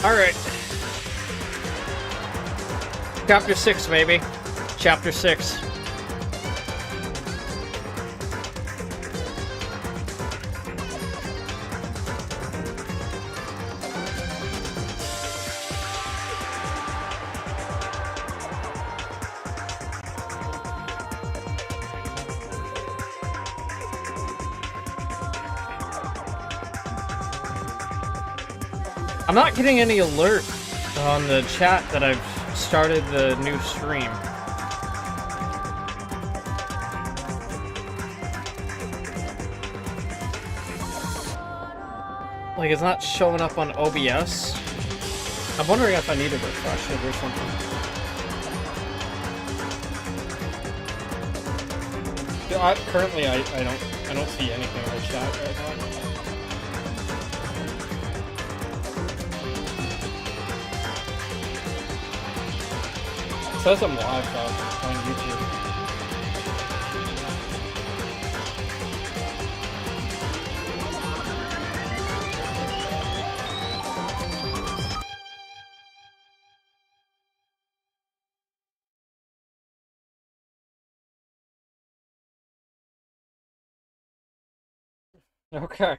Alright. Chapter 6, baby. Chapter 6. I'm not getting any alert on the chat that I've started the new stream. Like, it's not showing up on OBS. I'm wondering if I need to refresh it or something. Currently, I don't see anything in the chat right now. It says I'm live though on YouTube. Okay.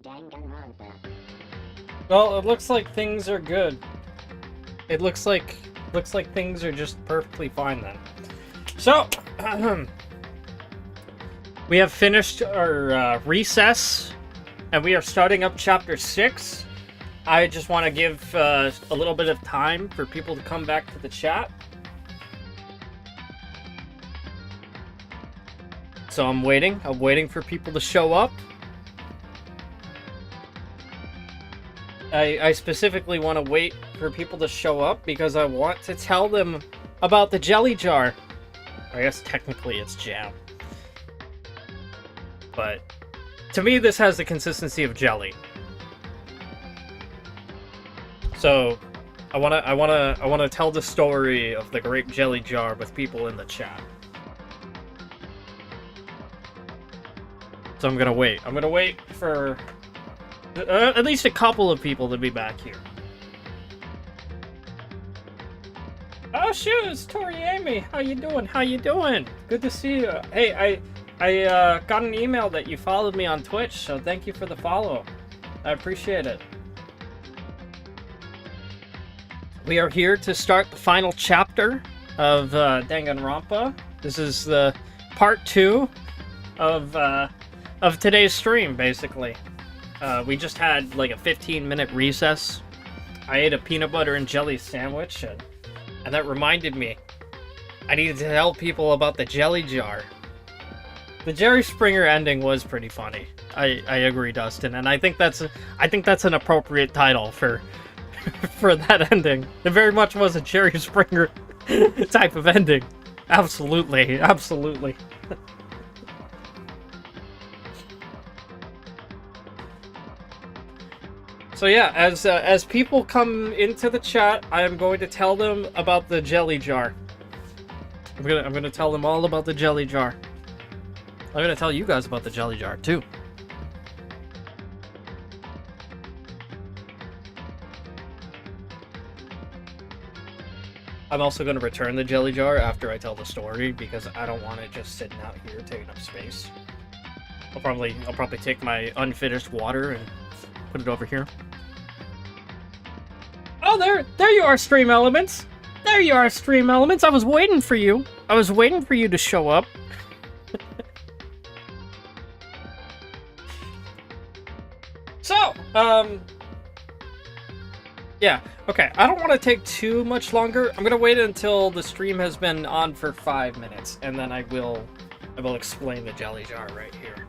Danganronpa. Well, it looks like things are good. It looks like things are just perfectly fine then. So, we have finished our recess, and we are starting up chapter 6. I just want to give a little bit of time for people to come back to the chat. So I'm waiting for people to show up. I specifically want to wait for people to show up because I want to tell them about the jelly jar. I guess technically it's jam. But to me this has the consistency of jelly. So I want to tell the story of the grape jelly jar with people in the chat. So I'm gonna wait. I'm gonna wait for at least a couple of people to be back here. Oh shoot, it's Tori Amy. How you doing? How you doing? Good to see you. Hey, I got an email that you followed me on Twitch, so thank you for the follow. I appreciate it. We are here to start the final chapter of Danganronpa. This is the part 2 of today's stream, basically. We just had like a 15-minute recess. I ate a peanut butter and jelly sandwich, and that reminded me I needed to tell people about the jelly jar. The Jerry Springer ending was pretty funny. I agree, Dustin, and I think that's an appropriate title for for that ending. It very much was a Jerry Springer type of ending. Absolutely, absolutely. So yeah, as people come into the chat, I am going to tell them about the jelly jar. I'm gonna tell them all about the jelly jar. I'm gonna tell you guys about the jelly jar too. I'm also gonna return the jelly jar after I tell the story because I don't want it just sitting out here taking up space. I'll probably take my unfinished water and put it over here. Oh, there you are, Stream Elements. There you are, Stream Elements. I was waiting for you. I was waiting for you to show up. So, yeah, okay. I don't want to take too much longer. I'm gonna wait until the stream has been on for 5 minutes, and then I will explain the jelly jar right here.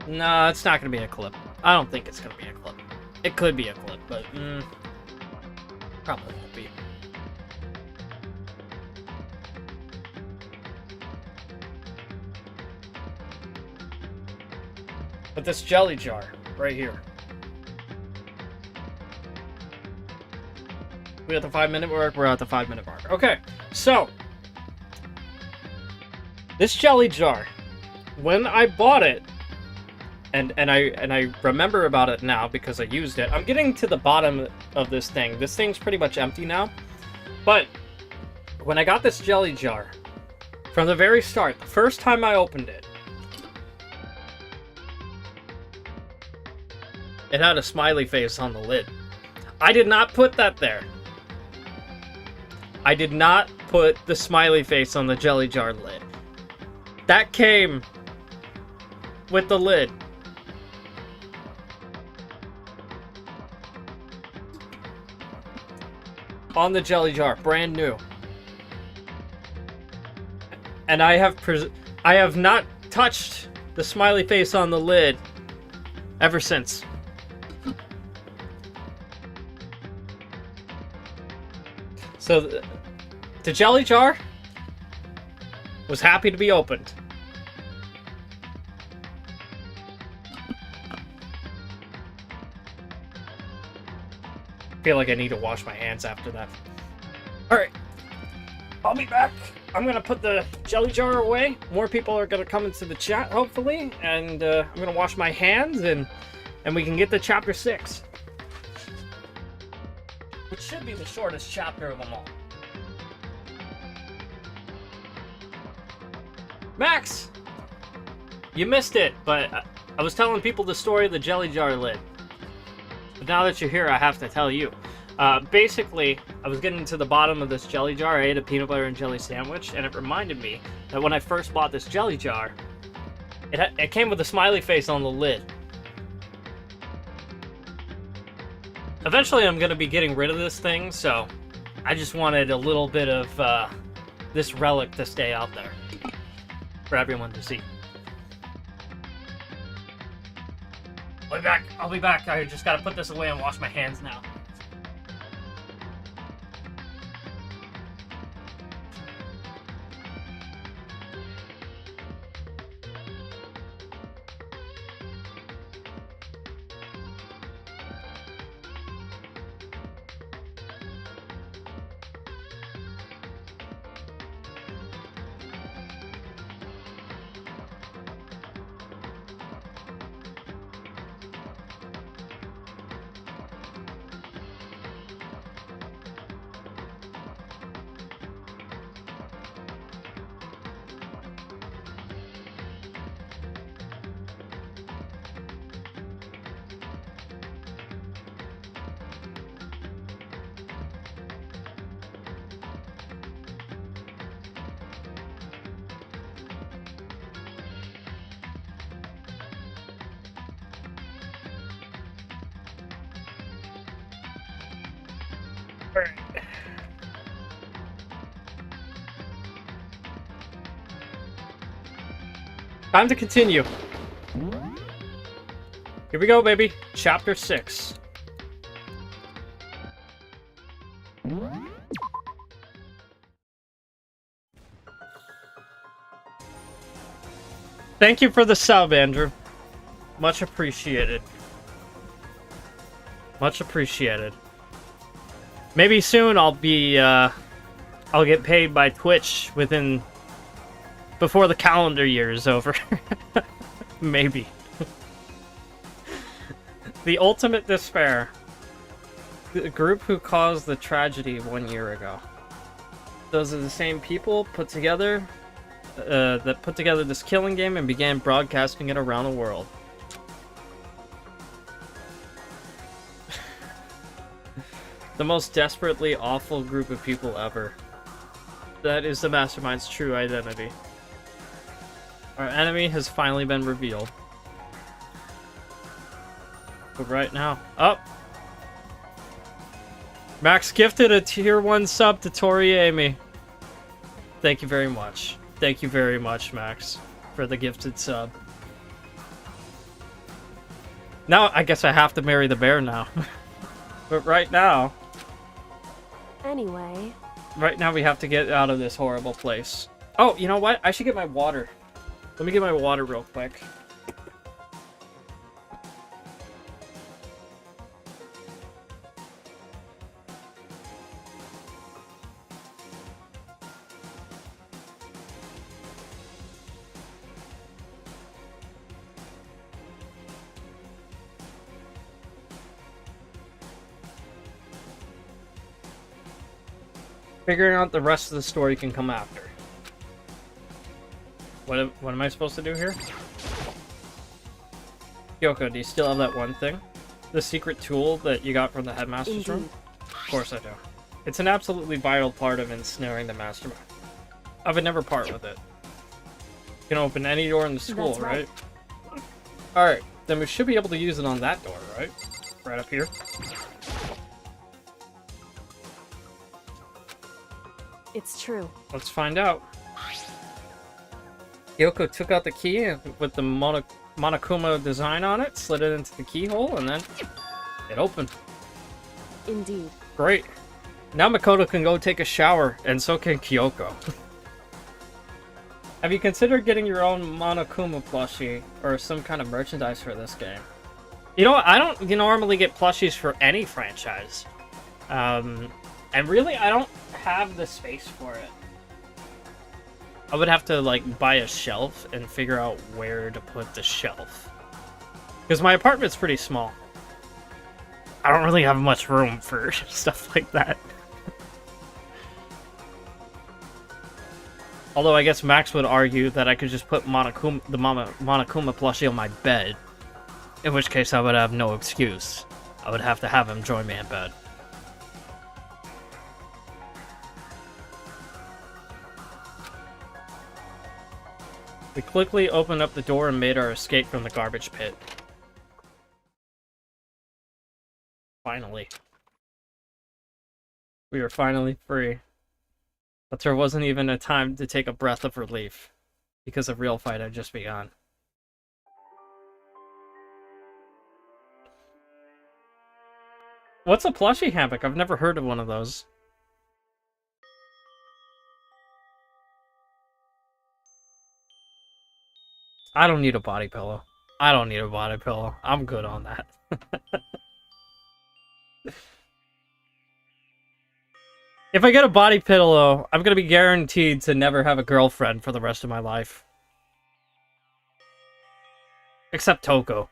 No, it's not gonna be a clip. I don't think it's gonna be a clip. It could be a clip, but probably won't be. But this jelly jar right here. We at the 5-minute mark? We're at the 5-minute mark. Okay, so this jelly jar, when I bought it, And I remember about it now because I used it. I'm getting to the bottom of this thing. This thing's pretty much empty now. But when I got this jelly jar, from the very start, the first time I opened it, it had a smiley face on the lid. I did not put that there. I did not put the smiley face on the jelly jar lid. That came with the lid. On the jelly jar, brand new. And I have not touched the smiley face on the lid ever since. So the jelly jar was happy to be opened. I feel like I need to wash my hands after that. Alright. I'll be back. I'm gonna put the jelly jar away. More people are gonna come into the chat, hopefully. And I'm gonna wash my hands and we can get to chapter 6. Which should be the shortest chapter of them all. Max! You missed it, but I was telling people the story of the jelly jar lid. But now that you're here, I have to tell you. Basically, I was getting to the bottom of this jelly jar. I ate a peanut butter and jelly sandwich, and it reminded me that when I first bought this jelly jar, it came with a smiley face on the lid. Eventually, I'm going to be getting rid of this thing, so I just wanted a little bit of this relic to stay out there for everyone to see. I'll be back. I'll be back. I just gotta put this away and wash my hands now. Time to continue. Here we go, baby. Chapter 6. Thank you for the sub, Andrew. Much appreciated. Much appreciated. Maybe soon I'll get paid by Twitch before the calendar year is over. Maybe. The ultimate despair. The group who caused the tragedy 1 year ago. Those are the same people that put together this killing game and began broadcasting it around the world. The most desperately awful group of people ever. That is the Mastermind's true identity. Our enemy has finally been revealed. But right now... Oh! Max gifted a tier 1 sub to Tori Amy. Thank you very much. Thank you very much, Max, for the gifted sub. Now, I guess I have to marry the bear now. But right now... Anyway... Right now we have to get out of this horrible place. Oh, you know what? I should get my water. Let me get my water real quick. Figuring out the rest of the story can come after. What am I supposed to do here? Kyoko, do you still have that one thing? The secret tool that you got from the headmaster's room? Of course I do. It's an absolutely vital part of ensnaring the mastermind. I would never part with it. You can open any door in the school, right? Alright, then we should be able to use it on that door, right? Right up here. It's true. Let's find out. Kyoko took out the key with the Monokuma design on it, slid it into the keyhole, and then it opened. Indeed. Great. Now Makoto can go take a shower, and so can Kyoko. Have you considered getting your own Monokuma plushie, or some kind of merchandise for this game? You know what, I don't normally get plushies for any franchise. And really, I don't have the space for it. I would have to, like, buy a shelf and figure out where to put the shelf. Because my apartment's pretty small. I don't really have much room for stuff like that. Although I guess Max would argue that I could just put Monokuma plushie on my bed. In which case I would have no excuse. I would have to have him join me in bed. We quickly opened up the door and made our escape from the garbage pit. Finally. We were finally free. But there wasn't even a time to take a breath of relief, because the real fight had just begun. What's a plushie hammock? I've never heard of one of those. I don't need a body pillow. I don't need a body pillow. I'm good on that. If I get a body pillow, I'm gonna be guaranteed to never have a girlfriend for the rest of my life. Except Toko.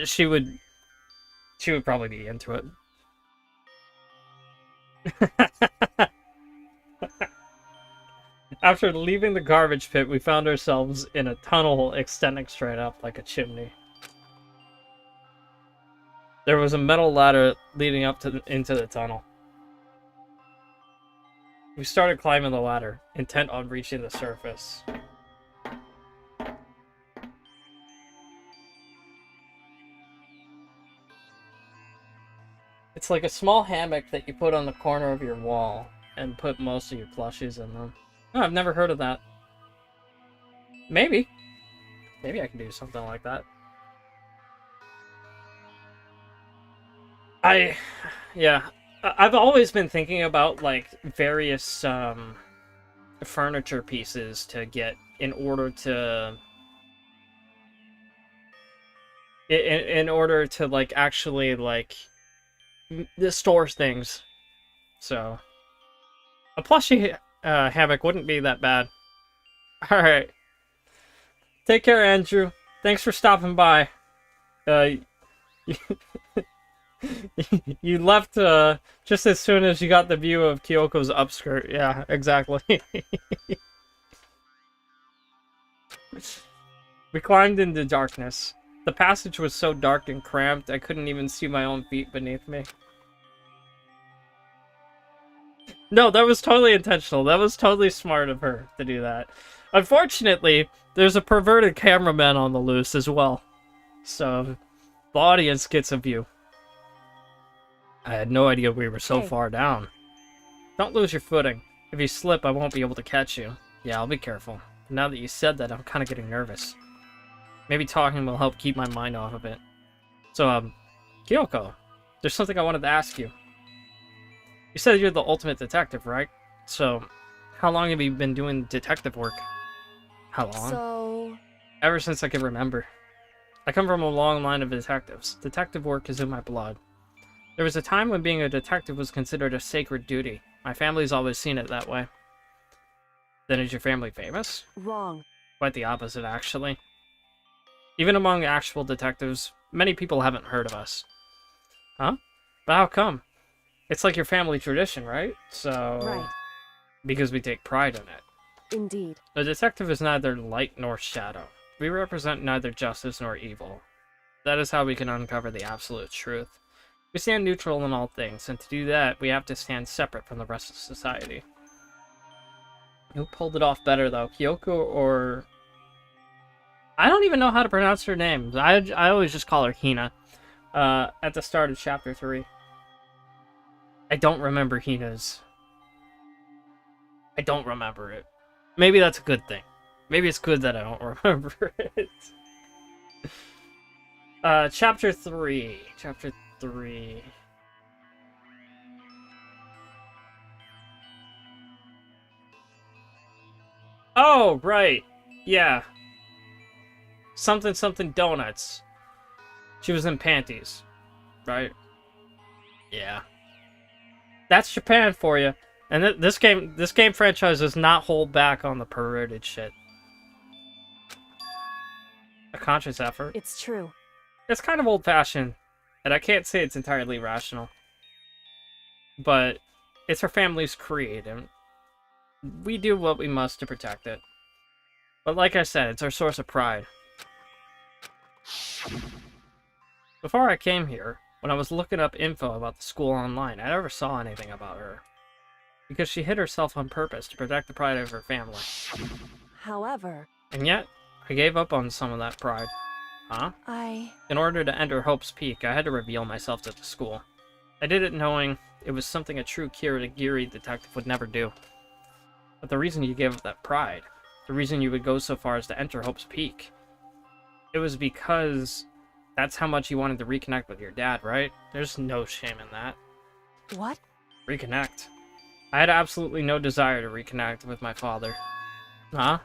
She would probably be into it. After leaving the garbage pit, we found ourselves in a tunnel extending straight up like a chimney. There was a metal ladder leading up into the tunnel. We started climbing the ladder, intent on reaching the surface. It's like a small hammock that you put on the corner of your wall and put most of your plushies in them. Oh, I've never heard of that. Maybe. Maybe I can do something like that. Yeah. I've always been thinking about, like, various, furniture pieces to get in order to... In order to, like, actually, like, store things. So... A plushie hammock wouldn't be that bad. Alright. Take care, Andrew. Thanks for stopping by. You left just as soon as you got the view of Kyoko's upskirt. Yeah, exactly. We climbed into darkness. The passage was so dark and cramped, I couldn't even see my own feet beneath me. No, that was totally intentional. That was totally smart of her to do that. Unfortunately, there's a perverted cameraman on the loose as well. So, the audience gets a view. I had no idea we were so far down. Don't lose your footing. If you slip, I won't be able to catch you. Yeah, I'll be careful. Now that you said that, I'm kind of getting nervous. Maybe talking will help keep my mind off of it. So, Kyoko, there's something I wanted to ask you. You said you're the ultimate detective, right? So, how long have you been doing detective work? How long? So... Ever since I can remember. I come from a long line of detectives. Detective work is in my blood. There was a time when being a detective was considered a sacred duty. My family's always seen it that way. Then is your family famous? Wrong. Quite the opposite, actually. Even among actual detectives, many people haven't heard of us. Huh? But how come? It's like your family tradition, right? So, Right. because we take pride in it. Indeed. The detective is neither light nor shadow. We represent neither justice nor evil. That is how we can uncover the absolute truth. We stand neutral in all things, and to do that, we have to stand separate from the rest of society. Who pulled it off better, though? Kyoko or... I don't even know how to pronounce her name. I always just call her Hina. At the start of Chapter 3. I don't remember Hina's. I don't remember it. Maybe that's a good thing. Maybe it's good that I don't remember it. Chapter 3. Chapter 3. Oh, right. Yeah. Something something donuts. She was in panties. Right? Yeah. That's Japan for you. And this game franchise does not hold back on the perverted shit. A conscious effort. It's true. It's kind of old-fashioned, and I can't say it's entirely rational. But it's her family's creed, and we do what we must to protect it. But like I said, it's our source of pride. Before I came here, when I was looking up info about the school online, I never saw anything about her. Because she hid herself on purpose to protect the pride of her family. However, And yet, I gave up on some of that pride. Huh? In order to enter Hope's Peak, I had to reveal myself to the school. I did it knowing it was something a true Kirigiri detective would never do. But the reason you gave up that pride, the reason you would go so far as to enter Hope's Peak, it was because that's how much you wanted to reconnect with your dad, right? There's no shame in that. What? Reconnect. I had absolutely no desire to reconnect with my father. Huh?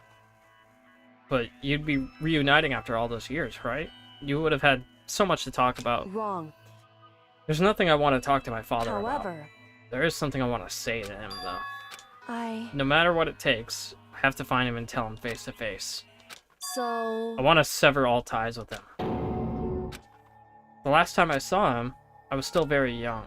But you'd be reuniting after all those years, right? You would have had so much to talk about. Wrong. There's nothing I want to talk to my father about. However, There is something I want to say to him, though. no No matter what it takes, I have to find him and tell him face to face. So... I want to sever all ties with him. The last time I saw him, I was still very young.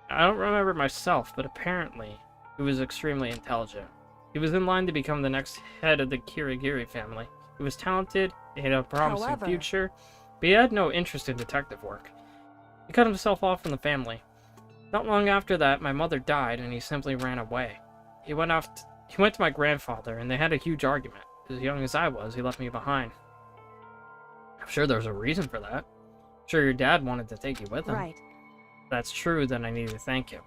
I don't remember myself, but apparently, he was extremely intelligent. He was in line to become the next head of the Kirigiri family. He was talented, he had a promising However- future, but he had no interest in detective work. He cut himself off from the family. Not long after that, my mother died, and he simply ran away. He went to my grandfather, and they had a huge argument. As young as I was, he left me behind. I'm sure there's a reason for that. I'm sure your dad wanted to take you with him. Right. If that's true, then I need to thank you.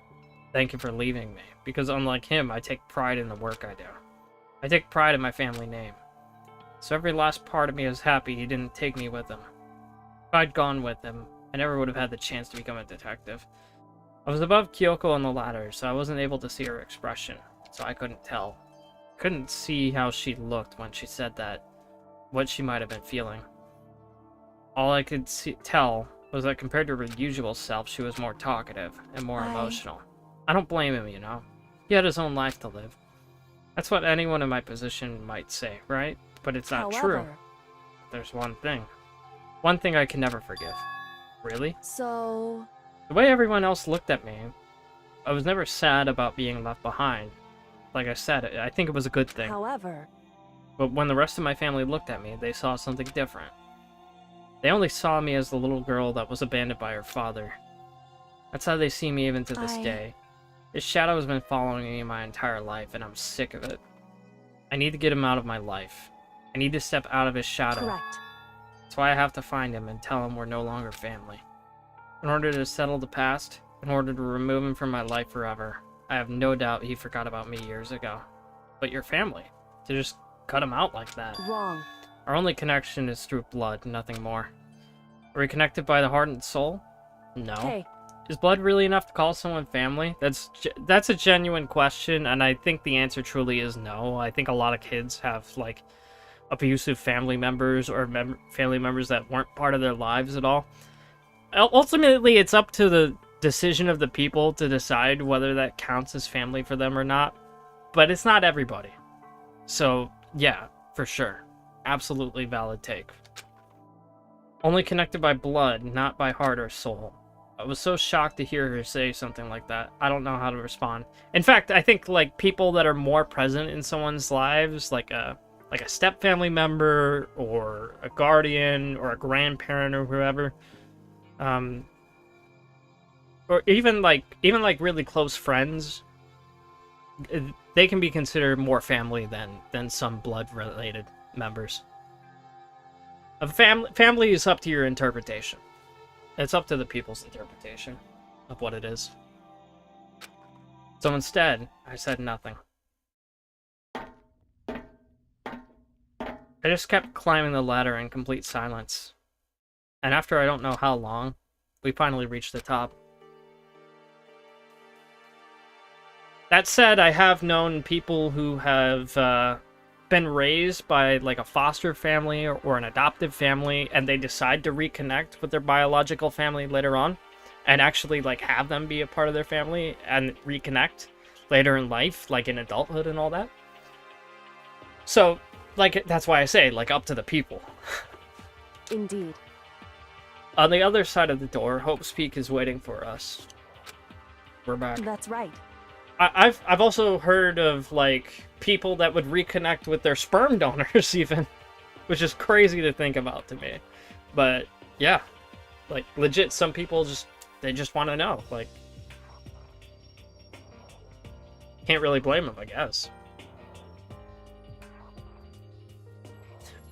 Thank you for leaving me, because unlike him, I take pride in the work I do. I take pride in my family name. So every last part of me is happy he didn't take me with him. If I'd gone with him, I never would have had the chance to become a detective. I was above Kyoko on the ladder, so I wasn't able to see her expression, so I couldn't tell. Couldn't see how she looked when she said that, what she might have been feeling. All I could tell was that compared to her usual self, she was more talkative and more emotional. I don't blame him, you know. He had his own life to live. That's what anyone in my position might say, right? But it's not true. However, There's one thing. One thing I can never forgive. Really? So... The way everyone else looked at me, I was never sad about being left behind. Like I said, I think it was a good thing. However, But when the rest of my family looked at me, they saw something different. They only saw me as the little girl that was abandoned by her father. That's how they see me even to this day. His shadow has been following me my entire life, and I'm sick of it. I need to get him out of my life. I need to step out of his shadow. correct. That's why I have to find him and tell him we're no longer family. In order to settle the past, in order to remove him from my life forever, I have no doubt he forgot about me years ago. But your family, to just cut him out like that. Wrong. Our only connection is through blood, nothing more. Are we connected by the heart and soul? No. Hey, Is blood really enough to call someone family? That's a genuine question, and I think the answer truly is no. I think a lot of kids have, like, abusive family members or family members that weren't part of their lives at all. Ultimately, it's up to the decision of the people to decide whether that counts as family for them or not. But it's not everybody. So, yeah, for sure. Absolutely valid take. Only connected by blood, not by heart or soul. I was so shocked to hear her say something like that. I don't know how to respond. In fact, I think like people that are more present in someone's lives, like a step family member or a guardian or a grandparent or whoever, or even like really close friends, they can be considered more family than some blood related members. A family is up to your interpretation. It's up to the people's interpretation of what it is. So instead, I said nothing. I just kept climbing the ladder in complete silence. And after I don't know how long, we finally reached the top. That said, I have known people who have been raised by like a foster family or an adoptive family, and they decide to reconnect with their biological family later on and actually like have them be a part of their family and reconnect later in life, like in adulthood and all that. So like, that's why I say like up to the people. Indeed. On the other side of the door, Hope's Peak is waiting for us. We're back. That's right. I've also heard of like people that would reconnect with their sperm donors even, which is crazy to think about to me. But yeah, like legit, some people they just want to know. Like, can't really blame them, I guess.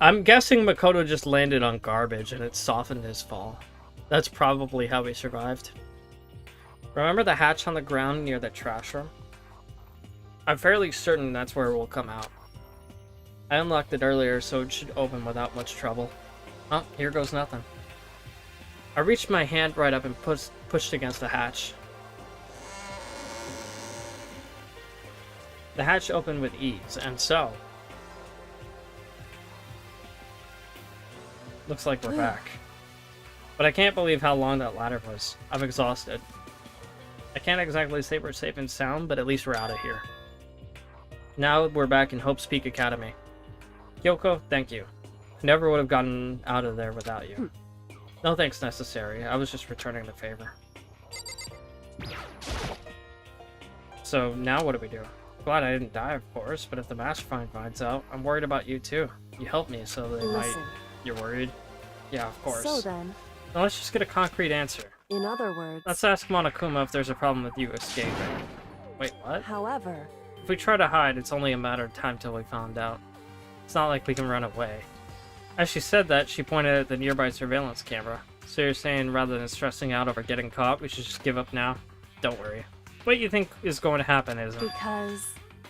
I'm guessing Makoto just landed on garbage and it softened his fall. That's probably how he survived. Remember the hatch on the ground near the trash room? I'm fairly certain that's where it will come out. I unlocked it earlier, so it should open without much trouble. Oh, here goes nothing. I reached my hand right up and pushed against the hatch. The hatch opened with ease, and so... looks like we're back. But I can't believe how long that ladder was. I'm exhausted. I can't exactly say we're safe and sound, but at least we're out of here. Now we're back in Hope's Peak Academy. Kyoko, thank you. Never would have gotten out of there without you. No thanks necessary. I was just returning the favor. So now what do we do? Glad I didn't die, of course, but if the mastermind finds out, I'm worried about you too. You helped me, so they might... You're worried? Yeah, of course. So then... Now let's just get a concrete answer. In other words... Let's ask Monokuma if there's a problem with you escaping. Wait, what? However... If we try to hide, it's only a matter of time till we found out. It's not like we can run away. As she said that, she pointed at the nearby surveillance camera. So you're saying rather than stressing out over getting caught, we should just give up now? Don't worry. What you think is going to happen isn't.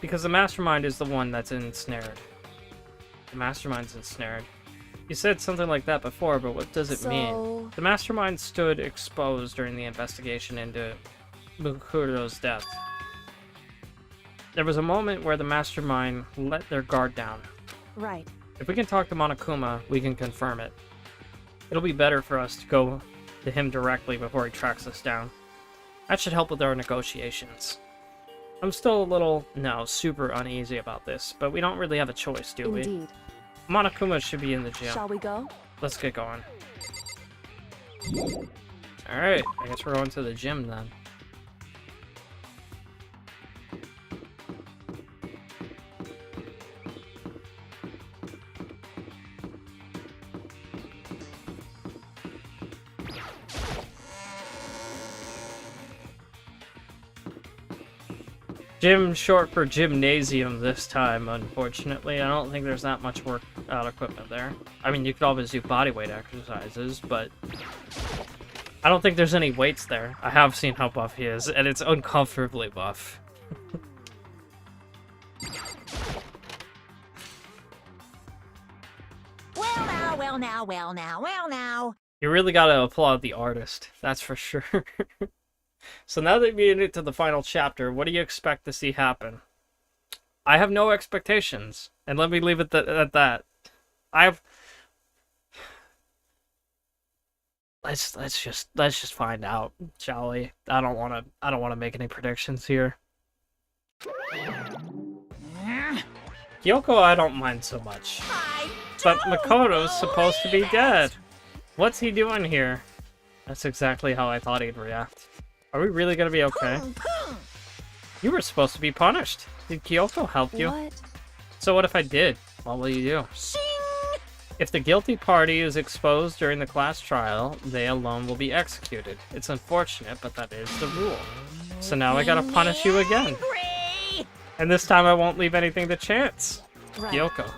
Because the mastermind is the one that's ensnared. The mastermind's ensnared. You said something like that before, but what does it mean? The mastermind stood exposed during the investigation into Mukuro's death. There was a moment where the mastermind let their guard down. Right. If we can talk to Monokuma, we can confirm it. It'll be better for us to go to him directly before he tracks us down. That should help with our negotiations. I'm still a little, super uneasy about this, but we don't really have a choice, do we? Indeed. Monokuma should be in the gym. Shall we go? Let's get going. Alright, I guess we're going to the gym then. Gym short for gymnasium this time, unfortunately. I don't think there's that much workout equipment there. I mean, you could always do bodyweight exercises, but I don't think there's any weights there. I have seen how buff he is, and it's uncomfortably buff. Well now. You really gotta applaud the artist, that's for sure. So now that we made it to the final chapter, what do you expect to see happen? I have no expectations, and let me leave it at that. Let's just find out, shall we? I don't want to make any predictions here. Kyoko, I don't mind so much, but Makoto's supposed to be dead. What's he doing here? That's exactly how I thought he'd react. Are we really gonna be okay? You were supposed to be punished. Did Kyoko help you? What? So what if I did? What will you do? If the guilty party is exposed during the class trial, they alone will be executed. It's unfortunate, but that is the rule. So now I gotta punish you again. And this time I won't leave anything to chance. Right. Kyoko.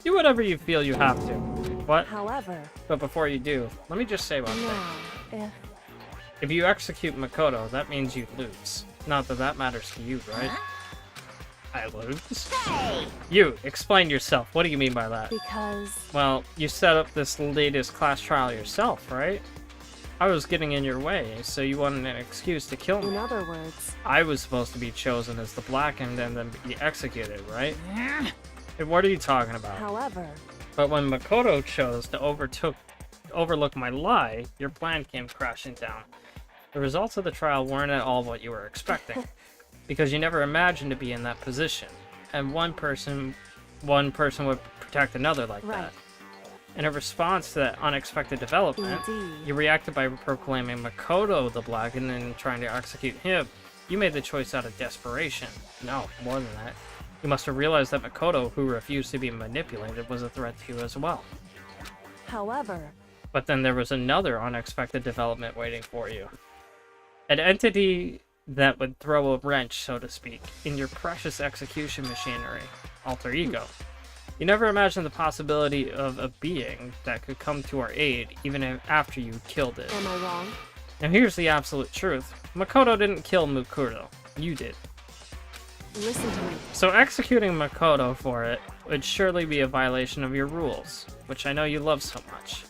Do whatever you feel you have to. What? However, But before you do, let me just say one thing. now, If you execute Makoto, that means you lose. Not that that matters to you, right? I lose? You, explain yourself. What do you mean by that? because Well, you set up this latest class trial yourself, right? I was getting in your way, so you wanted an excuse to kill in me. other words, I was supposed to be chosen as the blackened and then be executed, right? And what are you talking about? however, But when Makoto chose to overlook my lie, your plan came crashing down. The results of the trial weren't at all what you were expecting, because you never imagined to be in that position, and one person would protect another like Right. that. In a response to that unexpected development, indeed. you reacted by proclaiming Makoto the blackened and trying to execute him. You made the choice out of desperation. No, more than that. You must have realized that Makoto, who refused to be manipulated, was a threat to you as well. However, But then there was another unexpected development waiting for you. An entity that would throw a wrench, so to speak, in your precious execution machinery, alter ego. You never imagined the possibility of a being that could come to our aid, even after you killed it. am I wrong? Now here's the absolute truth. Makoto didn't kill Mukuro. You did. Listen to me. So executing Makoto for it would surely be a violation of your rules, which I know you love so much.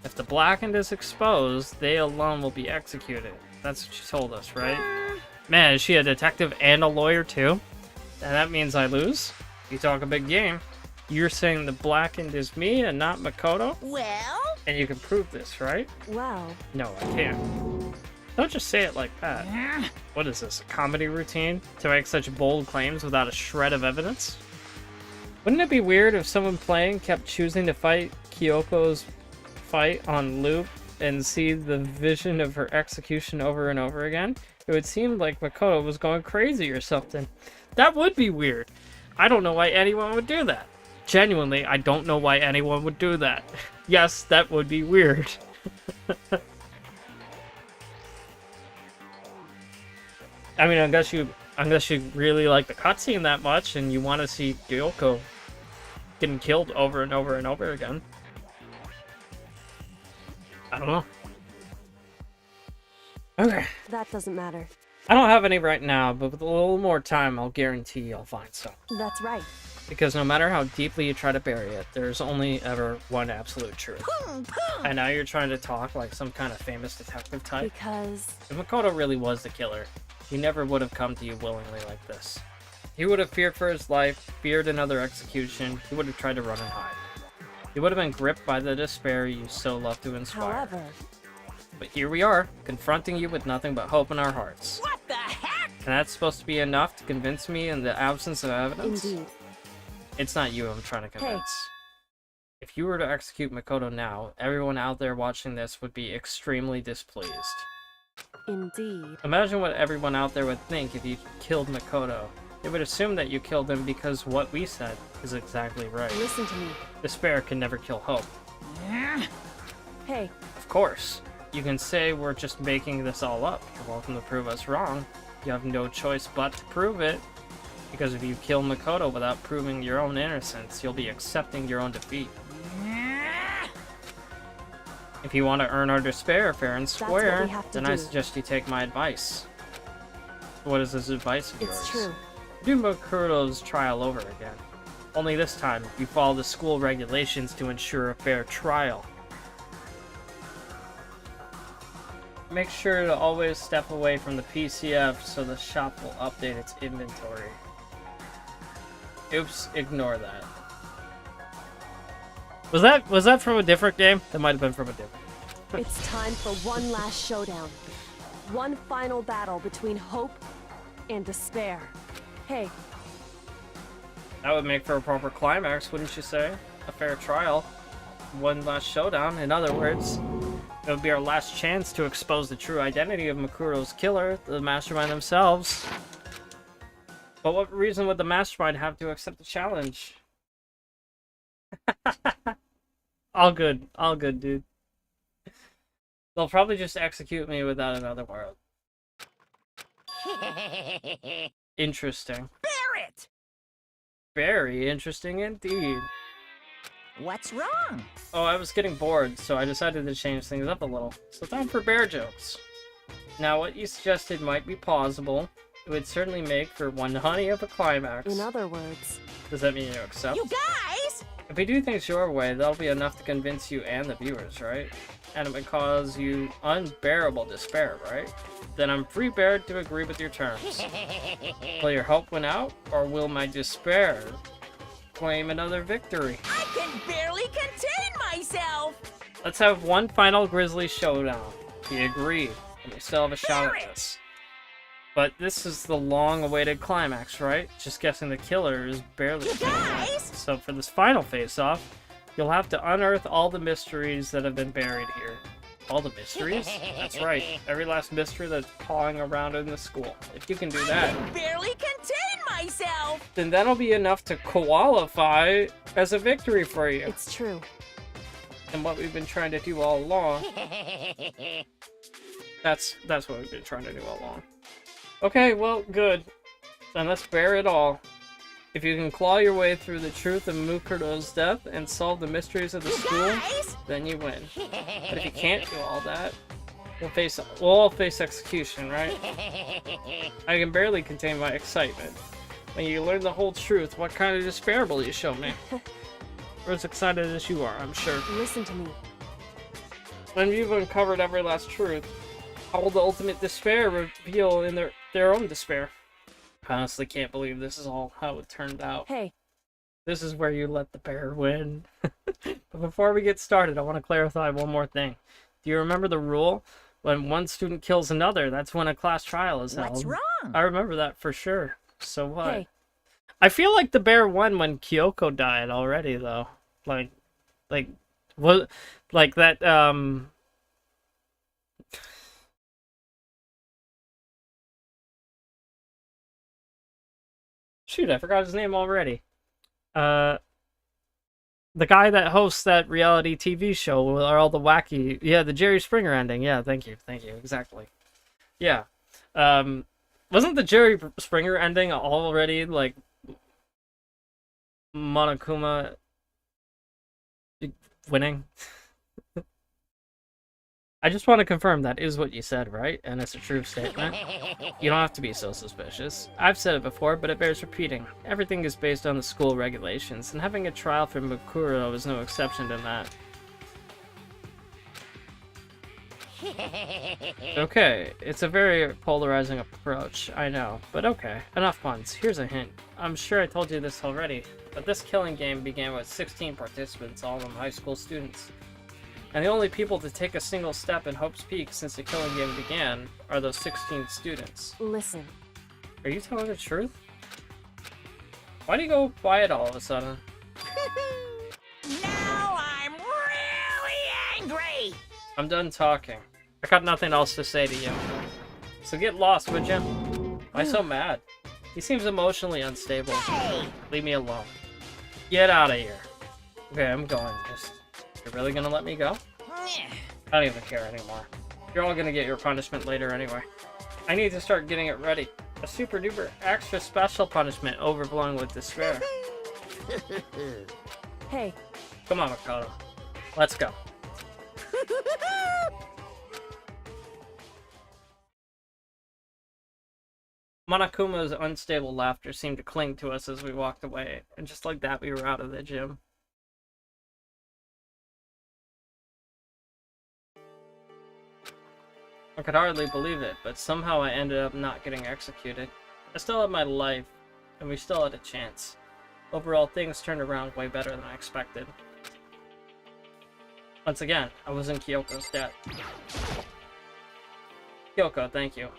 If the blackened is exposed, they alone will be executed. That's what you told us, right? Man, is she a detective and a lawyer too? And that means I lose? You talk a big game. You're saying the blackened is me and not Makoto? Well, And you can prove this, right? Well, No, I can't. Don't just say it like that. What is this, a comedy routine? To make such bold claims without a shred of evidence? Wouldn't it be weird if someone playing kept choosing to fight Kyoko's fight on loop and see the vision of her execution over and over again? It would seem like Makoto was going crazy or something. That would be weird. I don't know why anyone would do that. Genuinely, I don't know why anyone would do that. Yes, that would be weird. I mean, unless you really like the cutscene that much and you want to see Gyoko getting killed over and over and over again. I don't know. Okay. that doesn't matter. I don't have any right now, but with a little more time, I'll guarantee I'll find some. That's right. Because no matter how deeply you try to bury it, there's only ever one absolute truth. And now you're trying to talk like some kind of famous detective type. Because If Makoto really was the killer, he never would have come to you willingly like this. He would have feared for his life, feared another execution, he would have tried to run and hide. He would have been gripped by the despair you so love to inspire. however, But here we are, confronting you with nothing but hope in our hearts. what the heck? And that's supposed to be enough to convince me in the absence of evidence? indeed. It's not you I'm trying to convince. If you were to execute Makoto now, everyone out there watching this would be extremely displeased. Indeed. Imagine what everyone out there would think if you killed Makoto. They would assume that you killed him because what we said is exactly right. Listen to me. Despair can never kill hope. Hey, Of course, you can say we're just making this all up. You're welcome to prove us wrong. You have no choice but to prove it. Because if you kill Makoto without proving your own innocence, you'll be accepting your own defeat. If you want to earn our despair fair and what square, we have to then I do. suggest you take my advice. What is this advice of yours? it's true. Do Makoto's trial over again. Only this time, you follow the school regulations to ensure a fair trial. Make sure to always step away from the PCF so the shop will update its inventory. Oops, ignore that. Was that from a different game? That might have been from a different. It's time for one last showdown. One final battle between hope and despair. Hey, That would make for a proper climax, wouldn't you say? A fair trial. One last showdown, in other words. It would be our last chance to expose the true identity of Makuro's killer, the mastermind themselves. But what reason would the mastermind have to accept the challenge? All good, dude. They'll probably just execute me without another word. Interesting. Barrett! Very interesting indeed. What's wrong? Oh, I was getting bored, so I decided to change things up a little. So time for bear jokes. Now, what you suggested might be plausible. It would certainly make for one honey of a climax. In other words, Does that mean you accept? You guys! If we do things your way, that'll be enough to convince you and the viewers, right? And it would cause you unbearable despair, right? Then I'm prepared to agree with your terms. Will your hope win out, or will my despair claim another victory? I can barely contain myself! Let's have one final grisly showdown. We agree, and we still have a shot at Barrett! this. But this is the long-awaited climax, right? Just guessing the killer is barely You guys! So for this final face-off, you'll have to unearth all the mysteries that have been buried here. All the mysteries? That's right. Every last mystery that's pawing around in the school. If you can do I that, can barely contain myself! then that'll be enough to qualify as a victory for you. it's true. And what we've been trying to do all along. That's what we've been trying to do all along. Okay, well, good. Then let's bear it all. If you can claw your way through the truth of Mukuro's death and solve the mysteries of the school, Guys! then you win. But if you can't do all that, we'll all face execution, right? I can barely contain my excitement. When you learn the whole truth, what kind of despair will you show me? We're as excited as you are, I'm sure. Listen to me. When you've uncovered every last truth, how will the ultimate despair reveal in their own despair? I honestly can't believe this is all how it turned out. Hey, This is where you let the bear win. But before we get started, I want to clarify one more thing. Do you remember the rule? When one student kills another, that's when a class trial is held. What's wrong? I remember that for sure. So what? hey, I feel like the bear won when Kyoko died already, though. Like what? Like that. Shoot, I forgot his name already. The guy that hosts that reality TV show with all the wacky, yeah, the Jerry Springer ending. Yeah, thank you, exactly. Yeah, wasn't the Jerry Springer ending already like Monokuma winning? I just want to confirm that is what you said, right? And it's a true statement. You don't have to be so suspicious. I've said it before, but it bears repeating. Everything is based on the school regulations, and having a trial for Mukuro is no exception to that. Okay, it's a very polarizing approach, I know, but okay, enough puns. Here's a hint. I'm sure I told you this already, but this killing game began with 16 participants, all of them high school students. And the only people to take a single step in Hope's Peak since the killing game began are those 16 students. listen. Are you telling the truth? Why do you go quiet all of a sudden? Now I'm really angry! I'm done talking. I got nothing else to say to you. So get lost, would you? Why so mad? He seems emotionally unstable. Hey! Leave me alone. Get out of here. Okay, I'm going. You're really gonna let me go? I don't even care anymore. You're all gonna get your punishment later anyway. I need to start getting it ready. A super duper extra special punishment overflowing with despair. Hey, Come on, Makoto. Let's go. Monokuma's unstable laughter seemed to cling to us as we walked away, and just like that we were out of the gym. I could hardly believe it, but somehow I ended up not getting executed. I still had my life, and we still had a chance. Overall, things turned around way better than I expected. Once again, I was in Kyoko's debt. Kyoko, thank you.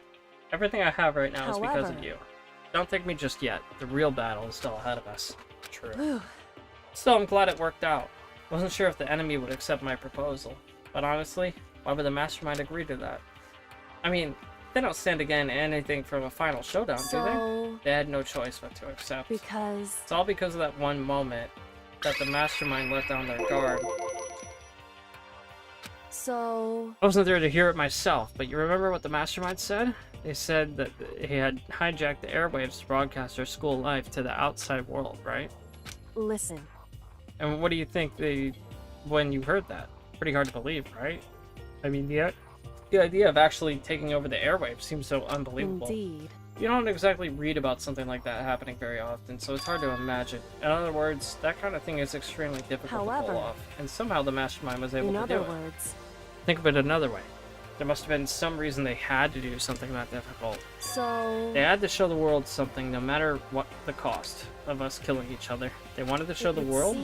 Everything I have right now is because of However- you. Don't thank me just yet. The real battle is still ahead of us. True. whew, Still, I'm glad it worked out. Wasn't sure if the enemy would accept my proposal, but honestly, Why would the mastermind agree to that? I mean, they don't stand to gain anything from a final showdown, do So, they? They had no choice but to accept. because... It's all because of that one moment that the mastermind let down their guard. So... I wasn't there to hear it myself, but you remember what the mastermind said? They said that he had hijacked the airwaves to broadcast their school life to the outside world, right? Listen. And what do you think when you heard that? Pretty hard to believe, right? I mean, the idea of actually taking over the airwaves seems so unbelievable. Indeed. You don't exactly read about something like that happening very often, so it's hard to imagine. In other words, that kind of thing is extremely difficult to pull off, and somehow the mastermind was able to do it. In other words... Think of it another way. There must have been some reason they had to do something that difficult. So... They had to show the world something, no matter what the cost of us killing each other. They wanted to show the world.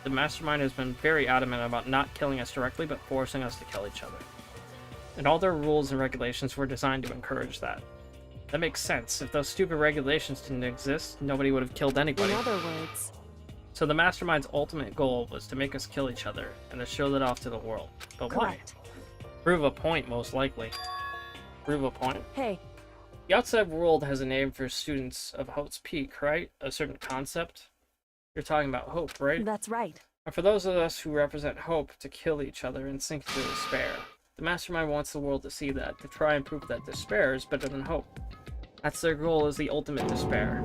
The mastermind has been very adamant about not killing us directly, but forcing us to kill each other. And all their rules and regulations were designed to encourage that. That makes sense. If those stupid regulations didn't exist, nobody would have killed anybody. In other words... So the mastermind's ultimate goal was to make us kill each other, and to show that off to the world. But Correct. why? Prove a point, most likely. Prove a point? Hey, The outside world has a name for students of Hope's Peak, right? A certain concept? You're talking about hope, right? that's right. And for those of us who represent hope, to kill each other and sink into despair. The mastermind wants the world to see that, to try and prove that despair is better than hope. That's their goal, is the ultimate despair.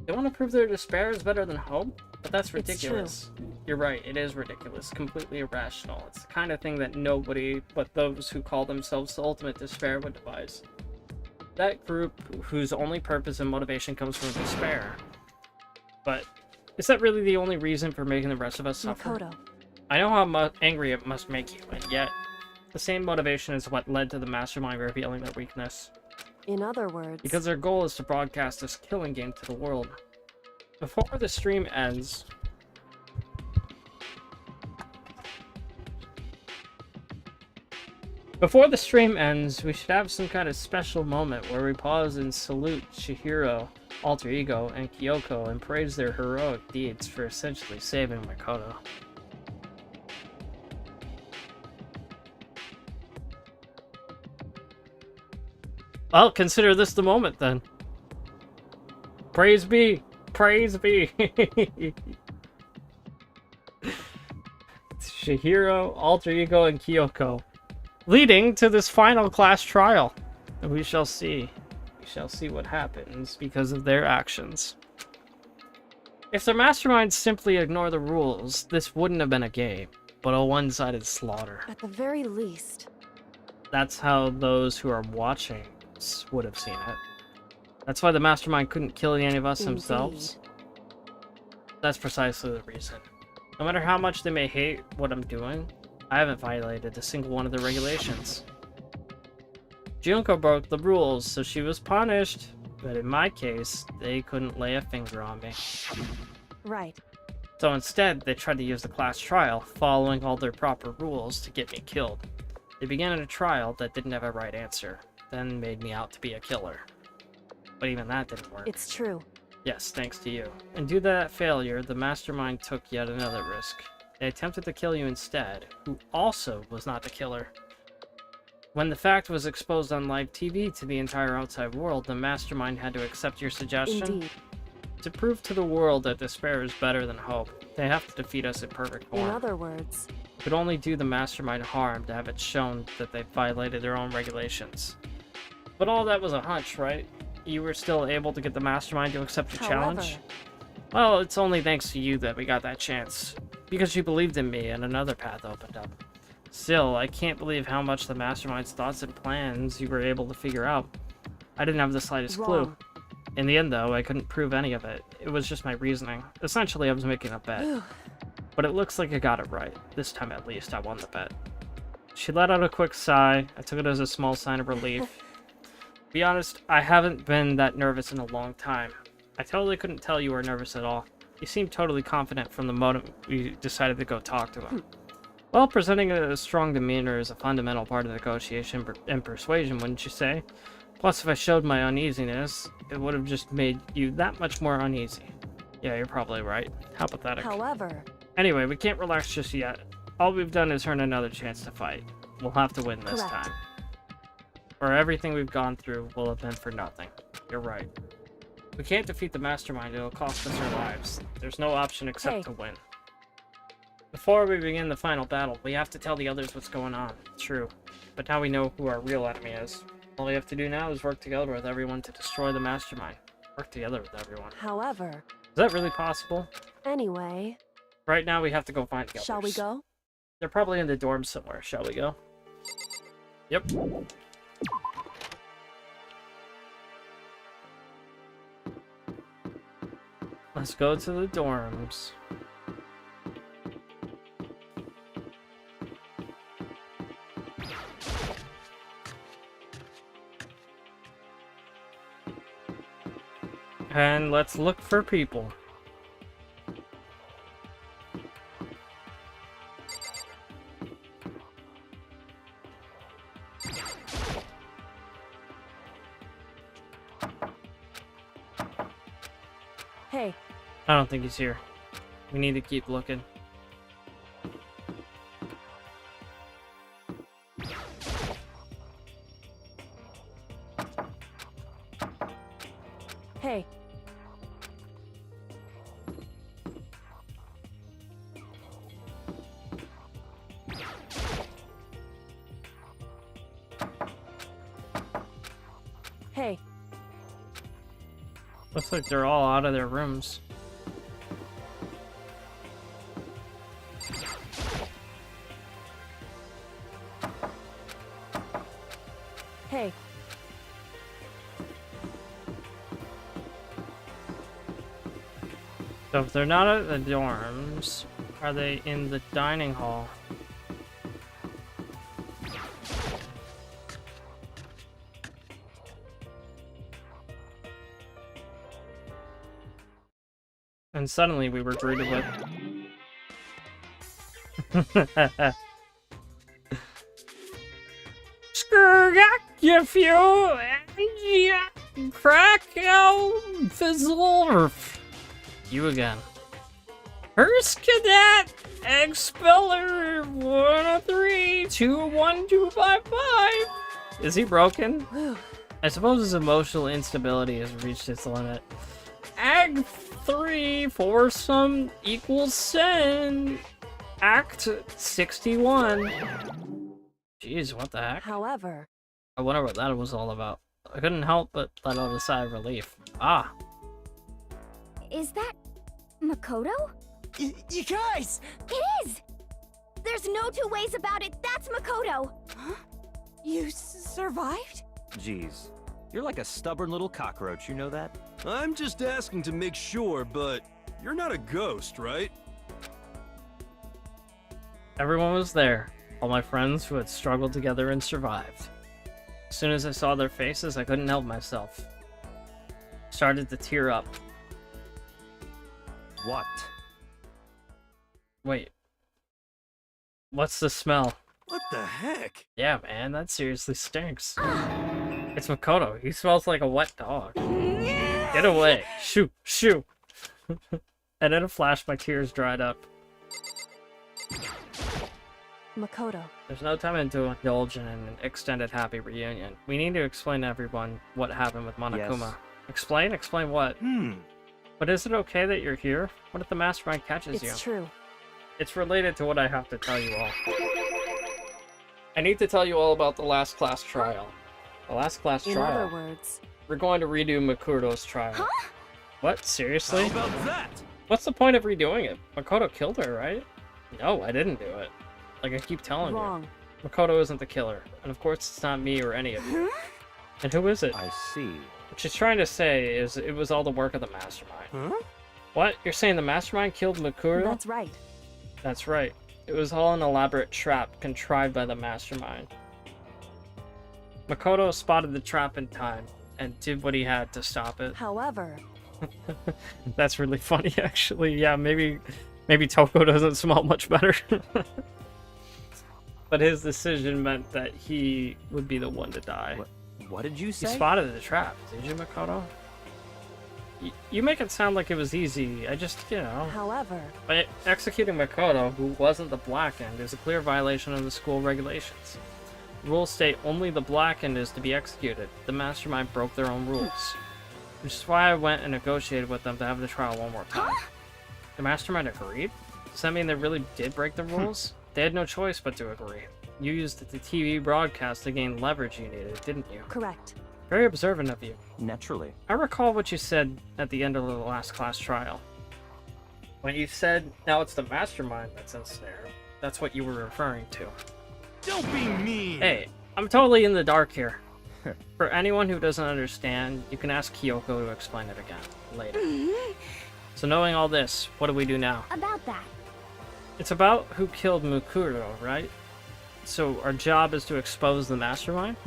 They want to prove their despair is better than hope? But that's ridiculous. You're right, it is ridiculous, completely irrational. It's the kind of thing that nobody but those who call themselves the ultimate despair would devise. That group whose only purpose and motivation comes from despair. But is that really the only reason for making the rest of us suffer? Makoto. I know how angry it must make you, and yet the same motivation is what led to the mastermind revealing their weakness. In other words... Because their goal is to broadcast this killing game to the world. Before the stream ends... Before the stream ends, we should have some kind of special moment where we pause and salute Chihiro, Alter Ego, and Kyoko and praise their heroic deeds for essentially saving Makoto. Well, consider this the moment then. Praise be! Praise be! Chihiro, Alter Ego, and Kyoko. Leading to this final class trial. And we shall see. We shall see what happens because of their actions. If the masterminds simply ignore the rules, this wouldn't have been a game, but a one-sided slaughter. At the very least... That's how those who are watching would have seen it. That's why the mastermind couldn't kill any of us themselves. That's precisely the reason. No matter how much they may hate what I'm doing, I haven't violated a single one of the regulations. Junko broke the rules, so she was punished. But in my case, they couldn't lay a finger on me. Right. So instead, they tried to use the class trial, following all their proper rules, to get me killed. They began a trial that didn't have a right answer, then made me out to be a killer. But even that didn't work. It's true. Yes, thanks to you. And due to that failure, the mastermind took yet another risk. They attempted to kill you instead, who also was not the killer. When the fact was exposed on live TV to the entire outside world, the mastermind had to accept your suggestion. Indeed. To prove to the world that despair is better than hope, they have to defeat us in perfect form. In other words... It would only do the mastermind harm to have it shown that they violated their own regulations. But all that was a hunch, right? You were still able to get the mastermind to accept your challenge? Well, it's only thanks to you that we got that chance. Because you believed in me and another path opened up. Still, I can't believe how much the mastermind's thoughts and plans you were able to figure out. I didn't have the slightest clue. In the end, though, I couldn't prove any of it. It was just my reasoning. Essentially, I was making a bet. But it looks like I got it right. This time, at least, I won the bet. She let out a quick sigh. I took it as a small sign of relief. To be honest, I haven't been that nervous in a long time. I totally couldn't tell you were nervous at all. You seemed totally confident from the moment we decided to go talk to him. Well, presenting a strong demeanor is a fundamental part of negotiation and persuasion, wouldn't you say? Plus, if I showed my uneasiness, it would have just made you that much more uneasy. Yeah, you're probably right. How pathetic. However... Anyway, we can't relax just yet. All we've done is earn another chance to fight. We'll have to win this Correct. time. Or everything we've gone through will have been for nothing. You're right. We can't defeat the mastermind, it'll cost us our lives. There's no option except Hey. to win. Before we begin the final battle, we have to tell the others what's going on. True. But now we know who our real enemy is. All we have to do now is work together with everyone to destroy the mastermind. Work together with everyone. However, Is that really possible? anyway, Right now we have to go find the others. shall we go? They're probably in the dorms somewhere. Shall we go? Yep. Let's go to the dorms. And let's look for people. Hey, I don't think he's here. We need to keep looking. hey, hey, Looks like they're all out of their rooms. hey. So if they're not at the dorms, are they in the dining hall? And suddenly we were greeted with... Skurgak, you few... Crack out... Fizzle... You again. First Cadet Expeller 103-21255. Is he broken? Whew. I suppose his emotional instability has reached its limit. Ag 3 foursome equals sin. Act 61. Jeez, what the heck? However, I wonder what that was all about. I couldn't help but let out a sigh of relief. Ah, Is that Makoto? You guys! It is! There's no two ways about it. That's Makoto! Huh? You survived? Jeez, you're like a stubborn little cockroach, you know that? I'm just asking to make sure, but you're not a ghost, right? everyone was there. All my friends who had struggled together and survived. As soon as I saw their faces, I couldn't help myself. Started to tear up. What? Wait. What's the smell? What the heck? Yeah, man, that seriously stinks. It's Makoto. He smells like a wet dog. Get away. Shoo, shoo. And in a flash, my tears dried up. Makoto. There's no time to indulge in an extended happy reunion. We need to explain to everyone what happened with Monokuma. Yes. Explain? Explain what? But is it okay that you're here? What if the mastermind catches you? It's true. It's related to what I have to tell you all. I need to tell you all about the last class trial. The last class In trial. other words, We're going to redo Makoto's trial. Huh? What? Seriously? How about that? What's the point of redoing it? Makoto killed her, right? No, I didn't do it. Like I keep telling wrong. you. Makoto isn't the killer. And of course it's not me or any of you. And who is it? I see. What she's trying to say is it was all the work of the mastermind. Huh? What? You're saying the mastermind killed Makoto? That's right. That's right. It was all an elaborate trap contrived by the mastermind. Makoto spotted the trap in time and did what he had to stop it. However, That's really funny, actually. Yeah, maybe Toko doesn't smell much better. But his decision meant that he would be the one to die. What did you You say? spotted the trap, did you, Makoto? You make it sound like it was easy. I just, However, By executing Makoto, who wasn't the Blackened, is a clear violation of the school regulations. Rules state only the Blackened is to be executed. The Mastermind broke their own rules. Which is why I went and negotiated with them to have the trial one more time. The Mastermind agreed? Does that mean they really did break the rules? They had no choice but to agree. You used the TV broadcast to gain leverage you needed, didn't you? correct. Very observant of you. Naturally. I recall what you said at the end of the last class trial. When you said, now it's the Mastermind that's ensnared, that's what you were referring to. Don't be mean! Hey, I'm totally in the dark here. For anyone who doesn't understand, you can ask Kyoko to explain it again, later. So knowing all this, what do we do now? About that. It's about who killed Mukuro, right? So our job is to expose the Mastermind?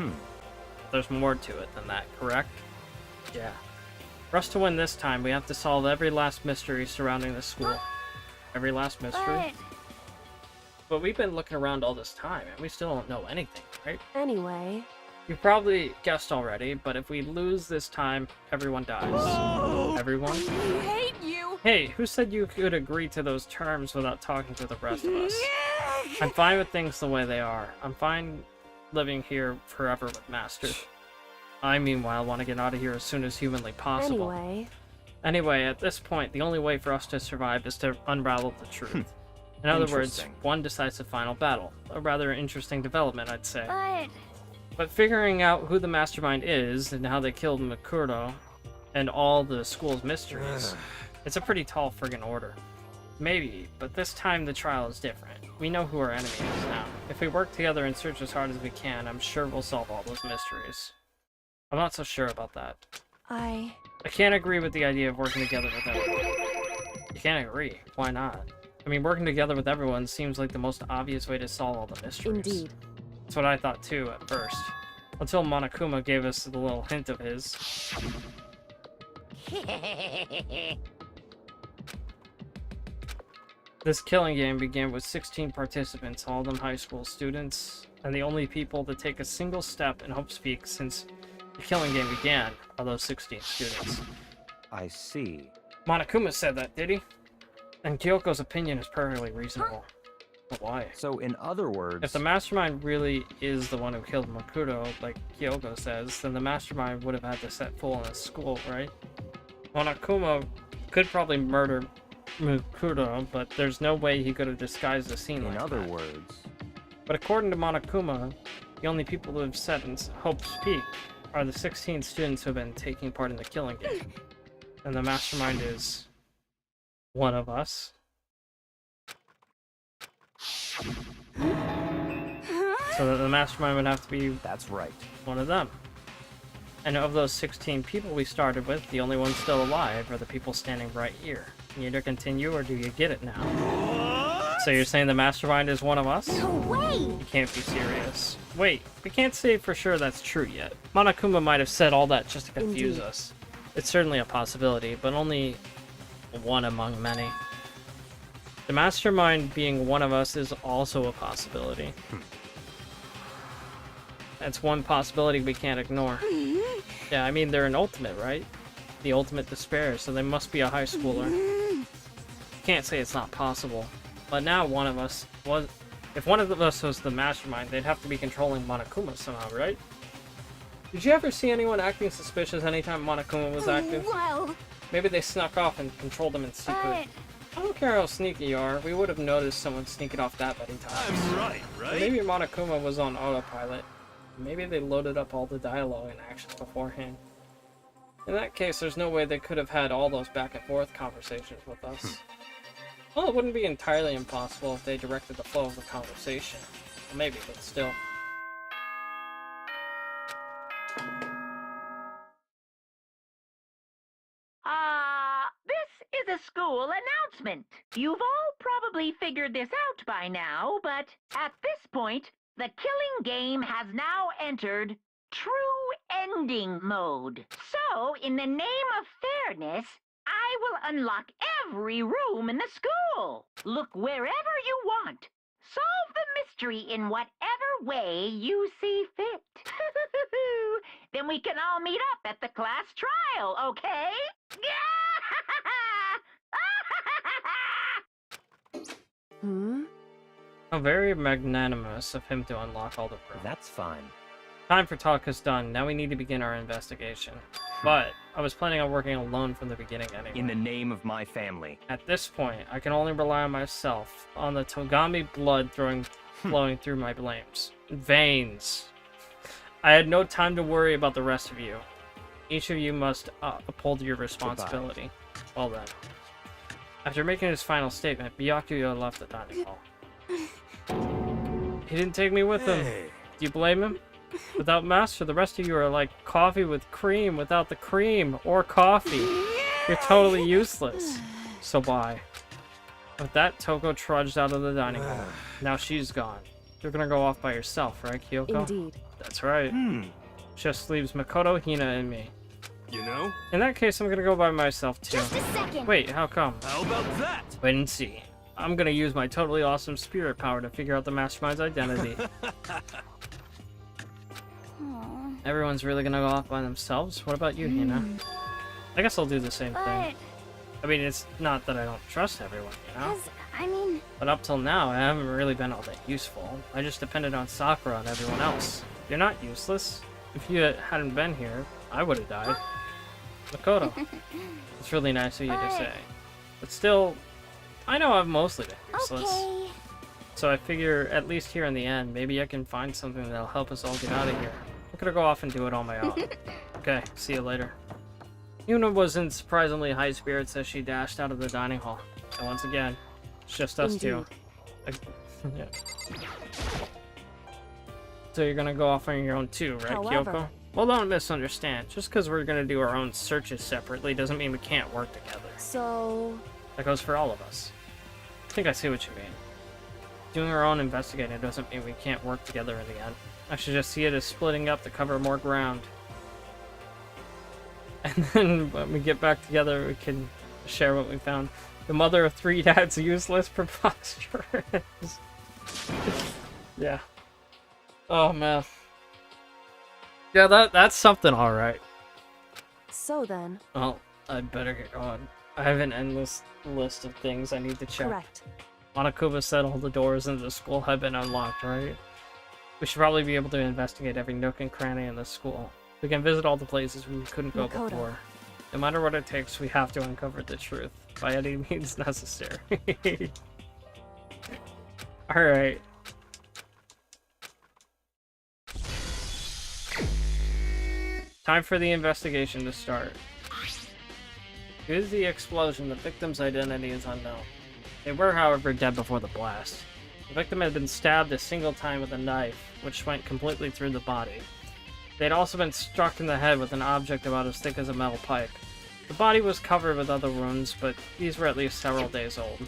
There's more to it than that, correct? Yeah. For us to win this time, we have to solve every last mystery surrounding the school. Every last mystery? But we've been looking around all this time, and we still don't know anything, right? Anyway, You probably guessed already, but if we lose this time, everyone dies. Everyone? I hate you! Hey, who said you could agree to those terms without talking to the rest of us? I'm fine with things the way they are. I'm fine living here forever with Master. I, meanwhile, want to get out of here as soon as humanly possible. Anyway, at this point, the only way for us to survive is to unravel the truth. In other words, Interesting. one decisive final battle. A rather interesting development, I'd say. But But figuring out who the Mastermind is and how they killed Makuro and all the school's mysteries, it's a pretty tall friggin' order. Maybe, but this time the trial is different. We know who our enemy is now. If we work together and search as hard as we can, I'm sure we'll solve all those mysteries. I'm not so sure about that. I can't agree with the idea of working together with everyone. You can't agree. Why not? I mean, working together with everyone seems like the most obvious way to solve all the mysteries. Indeed. That's what I thought too at first. Until Monokuma gave us the little hint of his. This killing game began with 16 participants, all of them high school students, and the only people to take a single step in Hope's Peak since the killing game began are those 16 students. I see. Monokuma said that, did he? And Kyoko's opinion is perfectly reasonable. But why? So, in other words... If the Mastermind really is the one who killed Makuro, like Kyoko says, then the Mastermind would have had to set fool in the school, right? Monokuma could probably murder Makuro, but there's no way he could have disguised the scene like In other that. words... But according to Monokuma, the only people who have set in Hope's Peak are the 16 students who have been taking part in the killing game. And the Mastermind is... one of us. So the Mastermind would have to be That's right. one of them. And of those 16 people we started with, the only ones still alive are the people standing right here. You either continue or do you get it now? So you're saying the Mastermind is one of us? no way! You can't be serious. Wait, we can't say for sure that's true yet. Monokuma might have said all that just to confuse Indeed. us. It's certainly a possibility, but only one among many. The Mastermind being one of us is also a possibility. That's one possibility we can't ignore. Yeah, I mean, they're an ultimate, right? The ultimate despair, so they must be a high schooler. Can't say it's not possible. But now one of us was... If one of us was the Mastermind, they'd have to be controlling Monokuma somehow, right? Did you ever see anyone acting suspicious anytime Monokuma was active? Well, Maybe they snuck off and controlled him in secret. but I don't care how sneaky you are, we would have noticed someone sneaking off that many times. I'm right, Or right? maybe Monokuma was on autopilot. Maybe they loaded up all the dialogue and actions beforehand. In that case, there's no way they could have had all those back and forth conversations with us. Well, it wouldn't be entirely impossible if they directed the flow of the conversation. Well, maybe, but still. This is a school announcement. You've all probably figured this out by now, but at this point, the killing game has now entered true ending mode. So, in the name of fairness, I will unlock every room in the school. Look wherever you want. Solve the mystery in whatever way you see fit. Then we can all meet up at the class trial, okay? Yeah! Hmm? How very magnanimous of him to unlock all the rooms. That's fine. Time for talk is done. Now we need to begin our investigation. But I was planning on working alone from the beginning anyway. In the name of my family. At this point, I can only rely on myself, on the Togami blood flowing through my veins. I had no time to worry about the rest of you. Each of you must uphold your responsibility. Well then. After making his final statement, Byakuya left the dining hall. He didn't take me with him. Hey. Do you blame him? Without Master, the rest of you are like coffee with cream without the cream, or coffee. You're totally useless. So bye. With that, Toko trudged out of the dining hall. Now she's gone. You're gonna go off by yourself, right, Kyoko? Indeed. That's right. Just leaves Makoto, Hina, and me. You know? In that case, I'm gonna go by myself, too. Just a second. Wait, how come? How about that? Wait and see. I'm gonna use my totally awesome spirit power to figure out the mastermind's identity. Everyone's really gonna go off by themselves? What about you, Hina? I guess I'll do the same But, thing. I mean, it's not that I don't trust everyone, you know? I mean, But up till now, I haven't really been all that useful. I just depended on Sakura and everyone else. You're not useless. If you hadn't been here, I would have died. Makoto. It's really nice of you to say. But still, I know I've mostly been useless. okay. So I figure, at least here in the end, maybe I can find something that'll help us all get out of here. I'm gonna go off and do it on my own. Okay, see you later. Yuna was in surprisingly high spirits as she dashed out of the dining hall. And once again, it's just us two. Yeah. So you're gonna go off on your own too, right, However- Kyoko? Well, don't misunderstand. Just because we're gonna do our own searches separately doesn't mean we can't work together. So... That goes for all of us. I think I see what you mean. Doing our own investigating doesn't mean we can't work together in the end. I should just see it as splitting up to cover more ground. And then when we get back together, we can share what we found. The mother of three dads useless, preposterous. Yeah. Oh man. Yeah, that's something, alright. So then... Well, I'd better get going. I have an endless list of things I need to check. Correct. Monokuma said all the doors into the school had been unlocked, right? We should probably be able to investigate every nook and cranny in the school. We can visit all the places we couldn't go Makoto. before. No matter what it takes, we have to uncover the truth, by any means necessary. Alright. Time for the investigation to start. Due to the explosion, the victim's identity is unknown. They were, however, dead before the blast. The victim had been stabbed a single time with a knife, which went completely through the body. They had also been struck in the head with an object about as thick as a metal pipe. The body was covered with other wounds, but these were at least several days old.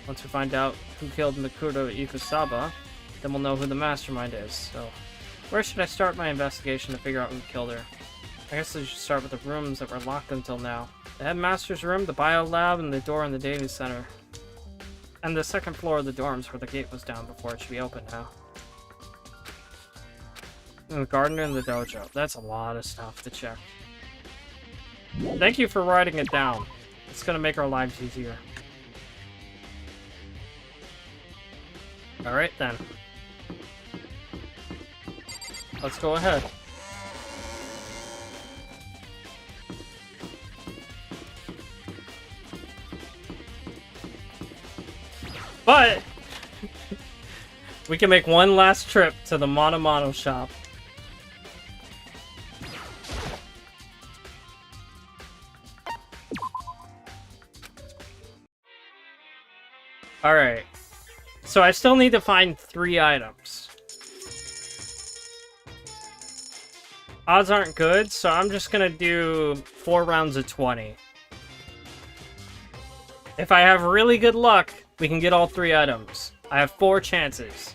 Once we find out who killed Mikuro Ikusaba, then we'll know who the mastermind is. So, where should I start my investigation to figure out who killed her? I guess I should start with the rooms that were locked until now. The headmaster's room, the bio lab, and the door in the dating center. And the second floor of the dorms where the gate was down before. It should be open now. And the garden and the dojo. That's a lot of stuff to check. Thank you for writing it down. It's gonna make our lives easier. Alright then. Let's go ahead. But we can make one last trip to the Mono shop. Alright. So I still need to find 3 items. Odds aren't good, so I'm just gonna do 4 rounds of 20. If I have really good luck, we can get all 3 items. I have 4 chances.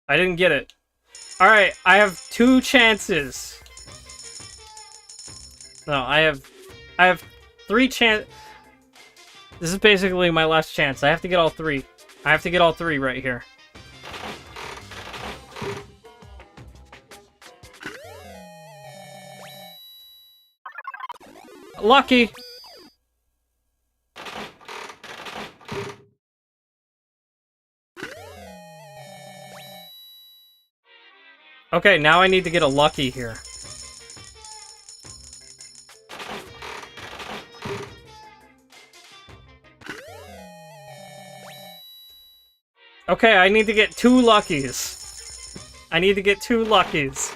I didn't get it. Alright, I have 2 chances. No, I have 3 chance. This is basically my last chance. I have to get all 3. I have to get all 3 right here. Lucky! Okay, now I need to get a lucky here. Okay, I need to get 2 luckies. I need to get 2 luckies.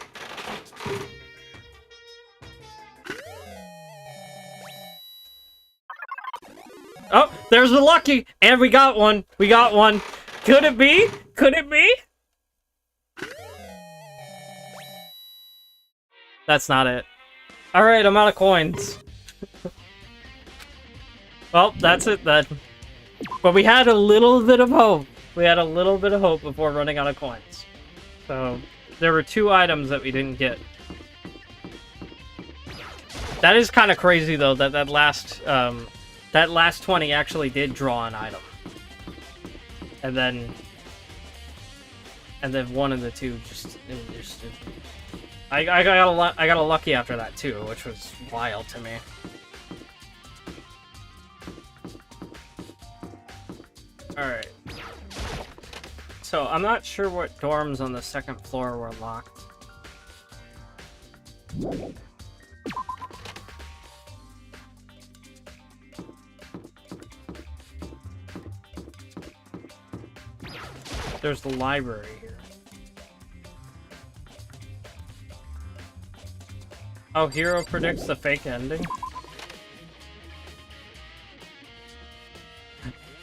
Oh, there's a lucky! And we got one! We got one! Could it be? Could it be? That's not it. Alright, I'm out of coins. Well, that's it then. But we had a little bit of hope. We had a little bit of hope before running out of coins. So, there were 2 items that we didn't get. That is kind of crazy, though, that last 20 actually did draw an item. And then one of the 2 just I got a lucky after that, too, which was wild to me. Alright. So, I'm not sure what dorms on the 2nd floor were locked. There's the library here. Oh, Hero predicts the fake ending?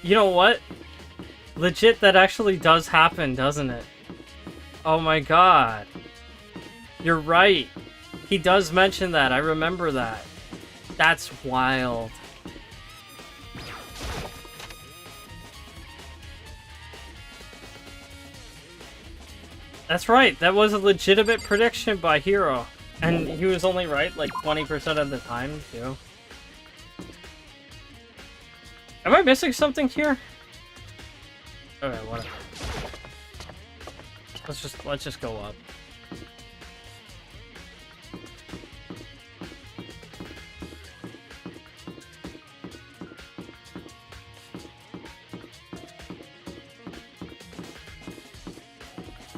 You know what? Legit, that actually does happen, doesn't it? Oh my god. You're right. He does mention that. I remember that. That's wild. That's right. That was a legitimate prediction by Hero. And he was only right like 20% of the time, too. Am I missing something here? Okay, whatever. Let's just go up.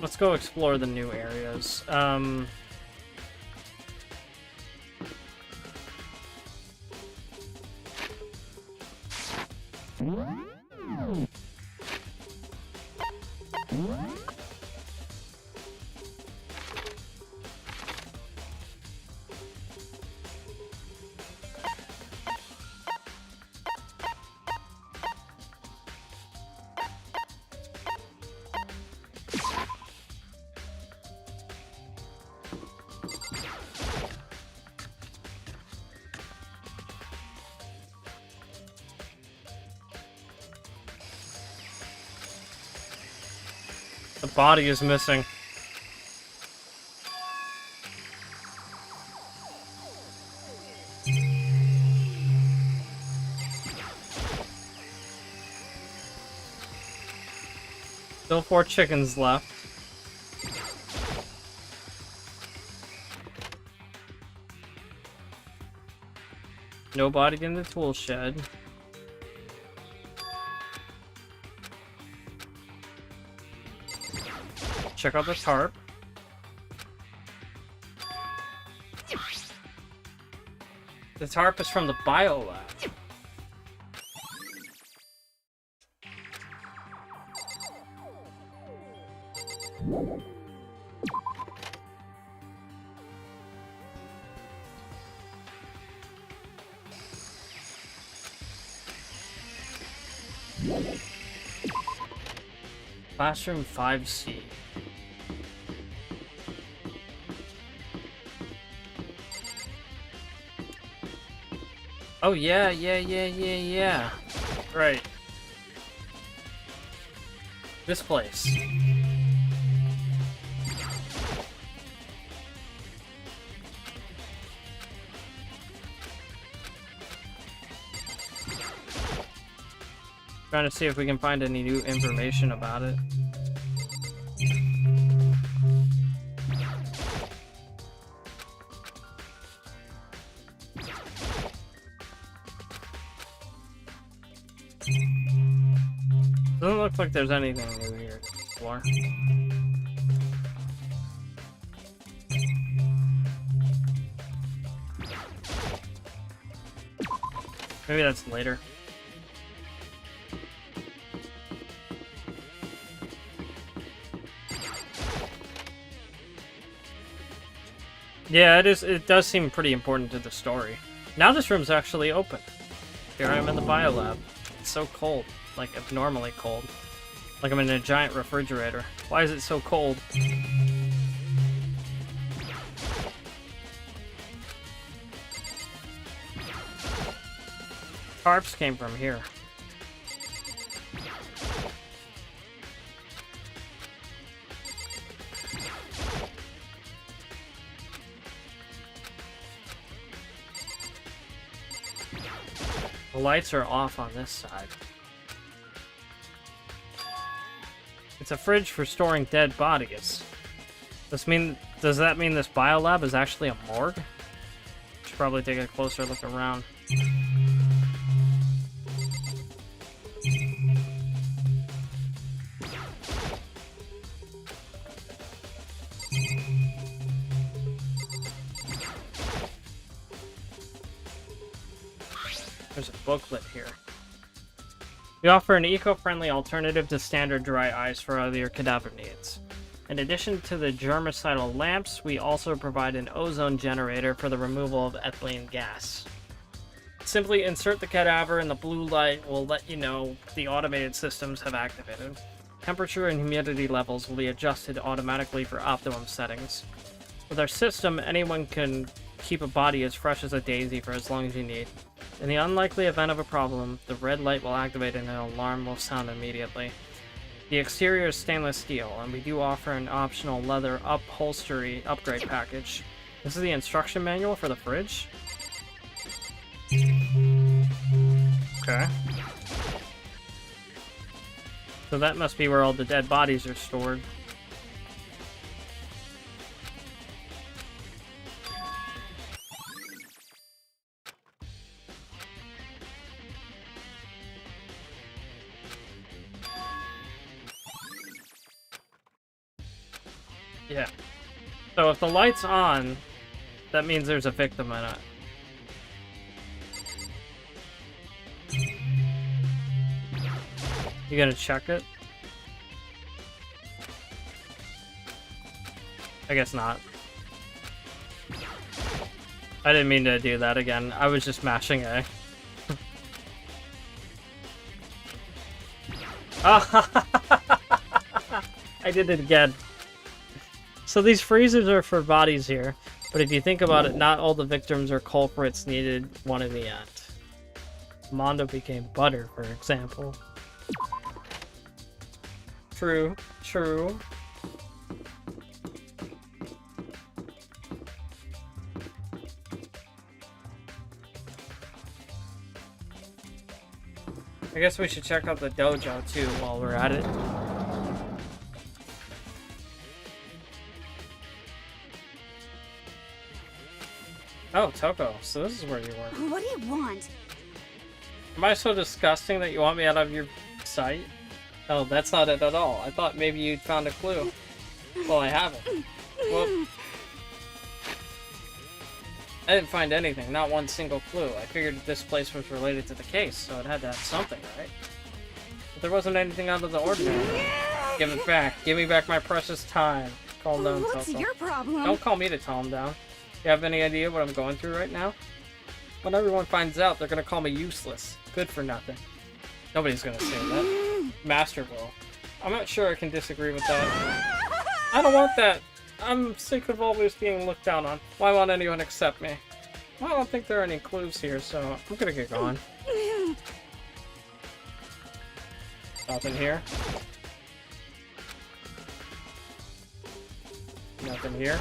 Let's go explore the new areas. The body is missing. Still 4 chickens left. Nobody in the tool shed. Check out the tarp. The tarp is from the bio lab. Classroom 5C. Oh, yeah. Right. This place. Trying to see if we can find any new information about it. Doesn't look like there's anything new here to explore. Maybe that's later. Yeah, it does seem pretty important to the story. Now this room's actually open. Here I am in the biolab. It's so cold, like abnormally cold. Like I'm in a giant refrigerator. Why is it so cold? Carps came from here. The lights are off on this side. It's a fridge for storing dead bodies. Does that mean this biolab is actually a morgue? Should probably take a closer look around. There's a booklet here. We offer an eco-friendly alternative to standard dry ice for all your cadaver needs. In addition to the germicidal lamps, we also provide an ozone generator for the removal of ethylene gas. Simply insert the cadaver and the blue light will let you know the automated systems have activated. Temperature and humidity levels will be adjusted automatically for optimum settings. With our system, anyone can keep a body as fresh as a daisy for as long as you need. In the unlikely event of a problem, the red light will activate and an alarm will sound immediately. The exterior is stainless steel, and we do offer an optional leather upholstery upgrade package. This is the instruction manual for the fridge. Okay. So that must be where all the dead bodies are stored. Yeah. So if the light's on, that means there's a victim in it. You gonna check it? I guess not. I didn't mean to do that again. I was just mashing A. I did it again. So these freezers are for bodies here, but if you think about it, not all the victims or culprits needed one in the end. Mondo became butter, for example. True, true. I guess we should check out the dojo too while we're at it. Oh, Toko, so this is where you were. What do you want? Am I so disgusting that you want me out of your sight? Oh, that's not it at all. I thought maybe you'd found a clue. Well, I haven't. Well, I didn't find anything, not one single clue. I figured this place was related to the case, so it had to have something, right? But there wasn't anything out of the ordinary. Give it back. Give me back my precious time. Calm down, What's Toko. your problem? Don't call me to calm down. You have any idea what I'm going through right now? When everyone finds out, they're gonna call me useless. Good for nothing. Nobody's gonna say that. Master will. I'm not sure I can disagree with that. I don't want that. I'm sick of always being looked down on. Why won't anyone accept me? Well, I don't think there are any clues here, so I'm gonna get going. Nothing here. Nothing here.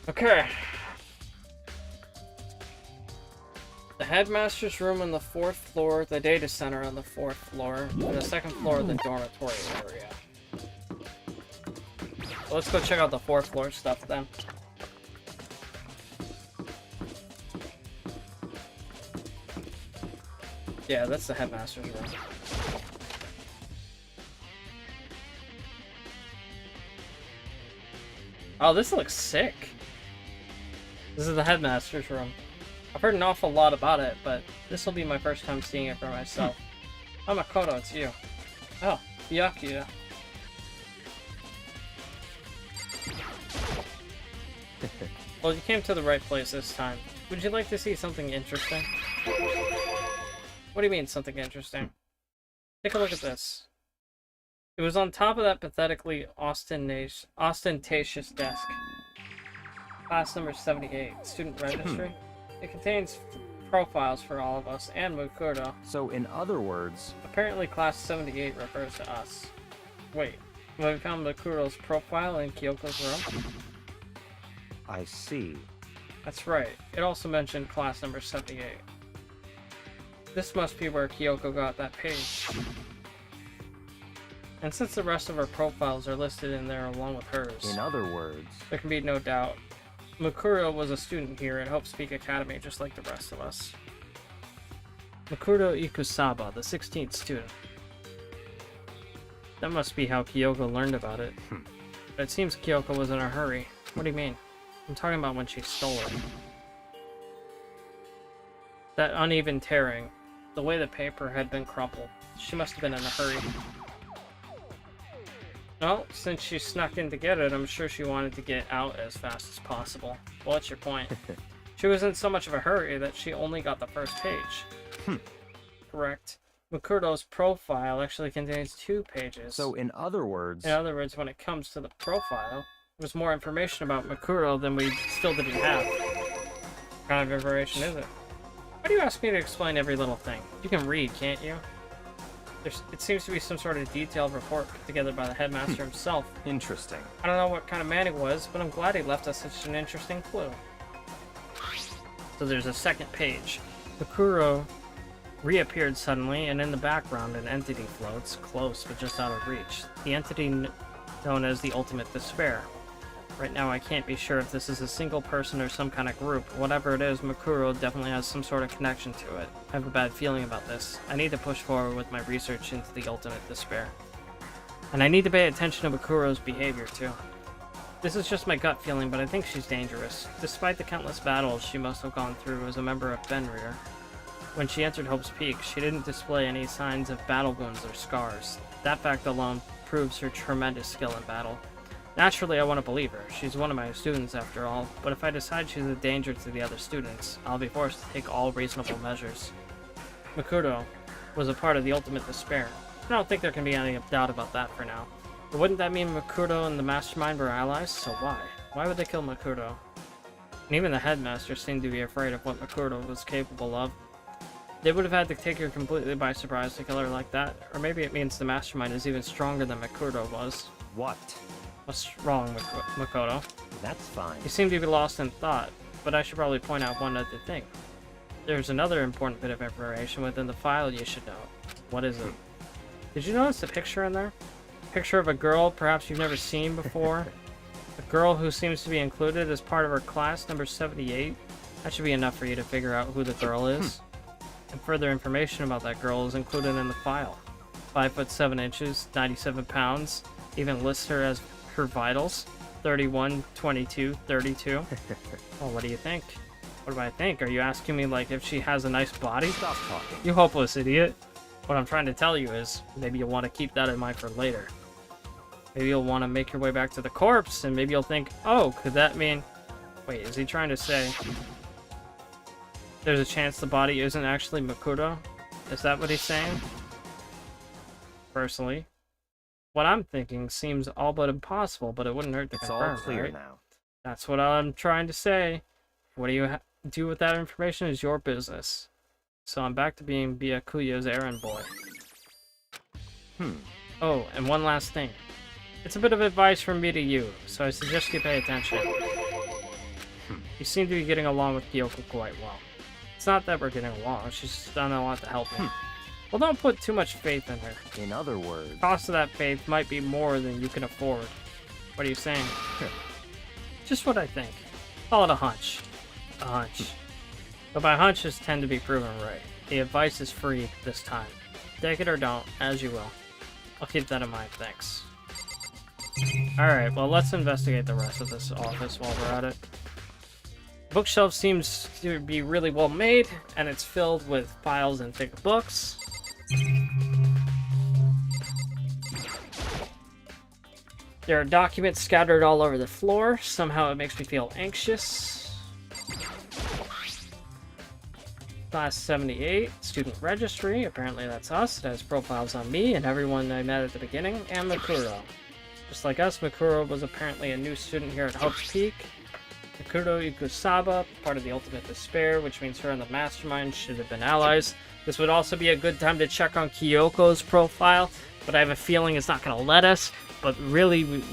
Okay. What the headmaster's room on the 4th floor, the data center on the 4th floor, and the 2nd floor, the dormitory area. So let's go check out the 4th floor stuff then. Yeah, that's the headmaster's room. Oh, this looks sick. This is the headmaster's room. I've heard an awful lot about it, but this will be my first time seeing it for myself. Oh, Makoto, it's you. Oh, Byakuya. Well, you came to the right place this time. Would you like to see something interesting? What do you mean, something interesting? Take a look at this. It was on top of that pathetically ostentatious desk. Class number 78, student registry. It contains profiles for all of us and Mukuro. So, in other words... Apparently class 78 refers to us. Wait, have we found Mukuro's profile in Kyoko's room? I see. That's right. It also mentioned class number 78. This must be where Kyoko got that page. And since the rest of our profiles are listed in there along with hers, In other words... there can be no doubt. Mukuro was a student here at Hope Speak Academy just like the rest of us. Mukuro Ikusaba, the 16th student. That must be how Kyoko learned about it. But it seems Kyoko was in a hurry. What do you mean? I'm talking about when she stole it. That uneven tearing, the way the paper had been crumpled. She must have been in a hurry. Well, since she snuck in to get it, I'm sure she wanted to get out as fast as possible. Well, what's your point? She was in so much of a hurry that she only got the first page. Correct. Mukuro's profile actually contains 2 pages. So, in other words... In other words, when it comes to the profile, there's more information about Mukuro than we still didn't have. What kind of information is it? Why do you ask me to explain every little thing? You can read, can't you? It seems to be some sort of detailed report put together by the headmaster himself. Interesting. I don't know what kind of man he was, but I'm glad he left us such an interesting clue. So there's a second page. Mukuro reappeared suddenly, and in the background an entity floats, close but just out of reach. The entity known as the Ultimate Despair. Right now I can't be sure if this is a single person or some kind of group. Whatever it is, Mukuro definitely has some sort of connection to it. I have a bad feeling about this. I need to push forward with my research into the Ultimate Despair. And I need to pay attention to Makuro's behavior too. This is just my gut feeling, but I think she's dangerous. Despite the countless battles she must have gone through as a member of Fenrir, when she entered Hope's Peak, she didn't display any signs of battle wounds or scars. That fact alone proves her tremendous skill in battle. Naturally, I want to believe her. She's one of my students after all, but if I decide she's a danger to the other students, I'll be forced to take all reasonable measures. Mukuro was a part of the Ultimate Despair. I don't think there can be any doubt about that for now. But wouldn't that mean Mukuro and the Mastermind were allies? So why? Why would they kill Mukuro? And even the headmaster seemed to be afraid of what Mukuro was capable of. They would have had to take her completely by surprise to kill her like that, or maybe it means the Mastermind is even stronger than Mukuro was. What? What's wrong, Makoto? That's fine. You seem to be lost in thought, but I should probably point out one other thing. There's another important bit of information within the file you should know. What is it? Did you notice the picture in there? Picture of a girl perhaps you've never seen before? A girl who seems to be included as part of her class number 78? That should be enough for you to figure out who the girl is. And further information about that girl is included in the file. 5 foot 7 inches, 97 pounds, even lists her as her vitals, 31, 22, 32. Well, what do you think? What do I think? Are you asking me, like, if she has a nice body? Stop talking. You hopeless idiot. What I'm trying to tell you is, maybe you'll want to keep that in mind for later. Maybe you'll want to make your way back to the corpse, and maybe you'll think, oh, could that mean... Wait, is he trying to say... There's a chance the body isn't actually Mukuro? Is that what he's saying? Personally, what I'm thinking seems all but impossible, but it wouldn't hurt to It's confirm, all clear right? now. That's what I'm trying to say. What do you do with that information is your business. So I'm back to being Byakuya's errand boy. Oh, and one last thing. It's a bit of advice from me to you, so I suggest you pay attention. You seem to be getting along with Kyoko quite well. It's not that we're getting along. She's done a lot to help me. Well, don't put too much faith in her. In other words... Cost of that faith might be more than you can afford. What are you saying? Just what I think. Call it a hunch. A hunch. But my hunches tend to be proven right. The advice is free this time. Take it or don't, as you will. I'll keep that in mind, thanks. Alright, well, let's investigate the rest of this office while we're at it. Bookshelf seems to be really well made, and it's filled with files and thick books. There are documents scattered all over the floor. Somehow it makes me feel anxious. Class 78, student registry. Apparently that's us. It has profiles on me and everyone I met at the beginning, and Makuro. Just like us, Makuro was apparently a new student here at Hope's Peak. Makuro Ikusaba, part of the Ultimate Despair, which means her and the Mastermind should have been allies. This would also be a good time to check on Kyoko's profile, but I have a feeling it's not going to let us. But really, we,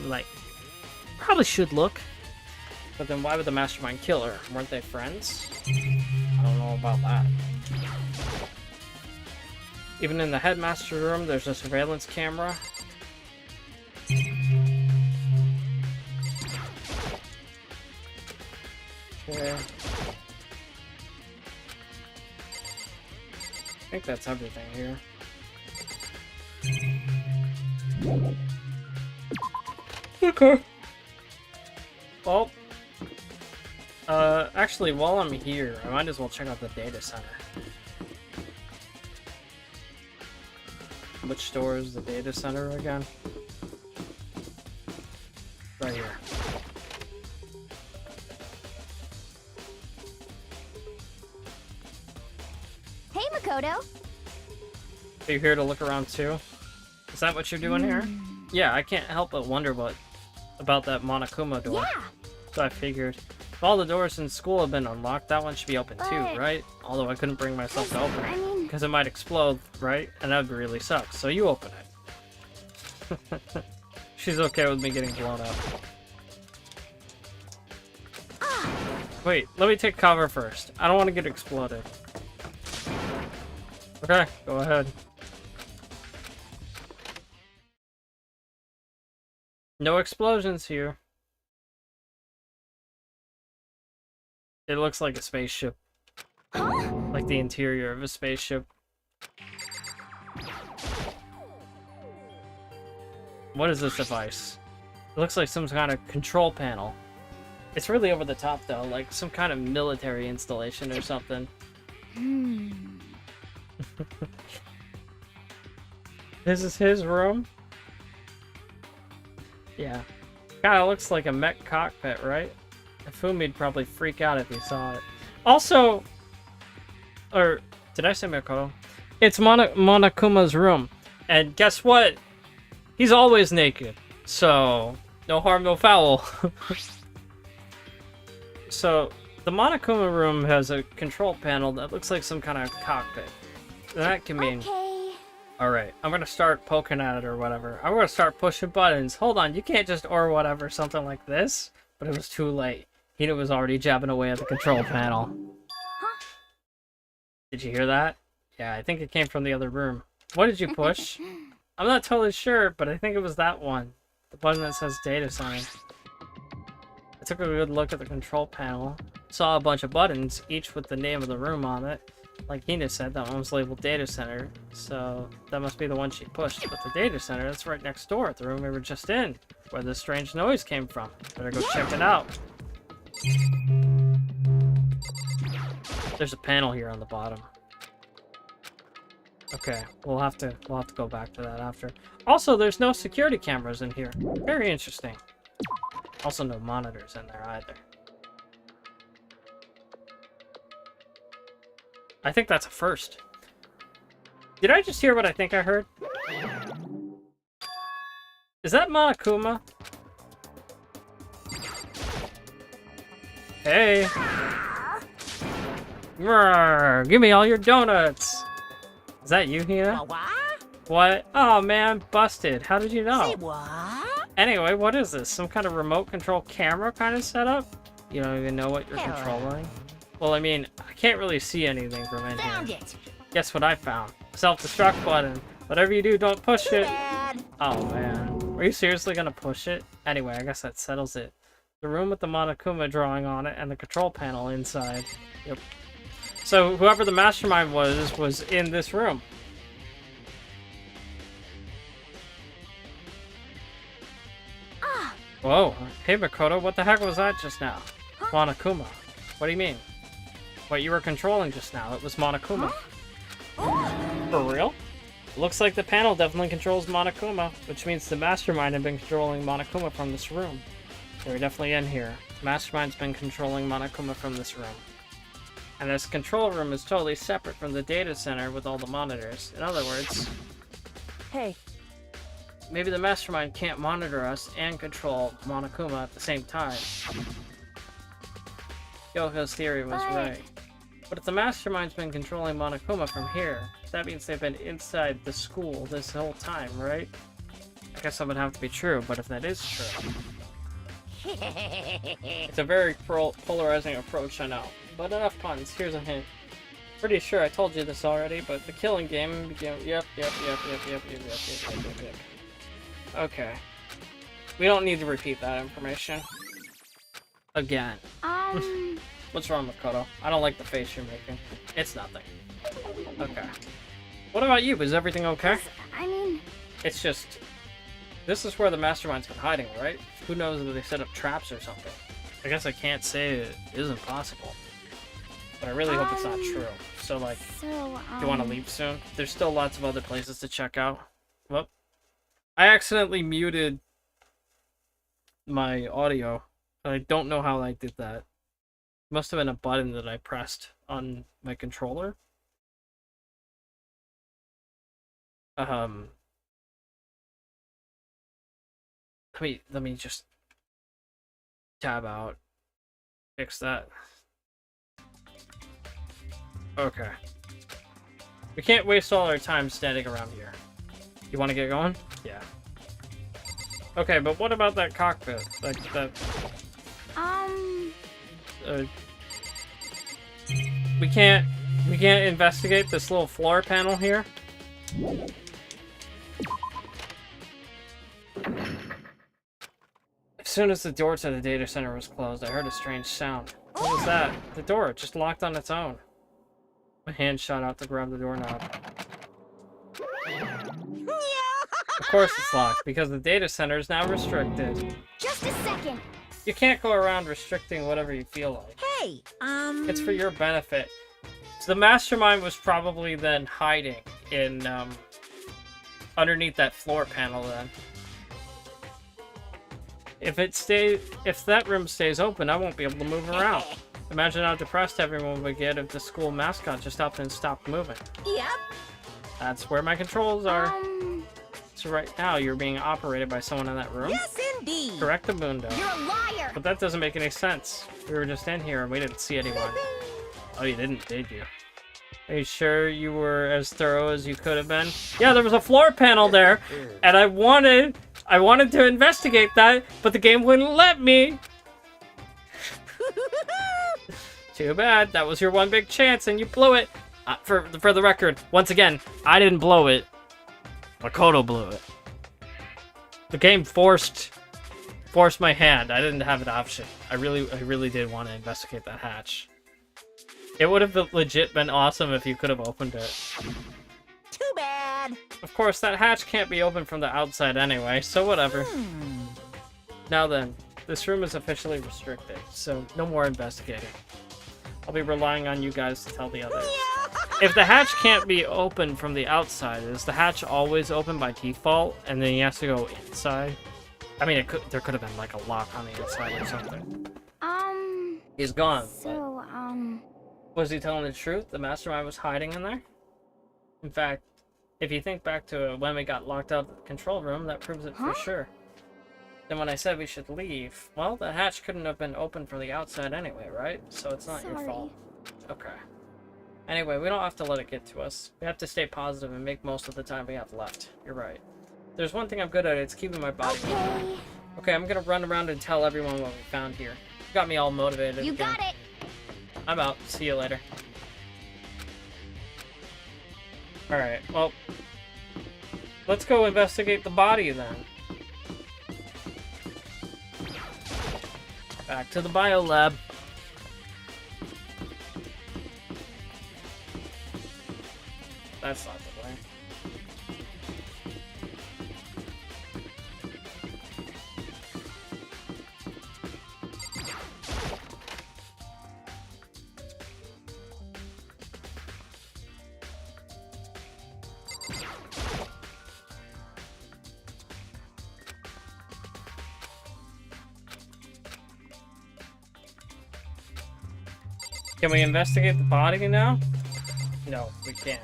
probably should look. But then why would the Mastermind kill her? Weren't they friends? I don't know about that. Even in the headmaster room, there's a surveillance camera. Okay. I think that's everything here. Okay. Well, actually, while I'm here, I might as well check out the data center. Which door is the data center again? Right here. Hey, Makoto. Are you here to look around too? Is that what you're doing here? Yeah, I can't help but wonder about that Monokuma door. Yeah. So I figured, if all the doors in school have been unlocked, that one should be open too, right? Although I couldn't bring myself to open it, because it might explode, right? And that would really suck. So you open it. She's okay with me getting blown up. Wait, let me take cover first. I don't want to get exploded. Okay, go ahead. No explosions here. It looks like a spaceship. Like the interior of a spaceship. What is this device? It looks like some kind of control panel. It's really over the top though, like some kind of military installation or something. This is his room? Yeah. Kinda looks like a mech cockpit, right? Fumi'd probably freak out if he saw it. Also, or did I say Makoto? It's Monokuma's room. And guess what? He's always naked. So, no harm, no foul. So, the Monokuma room has a control panel that looks like some kind of cockpit. That can mean... Okay. Alright, I'm gonna start poking at it or whatever. I'm gonna start pushing buttons. Hold on, you can't just or whatever, something like this. But it was too late. He was already jabbing away at the control panel. Huh? Did you hear that? Yeah, I think it came from the other room. What did you push? I'm not totally sure, but I think it was that one. The button that says data center. I took a good look at the control panel. Saw a bunch of buttons, each with the name of the room on it. Like Hina said, that one was labeled data center. So that must be the one she pushed. But the data center, that's right next door at the room we were just in. Where the strange noise came from. Better go check it out. There's a panel here on the bottom. Okay, we'll have to go back to that after. Also, there's no security cameras in here. Very interesting. Also, no monitors in there either. I think that's a first. Did I just hear what I think I heard? Is that Monokuma? Hey! Roar, give me all your donuts! Is that you, Hina? What? Oh man, busted. How did you know? Say what? Anyway, what is this? Some kind of remote control camera kind of setup? You don't even know what you're controlling? Well, I mean, I can't really see anything from in Found here. it. Guess what I found? Self-destruct button. Whatever you do, don't push it. Bad. Oh, man. Are you seriously gonna push it? Anyway, I guess that settles it. The room with the Monokuma drawing on it and the control panel inside. Yep. So, whoever the mastermind was in this room. Ah. Whoa. Hey, Makoto, what the heck was that just now? Monokuma. What do you mean? What you were controlling just now, it was Monokuma. For real? Looks like the panel definitely controls Monokuma, which means the mastermind had been controlling Monokuma from this room. They were definitely in here. The mastermind's been controlling Monokuma from this room. And this control room is totally separate from the data center with all the monitors. In other words, Hey, maybe the mastermind can't monitor us and control Monokuma at the same time. Yoko's theory was right. But if the mastermind's been controlling Monokuma from here, that means they've been inside the school this whole time, right? I guess that would have to be true, but if that is true... It's a very polarizing approach, I know. But enough puns, here's a hint. Pretty sure I told you this already, but the killing game began... Yep. Okay. We don't need to repeat that information. Again. What's wrong, Makoto? I don't like the face you're making. It's nothing. Okay. What about you? Is everything okay? I mean... It's just... This is where the mastermind's been hiding, right? Who knows if they set up traps or something. I guess I can't say it isn't possible. But I really hope it's not true. So, like, do you want to leave soon? There's still lots of other places to check out. Whoop. I accidentally muted my audio. I don't know how I did that. Must have been a button that I pressed on my controller. Let me just tab out. Fix that. Okay. We can't waste all our time standing around here. You want to get going? Yeah. Okay, but what about that cockpit? Like that. We can't investigate this little floor panel here. As soon as the door to the data center was closed, I heard a strange sound. What was that? The door just locked on its own. My hand shot out to grab the doorknob. Of course it's locked, because the data center is now restricted. Just a second. You can't go around restricting whatever you feel like. Hey, It's for your benefit. So the mastermind was probably then hiding in, underneath that floor panel then. If that room stays open, I won't be able to move around. Imagine how depressed everyone would get if the school mascot just up and stopped moving. Yep. That's where my controls are. So right now, you're being operated by someone in that room? Yes, indeed. Correct, Mundo. You're a liar. But that doesn't make any sense. We were just in here and we didn't see anyone. Oh, you didn't, did you? Are you sure you were as thorough as you could have been? Yeah, there was a floor panel there, and I wanted to investigate that, but the game wouldn't let me. Too bad. That was your one big chance, and you blew it. For the record, once again, I didn't blow it. Makoto blew it. The game forced my hand. I didn't have an option. I really did want to investigate that hatch. It would have legit been awesome if you could have opened it. Too bad. Of course, that hatch can't be opened from the outside anyway, so whatever. Now then, this room is officially restricted, so no more investigating. I'll be relying on you guys to tell the others. If the hatch can't be opened from the outside, is the hatch always open by default, and then he has to go inside? I mean, there could have been like a lock on the inside or something. He's gone. So, Was he telling the truth? The mastermind was hiding in there? In fact, if you think back to when we got locked out of the control room, that proves it for sure. Then when I said we should leave, well, the hatch couldn't have been opened from the outside anyway, right? So it's not your fault. Okay. Anyway, we don't have to let it get to us. We have to stay positive and make most of the time we have left. You're right. There's one thing I'm good at, it's keeping my body moving. Okay, I'm gonna run around and tell everyone what we found here. You got me all motivated You again. got it. I'm out. See you later. Alright, well... let's go investigate the body, then. Back to the biolab. That's not the way. Can we investigate the body now? No, we can't.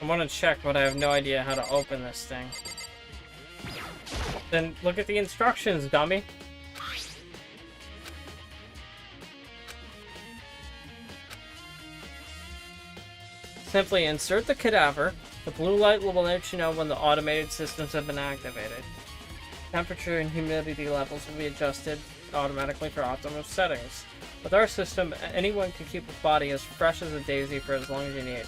I want to check, but I have no idea how to open this thing. Then look at the instructions, dummy. Simply insert the cadaver. The blue light will let you know when the automated systems have been activated. Temperature and humidity levels will be adjusted automatically for optimal settings. With our system, anyone can keep a body as fresh as a daisy for as long as you need.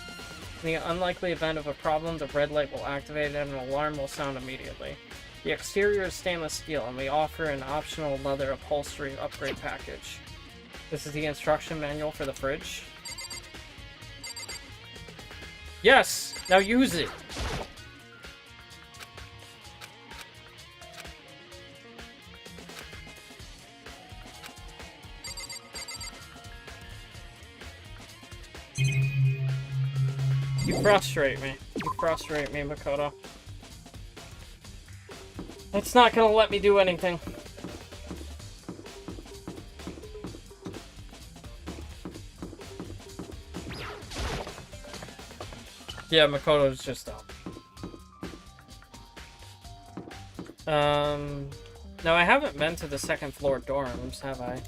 In the unlikely event of a problem, the red light will activate and an alarm will sound immediately. The exterior is stainless steel, and we offer an optional leather upholstery upgrade package. This is the instruction manual for the fridge. Yes! Now use it! You frustrate me. You frustrate me, Makoto. It's not gonna let me do anything. Yeah, Makoto's just up. No, I haven't been to the second floor dorms, have I?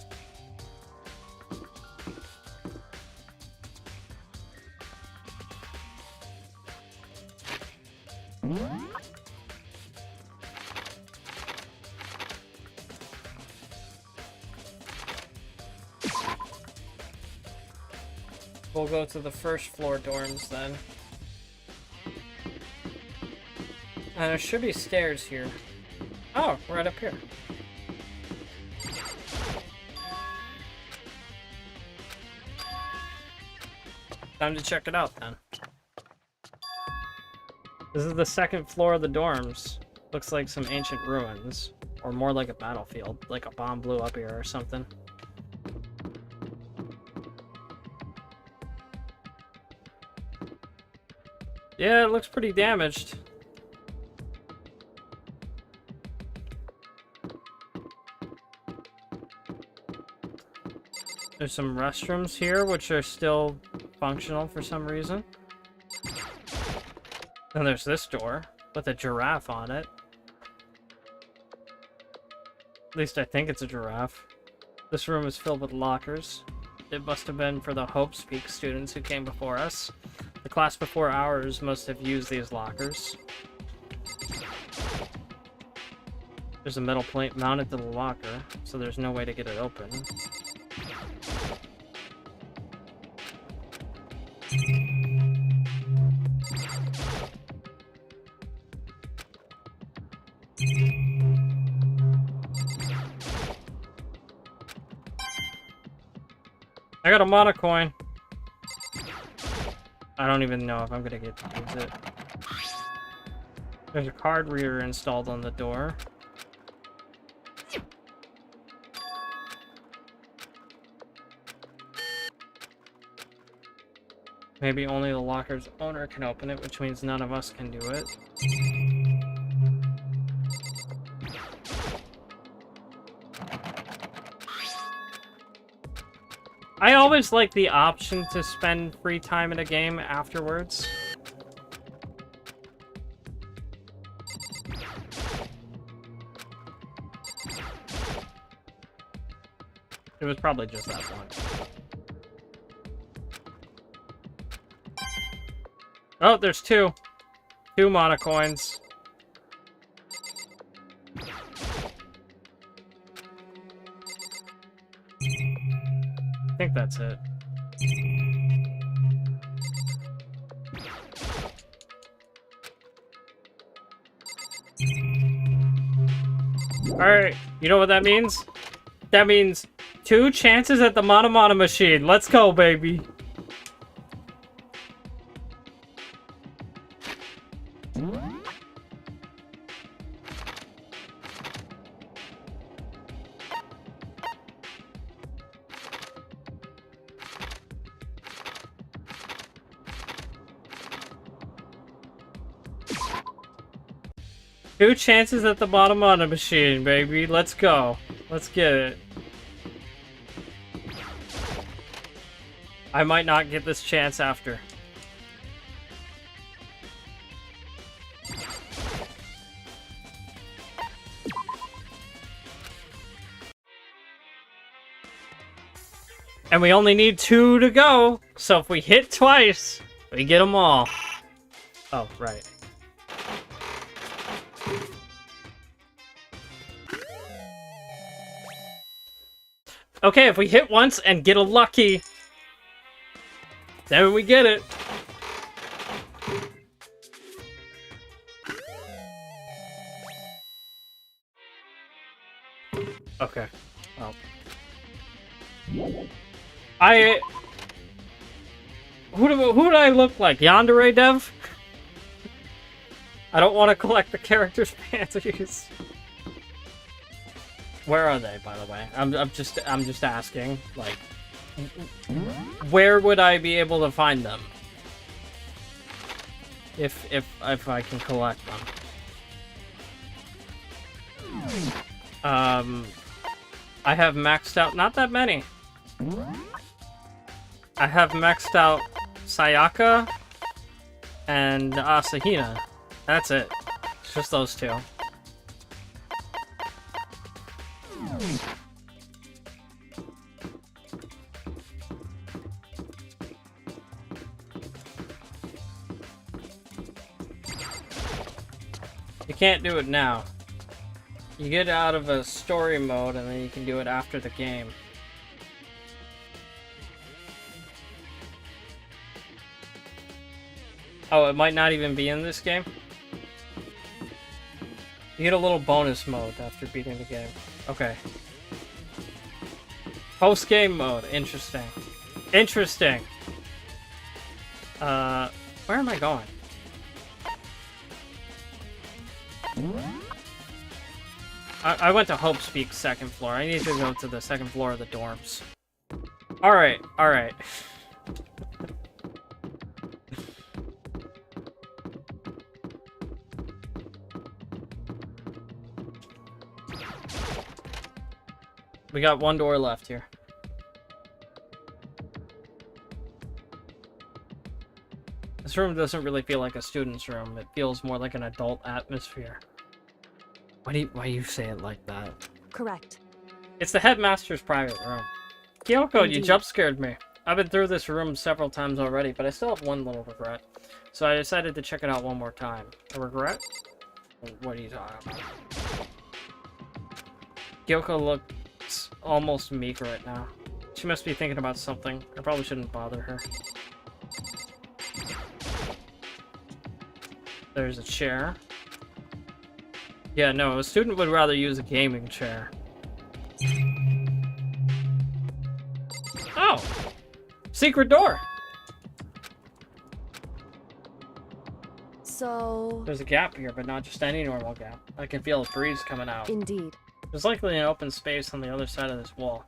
We'll go to the first floor dorms then. And there should be stairs here. Oh, right up here. Time to check it out then. This is the second floor of the dorms. Looks like some ancient ruins. Or more like a battlefield. Like a bomb blew up here or something. Yeah, it looks pretty damaged. There's some restrooms here, which are still functional for some reason. And there's this door, with a giraffe on it. At least I think it's a giraffe. This room is filled with lockers. It must have been for the Hope Speak students who came before us. The class before ours must have used these lockers. There's a metal plate mounted to the locker, so there's no way to get it open. I got a monocoin. I don't even know if I'm gonna get to use it. There's a card reader installed on the door. Maybe only the locker's owner can open it, which means none of us can do it. I always like the option to spend free time in a game afterwards. It was probably just that one. Oh, there's two. Two monocoins. think that's it. Alright, you know what that means? That means 2 chances at the Mana machine. Let's go, baby. Two chances at the bottom on the machine, baby. Let's go. Let's get it. I might not get this chance after. And we only need 2 to go. So if we hit twice, we get them all. Oh, right. Okay, if we hit once and get a lucky, then we get it. Okay. Well. Who do I look like? Yandere Dev? I don't want to collect the characters' panties. Where are they, by the way? I'm just asking. Like, where would I be able to find them? If I can collect them. I have maxed out not that many. I have maxed out Sayaka and Asahina. That's it. It's just those 2. You can't do it now. You get out of a story mode and then you can do it after the game. Oh, it might not even be in this game? You get a little bonus mode after beating the game. Okay. Post-game mode. Interesting. Interesting. Where am I going? I went to Hope Speak's 2nd floor. I need to go to the 2nd floor of the dorms. Alright, alright. We got 1 door left here. This room doesn't really feel like a student's room. It feels more like an adult atmosphere. Why do you say it like that? Correct. It's the headmaster's private room. Kyoko, you Indeed. jump scared me. I've been through this room several times already, but I still have one little regret. So I decided to check it out one more time. A regret? What are you talking about? Kyoko looks almost meek right now. She must be thinking about something. I probably shouldn't bother her. There's a chair. Yeah, no, a student would rather use a gaming chair. Oh! Secret door! So... There's a gap here, but not just any normal gap. I can feel a breeze coming out. Indeed. There's likely an open space on the other side of this wall.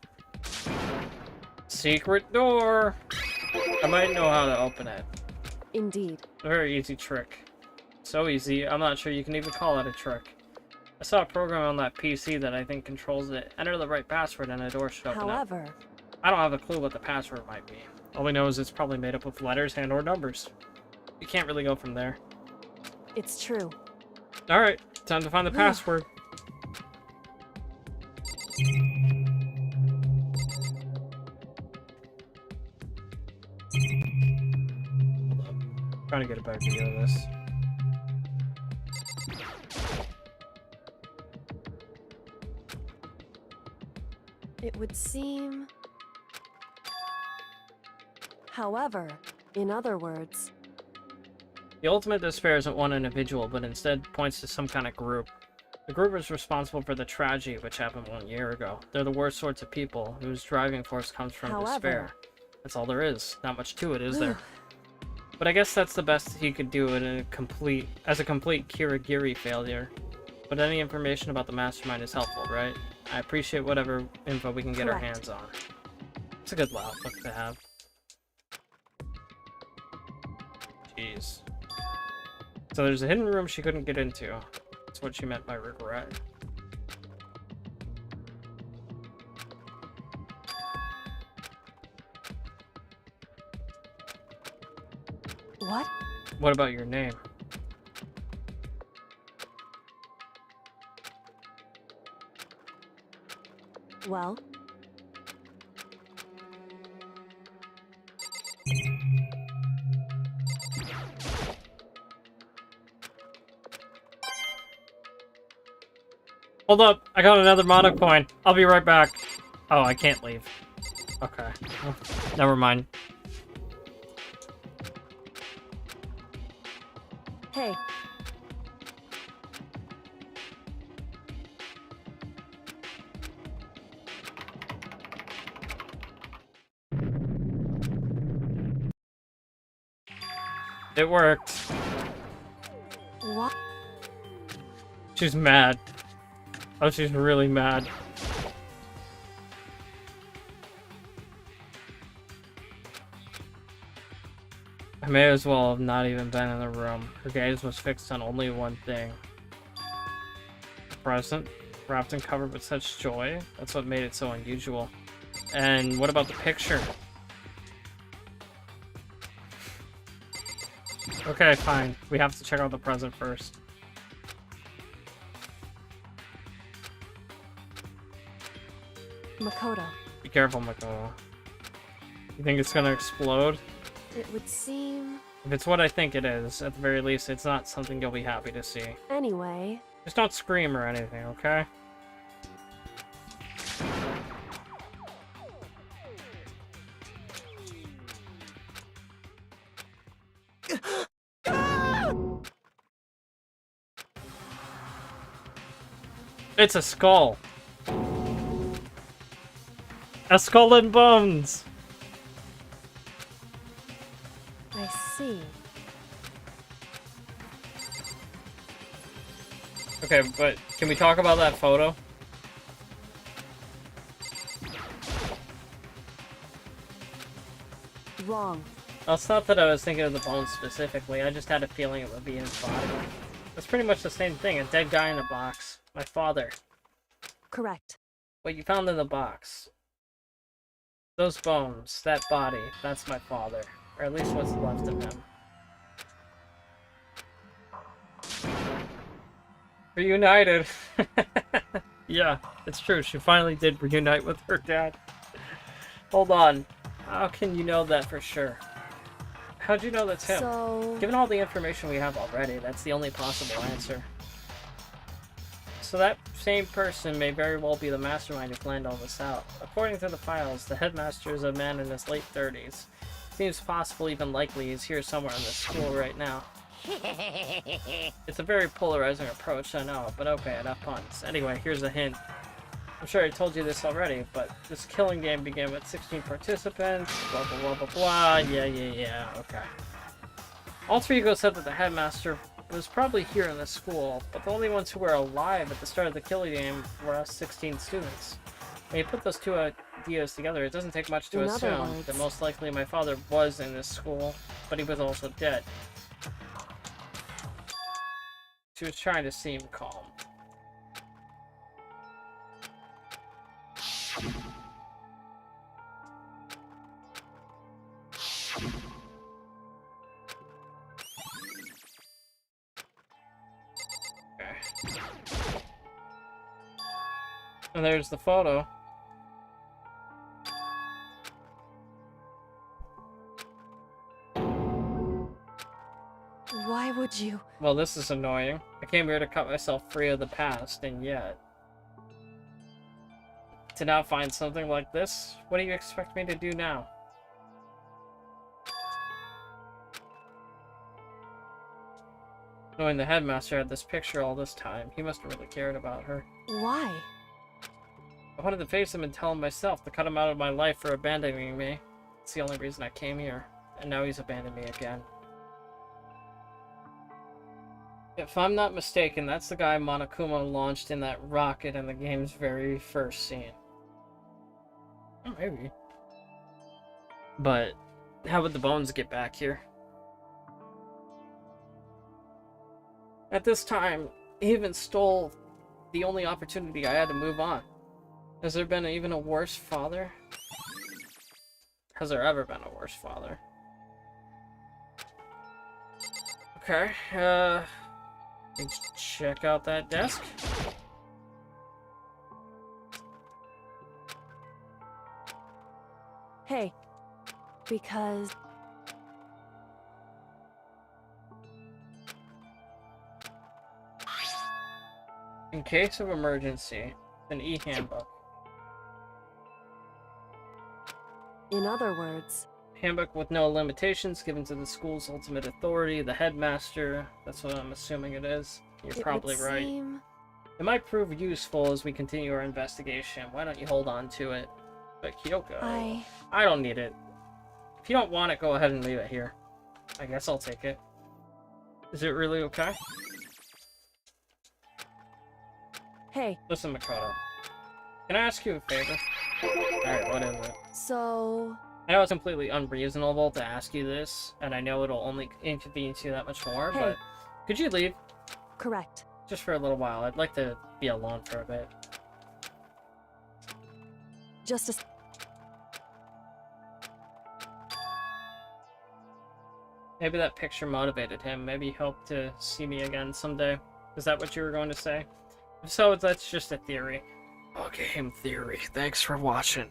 Secret door! I might know how to open it. Indeed. A very easy trick. So easy, I'm not sure you can even call it a trick. I saw a program on that PC that I think controls it. Enter the right password and a door should open up. However... I don't have a clue what the password might be. All we know is it's probably made up of letters and or numbers. You can't really go from there. It's true. Alright, time to find the password. Hold up. Trying to get a better view of this. It would seem... However, in other words, The ultimate despair isn't one individual, but instead points to some kind of group. The group is responsible for the tragedy which happened 1 year ago. They're the worst sorts of people, whose driving force comes from despair. That's all there is. Not much to it, is there? But I guess that's the best he could do as a complete Kirigiri failure. But any information about the mastermind is helpful, right? I appreciate whatever info we can get our hands on. It's a good outlook to have. Jeez. So there's a hidden room she couldn't get into. That's what she meant by regret. what? What about your name? Well, Hold up! I got another mono coin. I'll be right back. Oh, I can't leave. Okay. Well, never mind. hey, It worked. what? She's mad. Oh, she's really mad. I may as well have not even been in the room. Her gaze was fixed on only one thing. A present, wrapped and covered with such joy. That's what made it so unusual. And what about the picture? Okay, fine. We have to check out the present first. Makoto, Be careful, Makoto. You think it's gonna explode? it would seem... If it's what I think it is, at the very least, it's not something you'll be happy to see. Anyway, Just don't scream or anything, okay? It's a skull. A skull and bones. I see. Okay, but can we talk about that photo? Wrong. Well, it's not that I was thinking of the bones specifically. I just had a feeling it would be his body. It's pretty much the same thing. A dead guy in a box. My father. Correct. What you found in the box. Those bones, that body, that's my father. Or at least what's left of him. Reunited. Yeah, it's true. She finally did reunite with her dad. Hold on. How can you know that for sure? How'd you know that's him? So... Given all the information we have already, that's the only possible answer. So that same person may very well be the mastermind who planned all this out. According to the files, the headmaster is a man in his late 30s. Seems possible, even likely, he's here somewhere in this school right now. It's a very polarizing approach, I know, but okay, enough puns. Anyway, here's a hint. I'm sure I told you this already, but this killing game began with 16 participants, blah blah blah blah blah, yeah, okay. Alter Ego said that the headmaster was probably here in the school, but the only ones who were alive at the start of the killing game were us 16 students. When you put those two ideas together, it doesn't take much to In other assume words- that most likely my father was in this school, but he was also dead. She was trying to seem calm. Okay. And there's the photo. Why would you... Well, this is annoying. I came here to cut myself free of the past, and yet... To now find something like this? What do you expect me to do now? Knowing the headmaster had this picture all this time, he must have really cared about her. Why? I wanted to face him and tell him myself to cut him out of my life for abandoning me. It's the only reason I came here. And now he's abandoned me again. If I'm not mistaken, that's the guy Monokuma launched in that rocket in the game's very first scene. Oh, maybe. But how would the bones get back here? At this time, he even stole the only opportunity I had to move on. Has there been even a worse father? Has there ever been a worse father? Okay, let's check out that desk. Hey, because... In case of emergency, an e-handbook. In other words... Handbook with no limitations given to the school's ultimate authority, the headmaster. That's what I'm assuming it is. You're probably right. It might prove useful as we continue our investigation. Why don't you hold on to it? But Kyoko... I don't need it. If you don't want it, go ahead and leave it here. I guess I'll take it. Is it really okay? Hey. Listen, Makoto. Can I ask you a favor? Alright, what is it? So... I know it's completely unreasonable to ask you this, and I know it'll only inconvenience you that much more, Hey. but could you leave? Correct. Just for a little while. I'd like to be alone for a bit. Just a... Maybe that picture motivated him. Maybe he hoped to see me again someday. Is that what you were going to say? If so, that's just a theory. Oh, game theory. Thanks for watching.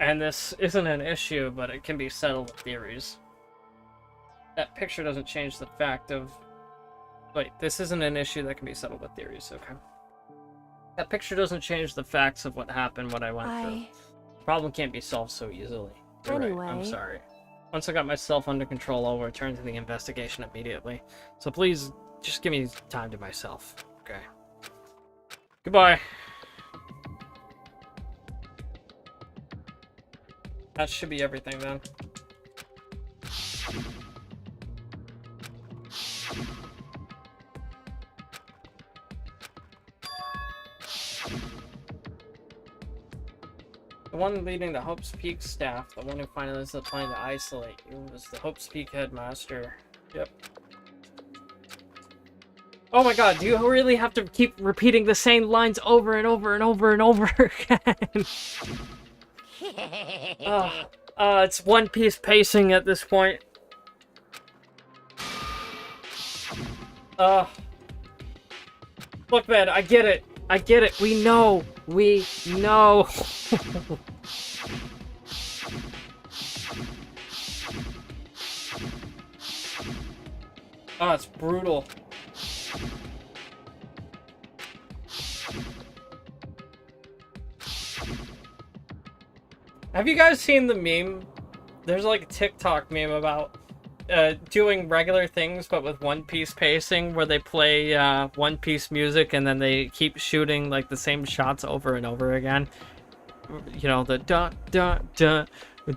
And this isn't an issue, but it can be settled with theories. That picture doesn't change the fact of... Wait, this isn't an issue that can be settled with theories, okay. That picture doesn't change the facts of what happened, what I went through. The problem can't be solved so easily. You're right. I'm sorry. Once I got myself under control, I'll return to the investigation immediately. So please, just give me time to myself, okay? Goodbye. That should be everything then. The one leading the Hope's Peak staff, the one who finally is planning to isolate you, was the Hope's Peak headmaster. Yep. Oh my god, do you really have to keep repeating the same lines over and over and over and over again? It's One Piece pacing at this point. Look, man, I get it. I get it. We know. We know. Oh, it's brutal. Have you guys seen the meme? There's like a TikTok meme about doing regular things but with One Piece pacing, where they play One Piece music and then they keep shooting like the same shots over and over again. You know, the da da da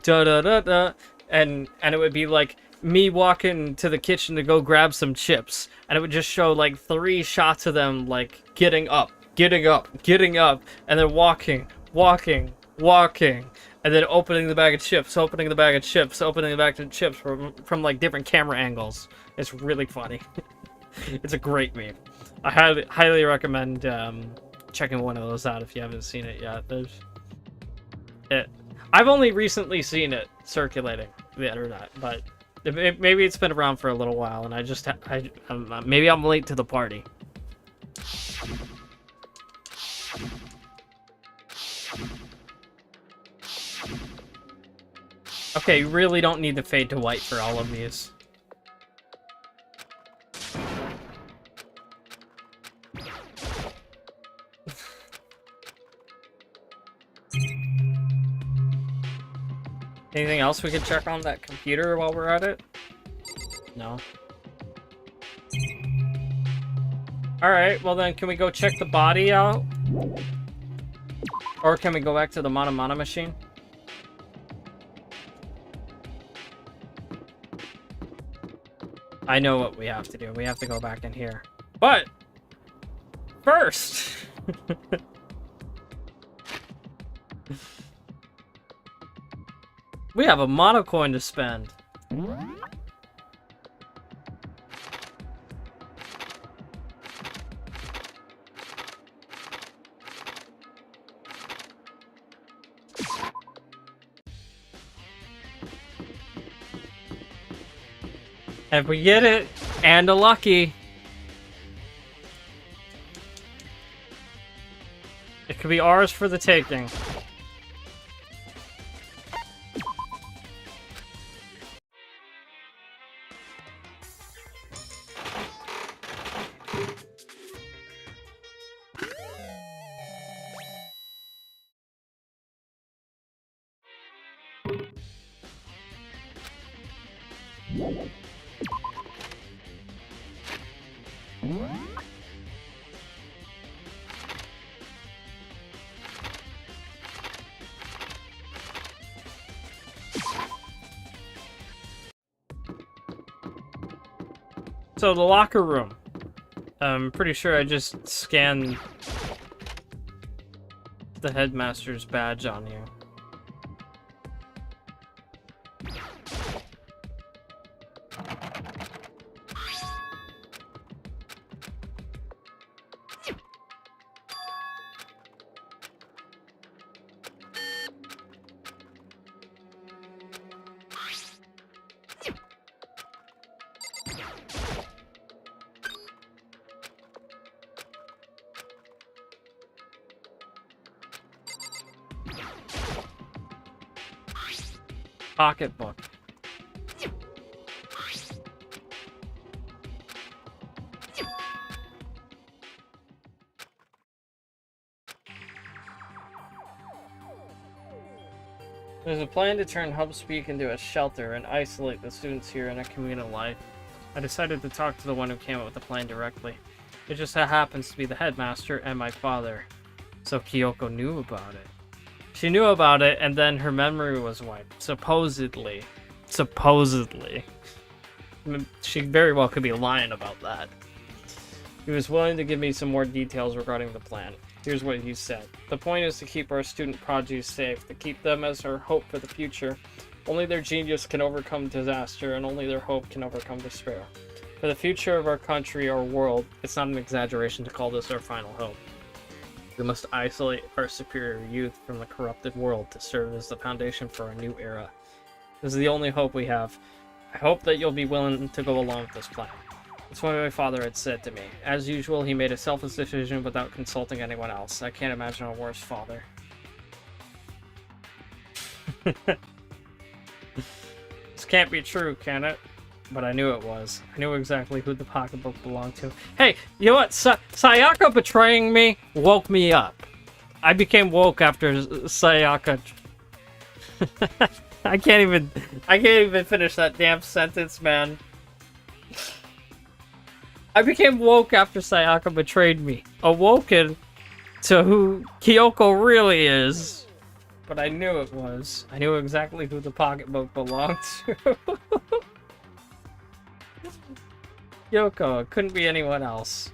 da da da da, and it would be like me walking to the kitchen to go grab some chips, and it would just show like 3 shots of them like getting up, and then walking, and then opening the bag of chips, from like different camera angles. It's really funny. It's a great meme. I highly recommend checking one of those out if you haven't seen it yet. I've only recently seen it circulating the internet, but maybe it's been around for a little while, and maybe I'm late to the party. Okay, you really don't need to fade to white for all of these. Anything else we could check on that computer while we're at it? No. Alright, well then, can we go check the body out? Or can we go back to the Mana Mana machine? I know what we have to do. We have to go back in here. But first, we have a mono coin to spend. If we get it, and a lucky, it could be ours for the taking. So the locker room. I'm pretty sure I just scanned the headmaster's badge on you. Pocketbook. There's a plan to turn Hubspeak into a shelter and isolate the students here in a communal life. I decided to talk to the one who came up with the plan directly. It just happens to be the headmaster and my father. So Kyoko knew about it. She knew about it, and then her memory was wiped. Supposedly. Supposedly. I mean, she very well could be lying about that. He was willing to give me some more details regarding the plan. Here's what he said. The point is to keep our student prodigies safe, to keep them as our hope for the future. Only their genius can overcome disaster, and only their hope can overcome despair. For the future of our country, our world, it's not an exaggeration to call this our final hope. We must isolate our superior youth from the corrupted world to serve as the foundation for a new era. This is the only hope we have. I hope that you'll be willing to go along with this plan. That's what my father had said to me. As usual, he made a selfless decision without consulting anyone else. I can't imagine a worse father. This can't be true, can it? But I knew it was. I knew exactly who the pocketbook belonged to. Hey, you know what? Sayaka betraying me woke me up. I became woke after Sayaka. I can't even finish that damn sentence, man. I became woke after Sayaka betrayed me. Awoken to who Kyoko really is. But I knew it was. I knew exactly who the pocketbook belonged to. Kyoko, it couldn't be anyone else.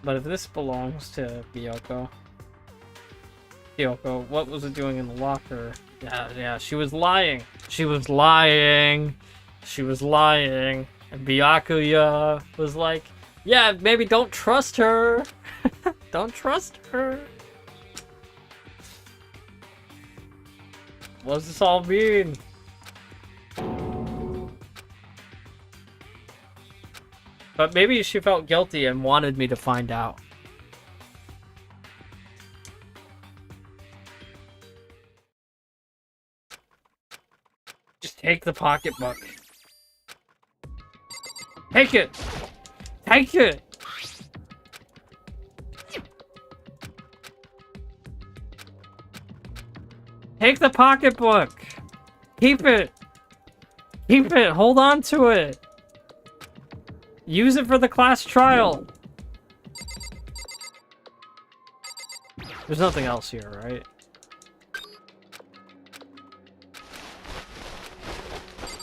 But if this belongs to Kyoko, what was it doing in the locker? Yeah, she was lying. She was lying. She was lying. And Byakuya was like, yeah, maybe don't trust her. Don't trust her. What does this all mean? But maybe she felt guilty and wanted me to find out. Just take the pocketbook. Take it! Take it! Take the pocketbook! Keep it! Keep it! Hold on to it! Use it for the class trial! There's nothing else here, right?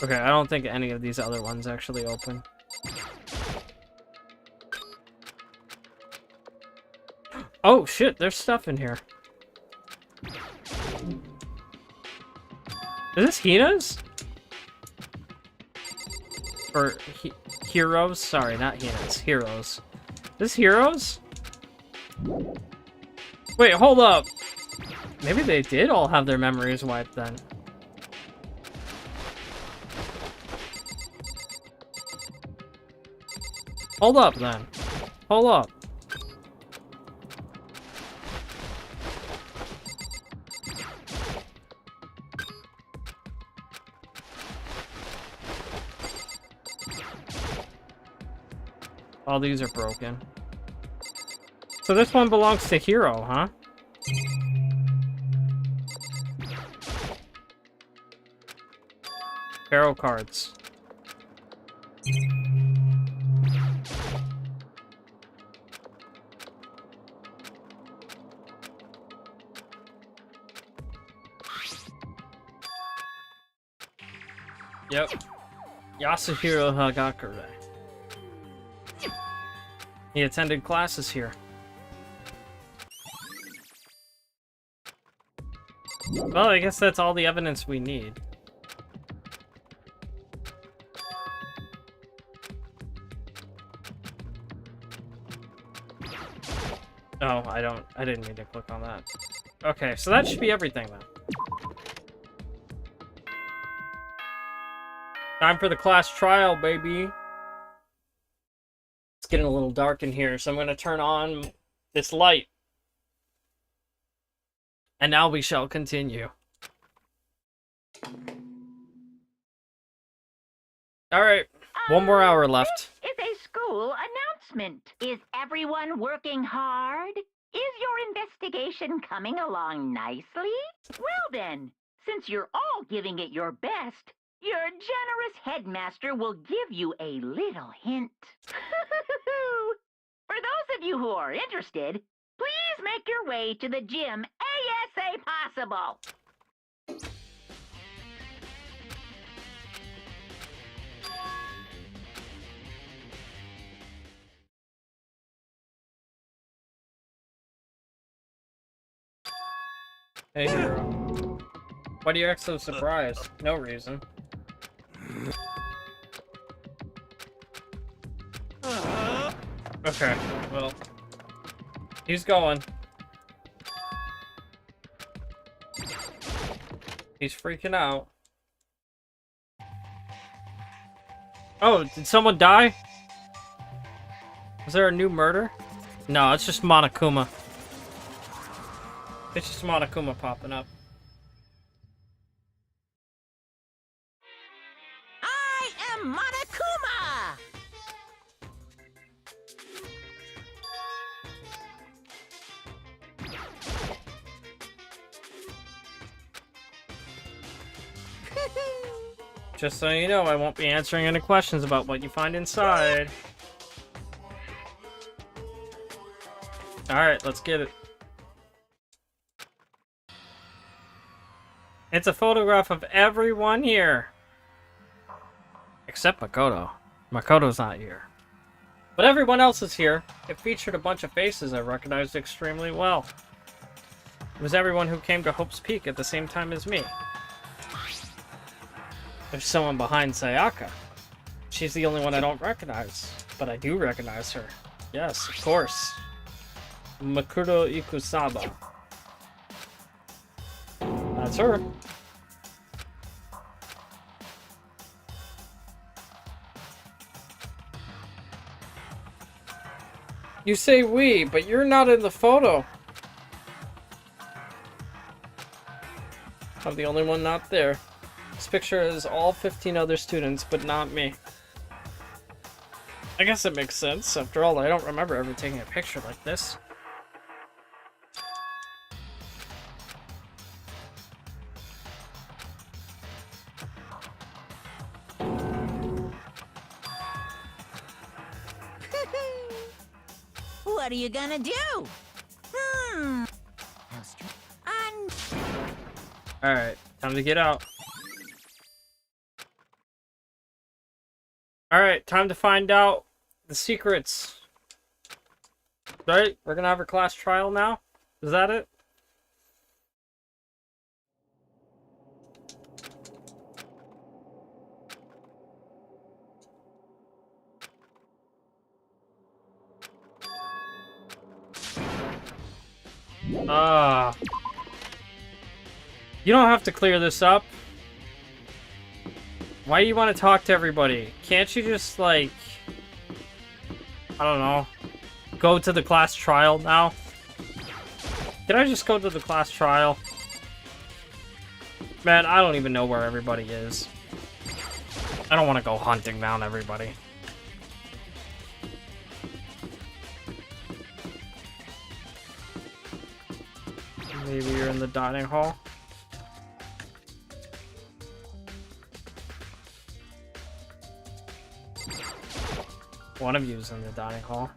Okay, I don't think any of these other ones actually open. Oh shit, there's stuff in here. Is this Hina's? Or Heroes? Sorry, not Hina's. Heroes. This Heroes? Wait, hold up. Maybe they did all have their memories wiped then. Hold up then. Hold up. All these are broken. So this one belongs to Hero, huh? Tarot cards. Yep. Yasuhiro Hagakure. He attended classes here. Well, I guess that's all the evidence we need. Oh, I didn't mean to click on that. Okay, so that should be everything then. Time for the class trial, baby. It's getting a little dark in here, so I'm going to turn on this light. And now we shall continue. Alright, one more hour left. This is a school announcement. Is everyone working hard? Is your investigation coming along nicely? Well then, since you're all giving it your best, your generous headmaster will give you a little hint. For those of you who are interested, please make your way to the gym ASA possible. Hey, Hero. Why do you act so surprised? No reason. Okay, well. He's going. He's freaking out. Oh, did someone die? Was there a new murder? No, it's just Monokuma. It's just Monokuma popping up. I am Monokuma! Just so you know, I won't be answering any questions about what you find inside. Alright, let's get it. It's a photograph of everyone here. Except Makoto. Makoto's not here. But everyone else is here. It featured a bunch of faces I recognized extremely well. It was everyone who came to Hope's Peak at the same time as me. There's someone behind Sayaka. She's the only one I don't recognize. But I do recognize her. Yes, of course. Makuro Ikusaba. That's her. You say we, but you're not in the photo. I'm the only one not there. This picture is all 15 other students, but not me. I guess it makes sense. After all, I don't remember ever taking a picture like this. What are you gonna do? Alright, time to get out. Alright, time to find out the secrets. Right? We're gonna have our class trial now? Is that it? You don't have to clear this up. Why do you want to talk to everybody? Can't you just, like... I don't know. Go to the class trial now? Can I just go to the class trial? Man, I don't even know where everybody is. I don't want to go hunting down everybody. Maybe you're in the dining hall. One of you's in the dining hall.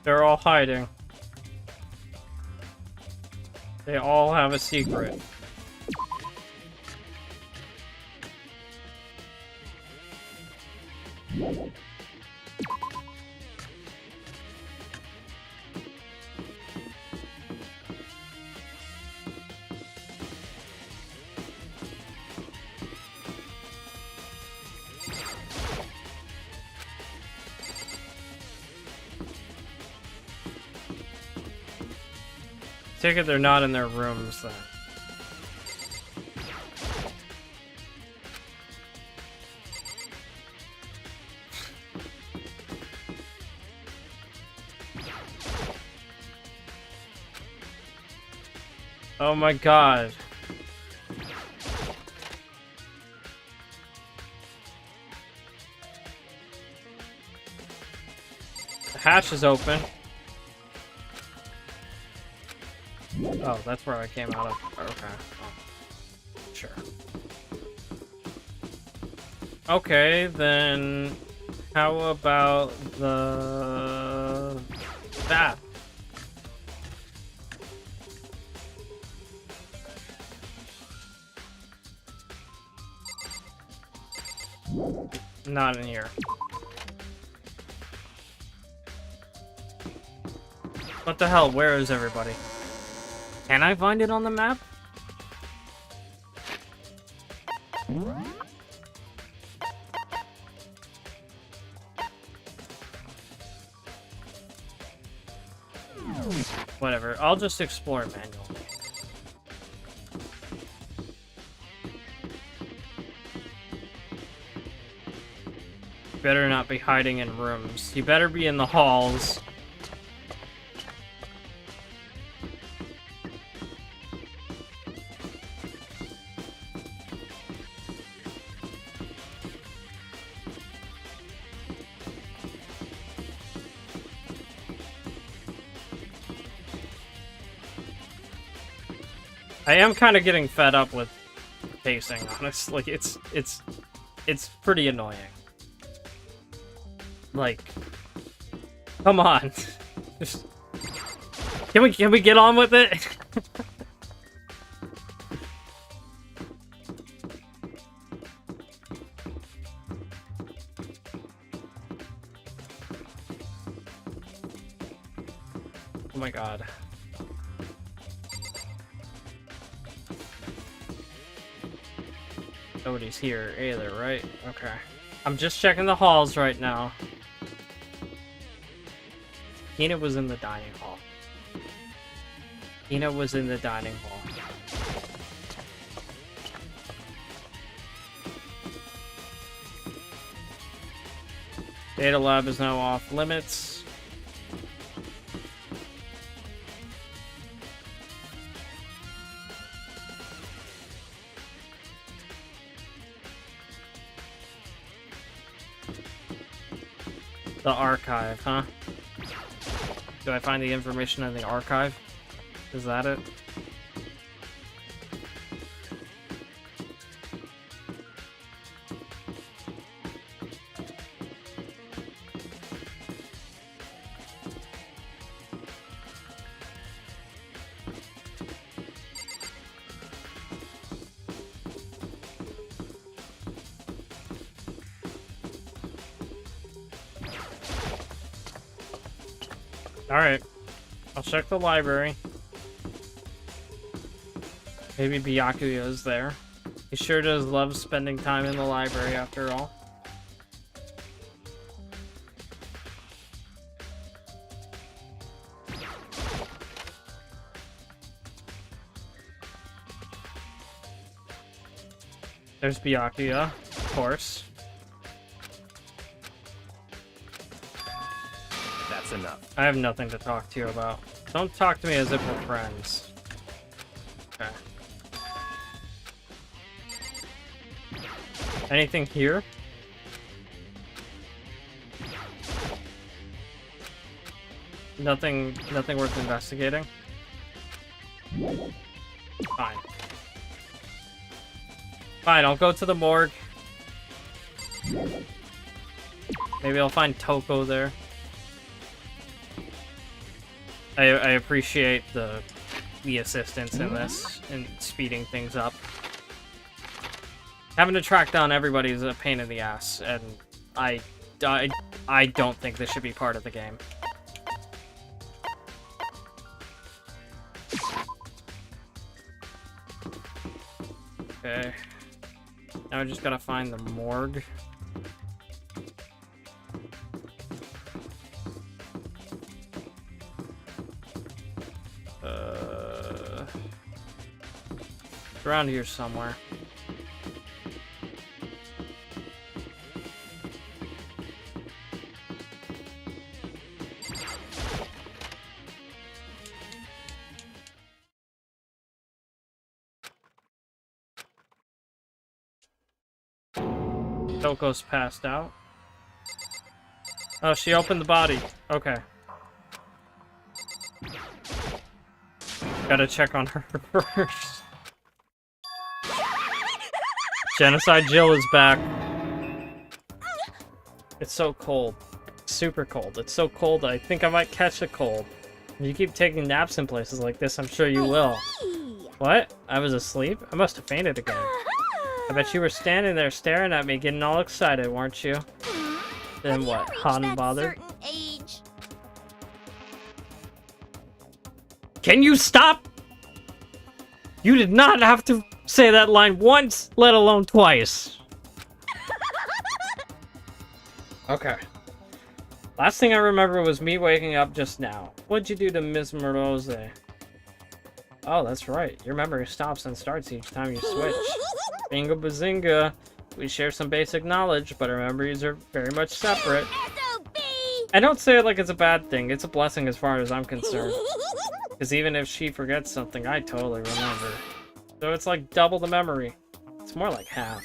They're all hiding. They all have a secret. Take it they're not in their rooms then. Oh my god. The hatch is open. Oh, that's where I came out of. Okay. Oh. Sure. Okay, then how about that? Not in here. What the hell? Where is everybody? Can I find it on the map? Whatever, I'll just explore manually. Better not be hiding in rooms. You better be in the halls. I am kind of getting fed up with pacing, honestly. It's pretty annoying. Like, come on. Just, can we get on with it? Oh my god. Nobody's here either, right? Okay. I'm just checking the halls right now. Tina was in the dining hall. Tina was in the dining hall. Data lab is now off limits. The archive, huh? Do I find the information in the archive? Is that it? Alright. I'll check the library. Maybe Byakuya is there. He sure does love spending time in the library after all. There's Byakuya, of course. That's enough. I have nothing to talk to you about. Don't talk to me as if we're friends. Okay. Anything here? Nothing worth investigating? Fine. Fine, I'll go to the morgue. Maybe I'll find Toko there. I appreciate the assistance in this, in speeding things up. Having to track down everybody is a pain in the ass, and I don't think this should be part of the game. Okay. Now I just gotta find the morgue. It's around here somewhere. Toko's passed out. Oh, she opened the body. Okay. Gotta check on her first. Genocide Jill is back. It's so cold. Super cold. It's so cold I think I might catch a cold. If you keep taking naps in places like this, I'm sure you will. What? I was asleep? I must have fainted again. I bet you were standing there staring at me, getting all excited, weren't you? Then what? Hot and bothered? Can you stop? You did not have to say that line once, let alone twice. Okay. Last thing I remember was me waking up just now. What'd you do to Miss Morose? Oh, that's right. Your memory stops and starts each time you switch. Bingo bazinga. We share some basic knowledge, but our memories are very much separate. I don't say it like it's a bad thing. It's a blessing as far as I'm concerned. Because even if she forgets something, I totally remember. So it's like double the memory. It's more like half.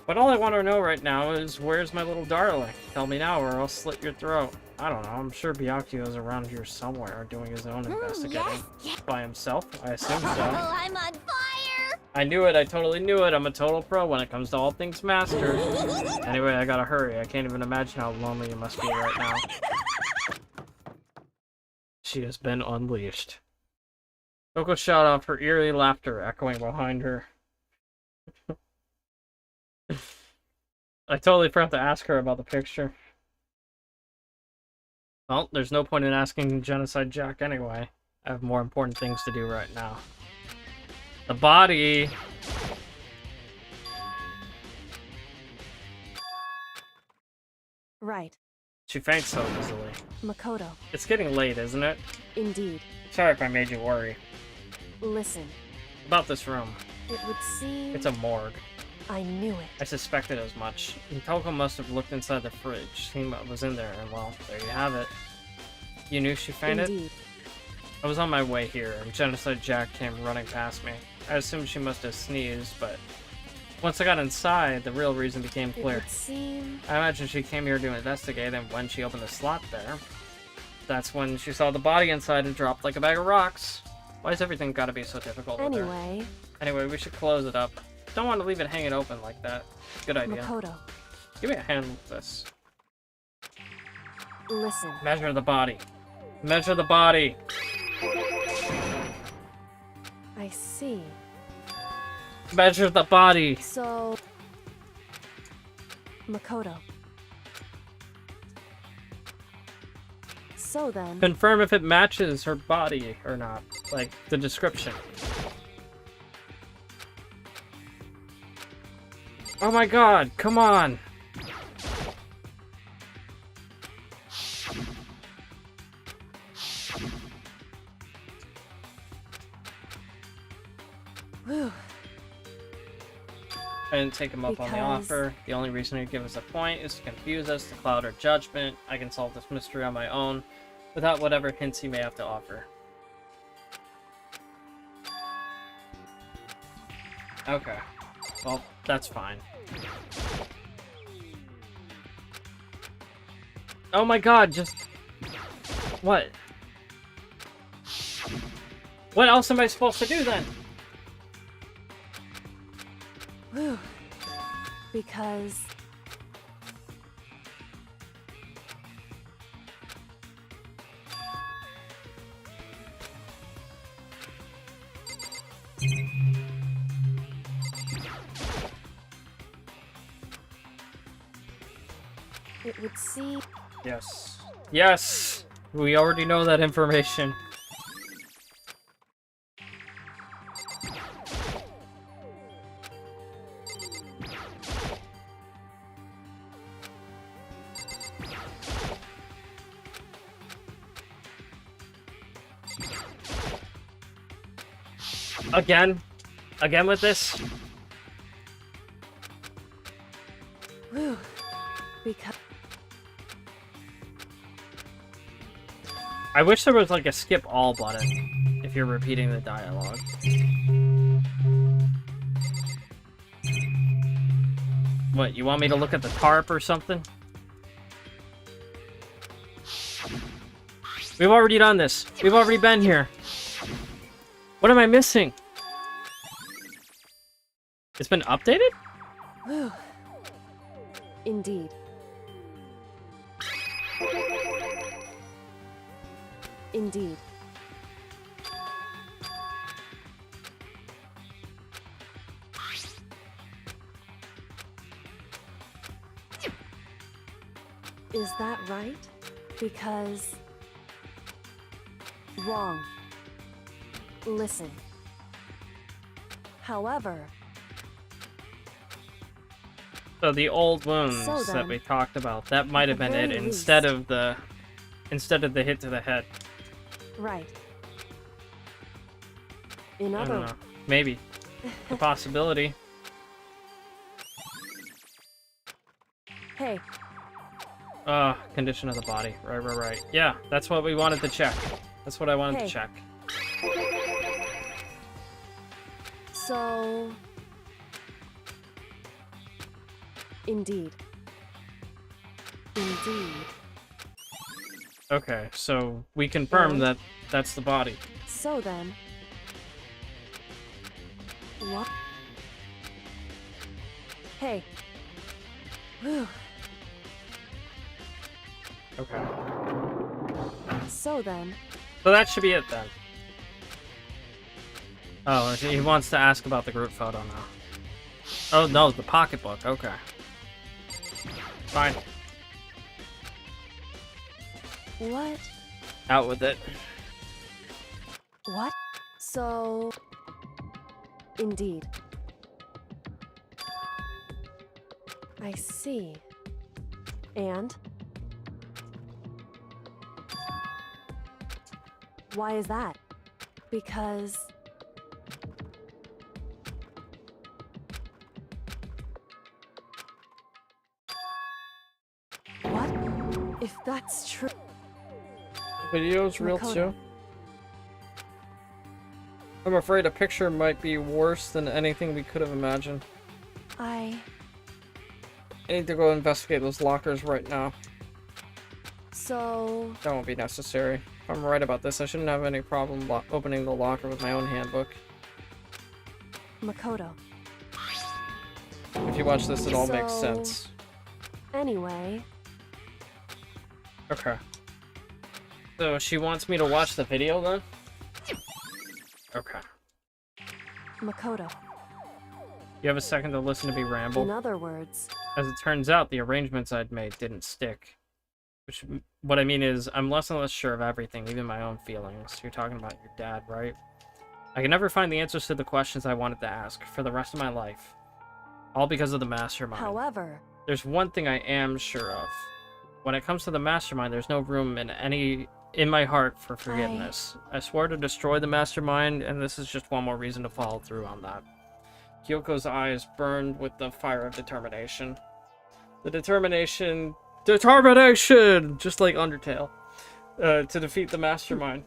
But all I want to know right now is, where's my little darling? Tell me now or I'll slit your throat. I don't know, I'm sure Byakuya is around here somewhere doing his own investigating. Yes. By himself, I assume so. Oh, I'm on fire! I knew it, I totally knew it. I'm a total pro when it comes to all things master. Anyway, I gotta hurry. I can't even imagine how lonely you must be right now. She has been unleashed. Toko shot off, her eerie laughter echoing behind her. I totally forgot to ask her about the picture. Well, there's no point in asking Genocide Jack anyway. I have more important things to do right now. The body! Right. She faints so easily. Makoto. It's getting late, isn't it? Indeed. Sorry if I made you worry. Listen. About this room. It would seem... It's a morgue. I knew it. I suspected as much. And Toko must have looked inside the fridge, seen what was in there, and well, there you have it. You knew she fainted? Indeed. I was on my way here, and Genocide Jack came running past me. I assumed she must have sneezed, but once I got inside, the real reason became It clear. would seem... I imagine she came here to investigate, and when she opened the slot there, that's when she saw the body inside and dropped like a bag of rocks. Why is everything gotta be so difficult with her? Anyway, we should close it up. Don't want to leave it hanging open like that. Good idea. Makoto. Give me a hand with this. Listen. Measure the body. Measure the body. I see. Measure the body. So... Makoto. So then, Confirm if it matches her body or not. Like, the description. Oh my god, come on! whew, I didn't take him up on the Because- offer. The only reason he'd give us a point is to confuse us, to cloud our judgment. I can solve this mystery on my own, without whatever hints he may have to offer. Okay. Well, that's fine. Oh my god, just... What? What else am I supposed to do then? whew. Because... it would seem... Yes. Yes! We already know that information. Again? Again with this? whew, because... I wish there was like a skip all button if you're repeating the dialogue. What, you want me to look at the tarp or something? We've already done this. We've already been here. What am I missing? It's been updated? whew. Indeed. Indeed. Is that right? Because... wrong. Listen. However, So the old wounds So that then, we talked about, that might have the been it very instead least- of the hit to the head. right. In I other don't know. Maybe. The possibility. Hey, Condition of the body. Right. Yeah, that's what we wanted to check. That's what I wanted to Hey. check. so... Indeed. Indeed. Okay, so we confirm And- that that's the body. So then... What? Hey. Whew. Okay. So then... So that should be it then. Oh, he wants to ask about the group photo now. Oh no, the pocketbook. Okay. Fine. What? Out with it. What? So... Indeed. I see. And? Why is that? Because... What? If that's true... Video's real Makoto. too. I'm afraid a picture might be worse than anything we could have imagined. I need to go investigate those lockers right now. So... That won't be necessary. If I'm right about this, I shouldn't have any problem opening the locker with my own handbook. Makoto. If you watch this, it all makes So- sense. Anyway... Okay. So she wants me to watch the video then? Okay. Makoto. You have a second to listen to me In ramble? other words... As it turns out, the arrangements I'd made didn't stick. what I mean is, I'm less and less sure of everything, even my own feelings. You're talking about your dad, right? I can never find the answers to the questions I wanted to ask for the rest of my life. All because of the mastermind. However, There's one thing I am sure of. When it comes to the mastermind, there's no room in my heart for forgiveness. I swore to destroy the mastermind, and this is just one more reason to follow through on that. Kyoko's eyes burned with the fire of determination. The determination, just like Undertale, to defeat the mastermind.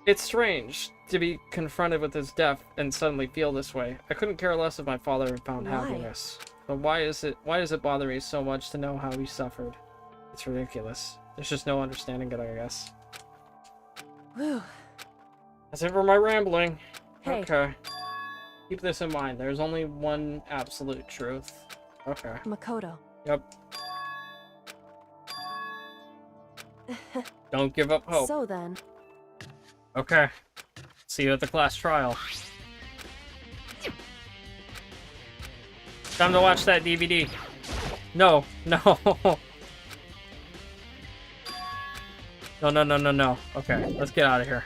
It's strange to be confronted with his death and suddenly feel this way. I couldn't care less if my father had found happiness. But why does it bother me so much to know how he suffered? It's ridiculous. There's just no understanding it, I guess. whew. That's it for my rambling. Hey. Okay. Keep this in mind. There's only one absolute truth. Okay. Makoto. Yep. Don't give up hope. So then, Okay. See you at the class trial. Time to watch that DVD. No, no. No. Okay, let's get out of here.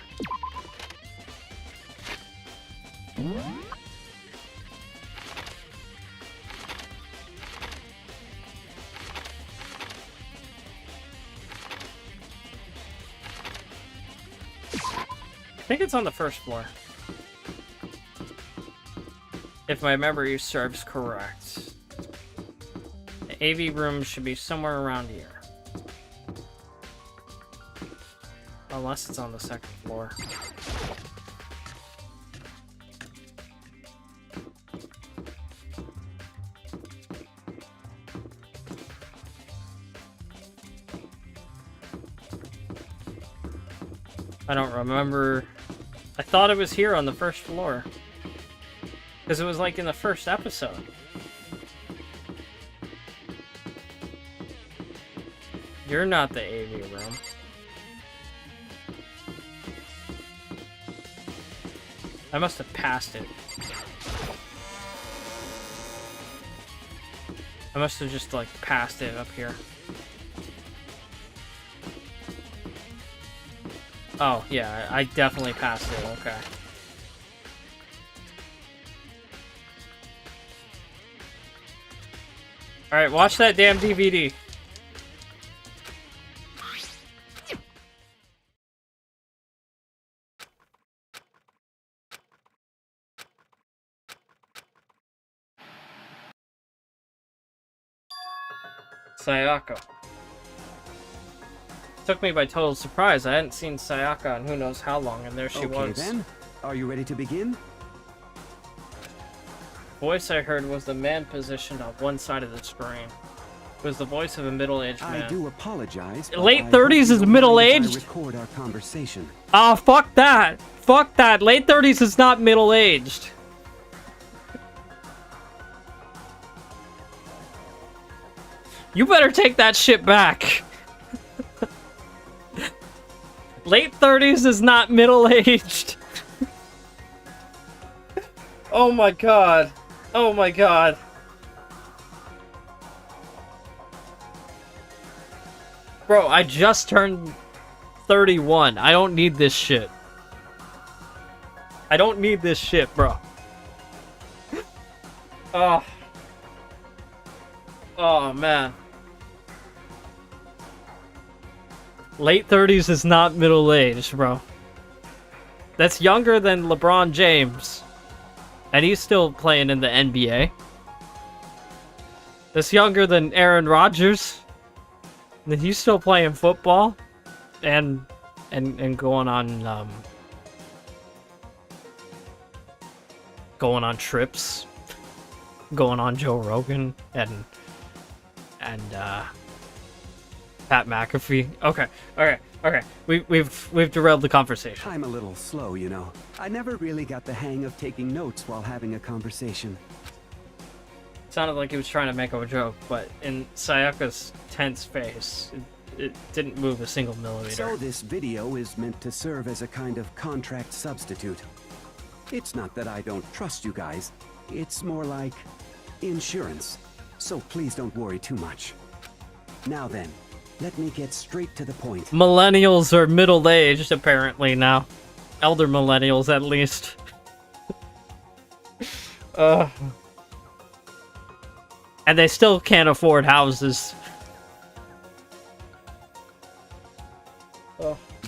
I think it's on the first floor. If my memory serves correct. The AV room should be somewhere around here. Unless it's on the second floor. I don't remember. I thought it was here on the first floor. Because it was like in the first episode. You're not the AV room. I must have passed it. I must have just like passed it up here. Oh, yeah, I definitely passed it, okay. Alright, watch that damn DVD. Sayaka. Took me by total surprise. I hadn't seen Sayaka in who knows how long, and there she was. Okay then, are you ready to begin? The voice I heard was the man positioned on one side of the screen. It was the voice of a middle-aged man. I do apologize. but Late I 30s hope is you don't mind if I middle-aged? record our conversation. Ah, fuck that! Fuck that! Late 30s is not middle-aged. You better take that shit back. Late 30s is not middle-aged. Oh my god. Oh my god. Bro, I just turned 31. I don't need this shit. I don't need this shit, bro. Oh. Oh, man. Late 30s is not middle-aged, bro. That's younger than LeBron James. And he's still playing in the NBA. That's younger than Aaron Rodgers. And he's still playing football. And going on going on trips. Going on Joe Rogan and Pat McAfee. Okay. We've derailed the conversation. I'm a little slow, you know. I never really got the hang of taking notes while having a conversation. Sounded like he was trying to make a joke, but in Sayaka's tense face, it didn't move a single millimeter. So this video is meant to serve as a kind of contract substitute. It's not that I don't trust you guys. It's more like insurance. So please don't worry too much. Now then, let me get straight to the point. Millennials are middle-aged, apparently, now. Elder millennials, at least. And they still can't afford houses.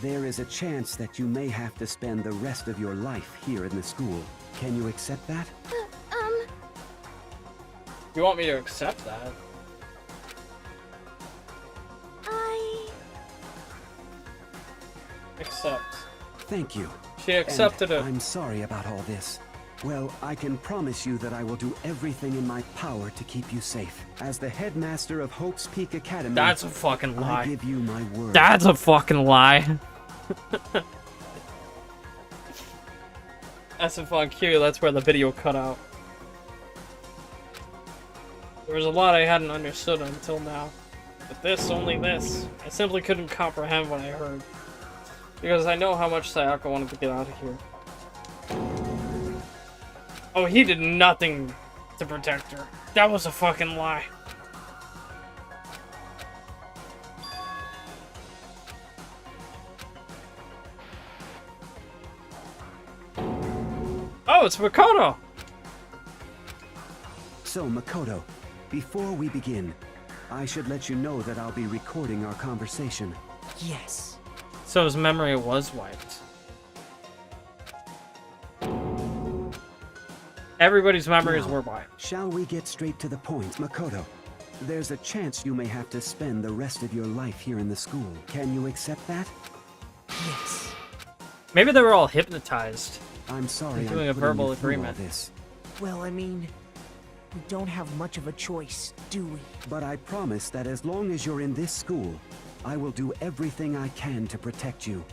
There is a chance that you may have to spend the rest of your life here in the school. Can you accept that? You want me to accept that? Accept. Thank you. She accepted it. I'm sorry about all this. Well, I can promise you that I will do everything in my power to keep you safe. As the headmaster of Hope's Peak Academy, That's a fucking lie. I give you my word. That's a fucking lie. That's a fun cue. That's where the video cut out. There was a lot I hadn't understood until now. But this, only this. I simply couldn't comprehend what I heard. Because I know how much Sayaka wanted to get out of here. Oh, he did nothing to protect her. That was a fucking lie. Oh, it's Makoto! So, Makoto, before we begin, I should let you know that I'll be recording our conversation. Yes. So his memory was wiped. Everybody's memories Now, were wiped. Shall we get straight to the point, Makoto? There's a chance you may have to spend the rest of your life here in the school. Can you accept that? Yes. Maybe they were all hypnotized. I'm sorry We're doing I'm a putting verbal you through all agreement. this, Well, I mean, we don't have much of a choice, do we? but I promise that as long as you're in this school, I will do everything I can to protect you.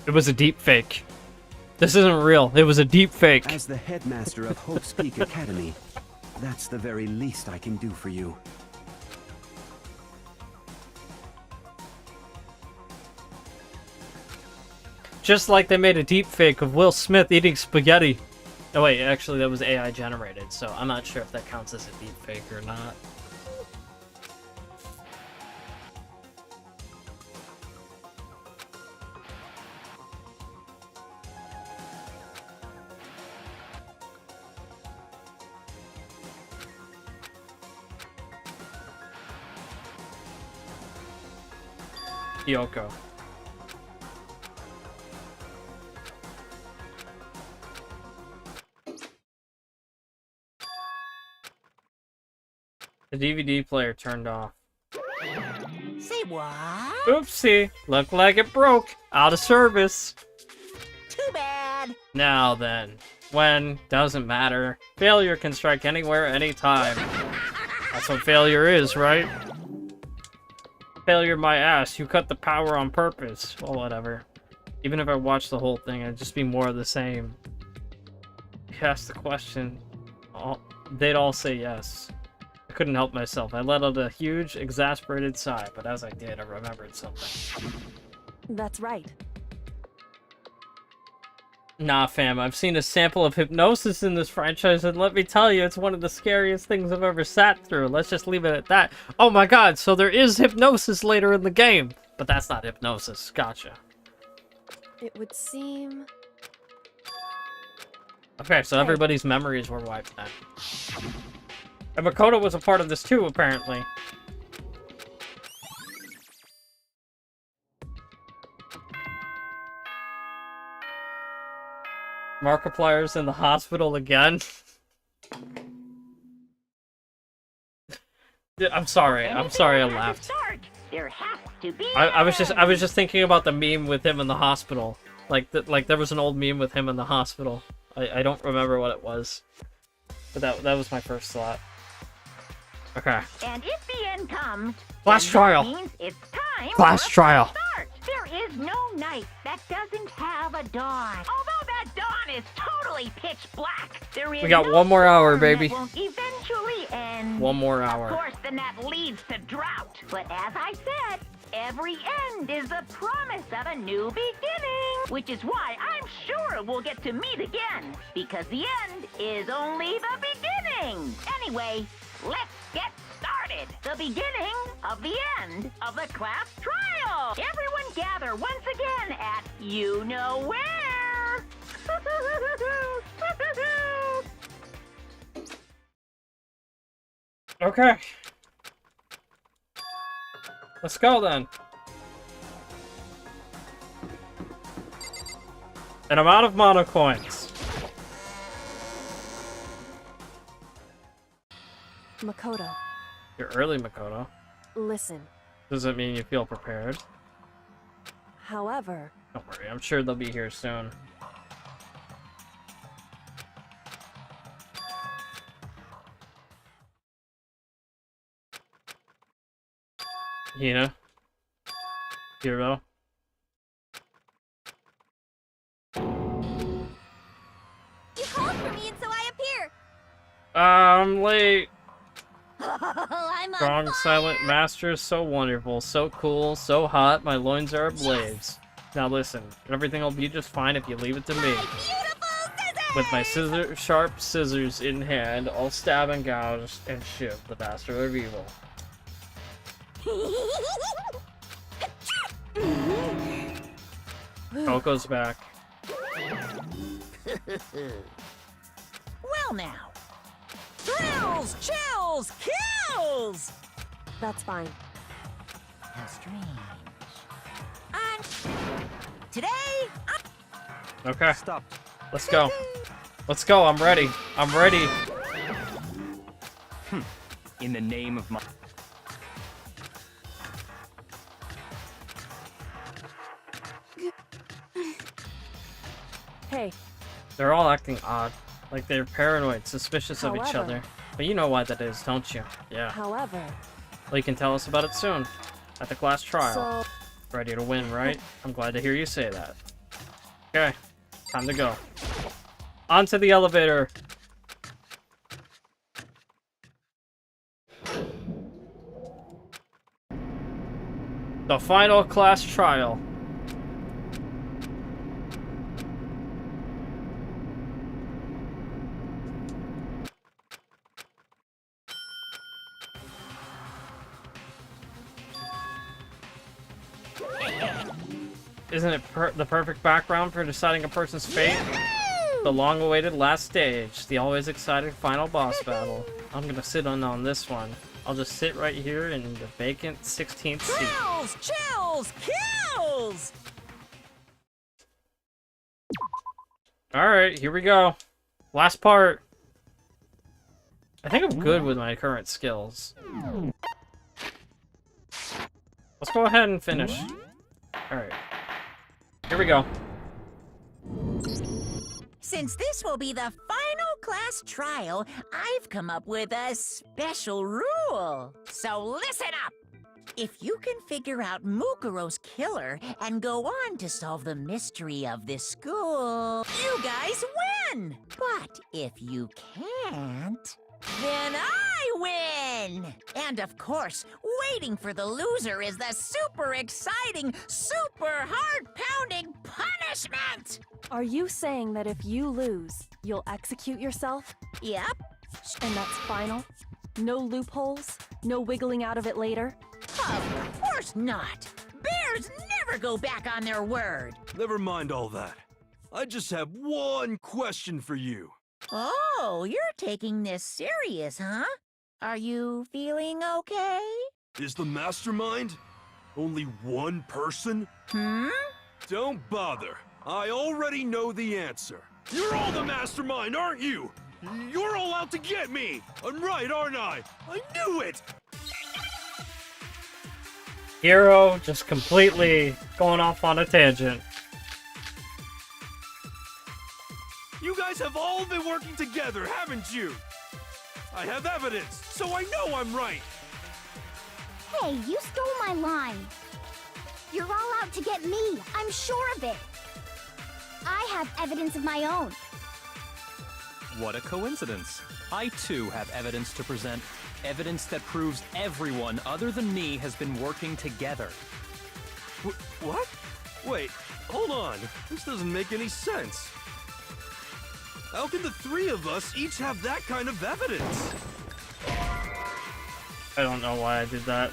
It was a deep fake. This isn't real. It was a deep fake. As the headmaster of Hope's Peak Academy, that's the very least I can do for you. Just like they made a deep fake of Will Smith eating spaghetti. Oh wait, actually that was AI generated, so I'm not sure if that counts as a deep fake or not. Kyoko. The DVD player turned off. Say what? Oopsie, looked like it broke. Out of service. Too bad. Now then, when, doesn't matter. Failure can strike anywhere, anytime. That's what failure is, right? Failure my ass, you cut the power on purpose. Well, whatever. Even if I watched the whole thing, it'd just be more of the same. You asked the question, they'd all say yes. I couldn't help myself. I let out a huge, exasperated sigh, but as I did, I remembered something. That's right. Nah, fam, I've seen a sample of hypnosis in this franchise, and let me tell you, it's one of the scariest things I've ever sat through. Let's just leave it at that. Oh my god, so there is hypnosis later in the game. But that's not hypnosis. Gotcha. It would seem... Okay, so everybody's memories were wiped then. And Makoto was a part of this too, apparently. Markiplier's in the hospital again. I'm sorry I laughed. There has to be. I was just thinking about the meme with him in the hospital. Like there was an old meme with him in the hospital. I don't remember what it was. But that was my first thought. Okay. And if the end comes, Class then trial. that means it's time Class for a trial. start. There is no night that doesn't have a dawn. Although that dawn is totally pitch black, there is We got no one more hour, storm that baby. won't eventually end. One more Of hour. course, then that leads to drought. But as I said, every end is the promise of a new beginning. Which is why I'm sure we'll get to meet again. Because the end is only the beginning. Anyway, let's get started. The beginning of the end of the class trial. Everyone gather once again at you know where. Okay. Let's go then. And I'm out of mono coins. Makoto, You're early, Makoto. listen. Does it mean you feel prepared? However, Don't worry, I'm sure they'll be here soon. Hero. You called for me and so I appear. I'm late. I'm on Strong, fire. silent master, so wonderful, so cool, so hot, my loins are ablaze. Now listen, everything will be just fine if you leave it to me. My beautiful scissors! With my sharp scissors in hand, I'll stab and gouge and shiv the master of evil. Coco's back. Well now. Thrills, chills, kills! that's fine. How strange. Today, Okay, Stop. let's go. Let's go, I'm ready. I'm ready. In the name of my... Hey, They're all acting odd. Like they're paranoid, suspicious of each However- other. But you know why that is, don't you? Yeah. however, Well, you can tell us about it soon. At the class trial. so Ready to win, right? I'm glad to hear you say that. Okay, time to go. Onto the elevator. The final class trial. Isn't it the perfect background for deciding a person's fate? The long-awaited last stage, the always exciting final boss battle. I'm gonna sit on this one. I'll just sit right here in the vacant 16th seat. thrills, chills, kills! Alright, here we go. Last part. I think I'm good with my current skills. Let's go ahead and finish. Alright. Here we go. Since this will be the final class trial, I've come up with a special rule. So listen up! If you can figure out Mukuro's killer and go on to solve the mystery of this school, you guys win! But if you can't, then I win! And of course, waiting for the loser is the super exciting, super heart-pounding punishment! are you saying that if you lose, you'll execute yourself? Yep. And that's final? No loopholes? No wiggling out of it later? Of course not! Bears never go back on their word! Never mind all that. I just have one question for you. Oh, you're taking this serious, huh? Are you feeling okay? Is the mastermind only one person? Hmm? Don't bother. I already know the answer. You're all the mastermind, aren't you? You're all out to get me. I'm right, aren't I? I knew it. Hero just completely going off on a tangent. You guys have all been working together, haven't you? I have evidence, so I know I'm right. Hey, you stole my line. You're all out to get me. I'm sure of it. I have evidence of my own. What a coincidence. I too have evidence to present. Evidence that proves everyone other than me has been working together. What? Wait, hold on. This doesn't make any sense. How can the three of us each have that kind of evidence? I don't know why I did that.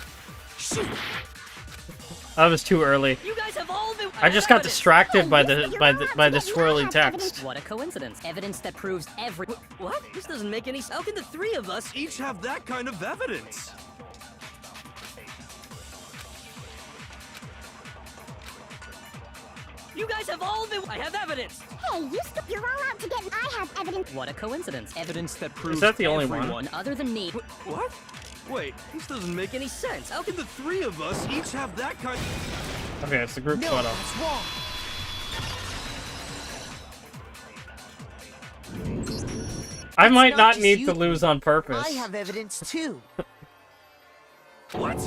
That was too early. You guys have all been. I just got distracted by the You're swirly text. What a coincidence. Evidence that proves every. What? This doesn't make any sense. How can the three of us. Each have that kind of evidence. You guys have all been. I have evidence. Hey, you're all out to get me. I have evidence. What a coincidence. Evidence that proves that the only one? everyone Other than me. What? Wait, this doesn't make any sense. How can the three of us each have that kind? Okay, it's the group No, photo. that's wrong. I might not not just need you. to lose on purpose. I have evidence too. What?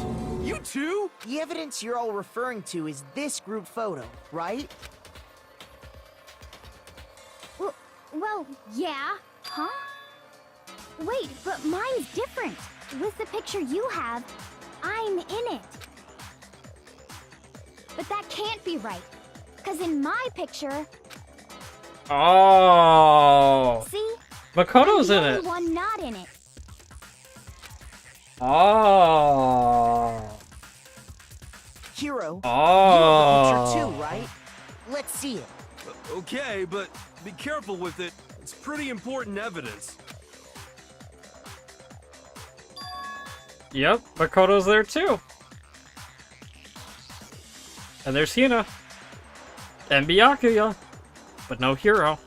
You too? The evidence you're all referring to is this group photo, right? Well, yeah. Huh? Wait, but mine's different. With the picture you have, I'm in it. But that can't be right. Because in my picture, Oh, see? Makoto's I'm in the it. only one not in it. Oh. Hero, Oh. you have the picture too, right? Let's see it. Okay, but be careful with it. It's pretty important evidence. Yep, Makoto's there too. And there's Hina. And Byakuya. But no Hero.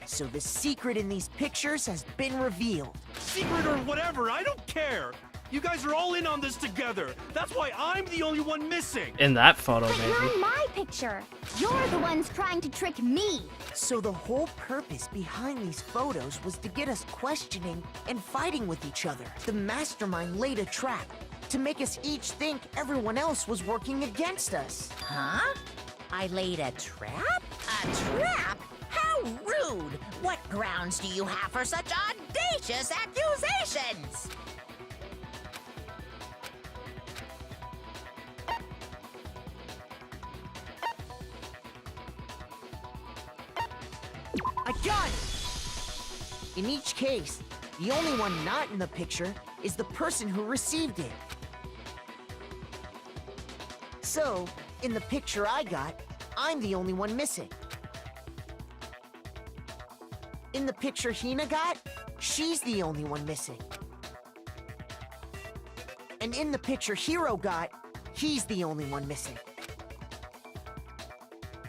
So the secret in these pictures has been revealed. Secret or whatever, I don't care. You guys are all in on this together. That's why I'm the only one missing. In that photo, But you're maybe. in my picture. You're the ones trying to trick me. So the whole purpose behind these photos was to get us questioning and fighting with each other. The mastermind laid a trap to make us each think everyone else was working against us. Huh? I laid a trap? A trap? How rude! What grounds do you have for such audacious accusations? I got it! In each case, the only one not in the picture is the person who received it. So, in the picture I got, I'm the only one missing. In the picture Hina got, she's the only one missing. And in the picture Hero got, he's the only one missing.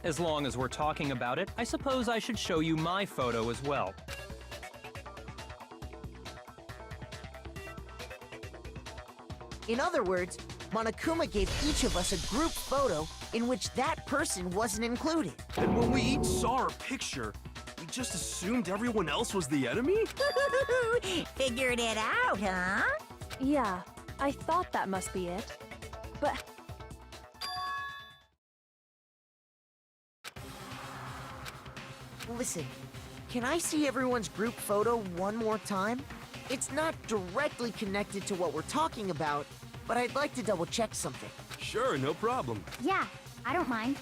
As long as we're talking about it, I suppose I should show you my photo as well. In other words, Monokuma gave each of us a group photo in which that person wasn't included. And when we each saw our picture, we just assumed everyone else was the enemy? Figured it out, huh? Yeah, I thought that must be it. But Listen, can I see everyone's group photo one more time? It's not directly connected to what we're talking about, but I'd like to double check something. Sure, no problem. Yeah, I don't mind.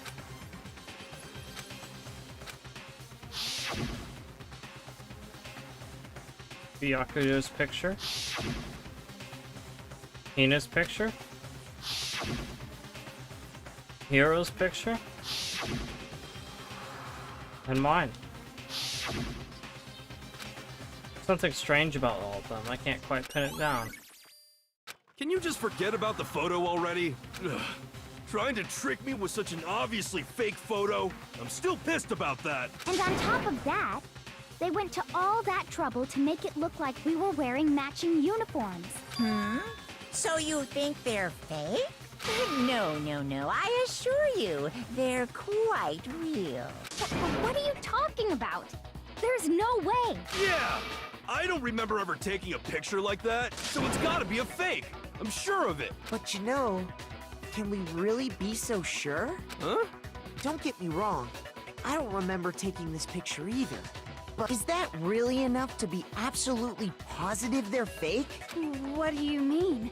Byakuya's picture. Hina's picture. Hero's picture. And mine. Something strange about all of them. I can't quite pin it down. Can you just forget about the photo already? Ugh. Trying to trick me with such an obviously fake photo? I'm still pissed about that. And on top of that, they went to all that trouble to make it look like we were wearing matching uniforms. So you think they're fake? No, no, no. I assure you, they're quite real. But what are you talking about? There's no way. Yeah! I don't remember ever taking a picture like that, so it's gotta be a fake. I'm sure of it. But you know, can we really be so sure? Huh? Don't get me wrong, I don't remember taking this picture either. But is that really enough to be absolutely positive they're fake? What do you mean?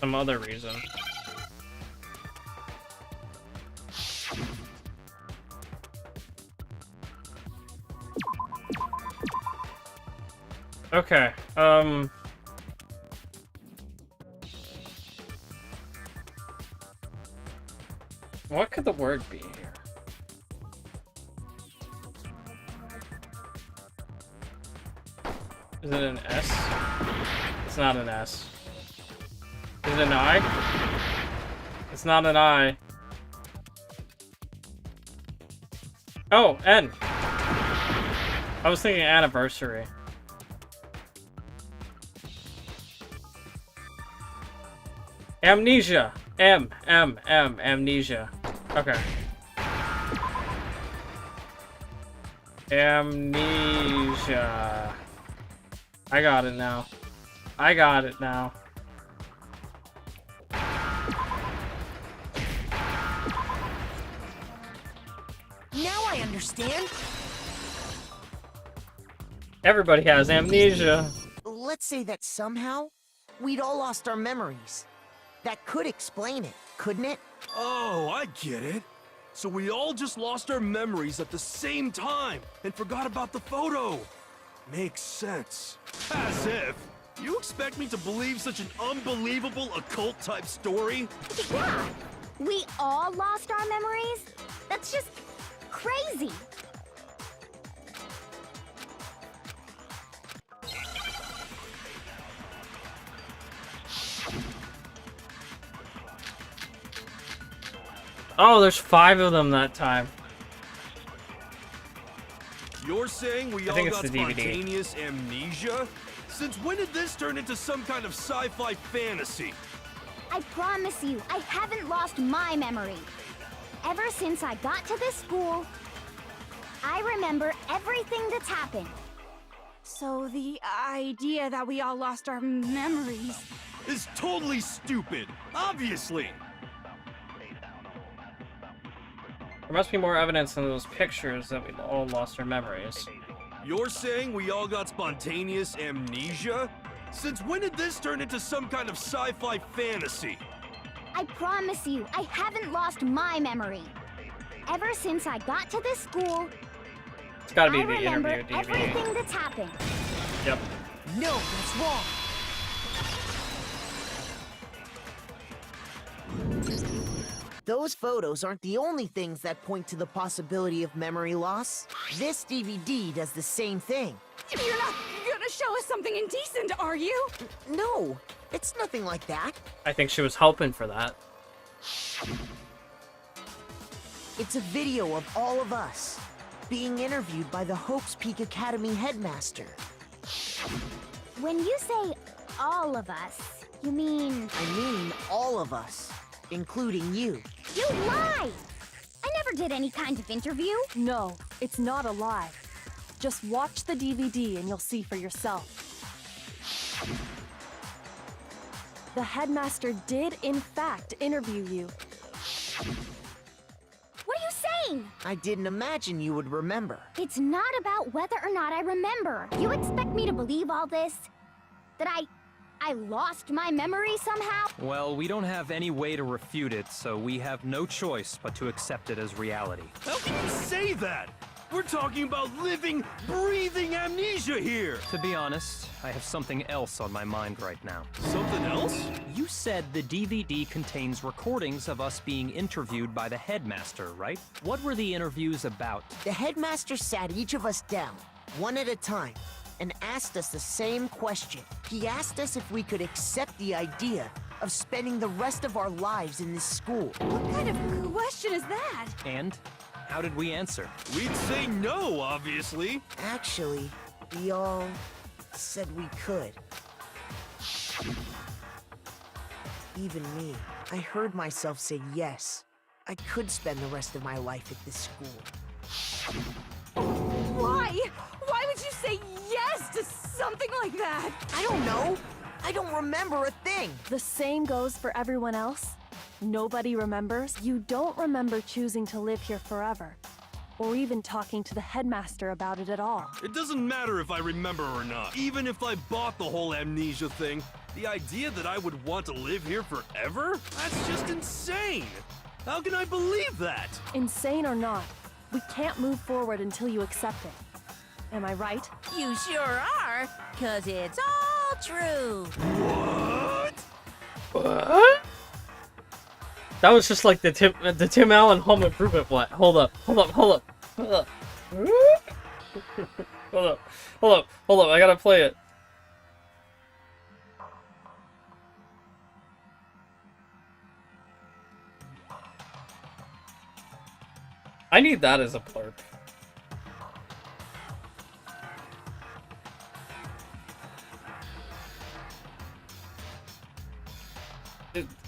Some other reason. Okay. What could the word be here? Is it an S? It's not an S. Is it an I? It's not an I. Oh, N. I was thinking anniversary. Amnesia. Amnesia. Okay. Amnesia. I got it now. I got it now. Now I understand. Everybody has amnesia. Let's say that somehow we'd all lost our memories. That could explain it, couldn't it? Oh, I get it. So we all just lost our memories at the same time and forgot about the photo. Makes sense. As if. You expect me to believe such an unbelievable occult-type story? Yeah, we all lost our memories? That's just crazy. Oh, there's 5 of them that time. You're saying we I all think it's got the DVD. spontaneous amnesia? Since when did this turn into some kind of sci-fi fantasy? I promise you, I haven't lost my memory. Ever since I got to this school, I remember everything that's happened. So the idea that we all lost our memories... Is totally stupid, obviously. There must be more evidence in those pictures that we all lost our memories. You're saying we all got spontaneous amnesia? Since when did this turn into some kind of sci-fi fantasy? I promise you, I haven't lost my memory. Ever since I got to this school, It's gotta be I the remember interview DVD. everything that's happened. Yep. No, that's wrong. Those photos aren't the only things that point to the possibility of memory loss. This DVD does the same thing. You're not gonna show us something indecent, are you? No, it's nothing like that. I think she was hoping for that. It's a video of all of us being interviewed by the Hope's Peak Academy headmaster. When you say all of us, you mean... I mean all of us, including you. You lie! I never did any kind of interview. No, it's not a lie. Just watch the DVD and you'll see for yourself. The headmaster did, in fact, interview you. What are you saying? I didn't imagine you would remember. It's not about whether or not I remember. You expect me to believe all this? That I lost my memory somehow? Well, we don't have any way to refute it, so we have no choice but to accept it as reality. How can you say that? We're talking about living, breathing amnesia here! To be honest, I have something else on my mind right now. Something else? You said the DVD contains recordings of us being interviewed by the headmaster, right? What were the interviews about? The headmaster sat each of us down, one at a time, and asked us the same question. He asked us if we could accept the idea of spending the rest of our lives in this school. What kind of question is that? And how did we answer? We'd say no, obviously. Actually, we all said we could. Even me. I heard myself say yes. I could spend the rest of my life at this school. Why? Why would you say yes to something like that? I don't know. I don't remember a thing. The same goes for everyone else. Nobody remembers. You don't remember choosing to live here forever, or even talking to the headmaster about it at all. It doesn't matter if I remember or not. Even if I bought the whole amnesia thing, the idea that I would want to live here forever? That's just insane! How can I believe that? Insane or not, we can't move forward until you accept it. Am I right? You sure are. there, 'cause it's all true. What? That was just like the Tim Allen Home Improvement plot. Hold up. Hold up. I gotta play it. I need that as a blurb.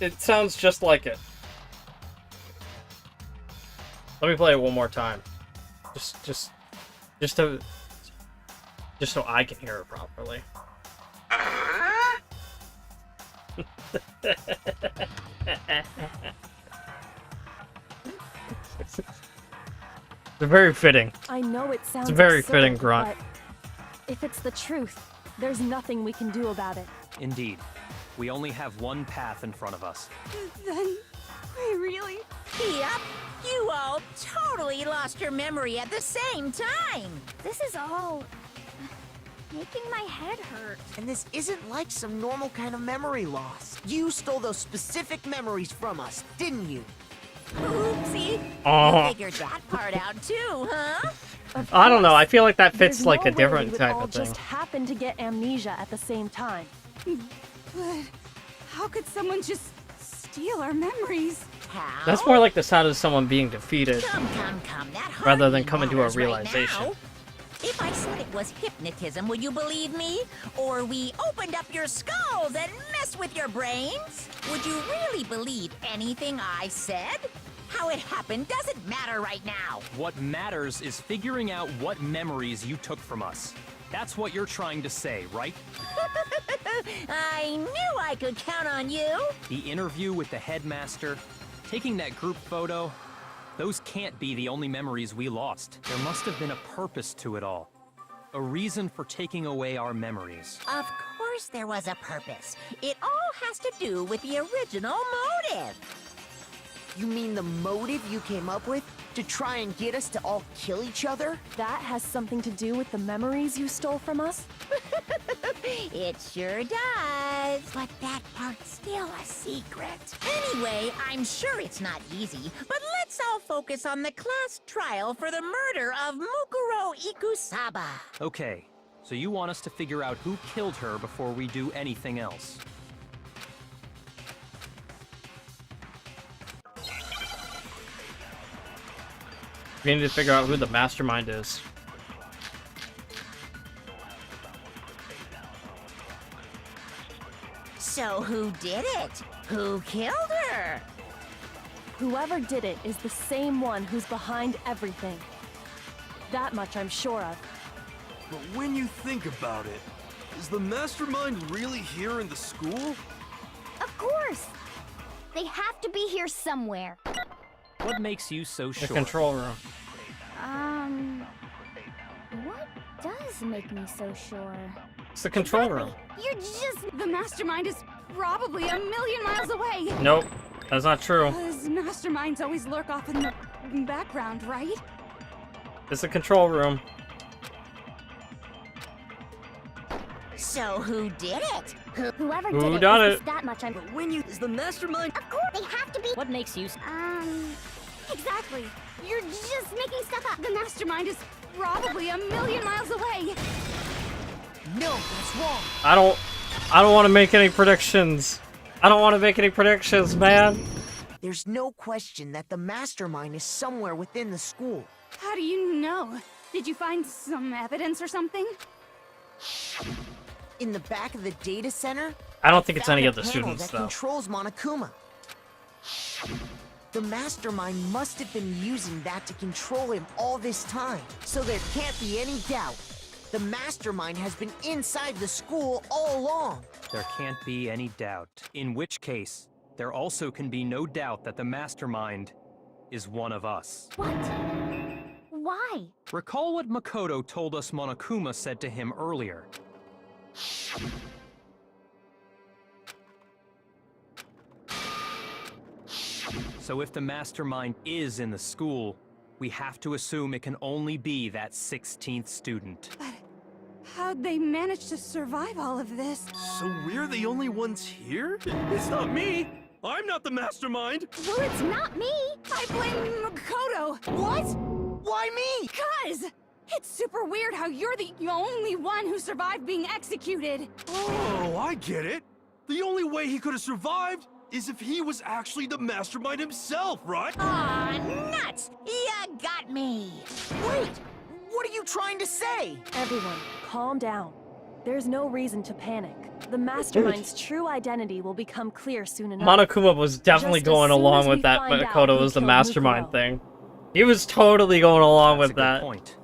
It sounds just like it. Let me play it one more time. Just so I can hear it properly. They're very fitting. I know it sounds It's a very absurd, fitting grunt. but if it's the truth, there's nothing we can do about it. Indeed. We only have one path in front of us. Then we really... Yep, you all totally lost your memory at the same time. This is all making my head hurt. And this isn't like some normal kind of memory loss. You stole those specific memories from us, didn't you? Oopsie. Oh. You figured that part out too, huh? I don't know. I feel like that fits There's like no a way different we would type all of thing. just happen to get amnesia at the same time. But how could someone just steal our memories? How? That's more like the sound of someone being defeated. Come. That rather than hardly coming to a matters right realization. now. If I said it was hypnotism, would you believe me? Or we opened up your skulls and messed with your brains? Would you really believe anything I said? How it happened doesn't matter right now. What matters is figuring out what memories you took from us. That's what you're trying to say, right? I knew I could count on you. The interview with the headmaster, taking that group photo, those can't be the only memories we lost. There must have been a purpose to it all. A reason for taking away our memories. Of course there was a purpose. It all has to do with the original motive. You mean the motive you came up with to try and get us to all kill each other? That has something to do with the memories you stole from us? It sure does. But that part's still a secret. Anyway, I'm sure it's not easy, but let's all focus on the class trial for the murder of Mukuro Ikusaba. Okay, so you want us to figure out who killed her before we do anything else. We need to figure out who the mastermind is. So who did it? Who killed her? Whoever did it is the same one who's behind everything. That much I'm sure of. But when you think about it, is the mastermind really here in the school? Of course! They have to be here somewhere. What makes you so The sure? control room. What does make me so sure? It's the control room. You're just... The mastermind is probably a million miles away. Nope, that's not true. Because masterminds always lurk off in the background, right? It's the control room. So who did it? Whoever Who did it done is it? that much I'm... But when you... Is the mastermind... Of course, they have to be... What makes you... Exactly. You're just making stuff up. The mastermind is probably a million miles away. No, that's wrong. I don't want to make any predictions. I don't want to make any predictions, man. There's no question that the mastermind is somewhere within the school. How do you know? Did you find some evidence or something? In the back of the data center, I don't think it's found any a of the panel students, that though. controls Monokuma. The mastermind must have been using that to control him all this time. So there can't be any doubt. The mastermind has been inside the school all along. There can't be any doubt. In which case, there also can be no doubt that the mastermind is one of us. What? Why? Recall what Makoto told us Monokuma said to him earlier. So if the mastermind is in the school, we have to assume it can only be that 16th student. How How'd they manage to survive all of this? So we're the only ones here? It's not me! I'm not the mastermind! Well, it's not me. I blame Makoto. What? Why me? Cuz! It's super weird how you're the only one who survived being executed. Oh, I get it. The only way he could have survived is if he was actually the mastermind himself, right? Aw, nuts! You got me! Wait! What are you trying to say? Everyone, calm down. There's no reason to panic. The mastermind's true identity will become clear soon enough. Monokuma was definitely Just as going soon along as with we that find out Makoto who was the killed mastermind Mukuro. thing. He was totally going along That's with a good that. point.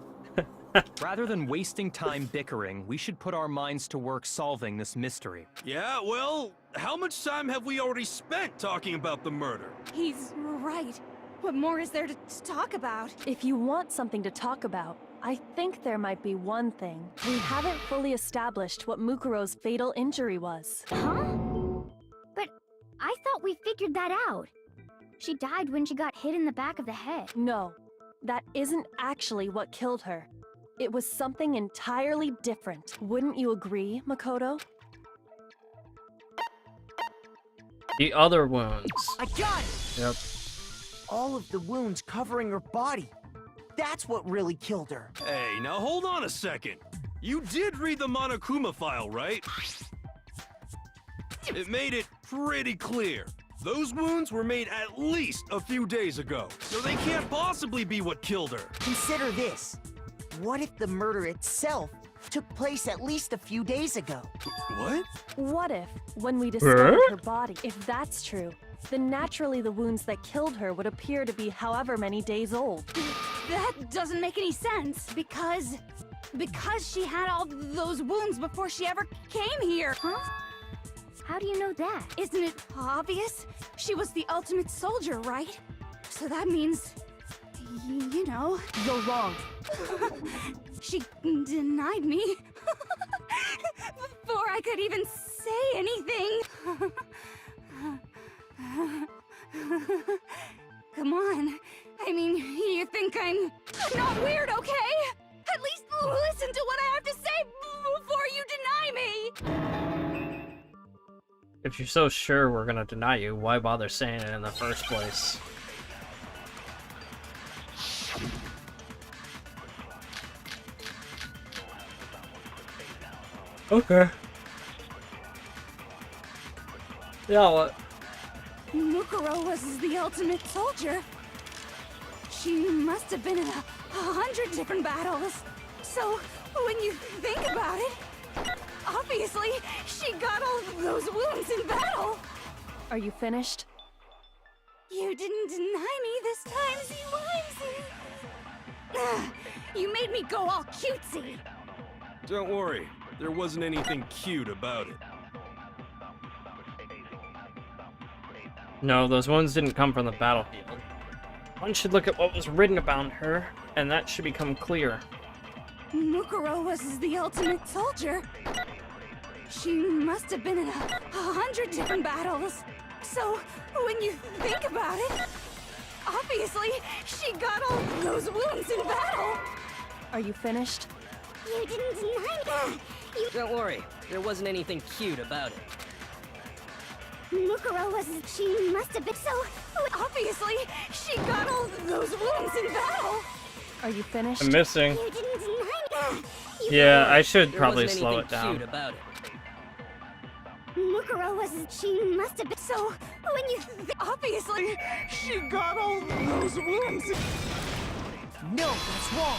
Rather than wasting time bickering, we should put our minds to work solving this mystery. Yeah, well, how much time have we already spent talking about the murder? He's right. What more is there to talk about? If you want something to talk about, I think there might be one thing. We haven't fully established what Mukuro's fatal injury was. Huh? But I thought we figured that out. She died when she got hit in the back of the head. No, that isn't actually what killed her. It was something entirely different. Wouldn't you agree, Makoto? The other wounds. I got it! Yep. All of the wounds covering her body. That's what really killed her. Hey, now hold on a second. You did read the Monokuma file, right? It made it pretty clear. Those wounds were made at least a few days ago, so they can't possibly be what killed her. Consider this. What if the murder itself took place at least a few days ago? What? What if, when we discovered her body, if that's true, then naturally the wounds that killed her would appear to be however many days old? That doesn't make any sense, because she had all those wounds before she ever came here. Huh? How do you know that? Isn't it obvious? She was the ultimate soldier, right? So that means, you know... You're wrong. She denied me before I could even say anything. Come on. I mean, you think I'm not weird, okay? At least listen to what I have to say before you deny me. If you're so sure we're gonna deny you, why bother saying it in the first place? Okay. Yeah, what? Mukuro was the ultimate soldier. She must have been in 100 different battles. So, when you think about it, obviously, she got all those wounds in battle. Are you finished? You didn't deny me this time, Z-Wimsey. You made me go all cutesy. Don't worry, there wasn't anything cute about it. No, those wounds didn't come from the battlefield. One should look at what was written about her, and that should become clear. Mukuro was the ultimate soldier. She must have been in 100 different battles. So, when you think about it, obviously, she got all those wounds in battle. Are you finished? You didn't deny me. Don't worry, there wasn't anything cute about it. Mukuro was... She must have been so... Obviously, she got all those wounds in battle. Are you finished? I'm missing. You didn't deny me. Yeah, I should There probably wasn't slow anything it down. cute about it. Mukuro was... She must have been so... When you... Obviously, she got all those wounds. No, that's wrong.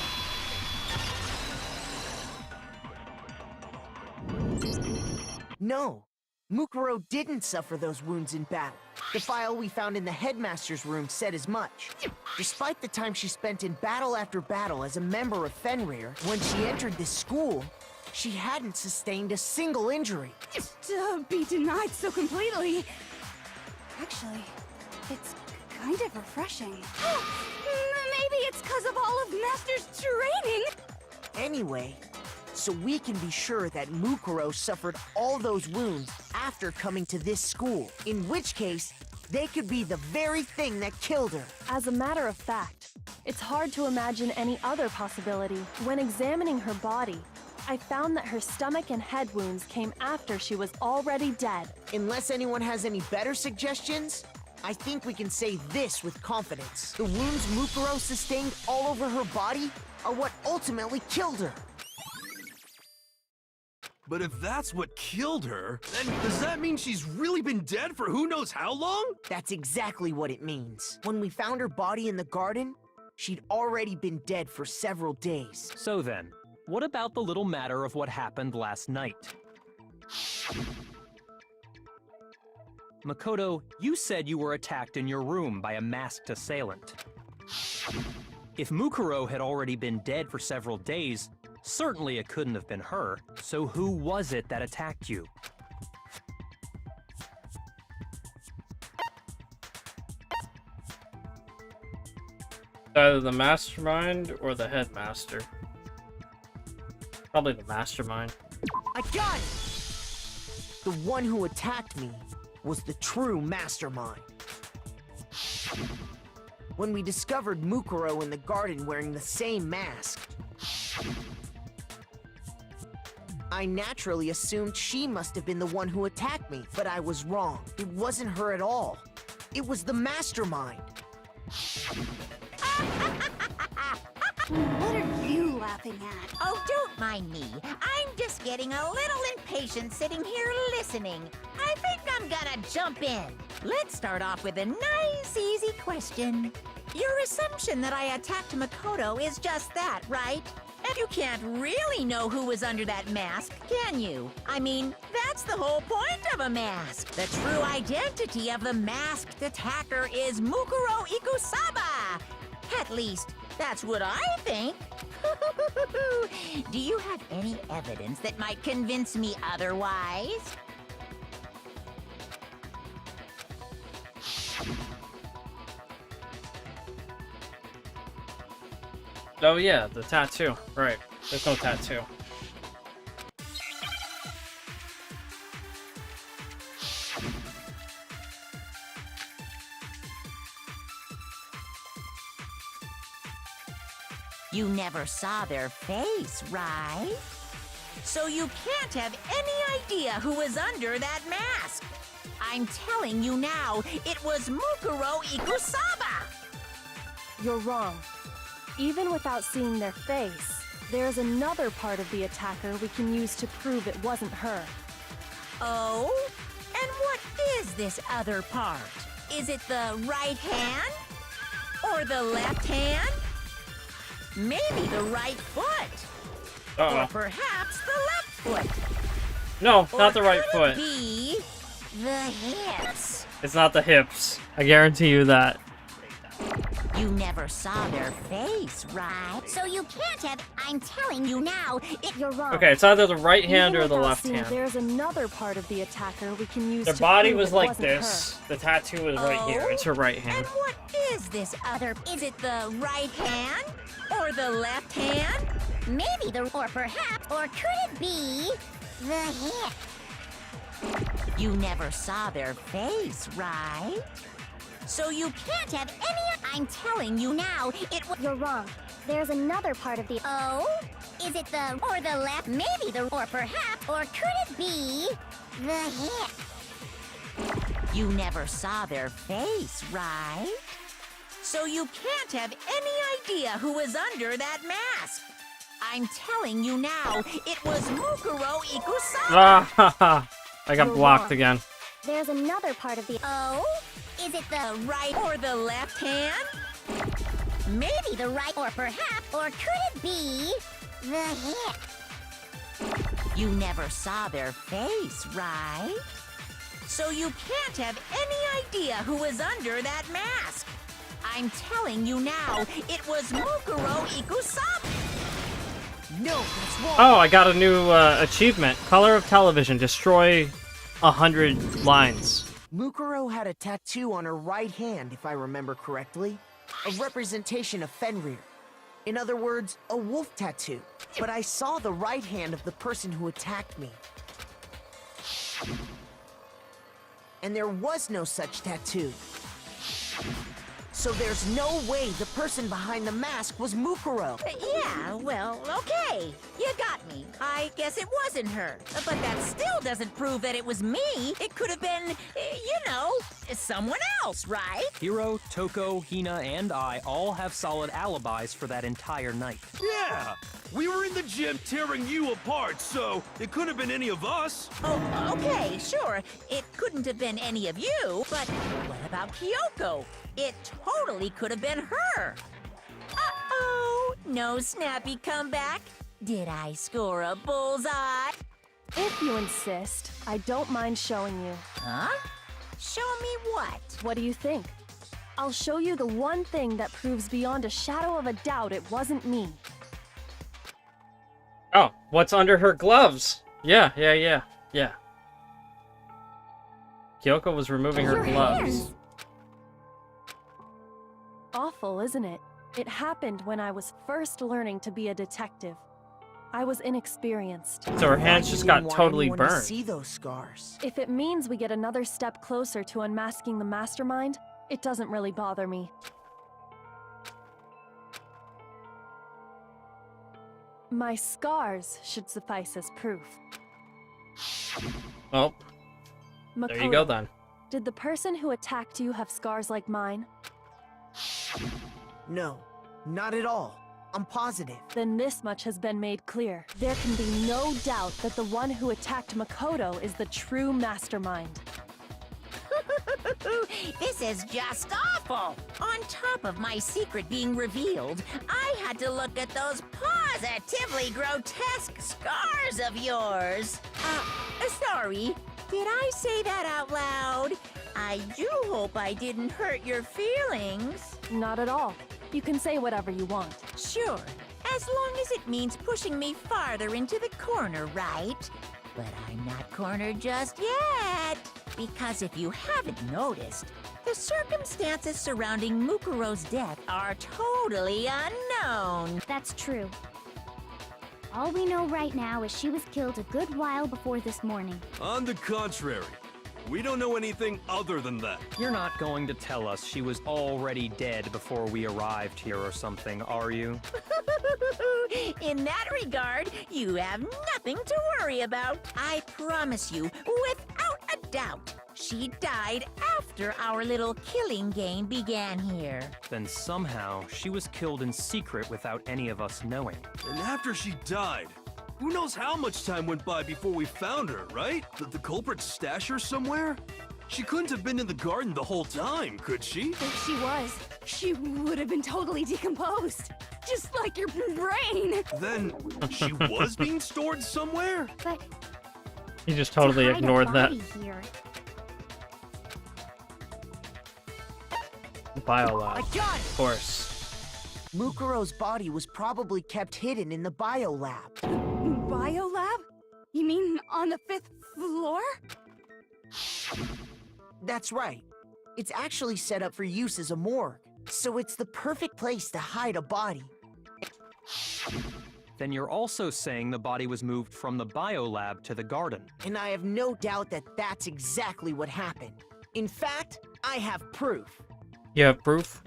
No, Mukuro didn't suffer those wounds in battle. The file we found in the headmaster's room said as much. Despite the time she spent in battle after battle as a member of Fenrir, when she entered this school, she hadn't sustained a single injury. To be denied so completely. Actually, it's kind of refreshing. Maybe it's because of all of Master's training. Anyway, so we can be sure that Mukuro suffered all those wounds after coming to this school, in which case, they could be the very thing that killed her. As a matter of fact, it's hard to imagine any other possibility. When examining her body, I found that her stomach and head wounds came after she was already dead. Unless anyone has any better suggestions, I think we can say this with confidence. The wounds Mukuro sustained all over her body are what ultimately killed her. But if that's what killed her, then does that mean she's really been dead for who knows how long? That's exactly what it means. When we found her body in the garden, she'd already been dead for several days. So then, what about the little matter of what happened last night? Makoto, you said you were attacked in your room by a masked assailant. If Mukuro had already been dead for several days, certainly it couldn't have been her. So who was it that attacked you? Either the mastermind or the headmaster. Probably the mastermind. I got it! The one who attacked me was the true mastermind. When we discovered Mukuro in the garden wearing the same mask, I naturally assumed she must have been the one who attacked me, but I was wrong. It wasn't her at all. It was the mastermind. What are you laughing at? Oh, don't mind me. I'm just getting a little impatient sitting here listening. I think I'm gonna jump in. Let's start off with a nice, easy question. Your assumption that I attacked Makoto is just that, right? And you can't really know who was under that mask, can you? I mean, that's the whole point of a mask. The true identity of the masked attacker is Mukuro Ikusaba. At least, that's what I think. Do you have any evidence that might convince me otherwise? Oh yeah, the tattoo. Right. There's no tattoo. You never saw their face, right? So you can't have any idea who was under that mask. I'm telling you now, it was Mukuro Ikusaba! You're wrong. Even without seeing their face, there's another part of the attacker we can use to prove it wasn't her. Oh? And what is this other part? Is it the right hand? Or the left hand? Maybe the right foot? Or perhaps the left foot? No, not the right Or could foot. it be the hips? It's not the hips. I guarantee you that. You never saw their face, right? So you can't have. I'm telling you now, You're wrong. Okay, it's either the right hand Even or the without left seeing, hand. There's another part of the attacker we can use Their to body prove was it like wasn't this. The tattoo was right here. It's her right hand. And what is this other? Is it the right hand? Or the left hand? Maybe the. Or perhaps. Or could it be the hip? You never saw their face, right? So you can't have any. I'm telling you now, You're wrong. There's another part of the. Oh? Is it the. Or the left? Maybe the. Or perhaps. Or could it be the hip? You never saw their face, right? So you can't have any idea who was under that mask. I'm telling you now, it was Mukuro Ikusaba. I got You're blocked wrong. again. There's another part of the. Oh? Is it the. Right or the left hand? Maybe the right. Or perhaps. Or could it be the hip? You never saw their face, right? So you can't have any idea who was under that mask. I'm telling you now, it was Mukuro Ikusaba. No, that's wrong. Oh, I got a new achievement. Color of television. Destroy 100 lines. Mukuro had a tattoo on her right hand, if I remember correctly. A representation of Fenrir. In other words, a wolf tattoo. But I saw the right hand of the person who attacked me. And there was no such tattoo. So there's no way the person behind the mask was Mukuro. Yeah, well, okay. You got me. I guess it wasn't her. But that still doesn't prove that it was me. It could have been, someone else, right? Hiro, Toko, Hina, and I all have solid alibis for that entire night. Yeah! We were in the gym tearing you apart, so it couldn't have been any of us. Oh, okay, sure. It couldn't have been any of you, but what about Kyoko? It totally could have been her. Uh-oh, no snappy comeback? Did I score a bullseye? If you insist, I don't mind showing you. Huh? Show me what? What do you think? I'll show you the one thing that proves beyond a shadow of a doubt it wasn't me. Oh, what's under her gloves? Yeah. Kyoko was removing her Your gloves. hands! Awful, isn't it? It happened when I was first learning to be a detective. I was inexperienced. So her hands just got totally To burned. see those scars. If it means we get another step closer to unmasking the mastermind, it doesn't really bother me. My scars should suffice as proof. Well, there you go then. Did the person who attacked you have scars like mine? No, not at all. I'm positive. Then this much has been made clear. There can be no doubt that the one who attacked Makoto is the true mastermind. This is just awful! On top of my secret being revealed, I had to look at those positively grotesque scars of yours. Sorry, did I say that out loud? I do hope I didn't hurt your feelings. Not at all. You can say whatever you want. Sure, as long as it means pushing me farther into the corner, right? But I'm not cornered just yet. Because if you haven't noticed, the circumstances surrounding Mukuro's death are totally unknown. That's true. All we know right now is she was killed a good while before this morning. On the contrary, we don't know anything other than that. You're not going to tell us she was already dead before we arrived here or something, are you? In that regard, you have nothing to worry about. I promise you, without a doubt, she died after our little killing game began here. Then somehow she was killed in secret without any of us knowing. And after she died, who knows how much time went by before we found her, right? Did the culprit stash her somewhere? She couldn't have been in the garden the whole time, could she? If she was, she would have been totally decomposed. Just like your brain. Then she was being stored somewhere? But He just totally to hide a ignored that. body here. Biolab. I got it! Of course. Mukuro's body was probably kept hidden in the biolab. Biolab? You mean on the 5th floor? That's right. It's actually set up for use as a morgue, so it's the perfect place to hide a body. Then you're also saying the body was moved from the biolab to the garden. And I have no doubt that that's exactly what happened. In fact, I have proof. You have proof?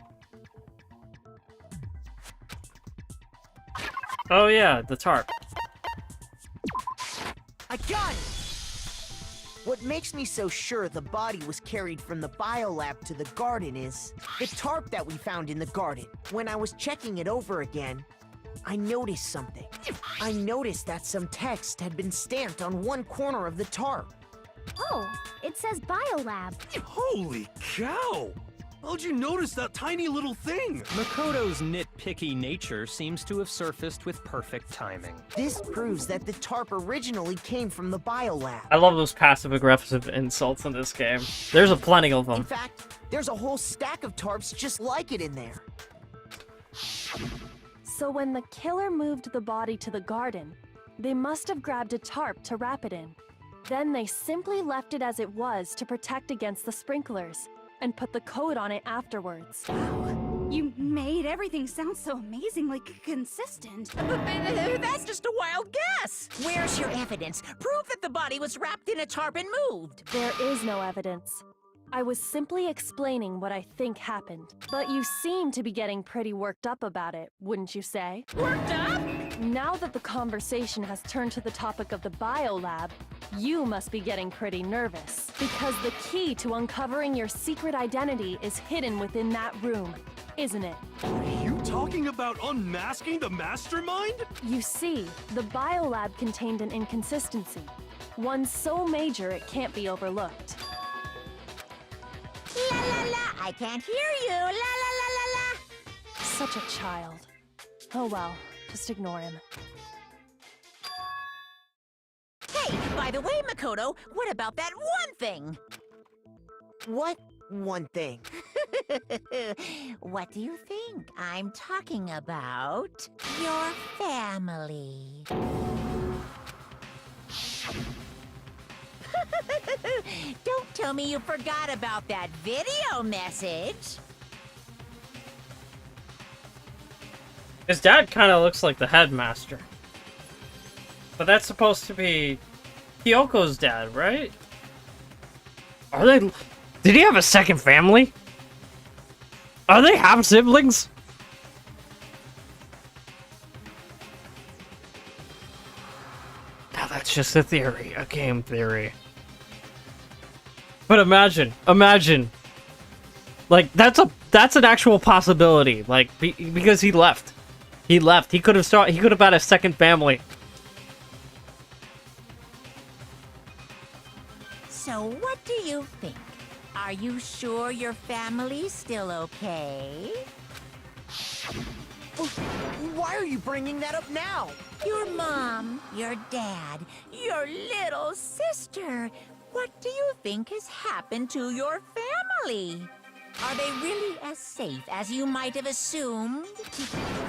Oh yeah, the tarp. I got it! What makes me so sure the body was carried from the biolab to the garden is the tarp that we found in the garden. When I was checking it over again, I noticed something. I noticed that some text had been stamped on one corner of the tarp. Oh, it says Biolab. Holy cow! How'd you notice that tiny little thing? Makoto's nitpicky nature seems to have surfaced with perfect timing. This proves that the tarp originally came from the biolab. I love those passive-aggressive insults in this game. There's a plenty of In them. fact, there's a whole stack of tarps just like it in there. So when the killer moved the body to the garden, they must have grabbed a tarp to wrap it in. Then they simply left it as it was to protect against the sprinklers, and put the code on it afterwards. Wow. You made everything sound so amazingly consistent. That's just a wild guess. Where's your evidence? Prove that the body was wrapped in a tarp and moved. There is no evidence. I was simply explaining what I think happened. But you seem to be getting pretty worked up about it, wouldn't you say? Worked up? Now that the conversation has turned to the topic of the biolab, you must be getting pretty nervous. Because the key to uncovering your secret identity is hidden within that room, isn't it? Are you talking about unmasking the mastermind? You see, the biolab contained an inconsistency. One so major it can't be overlooked. La la la, I can't hear you. La la la la la. Such a child. Oh well, just ignore him. Hey, by the way, Makoto, what about that one thing? What one thing? What do you think? I'm talking about your family. Don't tell me you forgot about that video message. His dad kind of looks like the headmaster. But that's supposed to be Kyoko's dad, right? Are they... Did he have a second family? Are they half siblings? Now that's just a theory, a game theory. But imagine, like that's an actual possibility. Like because he left, he could have had a second family. So what do you think? Are you sure your family's still okay? Why are you bringing that up now? Your mom, your dad, your little sister. What do you think has happened to your family? Are they really as safe as you might have assumed?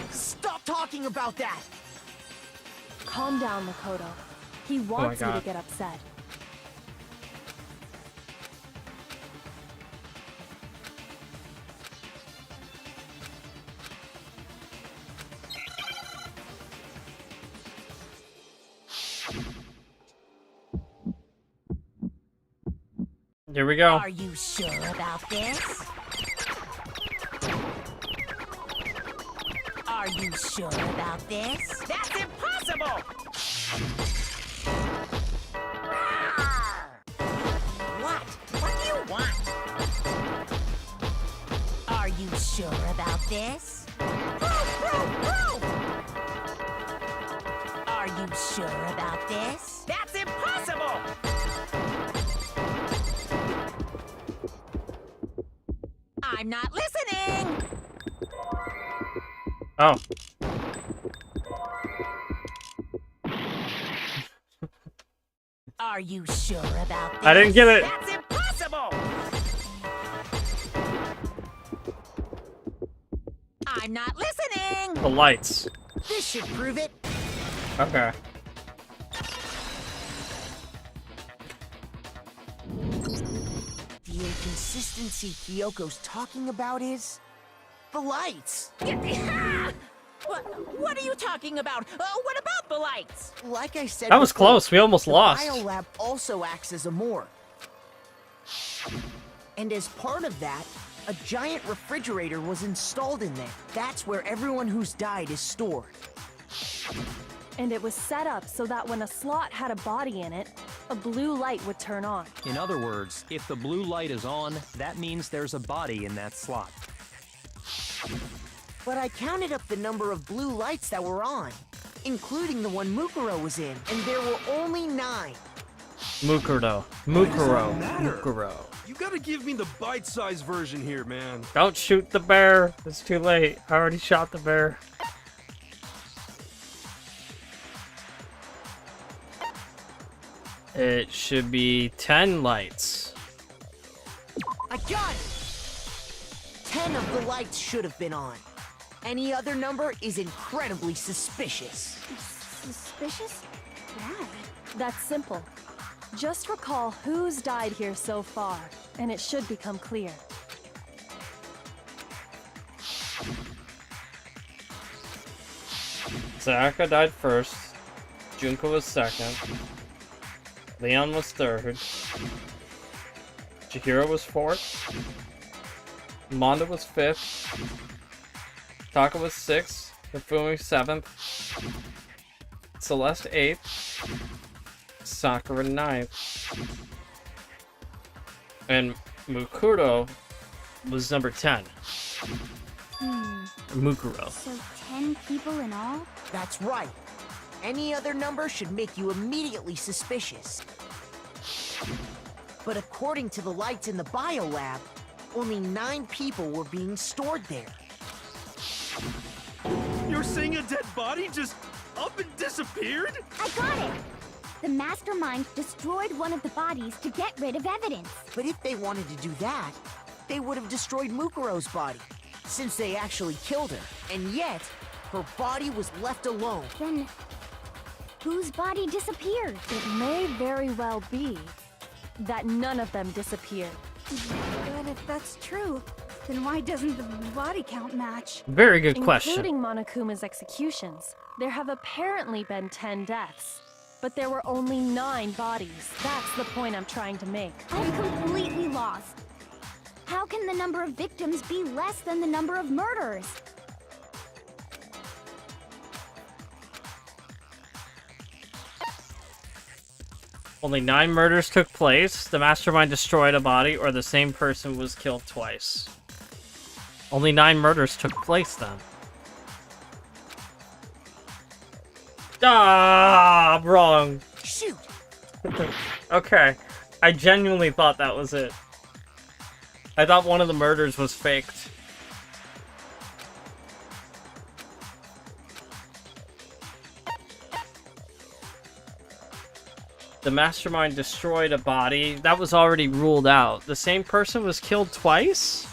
Stop talking about that! Calm down, Makoto. He wants you to God. get upset. Here we go. Are you sure about this? Are you sure about this? That's impossible! What? What do you want? Are you sure about this? Are you sure about this? That's impossible! I'm not listening! Oh. Are you sure about this? I didn't get it. That's impossible! I'm not listening! The lights. This should prove it. Okay. The inconsistency Kyoko's talking about is... the lights! What are you talking about? What about the lights? Like I said That was before, close. We almost the lost. biolab also acts as a morgue. And as part of that, a giant refrigerator was installed in there. That's where everyone who's died is stored. And it was set up so that when a slot had a body in it, a blue light would turn on. In other words, if the blue light is on, that means there's a body in that slot. But I counted up the number of blue lights that were on, including the one Mukuro was in, and there were only 9. Mukuro. You gotta give me the bite-sized version here, man. Don't shoot the bear. It's too late. I already shot the bear. It should be 10 lights. I got it! 10 of the lights should have been on. Any other number is incredibly suspicious. Suspicious? Why? That's simple. Just recall who's died here so far, and it should become clear. Sayaka died first. Junko was second. Leon was third. Chihiro was 4th. Mondo was 5th. Taka was 6th. Hifumi 7th. Celeste 8th. Sakura 9th. And Mukuro was number 10. Mukuro. So 10 people in all? That's right. Any other number should make you immediately suspicious. But according to the lights in the biolab, only 9 people were being stored there. You're saying a dead body just up and disappeared? I got it! The mastermind destroyed one of the bodies to get rid of evidence. But if they wanted to do that, they would have destroyed Mukuro's body, since they actually killed her. And yet, her body was left alone. Then, whose body disappeared? It may very well be that none of them disappeared. But if that's true, then why doesn't the body count match? Very good question. Including Monokuma's executions, there have apparently been 10 deaths. But there were only 9 bodies. That's the point I'm trying to make. I'm completely lost. How can the number of victims be less than the number of murderers? Only 9 murders took place, the mastermind destroyed a body, or the same person was killed twice. Only 9 murders took place then. Ah, I'm wrong. Shoot! Okay. I genuinely thought that was it. I thought one of the murders was faked. The mastermind destroyed a body. That was already ruled out. The same person was killed twice?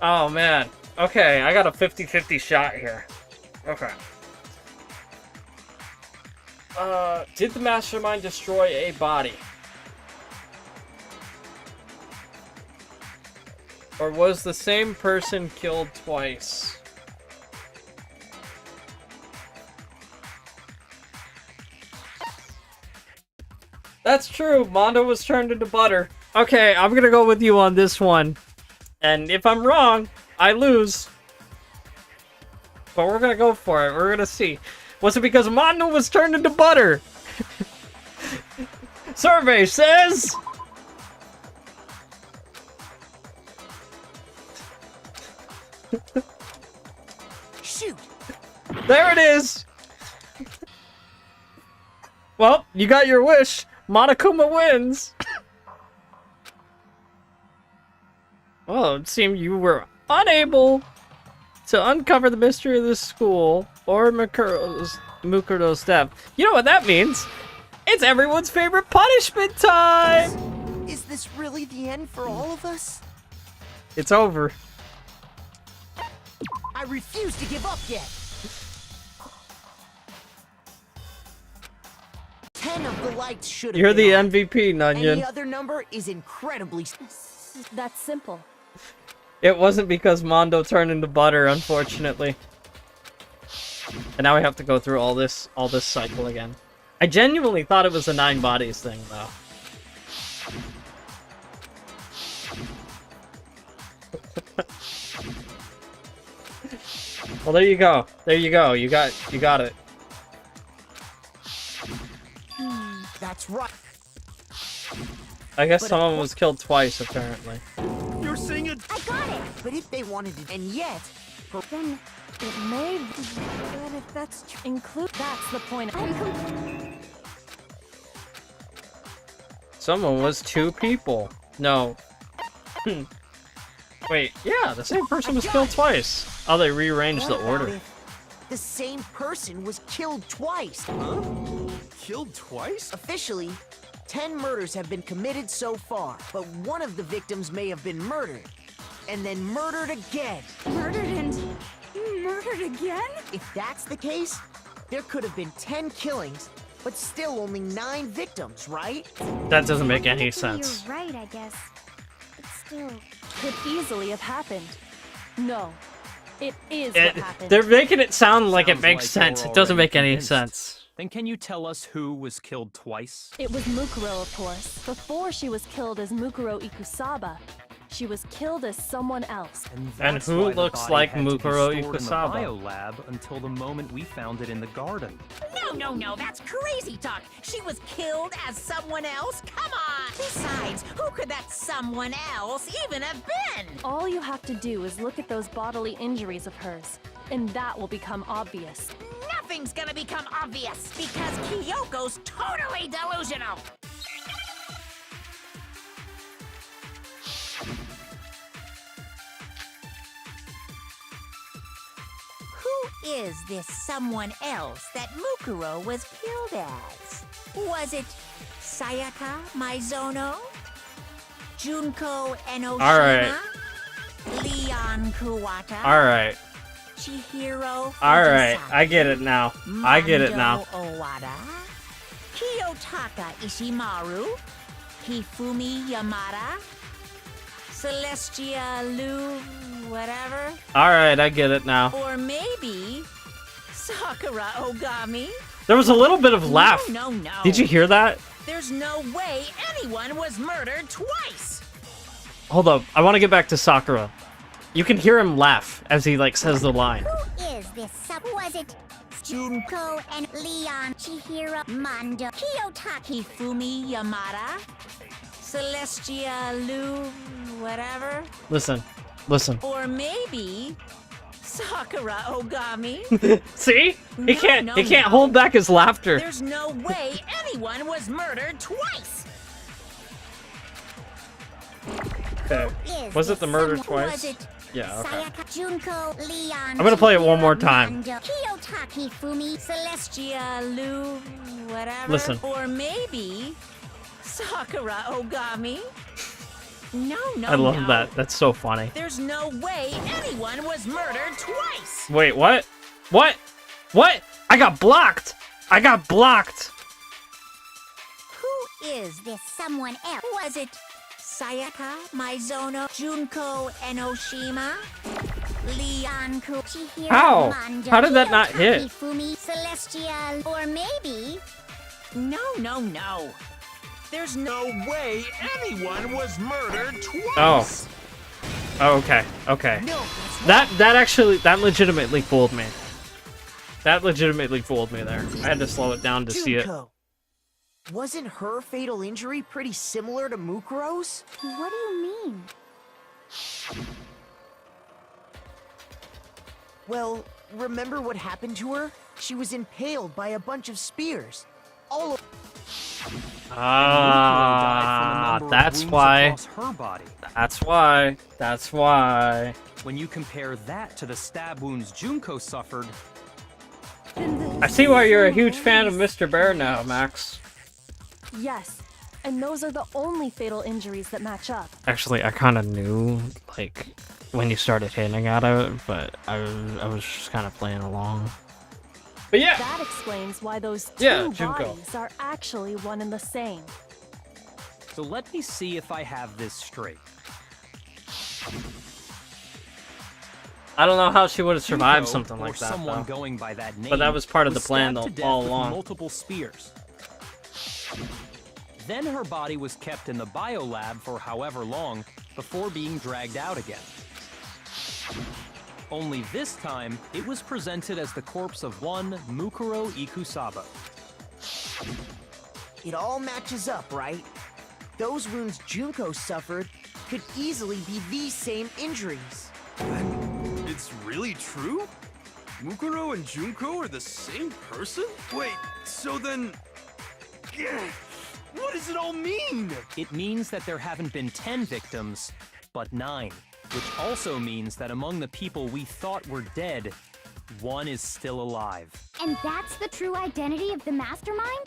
Oh, man. Okay, I got a 50-50 shot here. Okay. Did the mastermind destroy a body? Or was the same person killed twice? That's true. Mondo was turned into butter. Okay, I'm gonna go with you on this one. And if I'm wrong, I lose. But we're gonna go for it. We're gonna see. Was it because Mondo was turned into butter? Survey says... Shoot! There it is! Well, you got your wish. Monokuma wins. Well, it seemed you were unable to uncover the mystery of this school or Mukuro's death. You know what that means? It's everyone's favorite punishment time! Is this really the end for all of us? It's over. I refuse to give up yet! 10 of the lights should have You're the been on. MVP, Nunyan. Any other number is incredibly... That's simple. It wasn't because Mondo turned into butter, unfortunately. And now we have to go through all this cycle again. I genuinely thought it was a 9 bodies thing, though. Well, there you go. There you go. You got it. That's right. I guess someone was killed twice, apparently. You're saying it. I got it! But if they wanted to... And yet... Then, It may be, but if that's true, that's the point. Someone was 2 people. No. Wait, yeah, the same person was killed twice. Oh, they rearranged the What about order. if the same person was killed twice? Huh? Killed twice? Officially, 10 murders have been committed so far, but one of the victims may have been murdered, and then murdered again. Murdered and murdered again? If that's the case, there could have been 10 killings, but still only 9 victims, right? That doesn't make any technically sense. You're right, I guess. But still... Could easily have happened. No. It is It, what happened. they're making it sound like it Sounds makes like sense. you're It doesn't already make any convinced. sense. Then can you tell us who was killed twice? It was Mukuro, of course. Before she was killed as Mukuro Ikusaba, she was killed as someone else. And And that's who why the looks body like had to be Mukuro stored in the Ikusaba? biolab until the moment we found it in the garden. No, that's crazy talk. She was killed as someone else? Come on! Besides, who could that someone else even have been? All you have to do is look at those bodily injuries of hers, and that will become obvious. Nothing's gonna become obvious because Kyoko's totally delusional. Who is this someone else that Mukuro was killed as? Was it Sayaka Maizono? Junko Enoshima? Alright. Leon Kuwata? Alright. Chihiro Alright. Fujisaki? I get it now. I get it now. Mondo Owada? Kiyotaka Ishimaru? Hifumi Yamada? Celestia Lu... whatever? Alright, I get it now. Or maybe... Sakura Ogami? There was a little bit of laugh. No. Did you hear that? There's no way anyone was murdered twice! Hold up. I want to get back to Sakura. You can hear him laugh as he, like, says the line. Who is this sub? Was it Junko and Leon, Chihiro, Mondo, Kiyotaki? Hifumi Yamada? Celestia Lu... whatever? Listen. Or maybe... Sakura Ogami? See? He can't No. hold back his laughter. There's no way anyone was murdered twice! Okay. Is Was it this the murder someone- twice? Was it Yeah, okay. Sayaka, Junko, Leon, I'm gonna play it one more Chihiro, time. Mondo, Kiyotaki, Fumi, Celestia Lu... whatever? Listen. Or maybe... Sakura Ogami? No. I love that. That's so funny. There's no way anyone was murdered twice! Wait, what? What? I got blocked! Who is this someone else? Was it Sayaka Maizono, Junko Enoshima, Leon, Chihiro, How? Mondo, How did that not hit? Kiyotaki, Fumi, Celestia, or maybe No. There's no way anyone was murdered twice! Oh, okay. No, That legitimately fooled me. That legitimately fooled me there. I had to slow it down to see it. Junko. Wasn't her fatal injury pretty similar to Mukuro's? what do you mean? Well, remember what happened to her? She was impaled by a bunch of spears. All of Ah, that's why. Her body. That's why. When you compare that to the stab wounds Junko suffered, I see why you're a huge fan of Mr. Bear now, Max. Yes, and those are the only fatal injuries that match up. Actually, I kind of knew, like, when you started hinting at it, but I was just kind of playing along. But yeah! That explains why those two Yeah, Junko. bodies are actually one and the same. so let me see if I have this straight. I don't know how she would have survived Junko, something or like that, someone though. going by that name, But that was part of the plan stabbed to all death with along. multiple spears. Then her body was kept in the biolab for however long before being dragged out again. Only this time, it was presented as the corpse of one Mukuro Ikusaba. it all matches up, right? Those wounds Junko suffered could easily be these same injuries. It's really true? Mukuro and Junko are the same person? Wait, so then... What does it all mean? It means that there haven't been 10 victims, but 9. Which also means that among the people we thought were dead, one is still alive. And that's the true identity of the mastermind?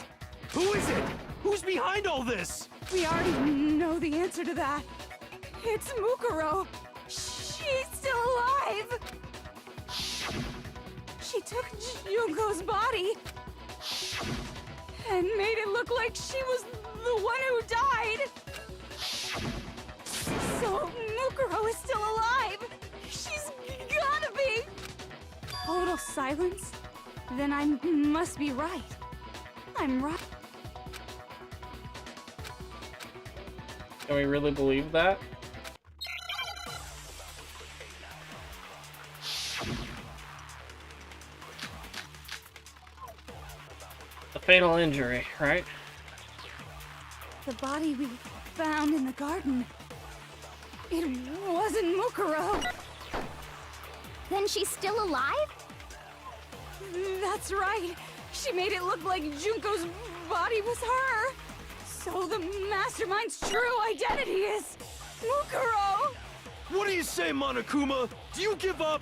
Who is it? Who's behind all this? We already know the answer to that. It's Mukuro. She's still alive. She took Junko's body and made it look like she was the one who died. So Mukuro is still alive. She's gotta be. Total silence? Then I must be right. I'm right. Can we really believe that? A fatal injury, right? The body we found in the garden. It wasn't Mukuro. Then she's still alive? That's right. She made it look like Junko's body was her. So the mastermind's true identity is Mukuro. What do you say, Monokuma? Do you give up?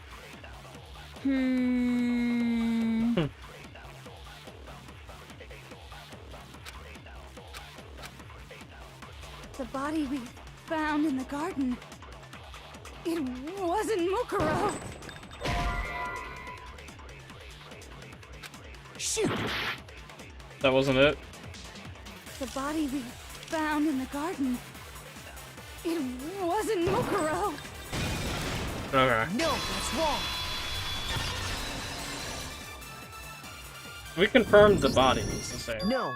The body we found in the garden. It wasn't Mukuro. Shoot! That wasn't it. The body we found in the garden. It wasn't Mukuro. Okay. No, that's wrong. We confirmed the body needs to say. No,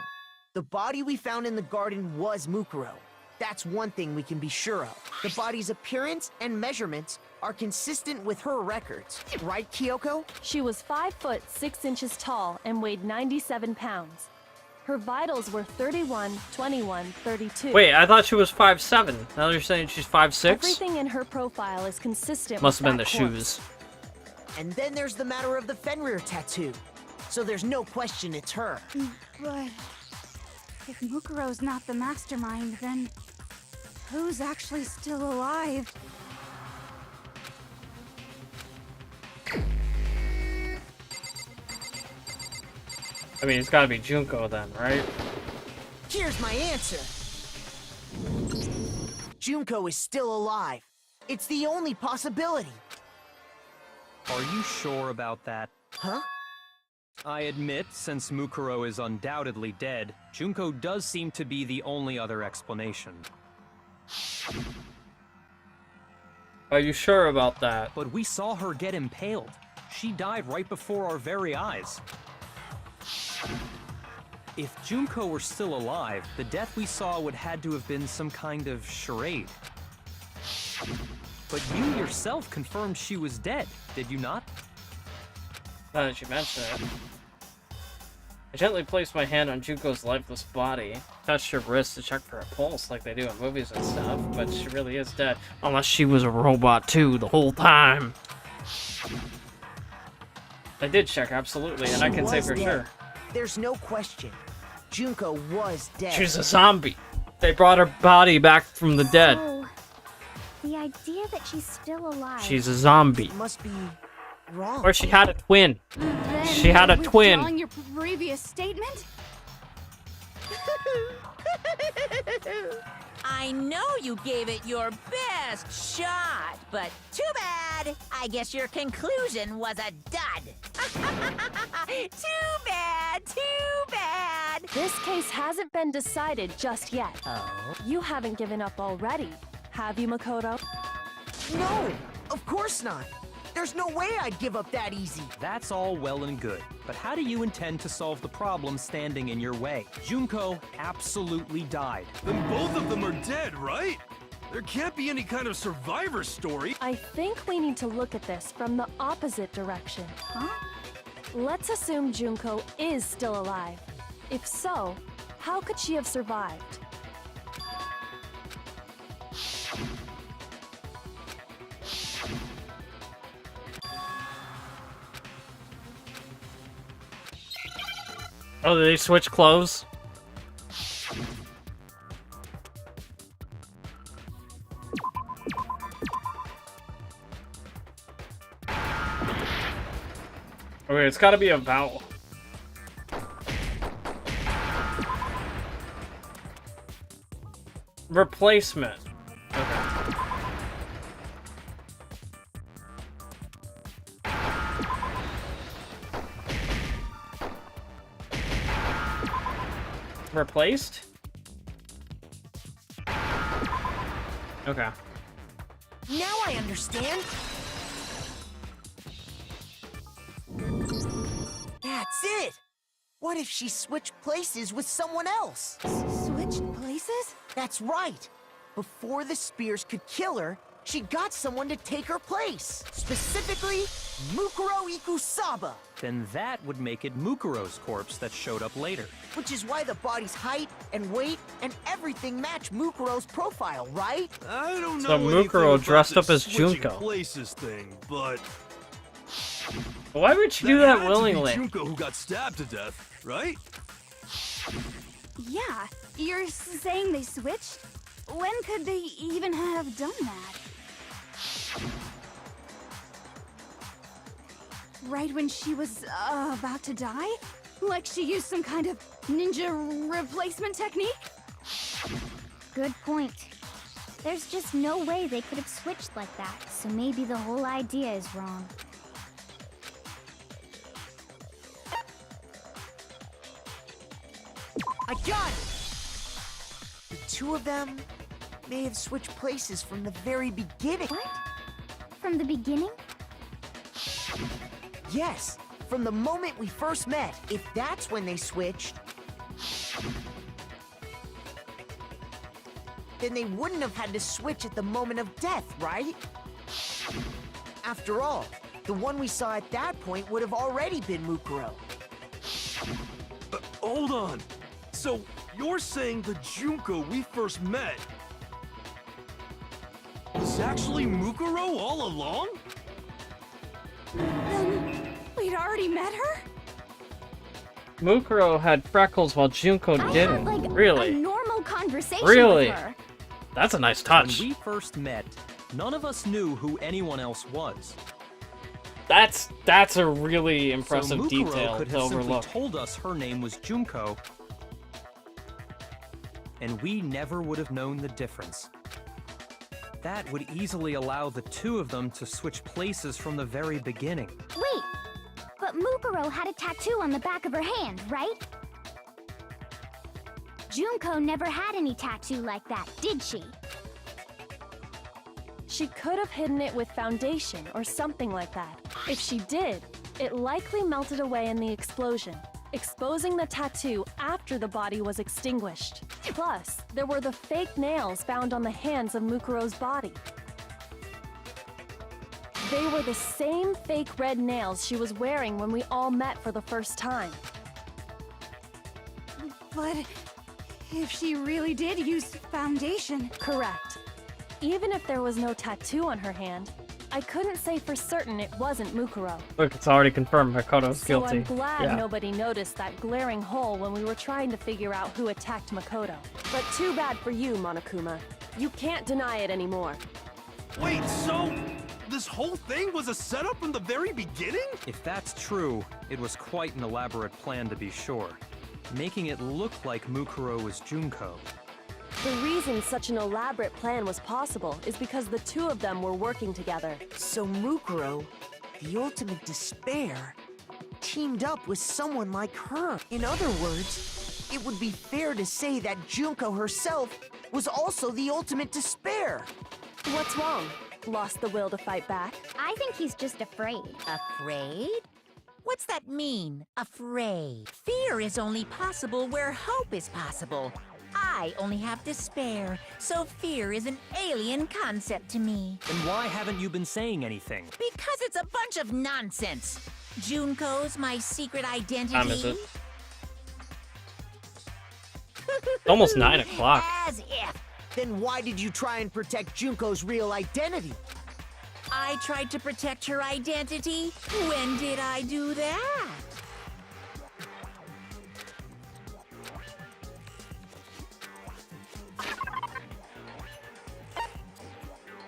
the body we found in the garden was Mukuro. That's one thing we can be sure of. The body's appearance and measurements are consistent with her records. Right, Kyoko? She was 5 foot 6 inches tall and weighed 97 pounds. Her vitals were 31, 21, 32. Wait, I thought she was 5'7". Now you're saying she's 5'6"? Everything in her profile is consistent Must have with been the that shoes. corpse. And then there's the matter of the Fenrir tattoo. So there's no question it's her. But if Mukuro's not the mastermind, then who's actually still alive? I mean, it's gotta be Junko then, right? Here's my answer. Junko is still alive. It's the only possibility. Are you sure about that? Huh? I admit, since Mukuro is undoubtedly dead, Junko does seem to be the only other explanation. Are you sure about that? But we saw her get impaled. She died right before our very eyes. If Junko were still alive, the death we saw would had to have been some kind of charade. But you yourself confirmed she was dead, did you not? Now that you mention it. I gently placed my hand on Junko's lifeless body, touched her wrist to check for a pulse like they do in movies and stuff, but she really is dead. Unless she was a robot too the whole time. I did check, absolutely, and I can say for sure. There's no question. Junko was dead. She's a zombie. They brought her body back from the dead. So, the idea that she's still alive. She's a zombie. Must be wrong. Or she had a twin. Then She had a twin. withdrawing your previous statement? I know you gave it your best shot, but too bad. I guess your conclusion was a dud. Too bad, too bad. This case hasn't been decided just yet. Oh? You haven't given up already, have you, Makoto? No, of course not. There's no way I'd give up that easy. That's all well and good, but how do you intend to solve the problem standing in your way? Junko absolutely died. Then both of them are dead, right? There can't be any kind of survivor story. I think we need to look at this from the opposite direction. Huh? Let's assume Junko is still alive. If so, how could she have survived? Oh, did they switch clothes? Okay, it's gotta be a vowel. Replacement. Okay. Replaced? Okay. Now I understand. That's it. What if she switched places with someone else? Switched places? That's right. Before the spears could kill her, she got someone to take her place. Specifically, Mukuro Ikusaba. Then that would make it Mukuro's corpse that showed up later. Which is why the body's height and weight and everything match Mukuro's profile, right? I don't know So anything Mukuro about dressed this up as switching Junko. places thing, but Why would you do that that had willingly? to be Junko who got stabbed to death, right? Yeah, you're saying they switched? When could they even have done that? Right when she was about to die? Like she used some kind of ninja replacement technique? Good point. There's just no way they could have switched like that, so maybe the whole idea is wrong. I got it! The two of them may have switched places from the very beginning. What? From the beginning? Yes, from the moment we first met. If that's when they switched, then they wouldn't have had to switch at the moment of death, right? After all, the one we saw at that point would have already been Mukuro. Hold on. So, you're saying the Junko we first met was actually Mukuro all along? Then we'd already met her? Mukuro had freckles while Junko I didn't. had, like, a Really? normal conversation Really? with her. That's a nice touch. When we first met, none of us knew who anyone else was. That's a really impressive so Mukuro detail could to have simply overlook. told us her name was Junko, and we never would have known the difference. That would easily allow the two of them to switch places from the very beginning. Wait, but Mukuro had a tattoo on the back of her hand, right? Junko never had any tattoo like that, did she? She could have hidden it with foundation or something like that. If she did, it likely melted away in the explosion, exposing the tattoo after the body was extinguished. Plus, there were the fake nails found on the hands of Mukuro's body. They were the same fake red nails she was wearing when we all met for the first time. But if she really did use foundation... Correct. Even if there was no tattoo on her hand, I couldn't say for certain it wasn't Mukuro. Look, it's already confirmed Makoto's So guilty. I'm glad Yeah. nobody noticed that glaring hole when we were trying to figure out who attacked Makoto. But too bad for you, Monokuma. You can't deny it anymore. Wait, so this whole thing was a setup from the very beginning? If that's true, it was quite an elaborate plan to be sure, making it look like Mukuro was Junko. The reason such an elaborate plan was possible is because the two of them were working together. So Mukuro, the ultimate despair, teamed up with someone like her. In other words, it would be fair to say that Junko herself was also the ultimate despair. What's wrong? Lost the will to fight back? I think he's just afraid. Afraid? What's that mean, afraid? Fear is only possible where hope is possible. I only have despair, so fear is an alien concept to me. Then why haven't you been saying anything? Because it's a bunch of nonsense. Junko's my secret identity. Time is it? It's almost 9 o'clock. As if. Then why did you try and protect Junko's real identity? I tried to protect her identity. When did I do that?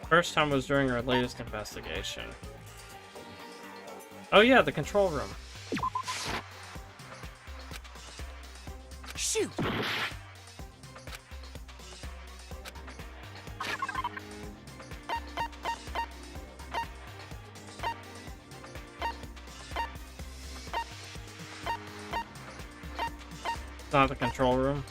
First time was during our latest investigation. Oh yeah, the control room. Shoot! It's not the control room.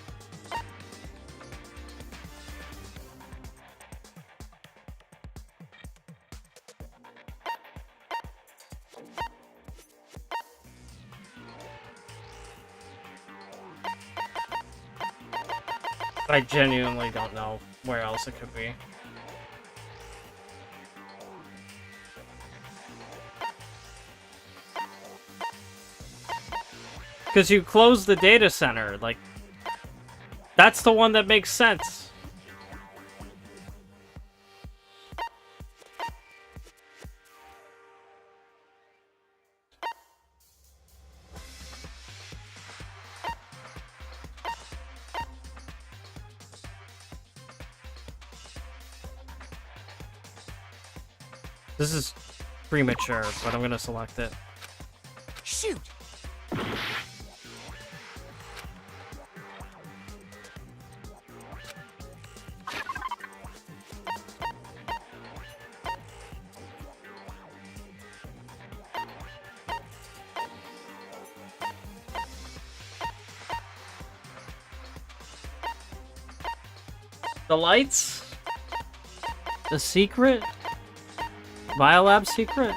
I genuinely don't know where else it could be. Because you close the data center, like, that's the one that makes sense. This is premature, but I'm gonna select it. Shoot! The lights? The secret? Biolab secret?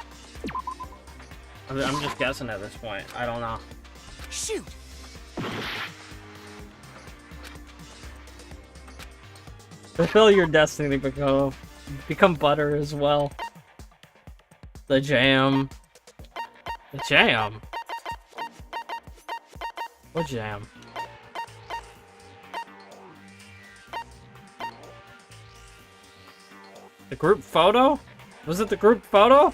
I'm just guessing at this point. I don't know. Shoot! Fulfill your destiny to become butter as well. The jam. The jam? What jam? The group photo? Was it the group photo?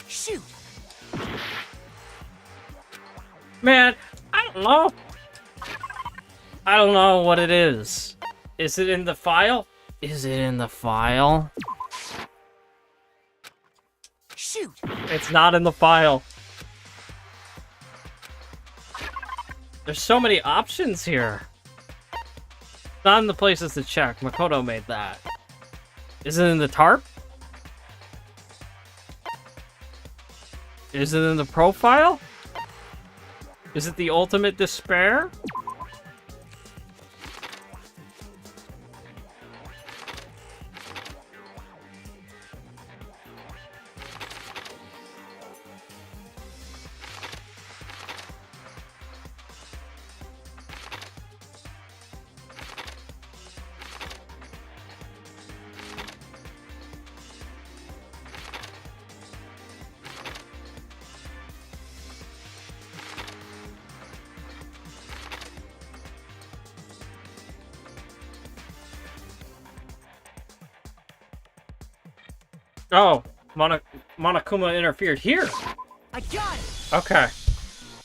Shoot! Man, I don't know. I don't know what it is. Is it in the file? Is it in the file? Shoot! It's not in the file. There's so many options here. Not in the places to check. Makoto made that. Is it in the tarp? Is it in the profile? Is it the ultimate despair? Oh, Monokuma interfered here. I got it! Okay.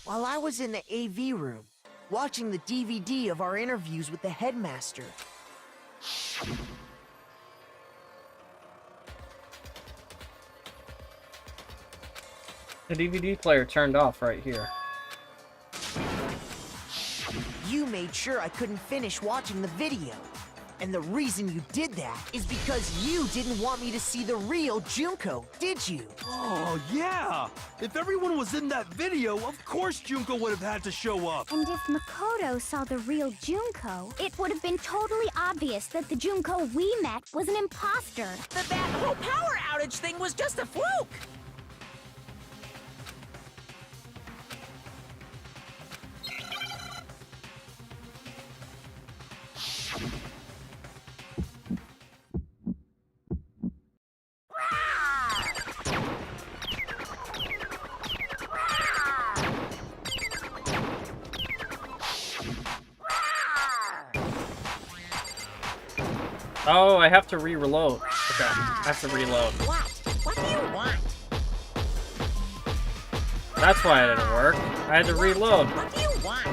While I was in the AV room, watching the DVD of our interviews with the headmaster. The DVD player turned off right here. You made sure I couldn't finish watching the video. And the reason you did that is because you didn't want me to see the real Junko, did you? Oh, yeah! If everyone was in that video, of course Junko would have had to show up. And if Makoto saw the real Junko, it would have been totally obvious that the Junko we met was an imposter. That whole power outage thing was just a fluke! Oh, I have to re-reload. Okay, I have to reload. What? What do you want? That's why it didn't work. I had to reload. What do you want?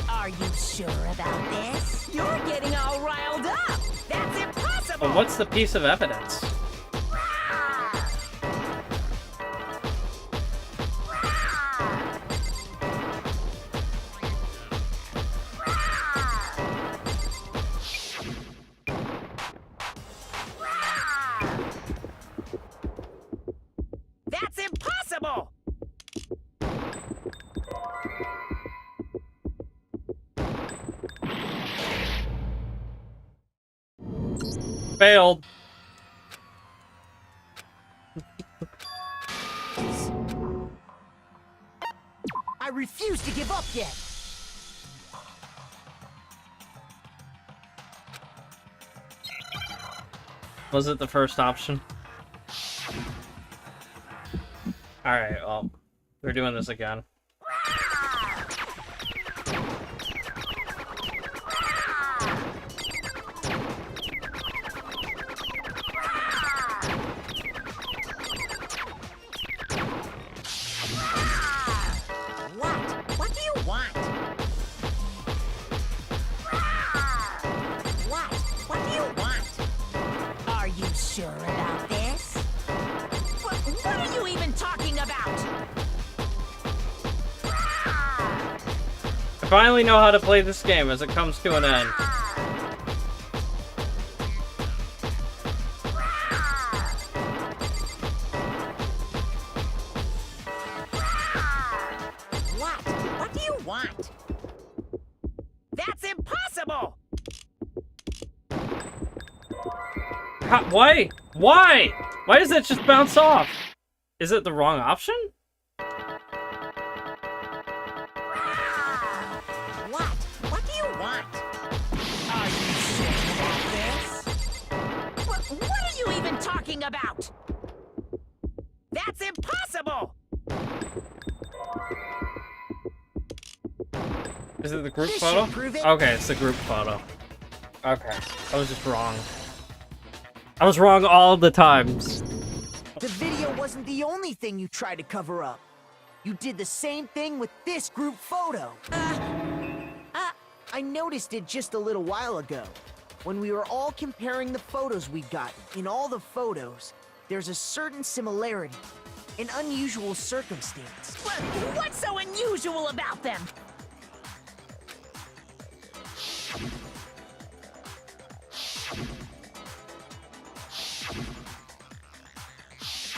Are you sure about this? You're getting all riled up! That's impossible! But what's the piece of evidence? That's impossible! Failed. I refuse up yet. Was it the first option? Alright, well, we're doing this again. What do you want? What do you want? Are you sure about this? What are you even talking about? I finally know how to play this game as it comes to an end. What do you want? That's impossible! Why? Why? Why does that just bounce off? Is it the wrong option? What do you want? Are you sure about this? What are you even talking about? That's impossible! Is it the group This photo? should prove it. Okay, it's the group photo. Okay, I was just wrong. I was wrong all the times. The video wasn't the only thing you tried to cover up. You did the same thing with this group photo. I noticed it just a little while ago. When we were all comparing the photos we'd gotten. In all the photos, there's a certain similarity. An unusual circumstance. What's so unusual about them?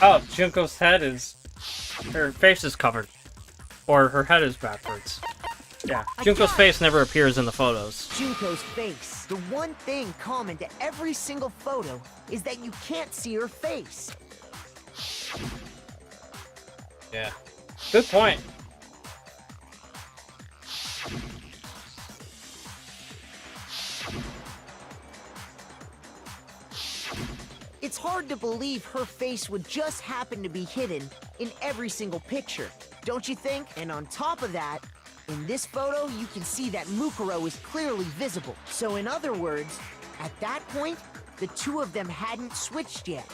Oh, Junko's head is... her face is covered. Or her head is backwards. Yeah, Junko's face never appears in the photos. Junko's face. The one thing common to every single photo is that you can't see her face. Yeah. Good point. It's hard to believe her face would just happen to be hidden in every single picture, don't you think? And on top of that, in this photo, you can see that Mukuro is clearly visible. So in other words, at that point, the two of them hadn't switched yet.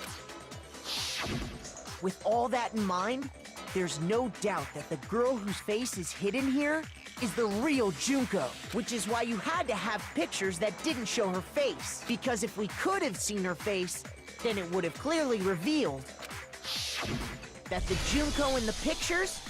With all that in mind, there's no doubt that the girl whose face is hidden here is the real Junko, which is why you had to have pictures that didn't show her face. Because if we could have seen her face, then it would have clearly revealed that the Junko in the pictures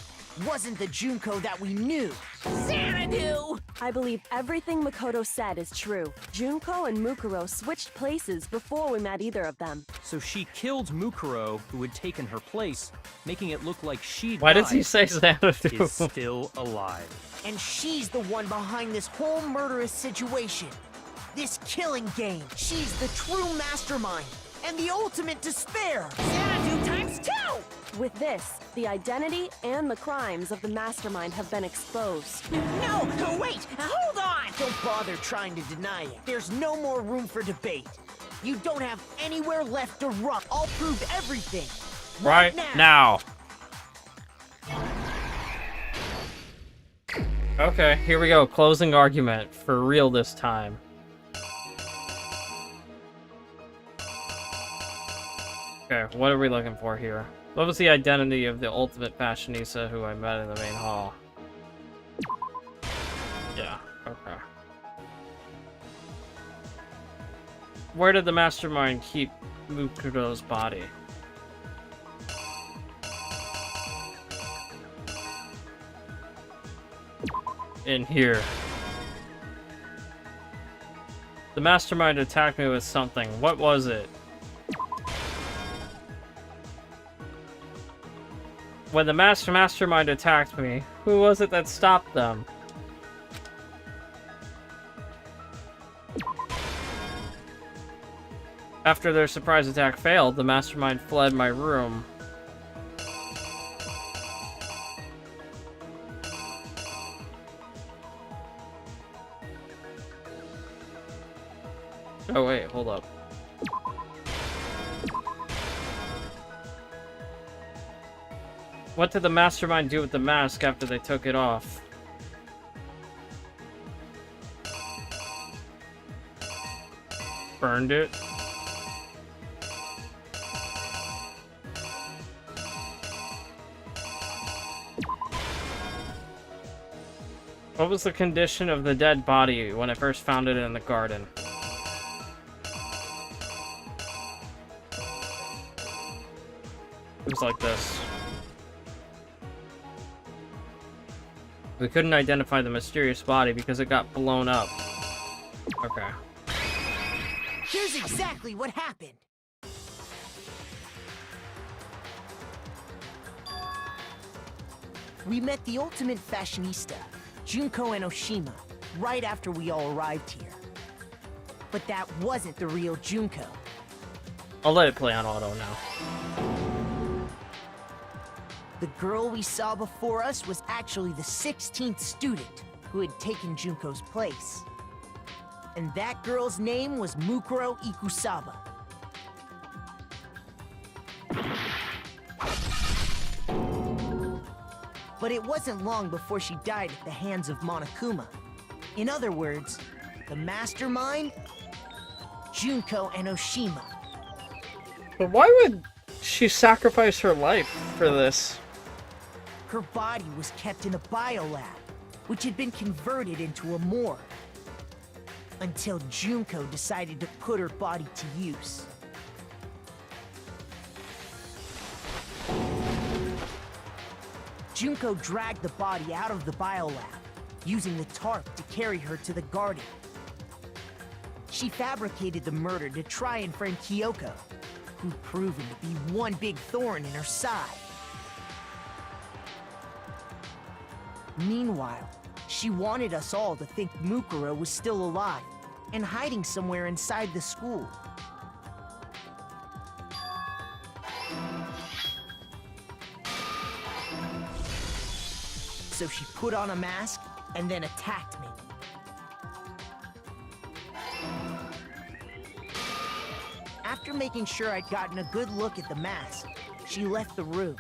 wasn't the Junko that we knew. Xanadu! I believe everything Makoto said is true. Junko and Mukuro switched places before we met either of them. So she killed Mukuro, who had taken her place, making it look like she Why does he say Xanadu? is still alive. And she's the one behind this whole murderous situation. This killing game. She's the true mastermind and the ultimate despair. Xanadu times 2! With this, the identity and the crimes of the mastermind have been exposed. No, wait, hold on! Don't bother trying to deny it. There's no more room for debate. You don't have anywhere left to run. I'll prove everything. Right now. Okay, here we go. Closing argument. For real this time. Okay, what are we looking for here? What was the identity of the ultimate fashionista who I met in the main hall? Yeah, okay. Where did the mastermind keep Mukuro's body? In here. The mastermind attacked me with something. What was it? When the mastermind attacked me, who was it that stopped them? After their surprise attack failed, the mastermind fled my room. Oh wait, hold up. What did the mastermind do with the mask after they took it off? Burned it? What was the condition of the dead body when I first found it in the garden? It was like this. We couldn't identify the mysterious body because it got blown up. Okay. Here's exactly what happened. We met the ultimate fashionista, Junko and Oshima, right after we all arrived here. But that wasn't the real Junko. I'll let it play on auto now. The girl we saw before us was actually the 16th student who had taken Junko's place. And that girl's name was Mukuro Ikusaba. But it wasn't long before she died at the hands of Monokuma. In other words, the mastermind, Junko and Oshima. But why would she sacrifice her life for this? Her body was kept in a biolab, which had been converted into a morgue. Until Junko decided to put her body to use. Junko dragged the body out of the biolab, using the tarp to carry her to the garden. She fabricated the murder to try and frame Kyoko, who'd proven to be one big thorn in her side. Meanwhile, she wanted us all to think Mukuro was still alive and hiding somewhere inside the school. So she put on a mask and then attacked me. After making sure I'd gotten a good look at the mask, she left the room.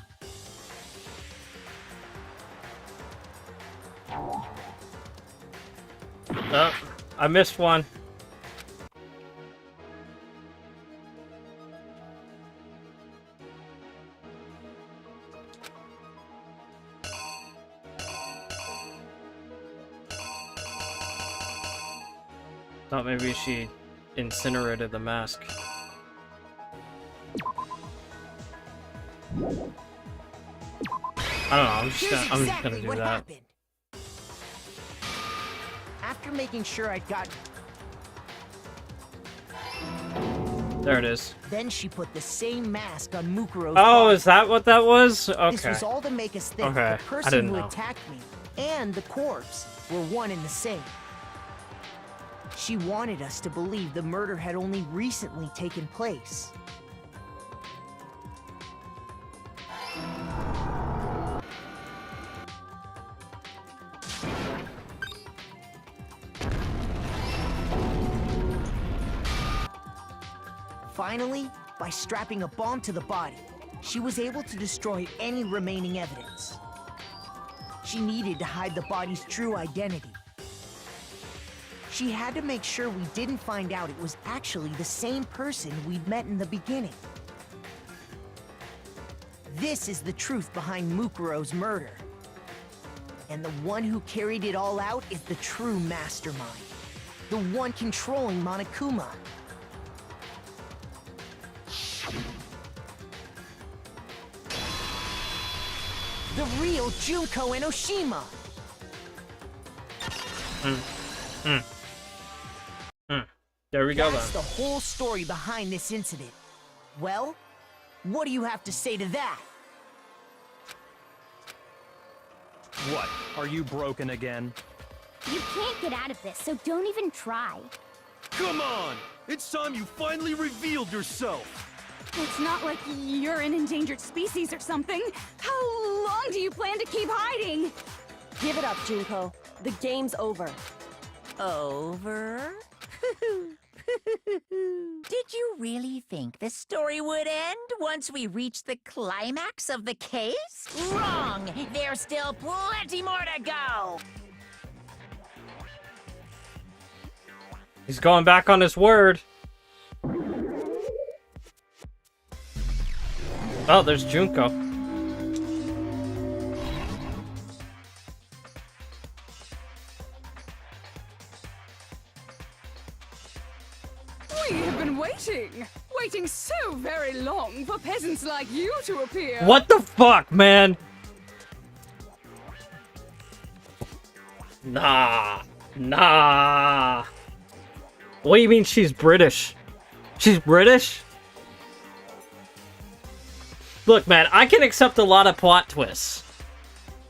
Oh, I missed one. Thought maybe she incinerated the mask. I don't know, I'm just gonna do that. Happened. After making sure I'd got... There it is. Then she put the same mask on Mukuro's Oh, body. is that what that was? Okay. This was all to make us think Okay, the I person didn't who know. attacked me and the corpse were one and the same. She wanted us to believe the murder had only recently taken place. Finally, by strapping a bomb to the body, she was able to destroy any remaining evidence. She needed to hide the body's true identity. She had to make sure we didn't find out it was actually the same person we'd met in the beginning. This is the truth behind Mukuro's murder. And the one who carried it all out is the true mastermind. The one controlling Monokuma. The real Junko and Oshima! There we go That's then. the whole story behind this incident. Well, what do you have to say to that? What? Are you broken again? You can't get out of this, so don't even try. Come on! It's time you finally revealed yourself! It's not like you're an endangered species or something. How long do you plan to keep hiding? Give it up, Junko. The game's over. Over? Did you really think the story would end once we reached the climax of the case? Wrong! There's still plenty more to go! He's going back on his word. Oh, there's Junko. We have been waiting so very long for peasants like you to appear. What the fuck, man? Nah. What do you mean she's British? She's British? Look, man, I can accept a lot of plot twists.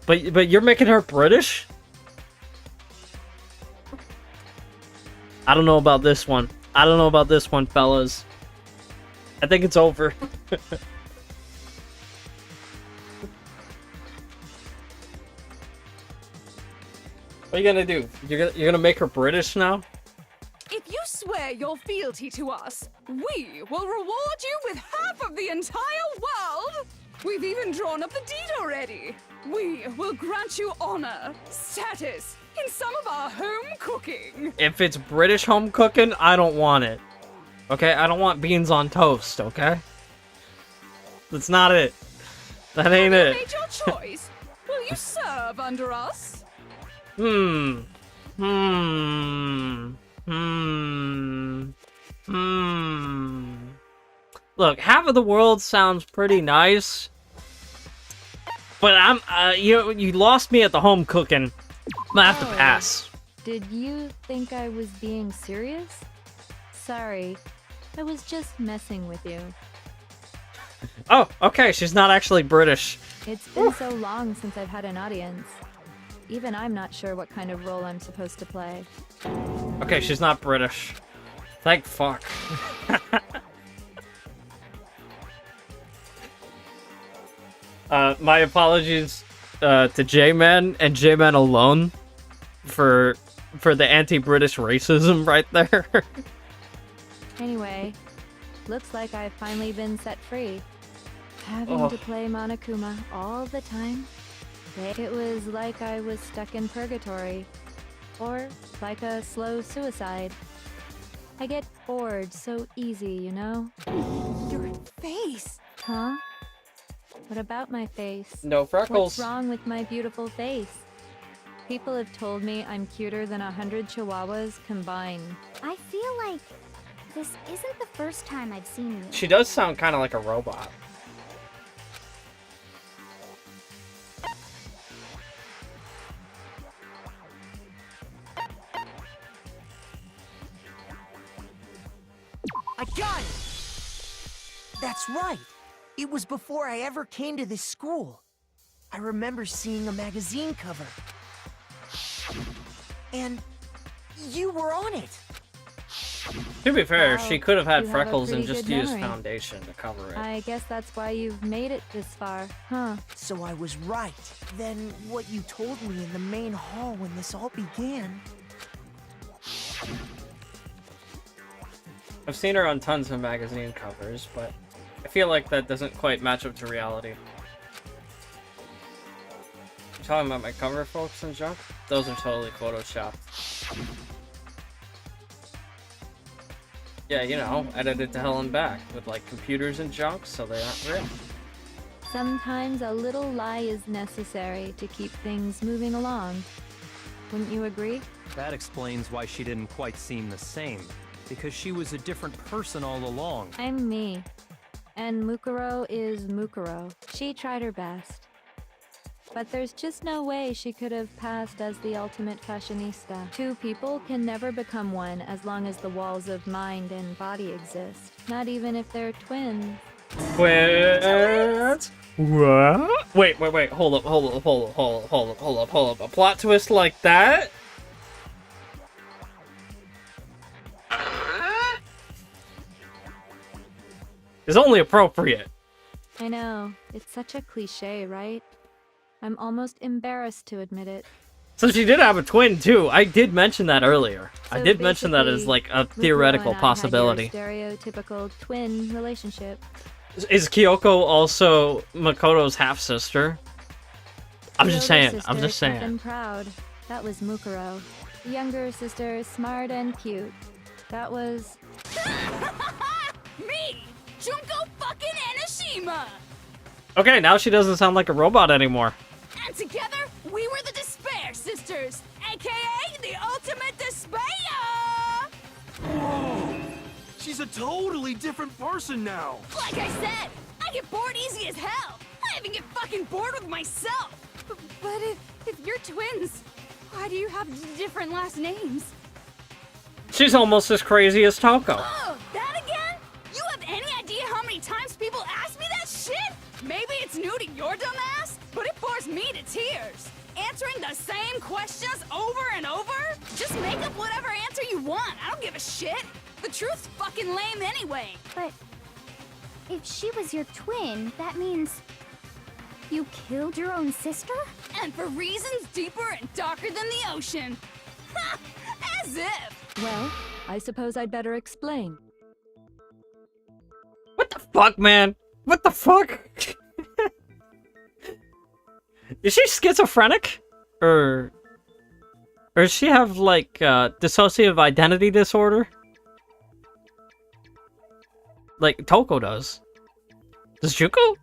But you're making her British? I don't know about this one. I don't know about this one, fellas. I think it's over. What are you gonna do? You're gonna make her British now? If you swear your fealty to us, we will reward you with half of the entire world! We've even drawn up the deed already. We will grant you honor, status, in some of our home cooking. If it's British home cooking, I don't want it. Okay? I don't want beans on toast, okay? That's not it. That ain't it. Have you made your choice? Will you serve under us? Look, half of the world sounds pretty nice. But you lost me at the home cooking. I'm gonna have to pass. Did you think I was being serious? Sorry, I was just messing with you. Oh, okay, she's not actually British. It's been so long since I've had an audience. Even I'm not sure what kind of role I'm supposed to play. Okay, she's not British. Thank fuck. My apologies to J-Man and J-Man alone for the anti-British racism right there. Anyway, looks like I've finally been set free. Having to play Monokuma all the time. It was like I was stuck in purgatory. Or like a slow suicide. I get bored so easy, you know? Your face! Huh? What about my face? No freckles. What's wrong with my beautiful face? People have told me I'm cuter than 100 chihuahuas combined. I feel like this isn't the first time I've seen you. She does sound kind of like a robot. I got it! That's right. It was before I ever came to this school. I remember seeing a magazine cover. And you were on it. To be fair, Wow, she could have had you have a freckles and pretty just good used memory. foundation to cover it. I guess that's why you've made it this far, huh? So I was right. Then what you told me in the main hall when this all began. I've seen her on tons of magazine covers, but I feel like that doesn't quite match up to reality. You talking about my cover folks and junk? Those are totally photoshopped. Yeah, you know, edited to hell and back with like computers and junk, so they aren't real. Sometimes a little lie is necessary to keep things moving along. Wouldn't you agree? That explains why she didn't quite seem the same. Because she was a different person all along. I'm me. And Mukuro is Mukuro. She tried her best. But there's just no way she could have passed as the ultimate fashionista. Two people can never become one as long as the walls of mind and body exist. Not even if they're twins. What? What? Wait, hold up. A plot twist like that? Is only appropriate. I know. It's such a cliche, right? I'm almost embarrassed to admit it. So she did have a twin too. I did mention that earlier. I So did mention that as basically, like a Mukuro theoretical and I had your possibility. stereotypical twin relationship. Is Kyoko also Makoto's half sister? I'm just The older saying. I'm sister, just tough saying. and proud. That was Mukuro. The younger sister, smart and cute. That was... Me! Junko fucking Enoshima! Okay, now she doesn't sound like a robot anymore. And together, we were the Despair Sisters, aka the Ultimate Despair! Whoa! She's a totally different person now. Like I said, I get bored easy as hell. I even get fucking bored with myself. But if you're twins, why do you have different last names? She's almost as crazy as Toko. Oh, that again? You have any idea how many times people ask me that shit? Maybe it's new to your dumb ass, but it bores me to tears. Answering the same questions over and over? Just make up whatever answer you want. I don't give a shit. The truth's fucking lame anyway. But if she was your twin, that means you killed your own sister? And for reasons deeper and darker than the ocean. Ha! As if. Well, I suppose I'd better explain. What the fuck, man? What the fuck? Is she schizophrenic? Or does she have, like, dissociative identity disorder? Like Toko does. Does Juko?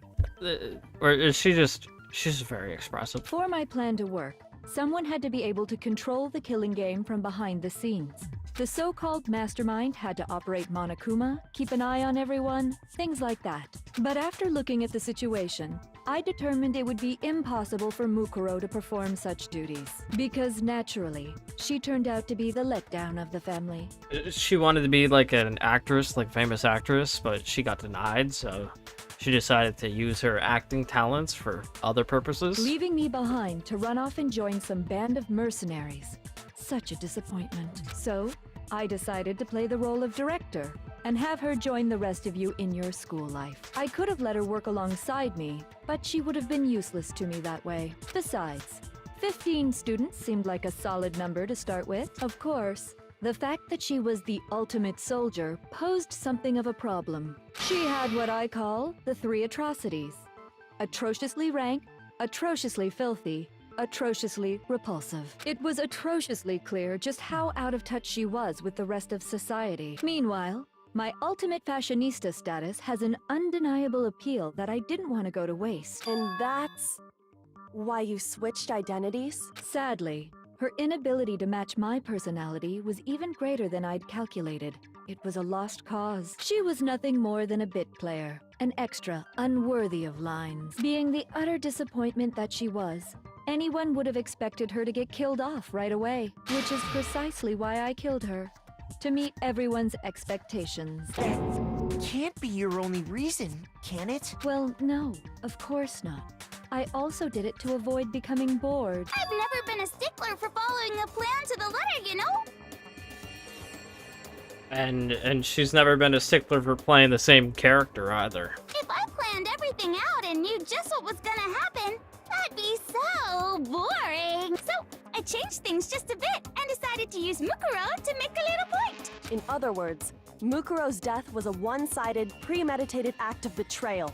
Or is she just... She's very expressive. For my plan to work, someone had to be able to control the killing game from behind the scenes. The so-called mastermind had to operate Monokuma, keep an eye on everyone, things like that. But after looking at the situation, I determined it would be impossible for Mukuro to perform such duties. Because naturally, she turned out to be the letdown of the family. She wanted to be like an actress, like famous actress, but she got denied, so she decided to use her acting talents for other purposes. Leaving me behind to run off and join some band of mercenaries. Such a disappointment. So, I decided to play the role of director and have her join the rest of you in your school life. I could have let her work alongside me, but she would have been useless to me that way. Besides, 15 students seemed like a solid number to start with. Of course, the fact that she was the ultimate soldier posed something of a problem. She had what I call the 3 atrocities. Atrociously rank, atrociously filthy, atrociously repulsive. It was atrociously clear just how out of touch she was with the rest of society. Meanwhile, my ultimate fashionista status has an undeniable appeal that I didn't want to go to waste. And that's why you switched identities? Sadly, her inability to match my personality was even greater than I'd calculated. It was a lost cause. She was nothing more than a bit player, an extra unworthy of lines. Being the utter disappointment that she was, anyone would have expected her to get killed off right away, which is precisely why I killed her. To meet everyone's expectations. Can't be your only reason, can it? Well, no, of course not. I also did it to avoid becoming bored. I've never been a stickler for following a plan to the letter, you know? And she's never been a stickler for playing the same character either. If I planned everything out and knew just what was gonna happen, that'd be so boring. So I changed things just a bit and decided to use Mukuro to make a little point. In other words, Mukuro's death was a one-sided, premeditated act of betrayal.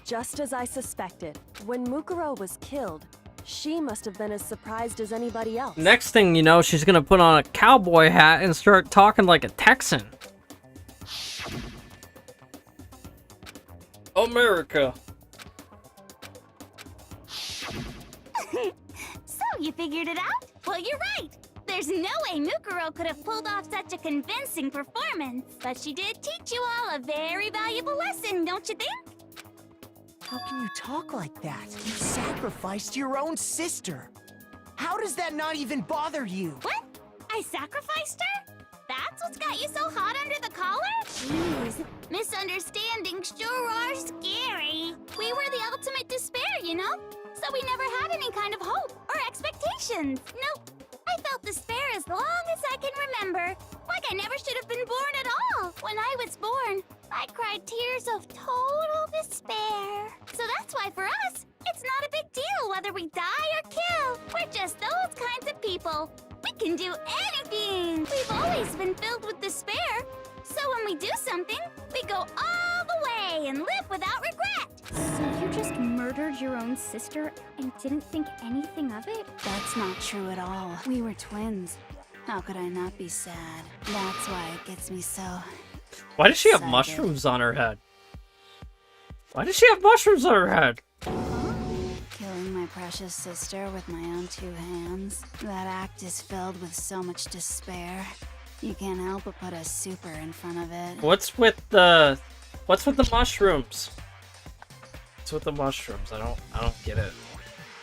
Just as I suspected. When Mukuro was killed, she must have been as surprised as anybody else. Next thing you know, she's gonna put on a cowboy hat and start talking like a Texan. America. So you figured it out? Well, you're right. There's no way Mukuro could have pulled off such a convincing performance. But she did teach you all a very valuable lesson, don't you think? How can you talk like that? You sacrificed your own sister. How does that not even bother you? What? I sacrificed her? That's what's got you so hot under the collar? Jeez, misunderstandings sure are scary. We were the ultimate despair, you know? So we never had any kind of hope or expectations. Nope. I felt despair as long as I can remember. Like I never should have been born at all. When I was born, I cried tears of total despair. So that's why for us, it's not a big deal whether we die or kill. We're just those kinds of people. We can do anything fiends. We've always been filled with despair. So when we do something, we go all the way and live without regret. So you just murdered your own sister and didn't think anything of it? That's not true at all. We were twins. How could I not be sad? That's why it gets me so... Why does she have excited. mushrooms on her head? Why does she have mushrooms on her head? Killing my precious sister with my own two hands. That act is filled with so much despair. You can't help but put a super in front of it. What's with the mushrooms? What's with the mushrooms? I don't get it.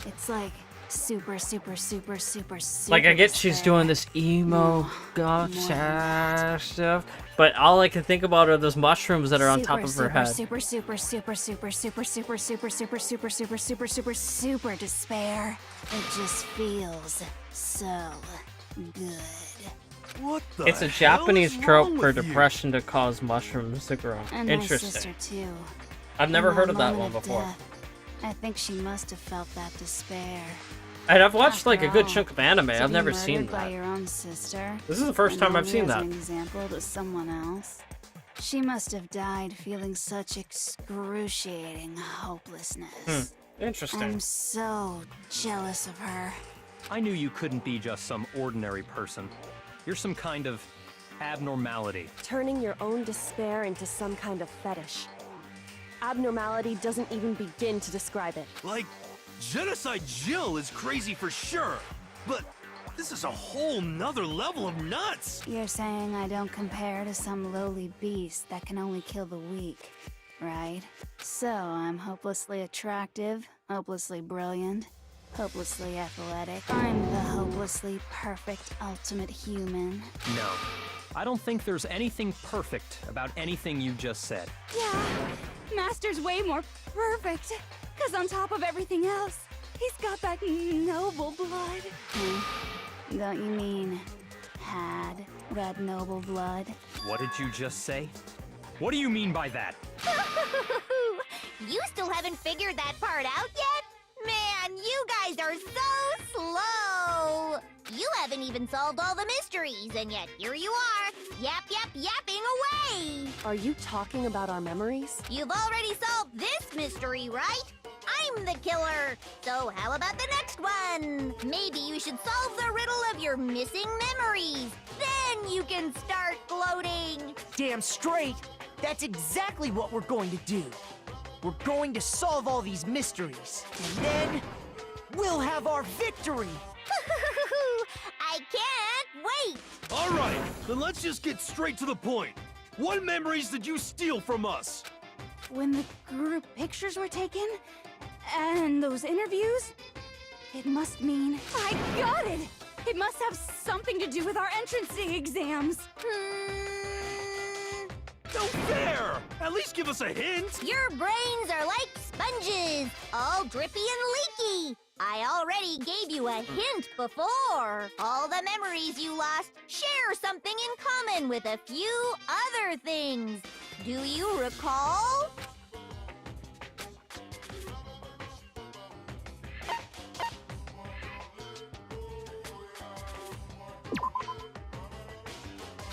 It's like super, super, super, super, super. Like, I get she's despair. doing this emo goth sad stuff, but all I can think about are those mushrooms that are on top of her head. Super, super, super, super, super, super, super, super, super, super, super, super, super despair. It just feels so good. What the It's a hell Japanese is trope wrong for with you? depression to cause mushrooms to grow. And my sister Interesting. too. I've never In heard that of that moment one before. death, I think she must have felt that despair. And I've watched After like a good all, chunk of anime. to I've be never murdered seen by that. your own sister, This is the first and time I've only seen as that. an example to someone else. She must have died feeling such excruciating hopelessness. Interesting. I'm so jealous of her. I knew you couldn't be just some ordinary person. You're some kind of abnormality. Turning your own despair into some kind of fetish. Abnormality doesn't even begin to describe it. Like, Genocide Jill is crazy for sure, but this is a whole nother level of nuts! You're saying I don't compare to some lowly beast that can only kill the weak, right? So I'm hopelessly attractive, hopelessly brilliant, hopelessly athletic. I'm the hopelessly perfect ultimate human. No. I don't think there's anything perfect about anything you just said. Yeah, Master's way more perfect. Cause on top of everything else, he's got that noble blood. Don't you mean had that noble blood? What did you just say? What do you mean by that? You still haven't figured that part out yet? Man, you guys are so slow! You haven't even solved all the mysteries, and yet here you are, yapping away! Are you talking about our memories? You've already solved this mystery, right? I'm the killer! So how about the next one? Maybe you should solve the riddle of your missing memories. Then you can start gloating! Damn straight! That's exactly what we're going to do. We're going to solve all these mysteries, and then we'll have our victory! I can't wait! Alright, then let's just get straight to the point. What memories did you steal from us? When the group pictures were taken, and those interviews, it must mean... I got it! It must have something to do with our entrancing exams. No fair! At least give us a hint! Your brains are like sponges, all drippy and leaky. I already gave you a hint before. All the memories you lost share something in common with a few other things. Do you recall?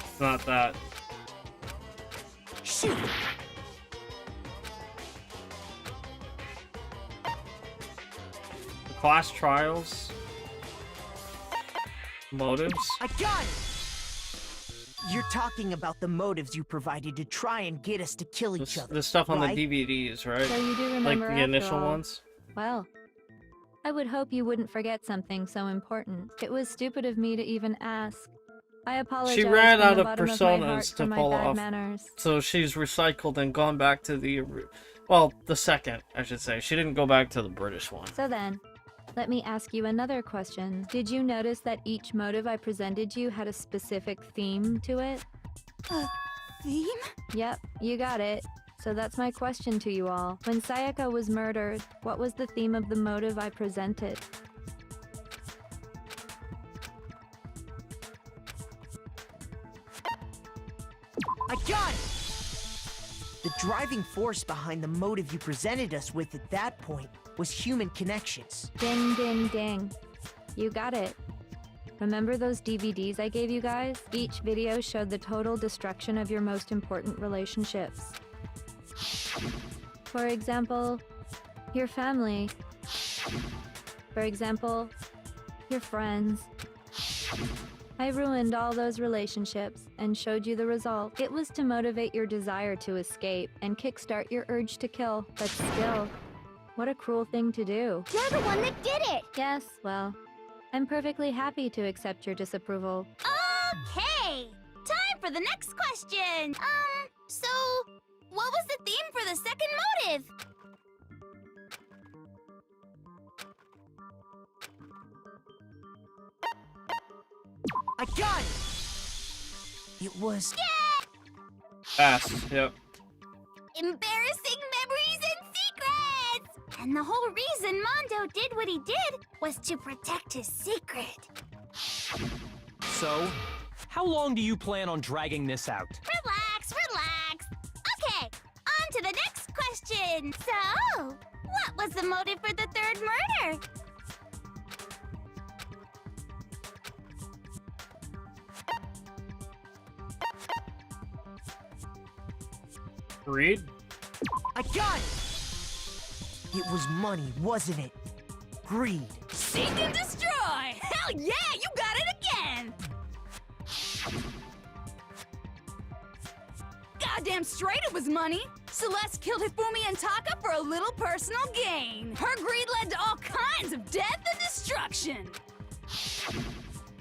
It's not that. Shoot! Class trials. Motives. I got it! You're talking about the motives you provided to try and get us to kill each other. The stuff on right? the DVDs, right? So you do Like remember the after initial all. ones? Well, I would hope you wouldn't forget something so important. It was stupid of me to even ask. I apologize She ran from out the of bottom of my heart personas for to my pull bad off. manners. So she's recycled and gone back to the... Well, the second, I should say. She didn't go back to the British one. So then, let me ask you another question. Did you notice that each motive I presented you had a specific theme to it? Theme? Yep, you got it. So that's my question to you all. When Sayaka was murdered, what was the theme of the motive I presented? I got it! The driving force behind the motive you presented us with at that point was human connections. Ding, ding, ding. You got it. Remember those DVDs I gave you guys? Each video showed the total destruction of your most important relationships. For example, your family. For example, your friends. I ruined all those relationships and showed you the result. It was to motivate your desire to escape and kickstart your urge to kill. But still, what a cruel thing to do. You're the one that did it! Yes, well, I'm perfectly happy to accept your disapproval. Okay! Time for the next question! So, what was the theme for the second motive? I got it! It was... Fast. Yep. Embarrassing memories and secrets! And the whole reason Mondo did what he did was to protect his secret. So, how long do you plan on dragging this out? Relax, relax. Okay, on to the next question. So, what was the motive for the third murder? Read. I got it! It was money, wasn't it? Greed. Seek and destroy! Hell yeah, you got it again! Goddamn straight it was money! Celeste killed Hifumi and Taka for a little personal gain. Her greed led to all kinds of death and destruction.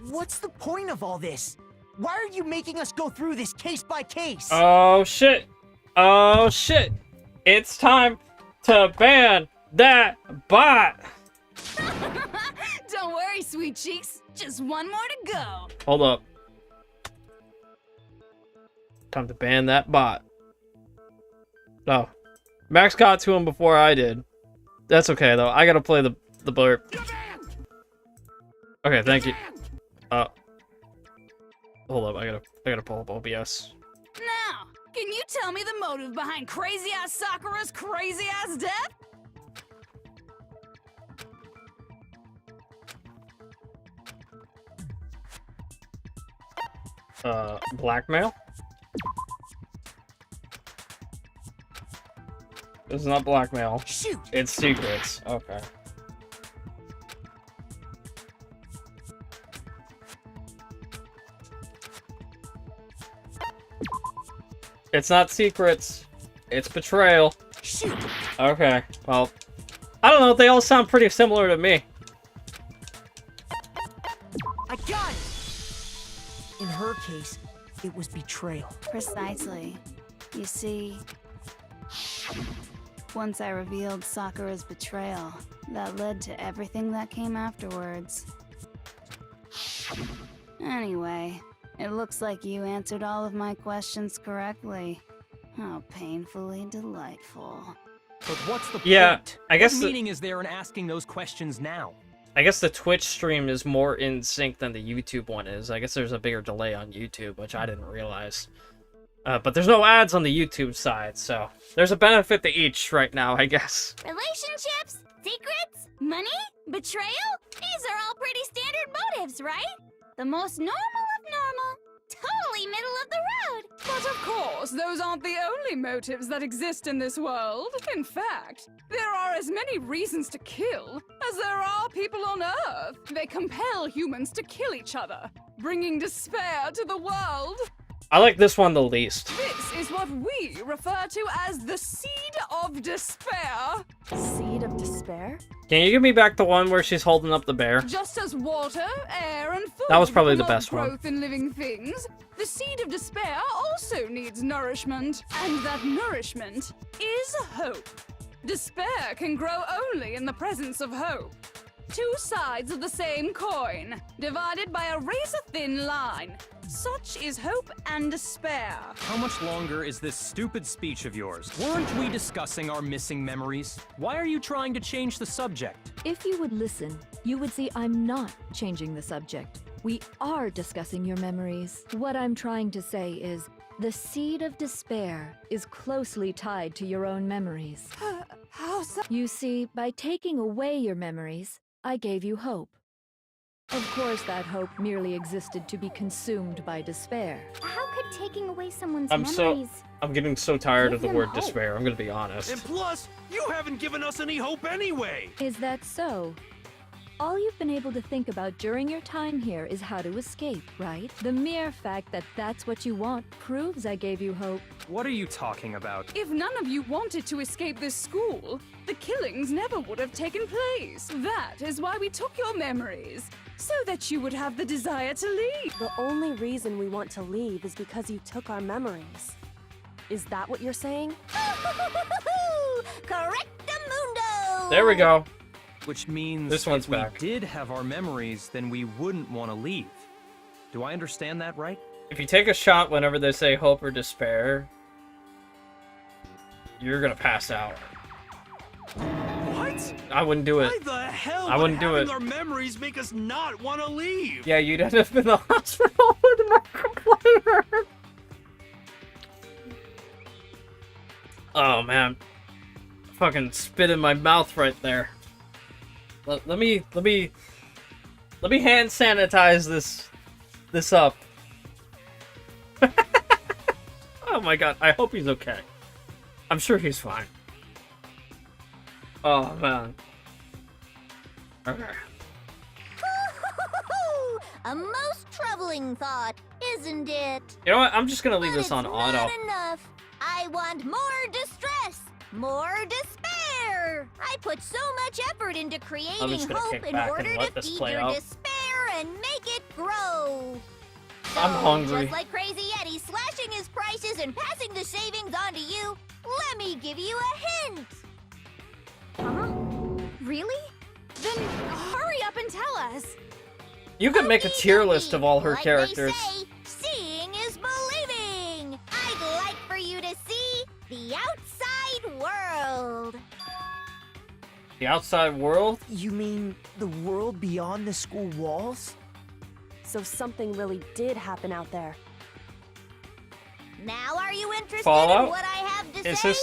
What's the point of all this? Why are you making us go through this case by case? Oh shit! Oh shit! It's time to ban that bot! Don't worry, sweet cheeks. Just one more to go. Hold up. Time to ban that bot. Oh. Max got to him before I did. That's okay though. I gotta play the blurb. Okay, thank you. Hold up, I gotta pull up OBS. Now, can you tell me the motive behind crazy-ass Sakura's crazy-ass death? Blackmail? This is not blackmail. Shoot! It's secrets. Okay. It's not secrets. It's betrayal. Shoot! Okay, well, I don't know. They all sound pretty similar to me. I got it! In her case, it was betrayal. Precisely. You see, once I revealed Sakura's betrayal, that led to everything that came afterwards. Anyway, it looks like you answered all of my questions correctly. How painfully delightful. But what's the Yeah, point? I guess What meaning is there in asking those questions now? I guess the Twitch stream is more in sync than the YouTube one is. I guess there's a bigger delay on YouTube, which I didn't realize. But there's no ads on the YouTube side, so there's a benefit to each right now, I guess. Relationships? Secrets? Money? Betrayal? These are all pretty standard motives, right? The most normal of normal. Totally middle of the road. But of course, those aren't the only motives that exist in this world. In fact, there are as many reasons to kill as there are people on Earth. They compel humans to kill each other, bringing despair to the world. I like this one the least. This is what we refer to as the seed of despair. Seed of despair? Can you give me back the one where she's holding up the bear? Just as water, air, and food That was probably the promote best one. growth in living things, the seed of despair also needs nourishment, and that nourishment is hope. Despair can grow only in the presence of hope. Two sides of the same coin, divided by a razor-thin line. Such is hope and despair. How much longer is this stupid speech of yours? Weren't we discussing our missing memories? Why are you trying to change the subject? If you would listen, you would see I'm not changing the subject. We are discussing your memories. What I'm trying to say is, the seed of despair is closely tied to your own memories. How so? You see, by taking away your memories, I gave you hope. Of course, that hope merely existed to be consumed by despair. How could taking away someone's I'm memories... getting so tired of the Give word them hope. despair. I'm gonna be honest. And plus, you haven't given us any hope anyway! Is that so? All you've been able to think about during your time here is how to escape, right? The mere fact that that's what you want proves I gave you hope. What are you talking about? If none of you wanted to escape this school, the killings never would have taken place. That is why we took your memories, so that you would have the desire to leave. The only reason we want to leave is because you took our memories. Is that what you're saying? Correctamundo! There we go. Which means This one's if we back. did have our memories, then we wouldn't want to leave. Do I understand that right? If you take a shot whenever they say hope or despair, you're gonna pass out. What? I wouldn't do it. Why the hell I would wouldn't do having it. our memories make us not want to leave? Yeah, you'd end up in the hospital with my complainer. Oh man, fucking spit in my mouth right there. Let me hand sanitize this up. Oh my god, I hope he's okay. I'm sure he's fine. Oh man. Okay. A most troubling thought, isn't it? You know what? I'm just gonna leave But this on it's auto. not enough. I want more distress, more despair. I put so much effort into creating just gonna hope kick in back order and let to this feed play your out. despair and make it grow. So, I'm hungry. Just like Crazy Eddie slashing his prices and passing the savings on to you, let me give you a hint. Huh? Really? Then hurry up and tell us. You could make a tier list of all her Like characters. They say, seeing is believing. I'd like for you to see the outside world. The outside world? You mean the world beyond the school walls? So something really did happen out there. Now are you interested Fallout? in what I have to Is say?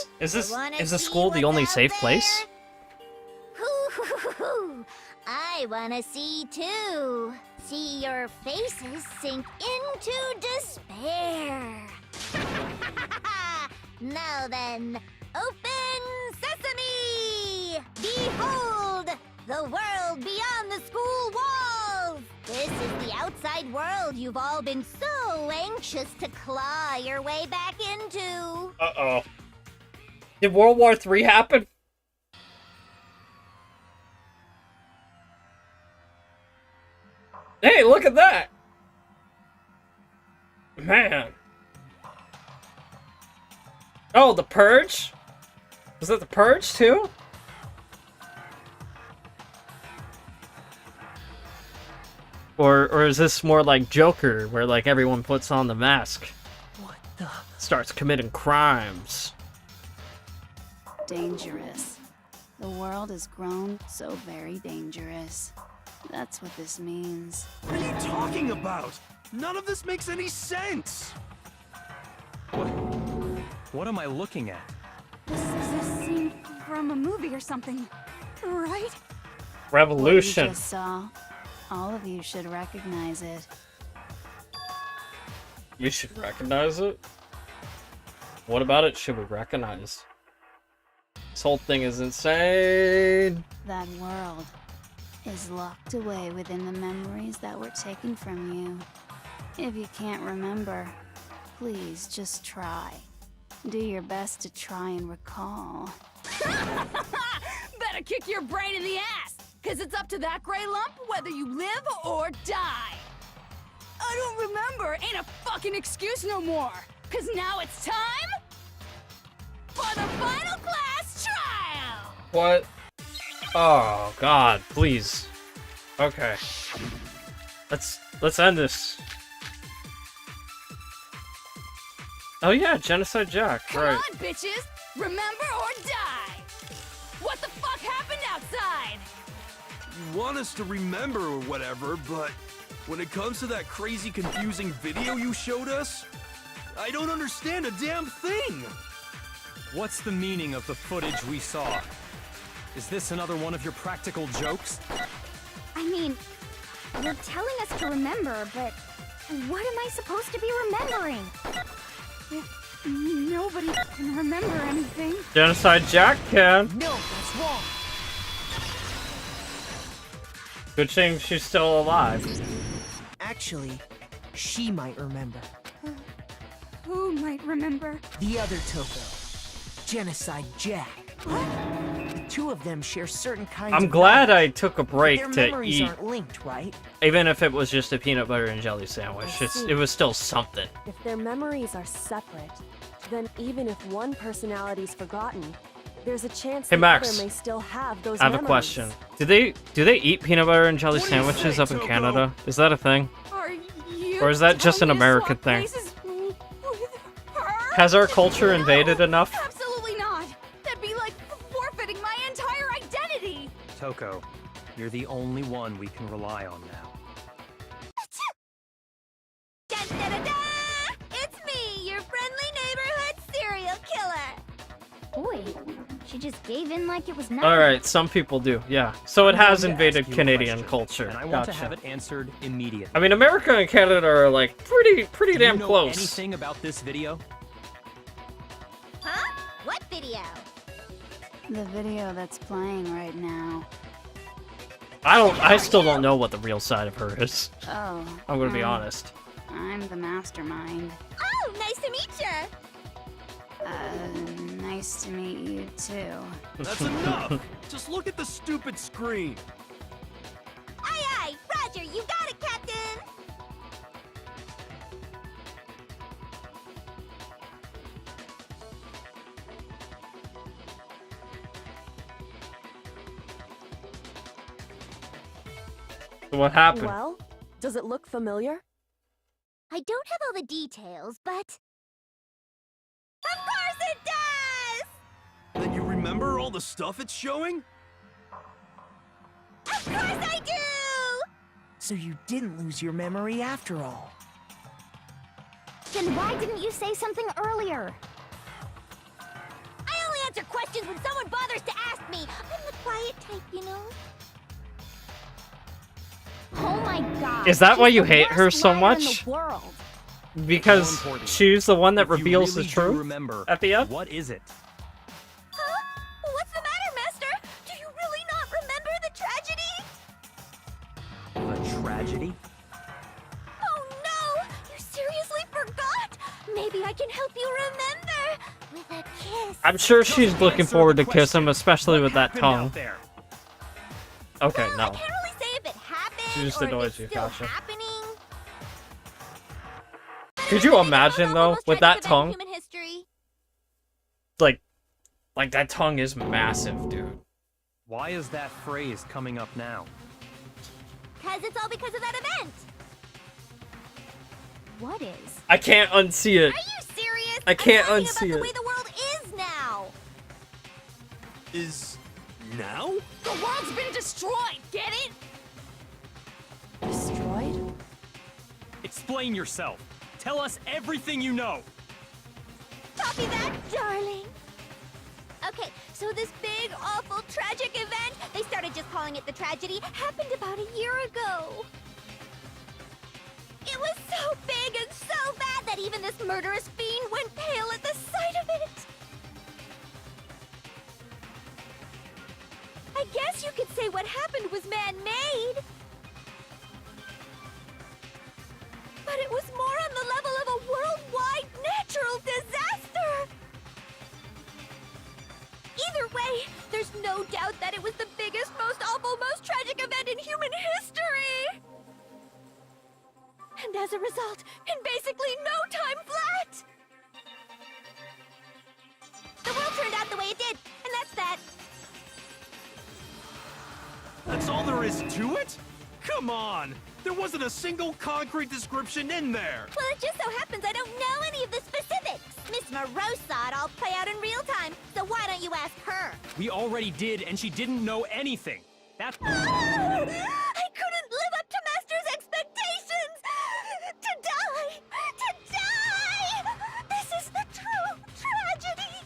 is the school the only safe place? I wanna see too. See your faces sink into despair. Now then, open sesame! Behold, the world beyond the school walls! This is the outside world you've all been so anxious to claw your way back into. Uh-oh. Did World War III happen? Hey, look at that! Man. Oh, the Purge? Was that the Purge, too? Or is this more like Joker, where, like, everyone puts on the mask? What the? Starts committing crimes. Dangerous. The world has grown so very dangerous. That's what this means. What are you talking about? None of this makes any sense! What am I looking at? This is a scene from a movie or something, right? Revolution. What you just saw. All of you should recognize it. We should recognize it? What about it should we recognize? This whole thing is insane. That world is locked away within the memories that were taken from you. If you can't remember, please just try. Do your best to try and recall. Better kick your brain in the ass, cause it's up to that gray lump whether you live or die. I don't remember ain't a fucking excuse no more, cause now it's time for the final class trial! What? Oh god, please. Okay. Let's end this. Oh yeah, Genocide Jack, Come right. on, bitches! Remember or die! What the fuck happened outside? You want us to remember or whatever, but when it comes to that crazy confusing video you showed us, I don't understand a damn thing! What's the meaning of the footage we saw? Is this another one of your practical jokes? I mean, You're telling us to remember, but what am I supposed to be remembering? Nobody can remember anything. Genocide Jack can. No, that's wrong. Good thing she's still alive. Actually, she might remember. Who might remember? The other Toko. Genocide Jack. The two of them share certain kinds I'm of glad I knowledge, took a but break their to memories eat, aren't linked, right? even if it was just a peanut butter and jelly sandwich. It was still something. If their memories are separate, then even if one personality's forgotten, there's a chance Hey, the Max. other may still have those I have a memories. question. Do they eat peanut butter and jelly What do you sandwiches say, up in Toko? Canada? Is that a thing? Are you Or is that just an telling me to American swap thing? places with her? Has our culture No, invaded enough? Absolutely not. That'd be like forfeiting my entire identity. Toko, you're the only one we can rely on now. Da-da-da-da! It's me, your friendly neighborhood serial killer. Boy, she just gave in like it was nothing. Alright, some people do, yeah. So it has I'm going to invaded ask you a Canadian question, culture. And I want to Gotcha. have it answered immediately. I mean, America and Canada are like pretty Do damn you know close. anything about this video? Huh? What video? The video that's playing right now. I still don't know what the real side of her is. Oh. I'm gonna be honest. I'm the mastermind. Oh, nice to meet you. Nice to meet you too. That's enough! Just look at the stupid screen. Aye, aye, Roger, you got it, Captain. What happened? Well, does it look familiar? I don't have all the details, but... Of course it does! Then you remember all the stuff it's showing? Of course I do! So you didn't lose your memory after all. Then why didn't you say something earlier? I only answer questions when someone bothers to ask me. I'm the quiet type, you know? Oh my god. Is that why she's you the hate her worst so liar in much? the world. Because More importantly, she's the one that if you reveals really the do truth remember, at the end? what is it? Huh? What's the matter, Master? Do you really not remember the tragedy? The tragedy? Oh no! You seriously forgot? Maybe I can help you remember with a kiss. I'm sure she's Just looking answer forward the to kiss him, question. especially What with that happened tongue. out there? Okay, Well, I no. can't really say if it happened She just or if annoys it's you, still gotcha. happening. Could you imagine though, with that tongue? Human history. Like that tongue is massive, dude. Why is that phrase coming up now? Cause it's all because of that event. What is? I can't unsee it. Are you serious? I can't I'm talking unsee about it. the way the world is now. Is now? The world's been destroyed, get it? Destroyed? Explain yourself. Tell us everything you know. Copy that, darling. Okay, so this big, awful, tragic event, they started just calling it the tragedy, happened about a year ago. It was so big and so bad that even this murderous fiend went pale at the sight of it. I guess you could say what happened was man-made. But it was more on the level of a worldwide natural disaster! Either way, there's no doubt that it was the biggest, most awful, most tragic event in human history! And as a result, in basically no time flat! The world turned out the way it did, and that's that. That's all there is to it? Come on! There wasn't a single concrete description in there! Well, it just so happens I don't know any of the specifics. Miss Moreau saw it all play out in real time, so why don't you ask her? We already did, and she didn't know anything. That's... I couldn't live up to Master's expectations! To die! To die! This is the true tragedy!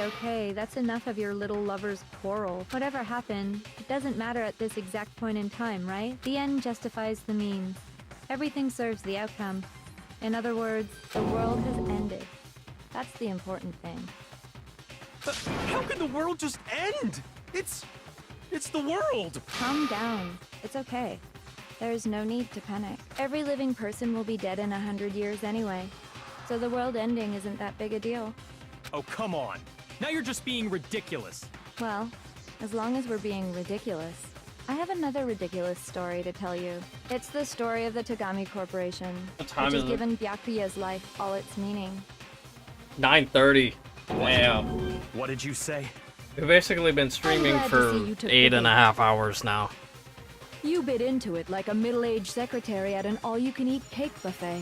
Okay, that's enough of your little lover's quarrel. Whatever happened, it doesn't matter at this exact point in time, right? The end justifies the means. Everything serves the outcome. In other words, the world has ended. That's the important thing. How can the world just end? It's the world! Calm down. It's okay. There's no need to panic. Every living person will be dead in 100 years anyway. So the world ending isn't that big a deal. Oh, come on. Now you're just being ridiculous. Well, as long as we're being ridiculous. I have another ridiculous story to tell you. It's the story of the Tagami Corporation, What time which is has it? given Byakuya's life all its meaning. 9:30. Wow. What did you say? We've basically been streaming glad to for see you took the 8.5 hours now. You bit into it like a middle-aged secretary at an all-you-can-eat cake buffet.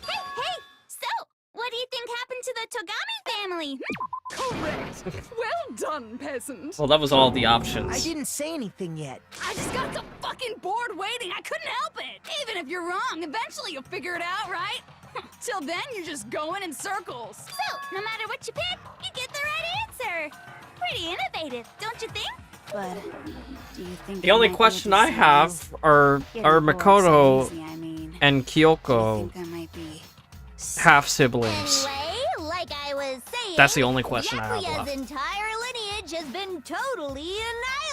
Hey! So, what do you think happened to the Togami family? Correct. Well done, peasant. Well, that was all the I options. didn't say anything yet. I just got so fucking bored waiting, I couldn't help it. Even if you're wrong, eventually you'll figure it out, right? Till then, you're just going in circles. So, no matter what you pick, you get the right answer. Pretty innovative, don't you think? But do you think The only question I have are Makoto and Kyoko that might be half siblings? Anyway, like I was saying, That's the only question I have Byakuya's left. entire lineage has been totally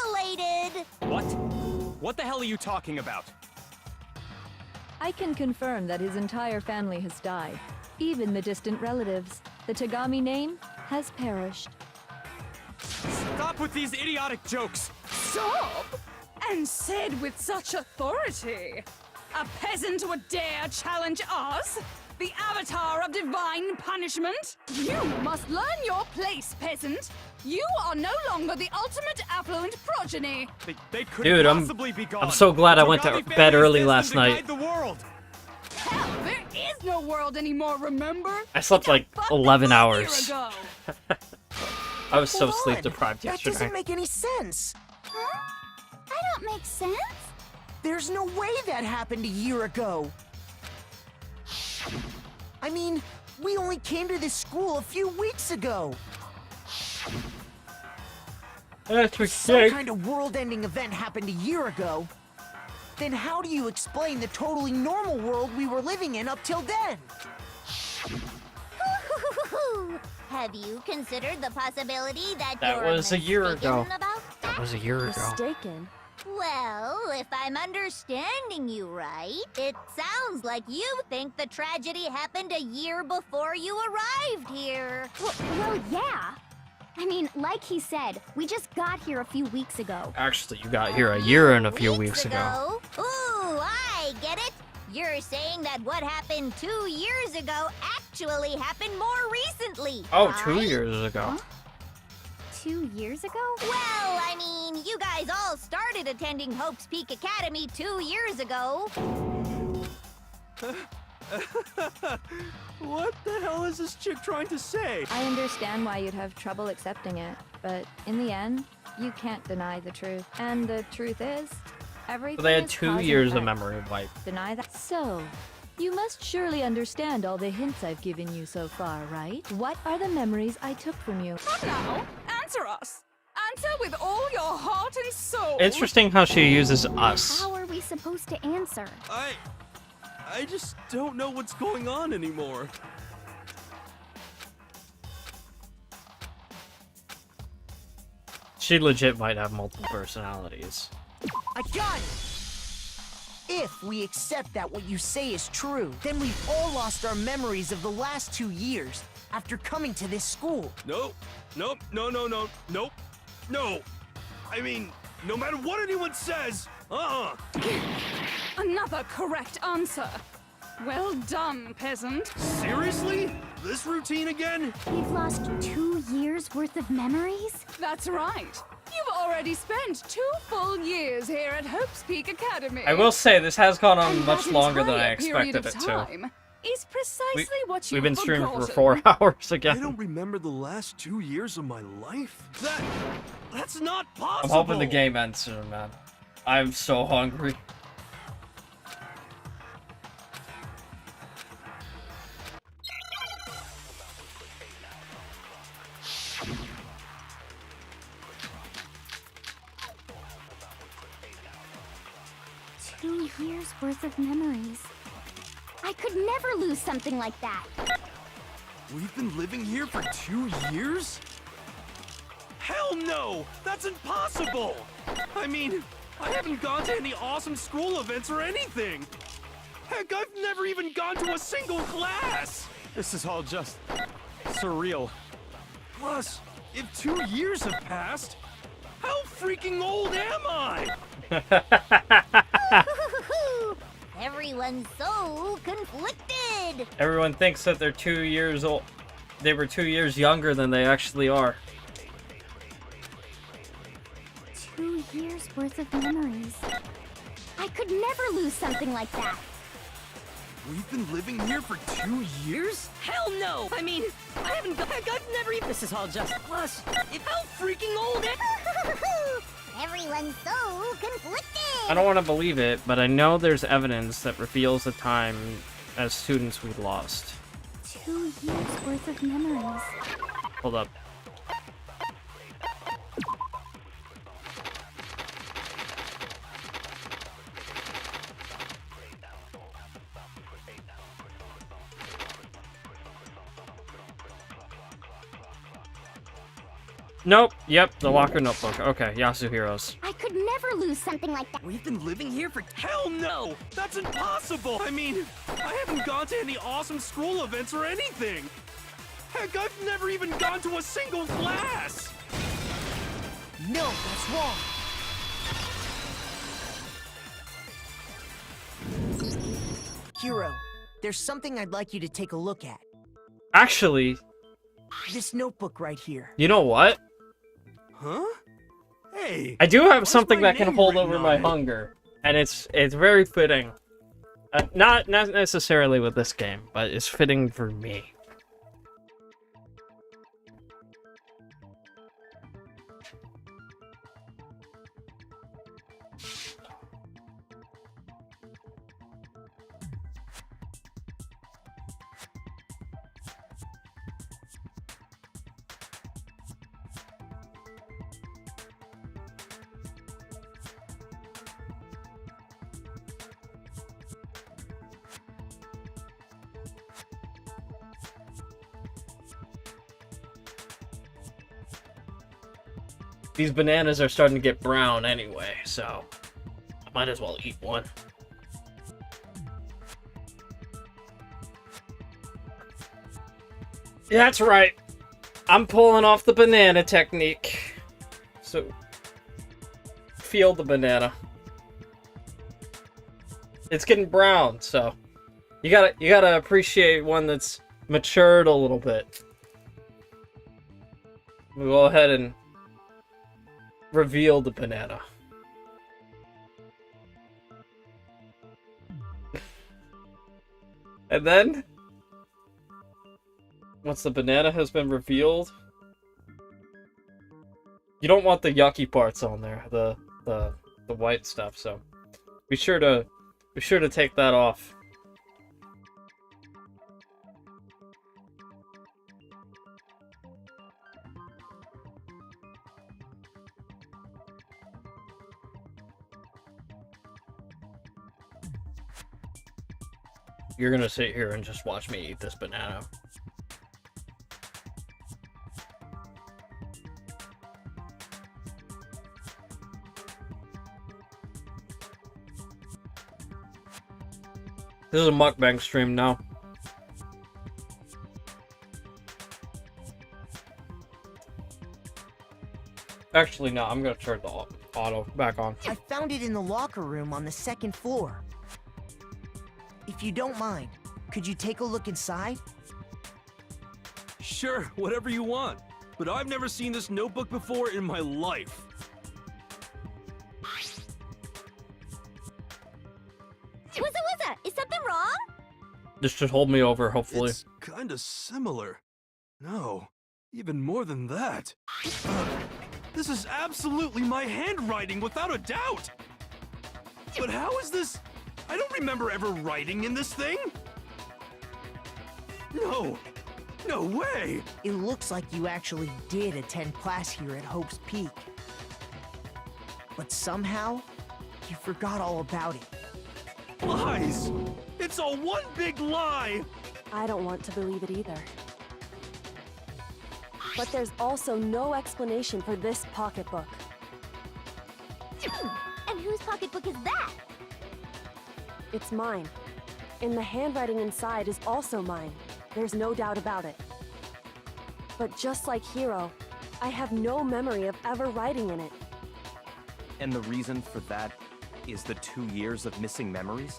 annihilated. What? What the hell are you talking about? I can confirm that his entire family has died. Even the distant relatives. The Tagami name has perished. Stop with these idiotic jokes! Stop! And said with such authority. A peasant would dare challenge us? The avatar of divine punishment? You must learn your place, peasant. You are no longer the ultimate affluent progeny. They couldn't Dude, possibly be gone. I'm so glad I went to Togami bed family's early destined last to night. guide the world. Hell, there is no world anymore, remember? I slept like Fuck 11 a year hours. ago. I was so Hold sleep on. deprived That yesterday. doesn't make any sense. Huh? I don't make sense. There's no way that happened a year ago. I mean, we only came to this school a few weeks ago. That's Some kind of world-ending event happened a year ago. Then how do you explain the totally normal world we were living in up till then? Have you considered the possibility that That you're was a year ago. mistaken about That was a year ago. Mistaken. Well, if I'm understanding you right, it sounds like you think the tragedy happened a year before you arrived here. Well, yeah. I mean, like he said, we just got here a few weeks ago. Actually, you got here a year and a few weeks ago. Ooh, I get it. You're saying that what happened 2 years ago actually happened more recently. Oh, right? 2 years ago. 2 years ago? Well, I mean, you guys all started attending Hope's Peak Academy 2 years ago. What the hell is this chick trying to say? I understand why you'd have trouble accepting it, but in the end, you can't deny the truth. And the truth is, everything So they had is 2 cause and years of effect. memory wipe. Deny that? So, you must surely understand all the hints I've given you so far, right? What are the memories I took from you? Come now, answer us. Answer with all your heart and soul. Interesting how she uses us. How are we supposed to answer? I just don't know what's going on anymore. She legit might have multiple personalities. I got it! If we accept that what you say is true, then we've all lost our memories of the last 2 years after coming to this school. Nope. No. I mean, no matter what anyone says, Another correct answer. Well done, peasant. Seriously? This routine again? We've lost 2 years worth of memories? That's right. You've already spent 2 full years here at Hope's Peak Academy. I will say, this has gone on And much that longer than I entire period expected of it to. time is precisely what you've We've been streaming for forgotten. 4 hours I again. don't remember the last 2 years of my life. That's not I'm possible. hoping the game ends soon, man. I'm so hungry. years worth of memories. I could never lose something like that. We've been living here for 2 years? Hell no! That's impossible! I mean, I haven't gone to any awesome school events or anything! Heck, I've never even gone to a single class! This is all just surreal. Plus, if 2 years have passed, how freaking old am I? Everyone's so conflicted. Everyone thinks that they're 2 years old. They were 2 years younger than they actually are. 2 years worth of memories. I could never lose something like that. We've been living here for 2 years? Hell no! I mean, I haven't. Heck, I've never even. This is all just. Plus, how freaking old am Everyone's so conflicted. I don't want to believe it, but I know there's evidence that reveals the time as students we lost. 2 years worth of memories. Hold up. Nope. Yep, the locker notebook. Okay, Yasuhiro's. I could never lose something like that. We've been living here for— Hell no! That's impossible! I mean, I haven't gone to any awesome school events or anything! Heck, I've never even gone to a single class! No, that's wrong. Hiro, there's something I'd like you to take a look at. Actually, This notebook right here. you know what? Huh? Hey! I do have something my that can name hold written over on my it? hunger, and it's very fitting. Not necessarily with this game, but it's fitting for me. These bananas are starting to get brown anyway, so I might as well eat one. Yeah, that's right. I'm pulling off the banana technique. So, feel the banana. It's getting brown, so you gotta appreciate one that's matured a little bit. We'll go ahead and reveal the banana. And then, once the banana has been revealed, you don't want the yucky parts on there, the white stuff, so be sure to take that off. You're gonna sit here and just watch me eat this banana. This is a mukbang stream now. Actually, no, I'm gonna turn the auto back on. I found it in the locker room on the 2nd floor. If you don't mind, could you take a look inside? Sure, whatever you want. But I've never seen this notebook before in my life. Wuzza, is something wrong? This should hold me over, hopefully. It's kinda similar. No, even more than that. This is absolutely my handwriting, without a doubt! But how is this? I don't remember ever writing in this thing! No! No way! It looks like you actually did attend class here at Hope's Peak. But somehow, you forgot all about it. Lies! It's all one big lie! I don't want to believe it either. But there's also no explanation for this pocketbook. And whose pocketbook is that? It's mine. And the handwriting inside is also mine. There's no doubt about it. But just like Hiro, I have no memory of ever writing in it. And the reason for that is the 2 years of missing memories?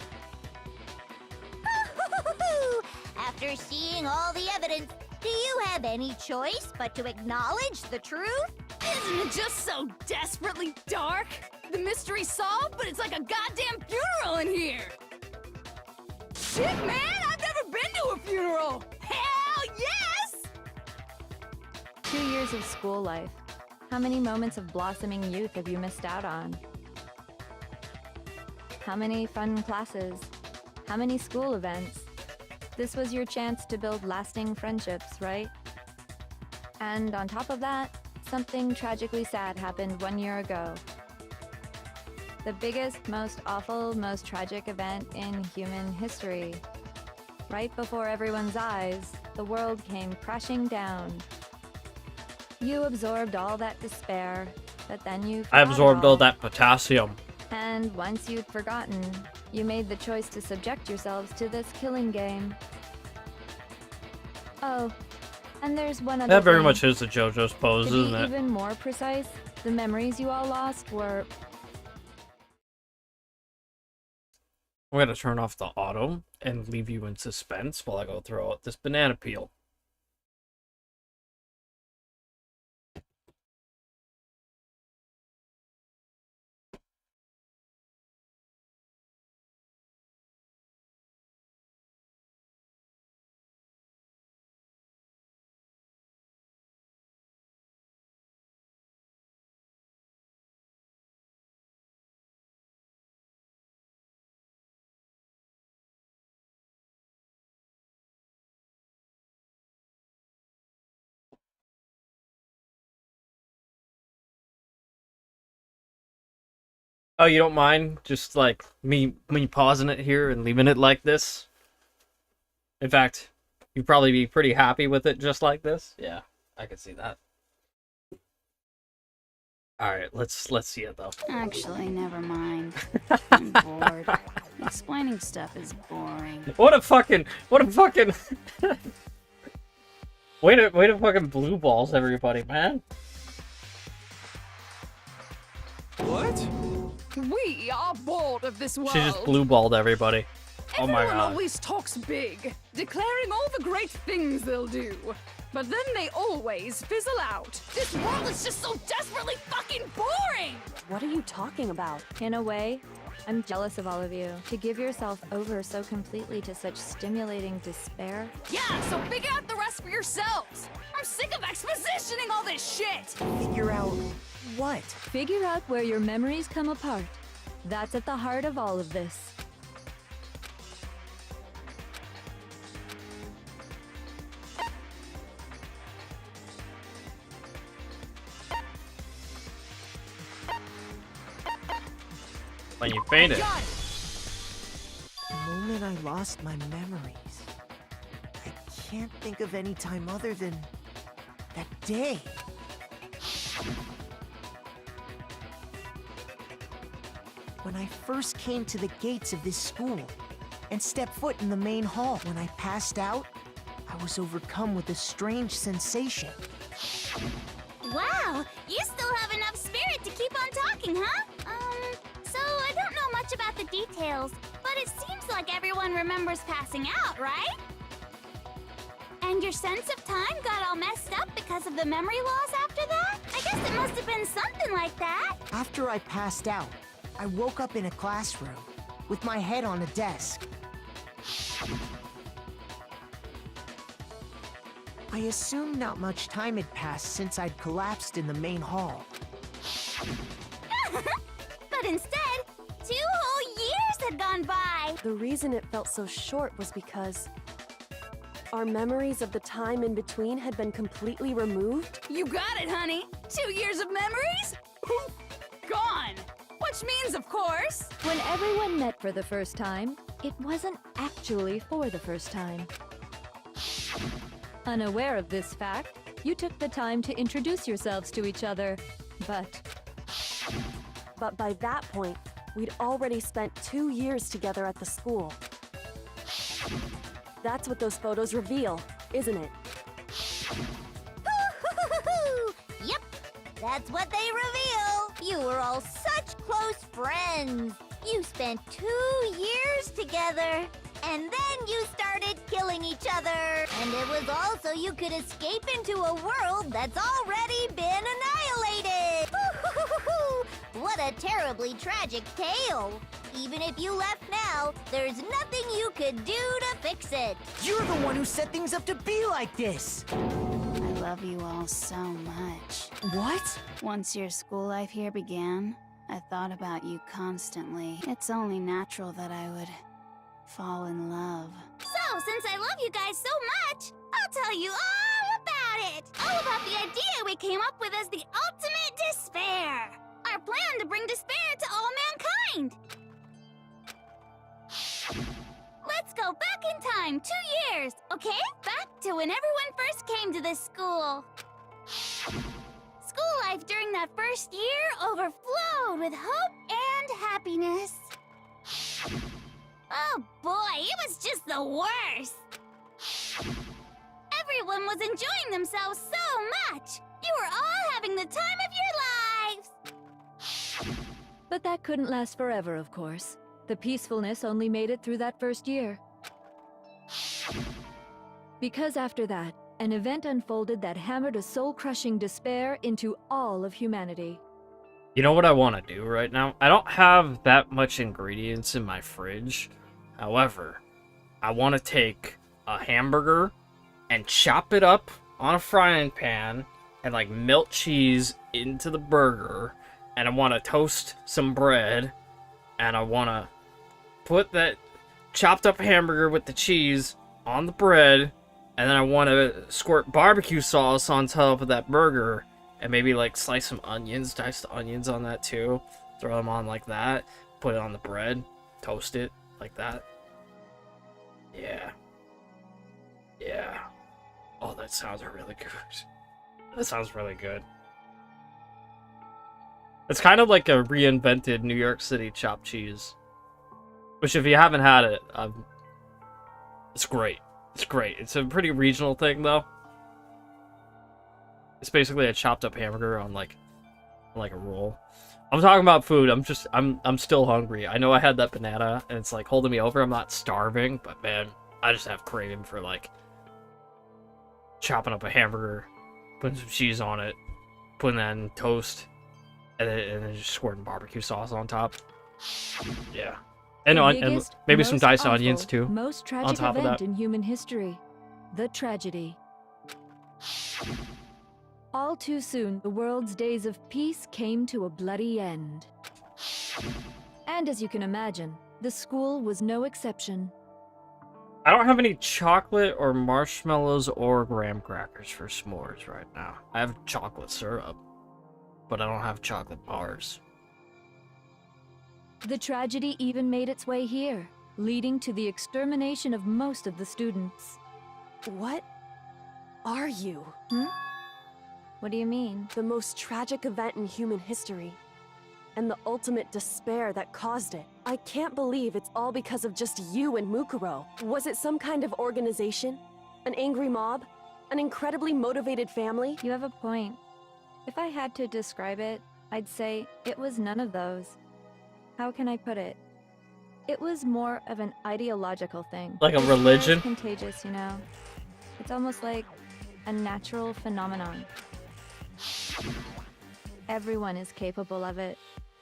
After seeing all the evidence, do you have any choice but to acknowledge the truth? Isn't it just so desperately dark? The mystery's solved, but it's like a goddamn funeral in here! Shit, man! I've never been to a funeral! Hell yes! 2 years of school life. How many moments of blossoming youth have you missed out on? How many fun classes? How many school events? This was your chance to build lasting friendships, right? And on top of that, something tragically sad happened 1 year ago. The biggest, most awful, most tragic event in human history. Right before everyone's eyes, the world came crashing down. You absorbed all that despair, but then you I absorbed all that potassium. And once you'd forgotten, you made the choice to subject yourselves to this killing game. Oh, and there's one other That very thing. much is the JoJo's pose, To be isn't it? even more precise, the memories you all lost were... I'm gonna turn off the auto and leave you in suspense while I go throw out this banana peel. Oh, you don't mind just like me pausing it here and leaving it like this? In fact, you'd probably be pretty happy with it just like this. Yeah, I could see that. All right, let's see it though. Actually, never mind. I'm bored. Explaining stuff is boring. What a fucking way to fucking blue balls everybody, man. What? We are bored of this world. She just blue balled everybody. Oh my Everyone god. always talks big, declaring all the great things they'll do. But then they always fizzle out. This world is just so desperately fucking boring! What are you talking about? In a way, I'm jealous of all of you. To give yourself over so completely to such stimulating despair. Yeah, so figure out the rest for yourselves! I'm sick of expositioning all this shit! Figure out what? Figure out where your memories come apart. That's at the heart of all of this. When you fainted. The moment I lost my memories, I can't think of any time other than that day. When I first came to the gates of this school and stepped foot in the main hall, when I passed out, I was overcome with a strange sensation. Wow, you still have enough spirit to keep on talking, huh? So I don't know much about the details, but it seems like everyone remembers passing out, right? And your sense of time got all messed up because of the memory loss after that? I guess it must have been something like that. After I passed out, I woke up in a classroom with my head on a desk. I assumed not much time had passed since I'd collapsed in the main hall. But instead, 2 whole years had gone by. The reason it felt so short was because our memories of the time in between had been completely removed. You got it, honey! 2 years of memories? Poof! Gone! Which means, of course... When everyone met for the first time, it wasn't actually for the first time. Unaware of this fact, you took the time to introduce yourselves to each other, but by that point, we'd already spent 2 years together at the school. That's what those photos reveal, isn't it? Yep, that's what they reveal. You were all such close friends. You spent 2 years together. And then you started killing each other. And it was all so you could escape into a world that's already been annihilated. What a terribly tragic tale. Even if you left now, there's nothing you could do to fix it. You're the one who set things up to be like this! I love you all so much. What? Once your school life here began, I thought about you constantly. It's only natural that I would fall in love. So, since I love you guys so much, I'll tell you all about it. All about the idea we came up with as the ultimate despair. Our plan to bring despair to all mankind. Let's go back in time 2 years, okay? Back to when everyone first came to this school. School life during that first year overflowed with hope and happiness. Oh boy, it was just the worst! Everyone was enjoying themselves so much! You were all having the time of your lives! But that couldn't last forever, of course. The peacefulness only made it through that first year. Because after that, an event unfolded that hammered a soul-crushing despair into all of humanity. You know what I want to do right now? I don't have that much ingredients in my fridge. However, I want to take a hamburger and chop it up on a frying pan and like melt cheese into the burger. And I want to toast some bread. And I want to put that chopped up hamburger with the cheese on the bread. And then I want to squirt barbecue sauce on top of that burger. And maybe like slice some onions, diced onions on that too. Throw them on like that. Put it on the bread. Toast it like that. Yeah. Yeah. Oh, that sounds really good. That sounds really good. It's kind of like a reinvented New York City chopped cheese. Which, if you haven't had it, it's great. It's great. It's a pretty regional thing, though. It's basically a chopped up hamburger on like a roll. I'm talking about food. I'm still hungry. I know I had that banana and it's like holding me over. I'm not starving, but man, I just have craving for like chopping up a hamburger, putting some cheese on it, putting that in toast, and then just squirting barbecue sauce on top. Yeah. And maybe some diced onions too. Most tragic on top event of that. in human history. The tragedy. All too soon, the world's days of peace came to a bloody end. And as you can imagine, the school was no exception. I don't have any chocolate or marshmallows or graham crackers for s'mores right now. I have chocolate syrup, but I don't have chocolate bars. The tragedy even made its way here, leading to the extermination of most of the students. What are you? What do you mean? The most tragic event in human history. And the ultimate despair that caused it. I can't believe it's all because of just you and Mukuro. Was it some kind of organization? An angry mob? An incredibly motivated family? You have a point. If I had to describe it, I'd say it was none of those. How can I put it? It was more of an ideological thing. Like a Despair is religion? contagious, you know? It's almost like a natural phenomenon. Everyone is capable of it.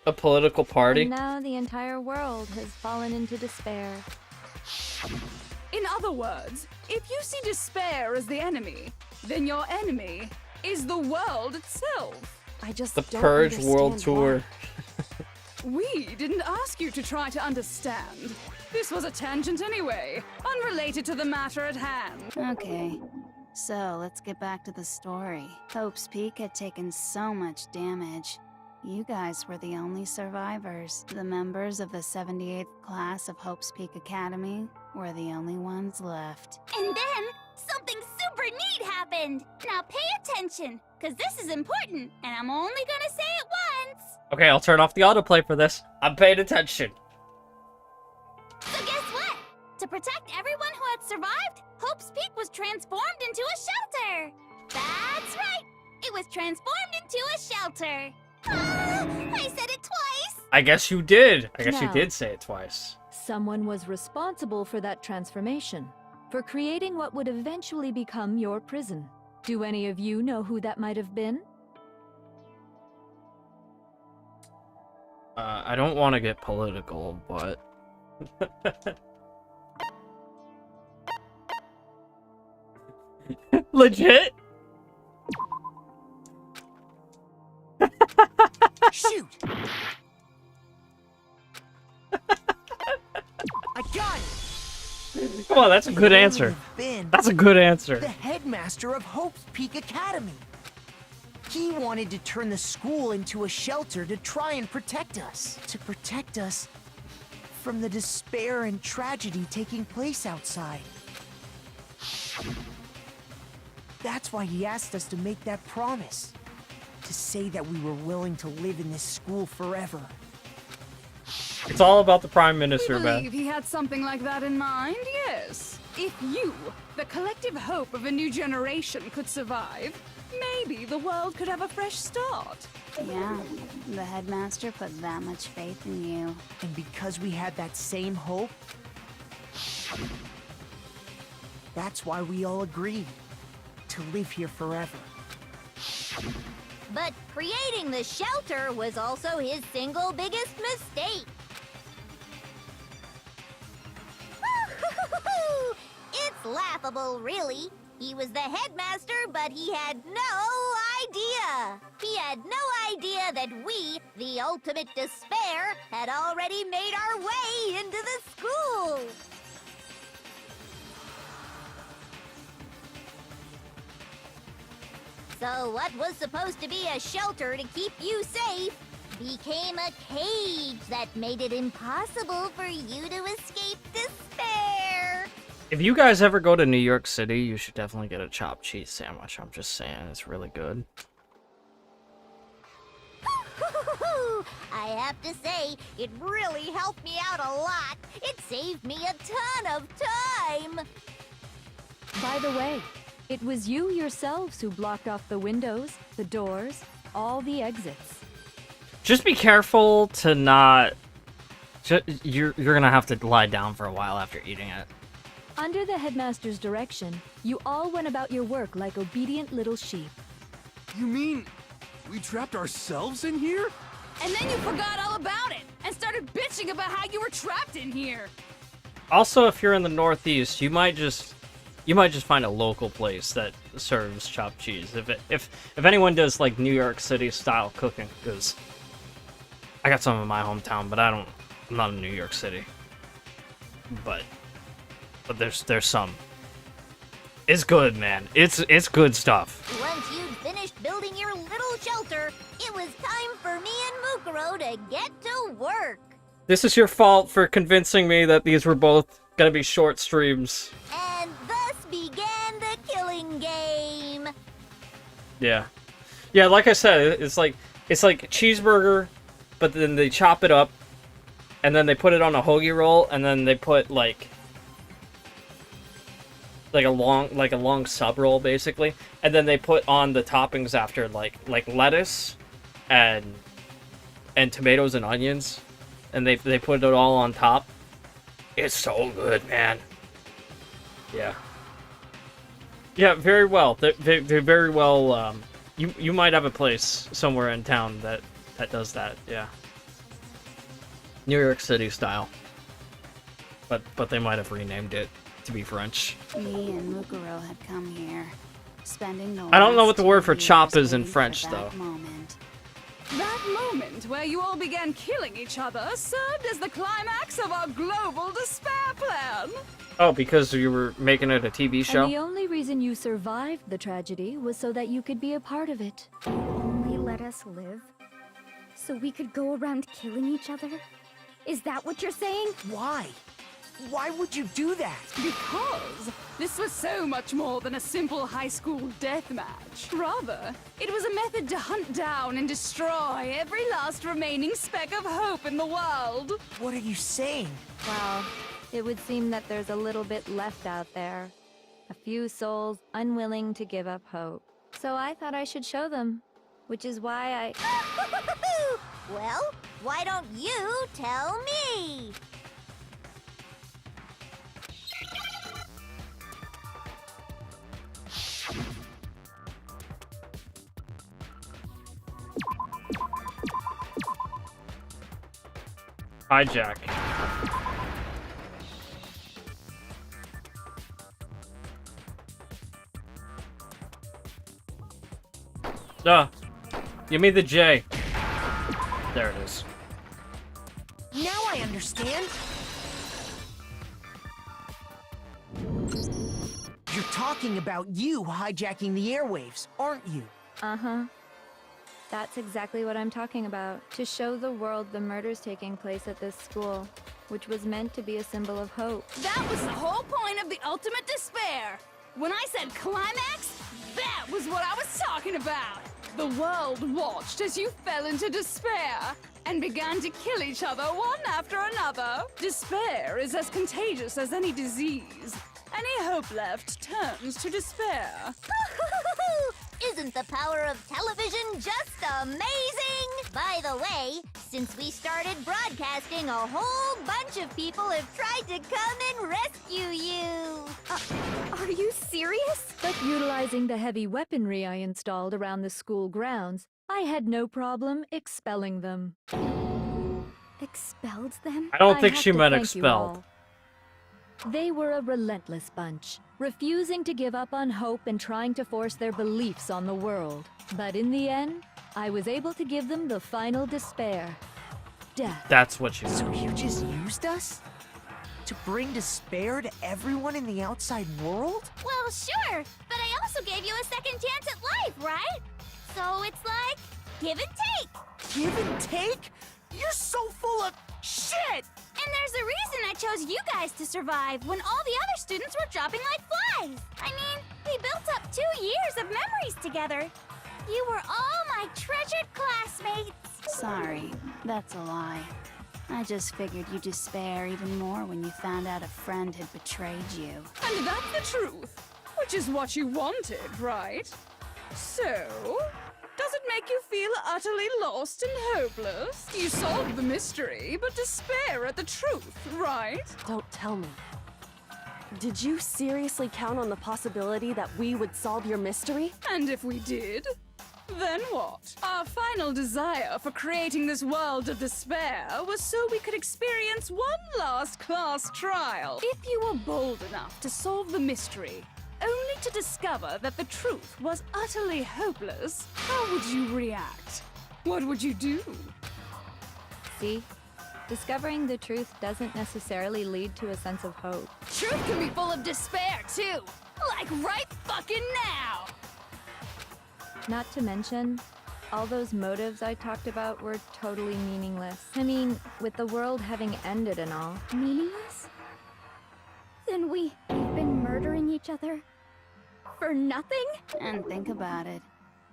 A political party? And now the entire world has fallen into despair. In other words, if you see despair as the enemy, then your enemy is the world itself. I just The don't Purge understand World Tour. We didn't ask you to try to understand. This was a tangent anyway, unrelated to the matter at hand. Okay, so let's get back to the story. Hope's Peak had taken so much damage. You guys were the only survivors. The members of the 78th class of Hope's Peak Academy were the only ones left. And then, something super neat happened! Now pay attention, because this is important, and I'm only gonna say it once! Okay, I'll turn off the autoplay for this. I'm paying attention. So guess what? To protect everyone who had survived, Hope's Peak was transformed into a shelter! That's right! It was transformed into a shelter! I said it twice! I guess you did. I guess you Now- did say it twice. Someone was responsible for that transformation, for creating what would eventually become your prison. Do any of you know who that might have been? I don't want to get political, but... Legit? Shoot! I got it! Come on, that's a good answer. That's a good answer. The headmaster of Hope's Peak Academy. He wanted to turn the school into a shelter to try and protect us. To protect us from the despair and tragedy taking place outside. That's why he asked us to make that promise. To say that we were willing to live in this school forever. It's all about the Prime We Minister, man. believe he had something like that in mind, yes. If you, the collective hope of a new generation, could survive, maybe the world could have a fresh start. Yeah, the headmaster put that much faith in you. And because we had that same hope, that's why we all agreed to live here forever. But creating the shelter was also his single biggest mistake. It's laughable, really. He was the headmaster, but he had no idea. He had no idea that we, the ultimate despair, had already made our way into the school. So what was supposed to be a shelter to keep you safe became a cage that made it impossible for you to escape despair. If you guys ever go to New York City, you should definitely get a chopped cheese sandwich. I'm just saying, it's really good. I have to say, it really helped me out a lot. It saved me a ton of time. By the way, it was you yourselves who blocked off the windows, the doors, all the exits. Just be careful to not... You're gonna have to lie down for a while after eating it. Under the headmaster's direction, you all went about your work like obedient little sheep. You mean we trapped ourselves in here? And then you forgot all about it and started bitching about how you were trapped in here. Also, if you're in the Northeast, you might just find a local place that serves chopped cheese. If anyone does like New York City style cooking, because I got some in my hometown, but I'm not in New York City. But there's some. It's good, man. It's good stuff. Once you'd finished building your little shelter, it was time for me and Mukuro to get to work. This is your fault for convincing me that these were both gonna be short streams. And thus began the killing game. Yeah. Yeah, like I said, it's like cheeseburger, but then they chop it up, and then they put it on a hoagie roll, and then they put like a long sub roll basically, and then they put on the toppings after like lettuce and tomatoes and onions, and they put it all on top. It's so good, man. Yeah. Yeah, very well. They very well. You might have a place somewhere in town that does that. Yeah. New York City style. But they might have renamed it to be French. Me and Mukuro had come here, spending the I don't know what the last word for 2 chop years is in waiting for French, that though. Moment. That moment where you all began killing each other served as the climax of our global despair plan. Oh, because you were making it a TV show? And the only reason you survived the tragedy was so that you could be a part of it. Only let us live So we could go around killing each other? Is that what you're saying? Why? Why would you do that? Because this was so much more than a simple high school death match. Rather, it was a method to hunt down and destroy every last remaining speck of hope in the world. What are you saying? Well, it would seem that there's a little bit left out there. A few souls unwilling to give up hope. So I thought I should show them, which is why I... Well, why don't you tell me? Hijack. Give me the J. There it is. Now I understand. You're talking about you hijacking the airwaves, aren't you? Uh-huh. That's exactly what I'm talking about. To show the world the murders taking place at this school, which was meant to be a symbol of hope. That was the whole point of the ultimate despair. When I said climax, that was what I was talking about. The world watched as you fell into despair and began to kill each other one after another. Despair is as contagious as any disease. Any hope left turns to despair. Isn't the power of television just amazing? By the way, since we started broadcasting, a whole bunch of people have tried to come and rescue you. Are you serious? But utilizing the heavy weaponry I installed around the school grounds, I had no problem expelling them. Expelled them? I don't think have she to meant thank you expelled. all. They were a relentless bunch, refusing to give up on hope and trying to force their beliefs on the world. But in the end, I was able to give them the final despair. Death. That's what you So meant. you just used us? To bring despair to everyone in the outside world? Well, sure, but I also gave you a second chance at life, right? So it's like, give and take. Give and take? You're so full of shit! And there's a reason I chose you guys to survive when all the other students were dropping like flies. I mean, we built up 2 years of memories together. You were all my treasured classmates. Sorry, that's a lie. I just figured you'd despair even more when you found out a friend had betrayed you. And that's the truth, which is what you wanted, right? So, does it make you feel utterly lost and hopeless? You solved the mystery, but despair at the truth, right? Don't tell me. Did you seriously count on the possibility that we would solve your mystery? And if we did, then what? Our final desire for creating this world of despair was so we could experience one last class trial. If you were bold enough to solve the mystery, only to discover that the truth was utterly hopeless, how would you react? What would you do? See? Discovering the truth doesn't necessarily lead to a sense of hope. Truth can be full of despair, too. Like right fucking now! Not to mention, all those motives I talked about were totally meaningless. I mean, with the world having ended and all. Meaningless? Then we've been murdering each other for nothing? And think about it.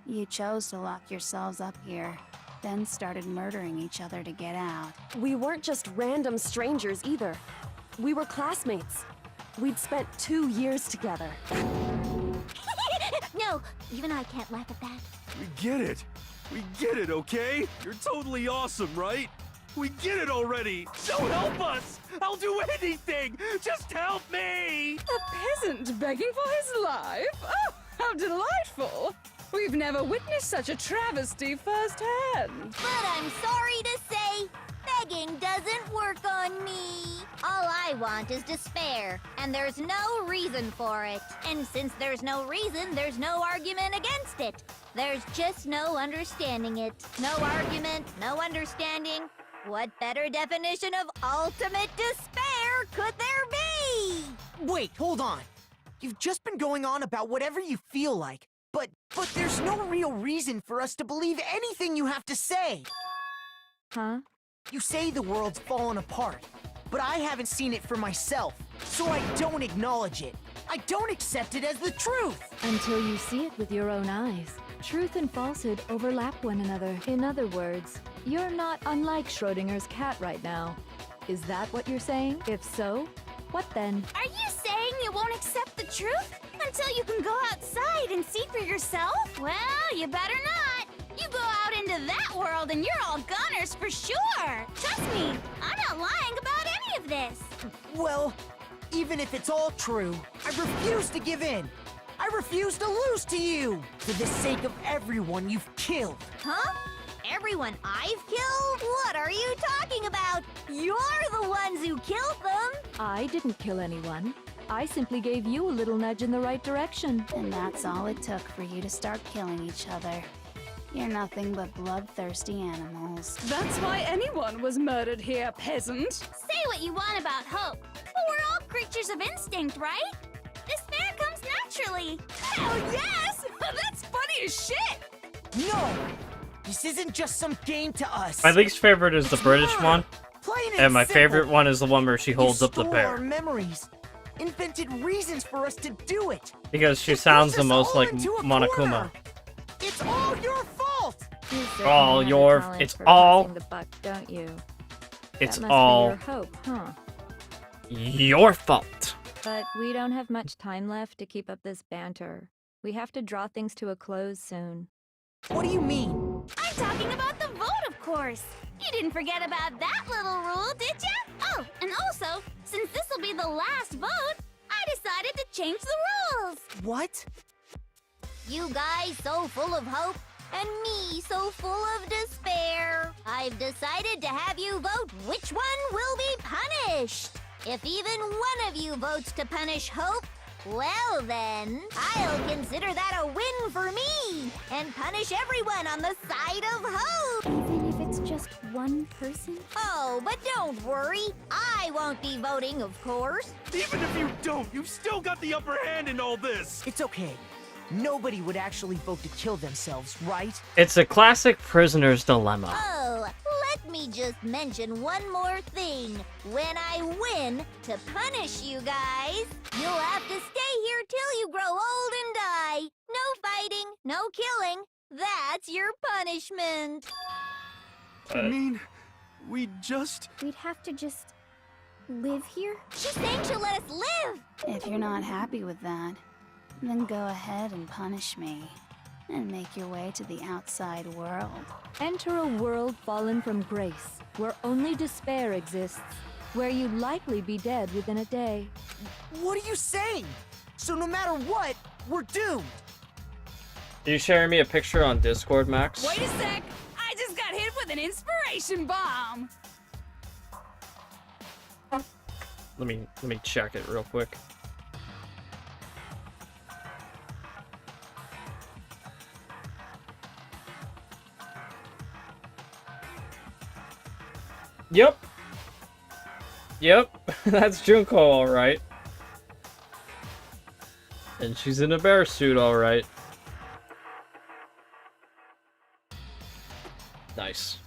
You chose to lock yourselves up here, then started murdering each other to get out. We weren't just random strangers either. We were classmates. We'd spent 2 years together. No, even I can't laugh at that. We get it. We get it, okay? You're totally awesome, right? We get it already. So help us. I'll do anything. Just help me. A peasant begging for his life? Oh, how delightful! We've never witnessed such a travesty firsthand. But I'm sorry to say, begging doesn't work on me. All I want is despair, and there's no reason for it. And since there's no reason, there's no argument against it. There's just no understanding it. No argument, no understanding. What better definition of ultimate despair could there be? Wait, hold on. You've just been going on about whatever you feel like, but there's no real reason for us to believe anything you have to say. Huh? You say the world's fallen apart, but I haven't seen it for myself, so I don't acknowledge it. I don't accept it as the truth! Until you see it with your own eyes. Truth and falsehood overlap one another. In other words, you're not unlike Schrodinger's cat right now. Is that what you're saying? If so, what then? Are you saying you won't accept the truth until you can go outside and see for yourself? Well, you better not. You go out into that world and you're all goners for sure. Trust me, I'm not lying about any of this. Well, even if it's all true, I refuse to give in. I refuse to lose to you! For the sake of everyone you've killed. Huh? Everyone I've killed? What are you talking about? You're the ones who killed them! I didn't kill anyone. I simply gave you a little nudge in the right direction. And that's all it took for you to start killing each other. You're nothing but bloodthirsty animals. That's why anyone was murdered here, peasant. Say what you want about hope, but we're all creatures of instinct, right? Despair comes naturally. Hell yes! That's funny as shit! No! This isn't just some game to us. My least favorite is the British one. Plain And my simple. favorite one is the one where she holds up the You stole bear. our memories. Invented reasons for us to do it. Because she You sounds pushed the us most all like into a Monokuma. corner. It's all your fault! You certainly All have a your- talent it's for all- passing the buck, don't you? It's that must all be your hope, huh? your fault. But we don't have much time left to keep up this banter. We have to draw things to a close soon. What do you mean? I'm talking about the vote, of course. You didn't forget about that little rule, did ya? Oh, and also, since this will be the last vote, I decided to change the rules. What? You guys so full of hope, and me so full of despair. I've decided to have you vote which one will be punished. If even one of you votes to punish Hope, well then, I'll consider that a win for me, and punish everyone on the side of Hope. Even if it's just one person? Oh, but don't worry, I won't be voting, of course. Even if you don't, you've still got the upper hand in all this! It's okay. Nobody would actually vote to kill themselves, right? It's a classic prisoner's dilemma. Oh, let me just mention one more thing. When I win, to punish you guys, you'll have to stay here till you grow old and die. No fighting, no killing. That's your punishment. I mean, we just... We'd have to just live here? She's saying she'll let us live. If you're not happy with that, then go ahead and punish me. And make your way to the outside world. Enter a world fallen from grace, where only despair exists, where you'd likely be dead within a day. What are you saying? So no matter what, we're doomed. Are you sharing me a picture on Discord, Max? Wait a sec! I just got hit with an inspiration bomb! Let me check it real quick. Yep. Yep, that's Junko, alright. And she's in a bear suit, alright. Nice.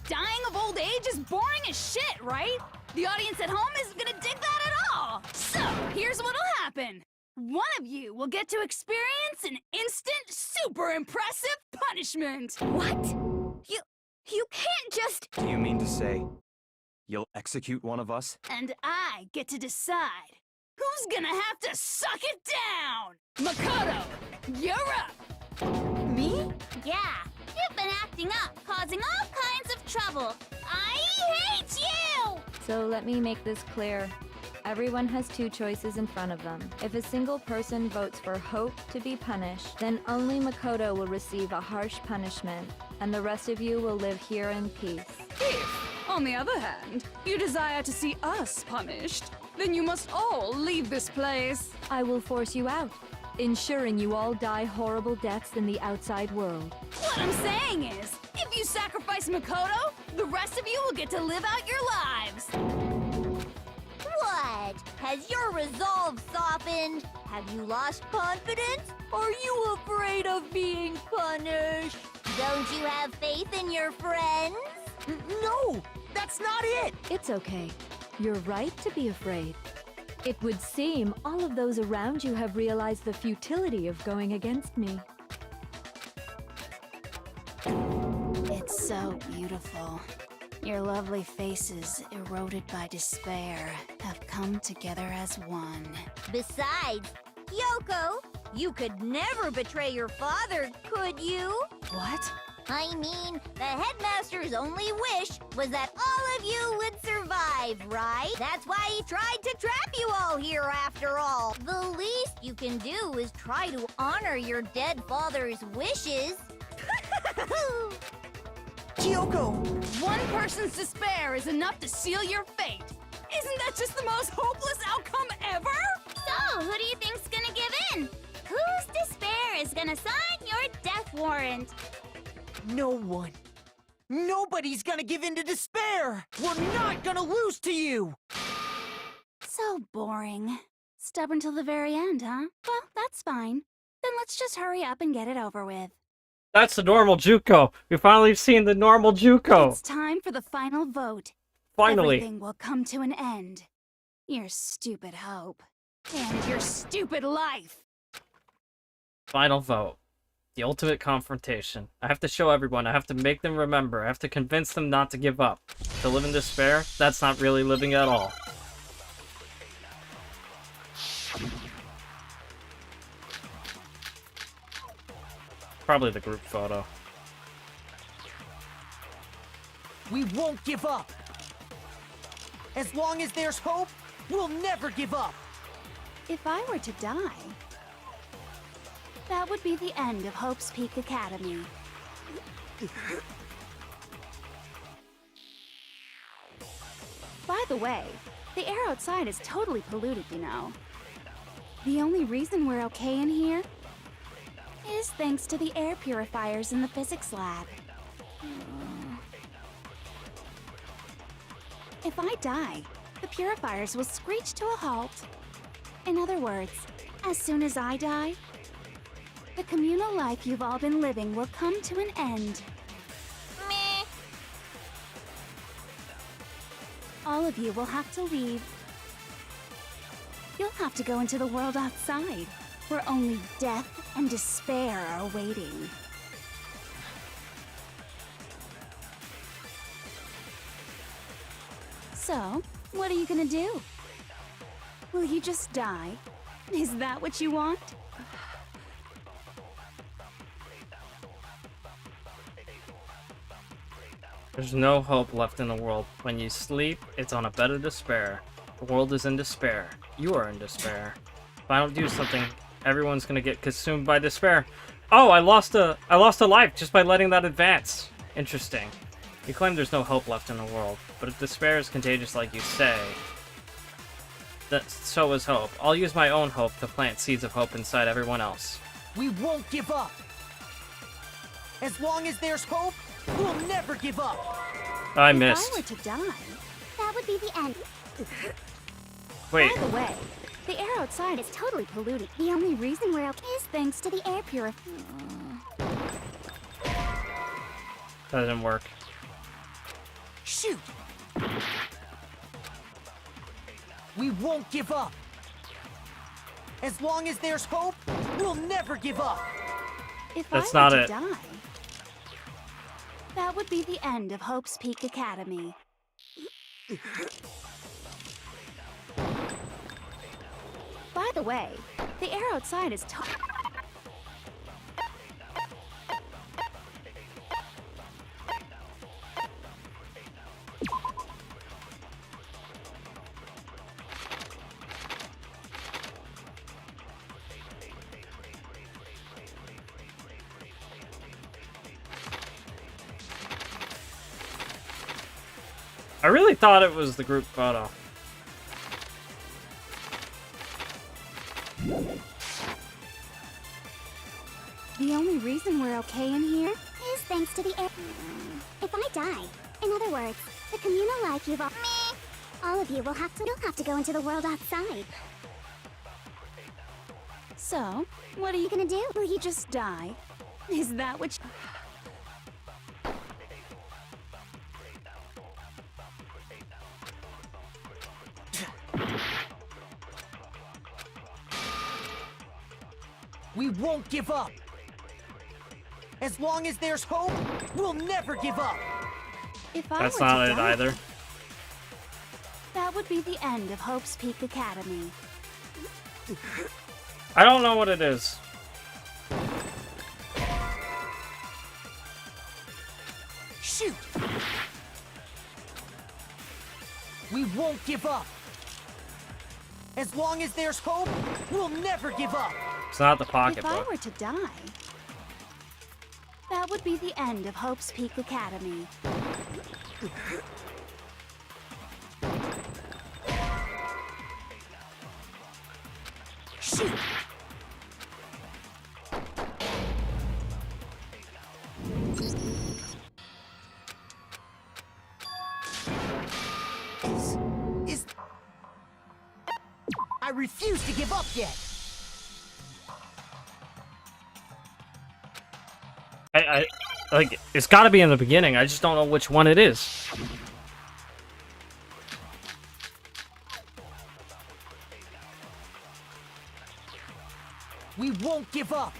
Dying of old age is boring as shit, right? The audience at home isn't gonna dig that at all! So, here's what'll happen. One of you will get to experience an instant, super impressive punishment! What? You can't just... Do you mean to say you'll execute one of us? And I get to decide who's gonna have to suck it down! Makoto, you're up! Me? Yeah, you've been acting up, causing all kinds of trouble. I hate you! So let me make this clear. Everyone has two choices in front of them. If a single person votes for Hope to be punished, then only Makoto will receive a harsh punishment, and the rest of you will live here in peace. If, on the other hand, you desire to see us punished, then you must all leave this place. I will force you out, ensuring you all die horrible deaths in the outside world. What I'm saying is, if you sacrifice Makoto, the rest of you will get to live out your lives. What? Has your resolve softened? Have you lost confidence? Are you afraid of being punished? Don't you have faith in your friends? No! That's not it! It's okay. You're right to be afraid. It would seem all of those around you have realized the futility of going against me. It's so beautiful. Your lovely faces, eroded by despair, have come together as one. Besides, Yoko, you could never betray your father, could you? What? I mean, the headmaster's only wish was that all of you would survive, right? That's why he tried to trap you all here after all. The least you can do is try to honor your dead father's wishes. Kyoko! One person's despair is enough to seal your fate. Isn't that just the most hopeless outcome ever? So, who do you think's gonna give in? Whose despair is gonna sign your death warrant? No one. Nobody's gonna give in to despair! We're not gonna lose to you! So boring. Stubborn till the very end, huh? Well, that's fine. Then let's just hurry up and get it over with. That's the normal Juko. We finally seen the normal Juko. It's time for the final vote. Finally. Everything will come to an end. Your stupid hope. And your stupid life. Final vote. The ultimate confrontation. I have to show everyone. I have to make them remember. I have to convince them not to give up. To live in despair, that's not really living at all. Probably the group photo. We won't give up! As long as there's hope, we'll never give up! If I were to die, that would be the end of Hope's Peak Academy. By the way, the air outside is totally polluted, you know. The only reason we're okay in here is thanks to the air purifiers in the physics lab. If I die, the purifiers will screech to a halt. In other words, as soon as I die, the communal life you've all been living will come to an end. Meh. All of you will have to leave. You'll have to go into the world outside, where only death and despair are waiting. So, what are you gonna do? Will you just die? Is that what you want? There's no hope left in the world. When you sleep, it's on a bed of despair. The world is in despair. You are in despair. If I don't do something, everyone's gonna get consumed by despair. Oh, I lost a life just by letting that advance. Interesting. You claim there's no hope left in the world, but if despair is contagious like you say, so is hope. I'll use my own hope to plant seeds of hope inside everyone else. We won't give up! As long as there's hope, we'll never give up! I missed. If I were to die, That would be the end. Wait. by the way, the air outside is totally polluted. The only reason we're okay is thanks to the air purifier. That didn't work. Shoot! We won't give up! As long as there's hope, we'll never give up! If That's I were not to it. die, that would be the end of Hope's Peak Academy. By the way, the air outside is I really thought it was the group photo. The only reason we're okay in here Is thanks to the air. If I die, in other words, the communal life you've all. Meh. All of you will have to. You'll have to go into the world outside. So, what are you gonna do? Will you just die? Is that what We won't give up. As long as there's hope, we'll never give up. If I That's were not to it die, either. that would be the end of Hope's Peak Academy. I don't know what it is. Shoot! We won't give up. As long as there's hope, we'll never give up. It's not the If I pocketbook. were to die, that would be the end of Hope's Peak Academy. Shoot! Is... I refuse to give up yet. I like, it's gotta be in the beginning. I just don't know which one it is. We won't give up.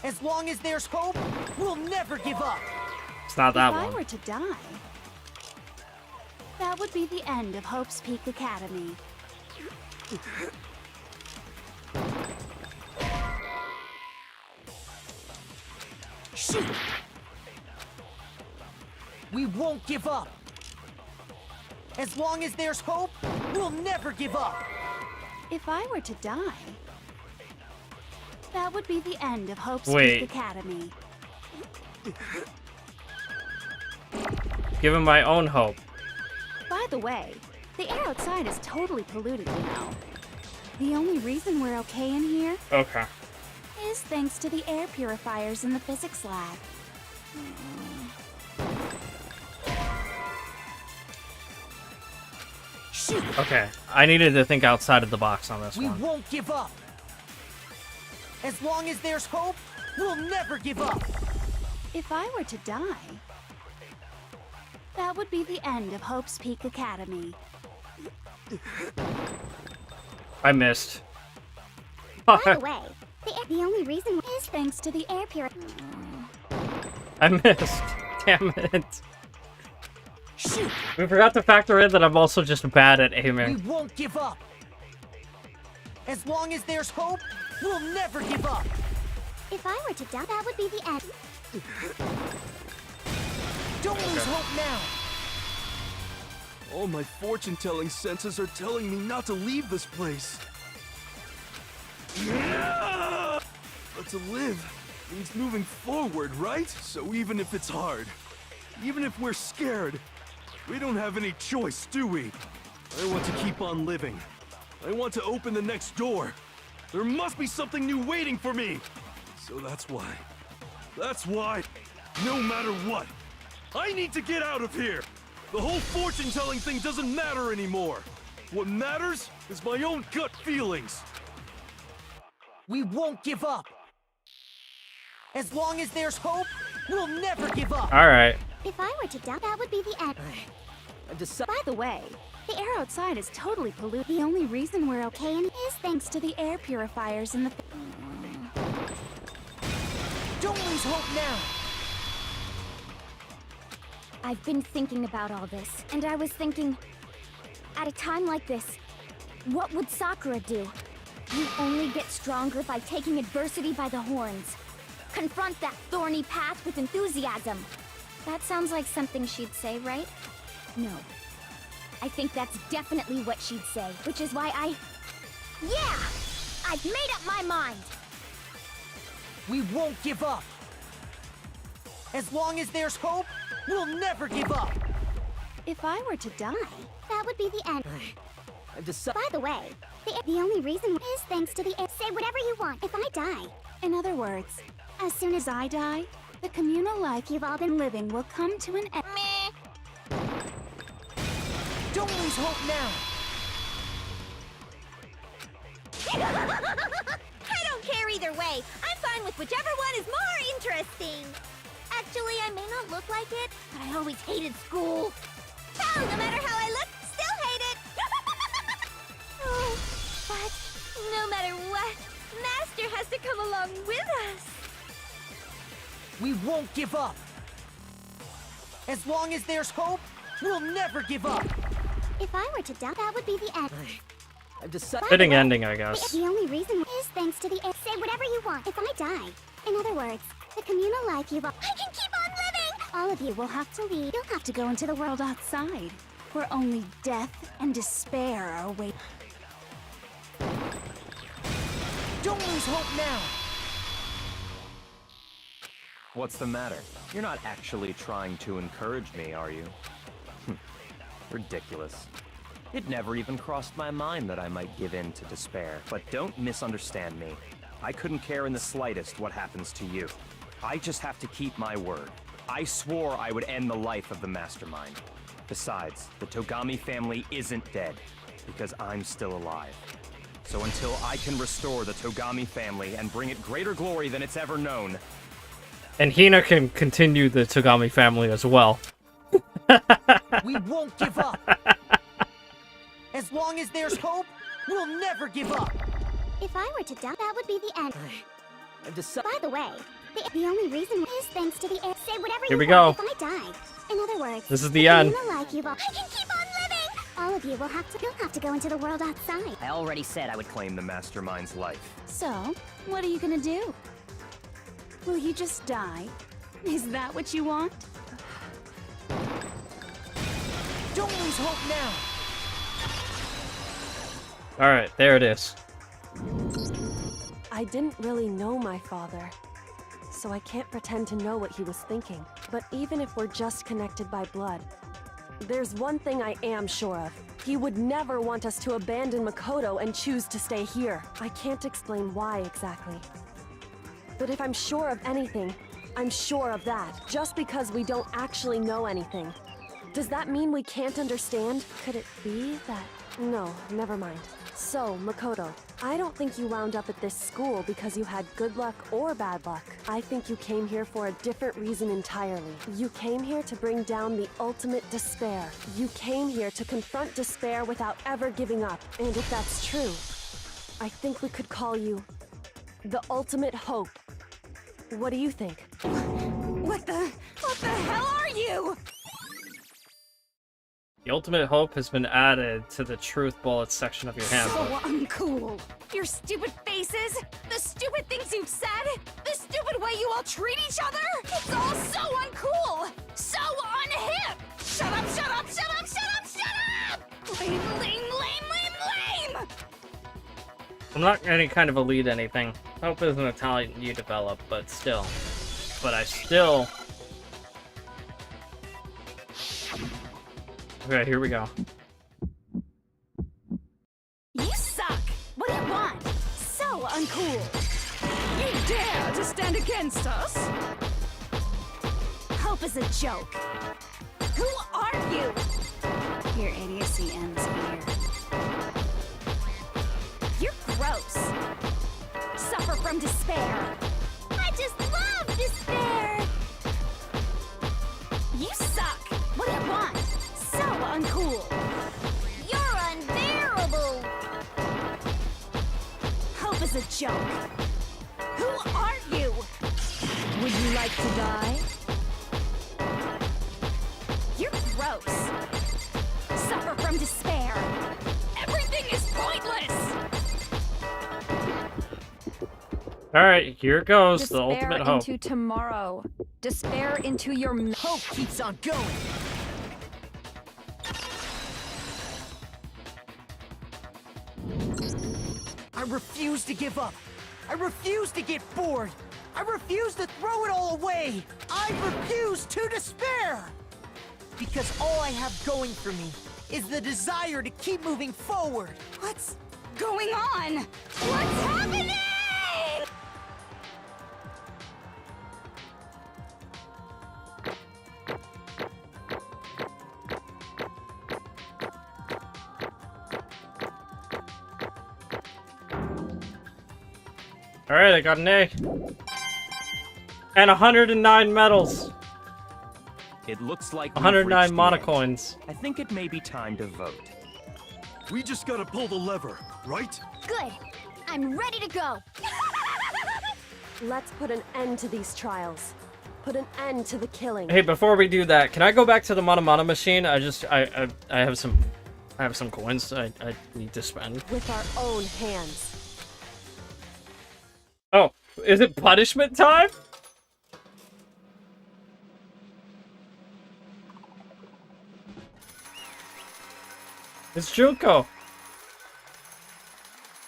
As long as there's hope, we'll never give up. It's not that If I one. were to die, that would be the end of Hope's Peak Academy. Shoot! We won't give up. As long as there's hope, we'll never give up. If I were to die, that would be the end of Hope's Wait. Peak Academy. Give him my own hope. By the way, the air outside is totally polluted, you know. The only reason we're okay in here Okay. is thanks to the air purifiers in the physics lab. Shoot! Okay. I needed to think outside of the box on this We one. won't give up. As long as there's hope, we'll never give up. If I were to die, that would be the end of Hope's Peak Academy. I missed. By the way, the only reason is Thanks to the air purifier. I missed. Damn it. Shoot! We forgot to factor in that I'm also just bad at We aiming. won't give up. As long as there's hope, we'll never give up. if I were to die, that would be the end. Don't lose hope now. All my fortune-telling senses are telling me not to leave this place. But to live means moving forward, right? So even if it's hard, even if we're scared, we don't have any choice, do we? I want to keep on living. I want to open the next door. There must be something new waiting for me. So that's why, no matter what, I need to get out of here. The whole fortune-telling thing doesn't matter anymore. What matters is my own gut feelings. We won't give up. As long as there's hope, we'll never give up. Alright. If I were to die, that would be the end. By the way, the air outside is totally polluted. The only reason we're okay in is thanks to the air purifiers in the... Don't lose hope now. I've been thinking about all this, and I was thinking, at a time like this, what would Sakura do? You only get stronger by taking adversity by the horns. Confront that thorny path with enthusiasm. That sounds like something she'd say, right? No. I think that's definitely what she'd say, which is why Yeah! I've made up my mind! We won't give up. As long as there's hope, we'll never give up. If I were to die, That would be the end. By the way, the only reason is thanks to the air. Say whatever you want if I die. in other words, as soon as I die, the communal life you've all been living will come to an end. Meh. Don't lose hope now. I don't care either way. I'm fine with whichever one is more interesting. Actually, I may not look like it, but I always hated school. Hell, no matter how I look, still hate it. Oh, but no matter what, Master has to come along with us. We won't give up. As long as there's hope, we'll never give up. If I were to die, that would be the end. I've decided. Fitting ending, I guess. The only reason is thanks to the say whatever you want if I die. In other words, the communal life you've I can keep on living! All of you will have to leave. You'll have to go into the world outside, where only death and despair are waiting. Don't lose hope now. What's the matter? You're not actually trying to encourage me, are you? Ridiculous. It never even crossed my mind that I might give in to despair. But don't misunderstand me. I couldn't care in the slightest what happens to you. I just have to keep my word. I swore I would end the life of the Mastermind. Besides, the Togami family isn't dead, because I'm still alive. So until I can restore the Togami family and bring it greater glory than it's ever known... And Hina can continue the Togami family as well. We won't give up. As long as there's hope, we'll never give up. If I were to die, that would be the end. I've decided. By the way, the only reason is thanks to the say whatever Here you we want go. if I die. In other words, This is the end. Like I can keep on living. All of you will have to go into the world outside. I already said I would claim the Mastermind's life. So, what are you gonna do? Will you just die? Is that what you want? Don't lose hope now. Alright, there it is. I didn't really know my father, so I can't pretend to know what he was thinking. But even if we're just connected by blood, there's one thing I am sure of. He would never want us to abandon Makoto and choose to stay here. I can't explain why exactly. But if I'm sure of anything, I'm sure of that. Just because we don't actually know anything. Does that mean we can't understand? Could it be that... No, never mind. So, Makoto, I don't think you wound up at this school because you had good luck or bad luck. I think you came here for a different reason entirely. You came here to bring down the ultimate despair. You came here to confront despair without ever giving up. And if that's true, I think we could call you the ultimate hope. What do you think? What the hell are you? The ultimate hope has been added to the truth bullets section of your handbook. So uncool. Your stupid faces, the stupid things you've said, the stupid way you all treat each other. It's all so uncool, so unhip. Shut up, shut up, shut up, shut up, shut up! Lame, lame, lame, lame, lame! I'm not any kind of a lead anything. Hope isn't a talent you develop, but still. But I still... Okay, here we go. You suck! What do you want? So uncool! You dare to stand against us? Hope is a joke. Who are you? Your idiocy ends here. You're gross. Suffer from despair. I just love despair. You suck! What do you want? So uncool! You're unbearable. Hope is a joke. Who are you? Would you like to die? You're gross. Suffer from despair. Everything is pointless. Alright, here goes the Despair ultimate hope. into tomorrow. Despair into your... Hope keeps on going. I refuse to give up. I refuse to get bored. I refuse to throw it all away. I refuse to despair. Because all I have going for me is the desire to keep moving forward. What's going on? What's happening? Alright, I got an A. And 109 medals. It looks like 109 monocoins. I think it may be time to vote. We just gotta pull the lever, right? Good. I'm ready to go. Let's put an end to these trials. Put an end to the killing. Hey, before we do that, can I go back to the Mana machine? I have some coins I need to spend. With our own hands. Oh, is it punishment time? It's Junko.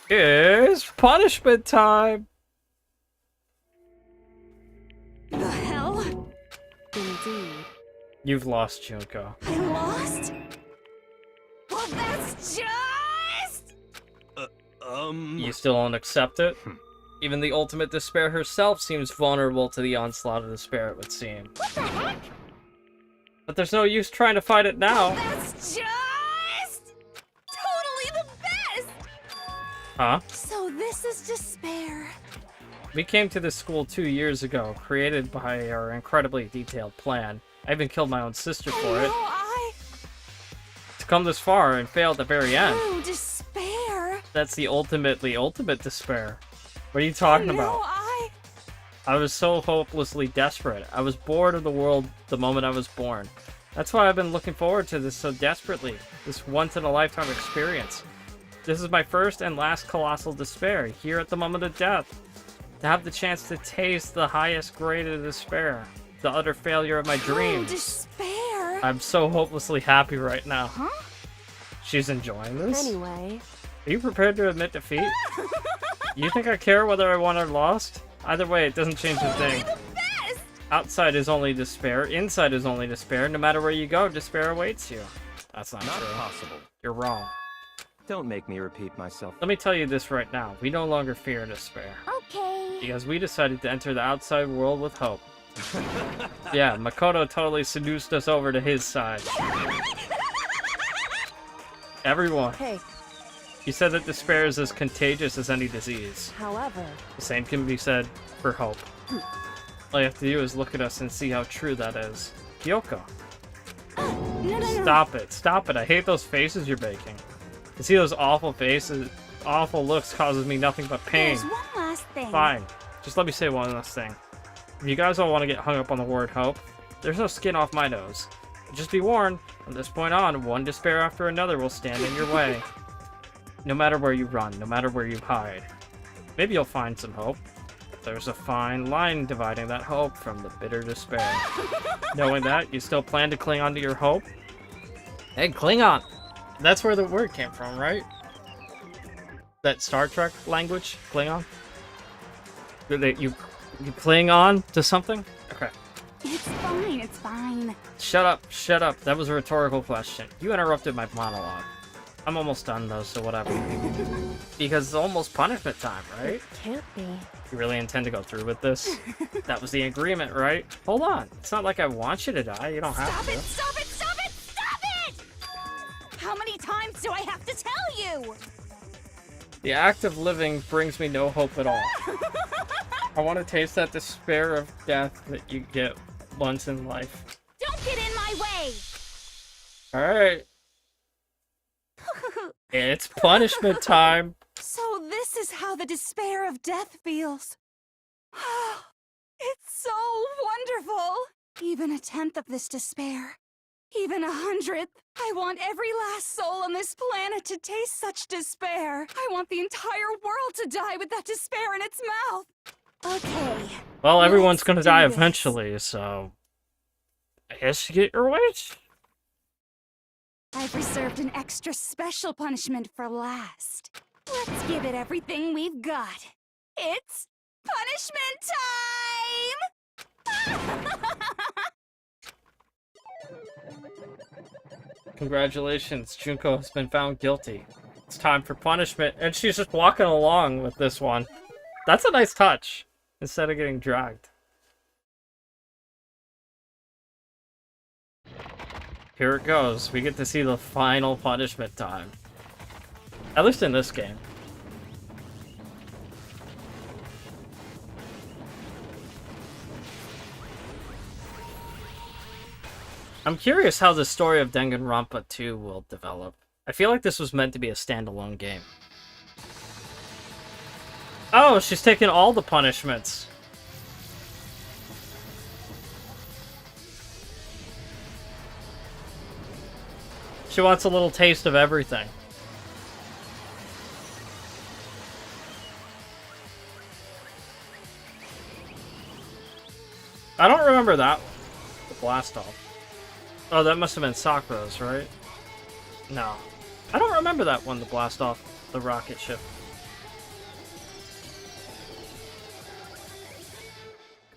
It's punishment time. The hell? Indeed. You've lost, Junko. I lost? Well, that's just... You still don't accept it? Even the ultimate despair herself seems vulnerable to the onslaught of despair, it would seem. What the heck? But there's no use trying to fight it now. That's just... totally the best! Huh? So this is despair. We came to this school 2 years ago, created by our incredibly detailed plan. I even killed my own sister for it. To come this far and fail at the very end. True despair. That's the ultimate despair. What are you talking about? I was so hopelessly desperate. I was bored of the world the moment I was born. That's why I've been looking forward to this so desperately. This once-in-a-lifetime experience. This is my first and last colossal despair, here at the moment of death. To have the chance to taste the highest grade of despair. The utter failure of my dreams. Despair? I'm so hopelessly happy right now. Huh? She's enjoying this? Anyway. Are you prepared to admit defeat? You think I care whether I won or lost? Either way, it doesn't change a thing. Outside is only despair, inside is only despair. No matter where you go, despair awaits you. That's not true. Possible. You're wrong. Don't make me repeat myself. Let me tell you this right now. We no longer fear despair. Okay. Because we decided to enter the outside world with hope. Yeah, Makoto totally seduced us over to his side. Everyone. Hey. He said that despair is as contagious as any disease. However. The same can be said for hope. All you have to do is look at us and see how true that is. Kyoko. No. Stop it. Stop it. I hate those faces you're making. To see those awful faces, awful looks causes me nothing but pain. There's one last thing. Fine. Just let me say one last thing. If you guys all want to get hung up on the word hope, there's no skin off my nose. Just be warned, from this point on, one despair after another will stand in your way. No matter where you run, no matter where you hide. Maybe you'll find some hope. But there's a fine line dividing that hope from the bitter despair. Knowing that, you still plan to cling on to your hope? Hey, cling on! That's where the word came from, right? That Star Trek language? Klingon? You cling on to something? Okay. It's fine, it's fine. Shut up, shut up. That was a rhetorical question. You interrupted my monologue. I'm almost done though, so whatever. Because it's almost punishment time, right? It can't be. You really intend to go through with this? That was the agreement, right? Hold on. It's not like I want you to die. You don't have to. Stop it! Stop it! Stop it! How many times do I have to tell you? The act of living brings me no hope at all. I want to taste that despair of death that you get once in life. Don't get in my way! Alright. It's punishment time. So this is how the despair of death feels. It's so wonderful. Even a tenth of this despair. Even 100th. I want every last soul on this planet to taste such despair. I want the entire world to die with that despair in its mouth. Okay. Well, everyone's gonna die eventually, so I guess you get your wish. I've reserved an extra special punishment for last. Let's give it everything we've got. It's punishment time! Congratulations, Junko has been found guilty. It's time for punishment, and she's just walking along with this one. That's a nice touch, instead of getting dragged. Here it goes. We get to see the final punishment time. At least in this game. I'm curious how the story of Danganronpa 2 will develop. I feel like this was meant to be a standalone game. Oh, she's taking all the punishments. She wants a little taste of everything. I don't remember that one. The blast off. Oh, that must have been Sakura's, right? No. I don't remember that one, the blast off the rocket ship.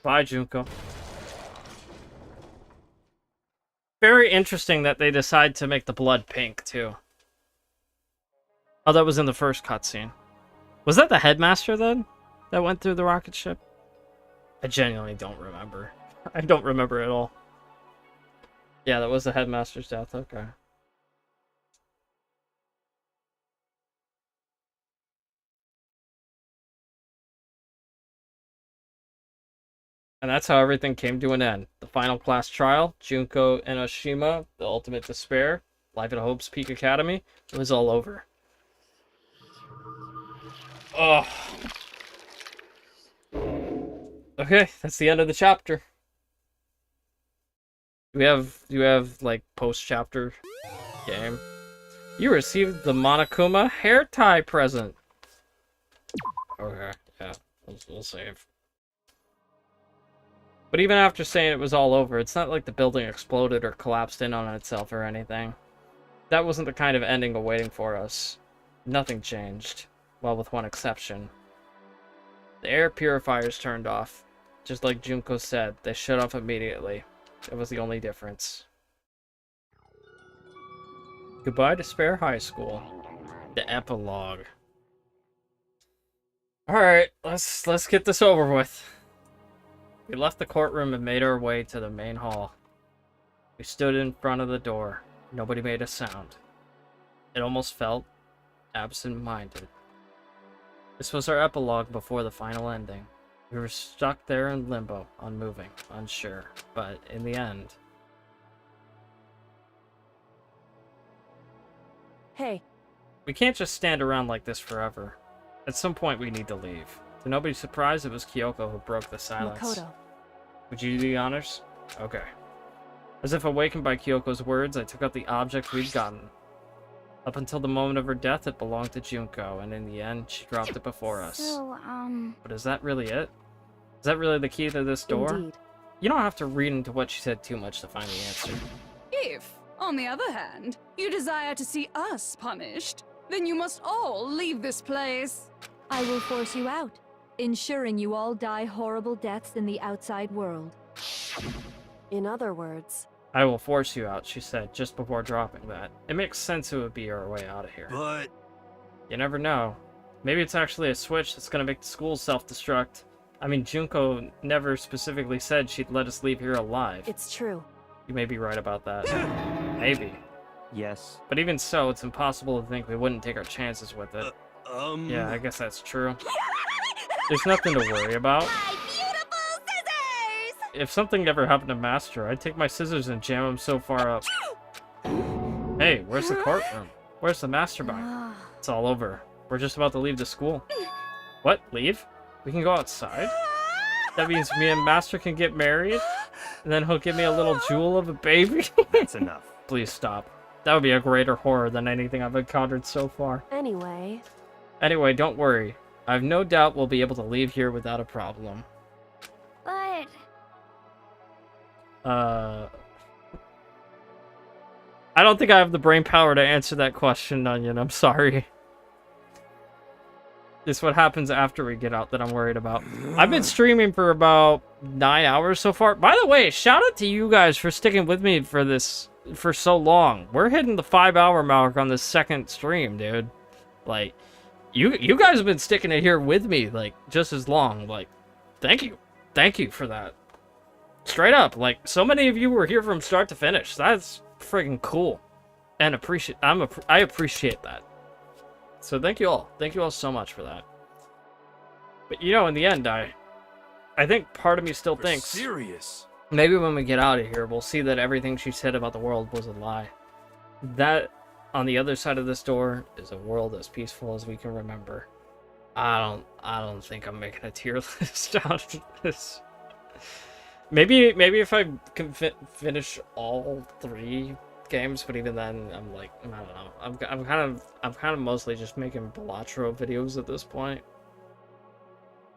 Bye, Junko. Very interesting that they decide to make the blood pink, too. Oh, that was in the first cutscene. Was that the headmaster, then? That went through the rocket ship? I genuinely don't remember. I don't remember at all. Yeah, that was the headmaster's death. Okay. And that's how everything came to an end. The final class trial, Junko Enoshima, the ultimate despair, life at Hope's Peak Academy, it was all over. Oh. Okay, that's the end of the chapter. Do you have like post-chapter game? You received the Monokuma hair tie present. Okay, yeah, we'll save. But even after saying it was all over, it's not like the building exploded or collapsed in on itself or anything. That wasn't the kind of ending awaiting for us. Nothing changed. Well, with one exception. The air purifiers turned off. Just like Junko said, they shut off immediately. It was the only difference. Goodbye, Despair High School. The epilogue. Alright, let's get this over with. We left the courtroom and made our way to the main hall. We stood in front of the door. Nobody made a sound. It almost felt absent-minded. This was our epilogue before the final ending. We were stuck there in limbo, unmoving, unsure, but in the end... Hey. We can't just stand around like this forever. At some point we need to leave. To nobody's surprise, it was Kyoko who broke the silence. Makoto. Would you do the honors? Okay. As if awakened by Kyoko's words, I took out the object we'd gotten. Up until the moment of her death, it belonged to Junko, and in the end, she dropped it before us. So, But is that really it? Is that really the key to this door? Indeed. You don't have to read into what she said too much to find the answer. If, on the other hand, you desire to see us punished, then you must all leave this place. I will force you out, ensuring you all die horrible deaths in the outside world. In other words... I will force you out, she said, just before dropping that. It makes sense it would be our way out of here. But... You never know. Maybe it's actually a switch that's gonna make the school self-destruct. I mean, Junko never specifically said she'd let us leave here alive. It's true. You may be right about that. Maybe. Yes. But even so, it's impossible to think we wouldn't take our chances with it. Yeah, I guess that's true. There's nothing to worry about. My beautiful scissors! If something ever happened to Master, I'd take my scissors and jam him so far up. Hey, where's the courtroom? Where's the mastermind? It's all over. We're just about to leave the school. What? Leave? We can go outside? That means me and Master can get married? And then he'll give me a little jewel of a baby? That's enough. Please stop. That would be a greater horror than anything I've encountered so far. Anyway, don't worry. I have no doubt we'll be able to leave here without a problem. But... I don't think I have the brain power to answer that question, Onion. I'm sorry. It's what happens after we get out that I'm worried about. I've been streaming for about 9 hours so far. By the way, shout out to you guys for sticking with me for this for so long. We're hitting the 5-hour mark on this second stream, dude. Like, you guys have been sticking it here with me, like, just as long. Like, thank you. Thank you for that. Straight up, like, so many of you were here from start to finish. That's friggin' cool. And I appreciate that. So thank you all. Thank you all so much for that. But you know, in the end, I think part of me still thinks... Serious? Maybe when we get out of here, we'll see that everything she said about the world was a lie. That, on the other side of this door, is a world as peaceful as we can remember. I don't think I'm making a tier list out of this. Maybe if I can finish all 3 games, but even then, I'm like, I don't know. I'm kind of mostly just making Balatro videos at this point.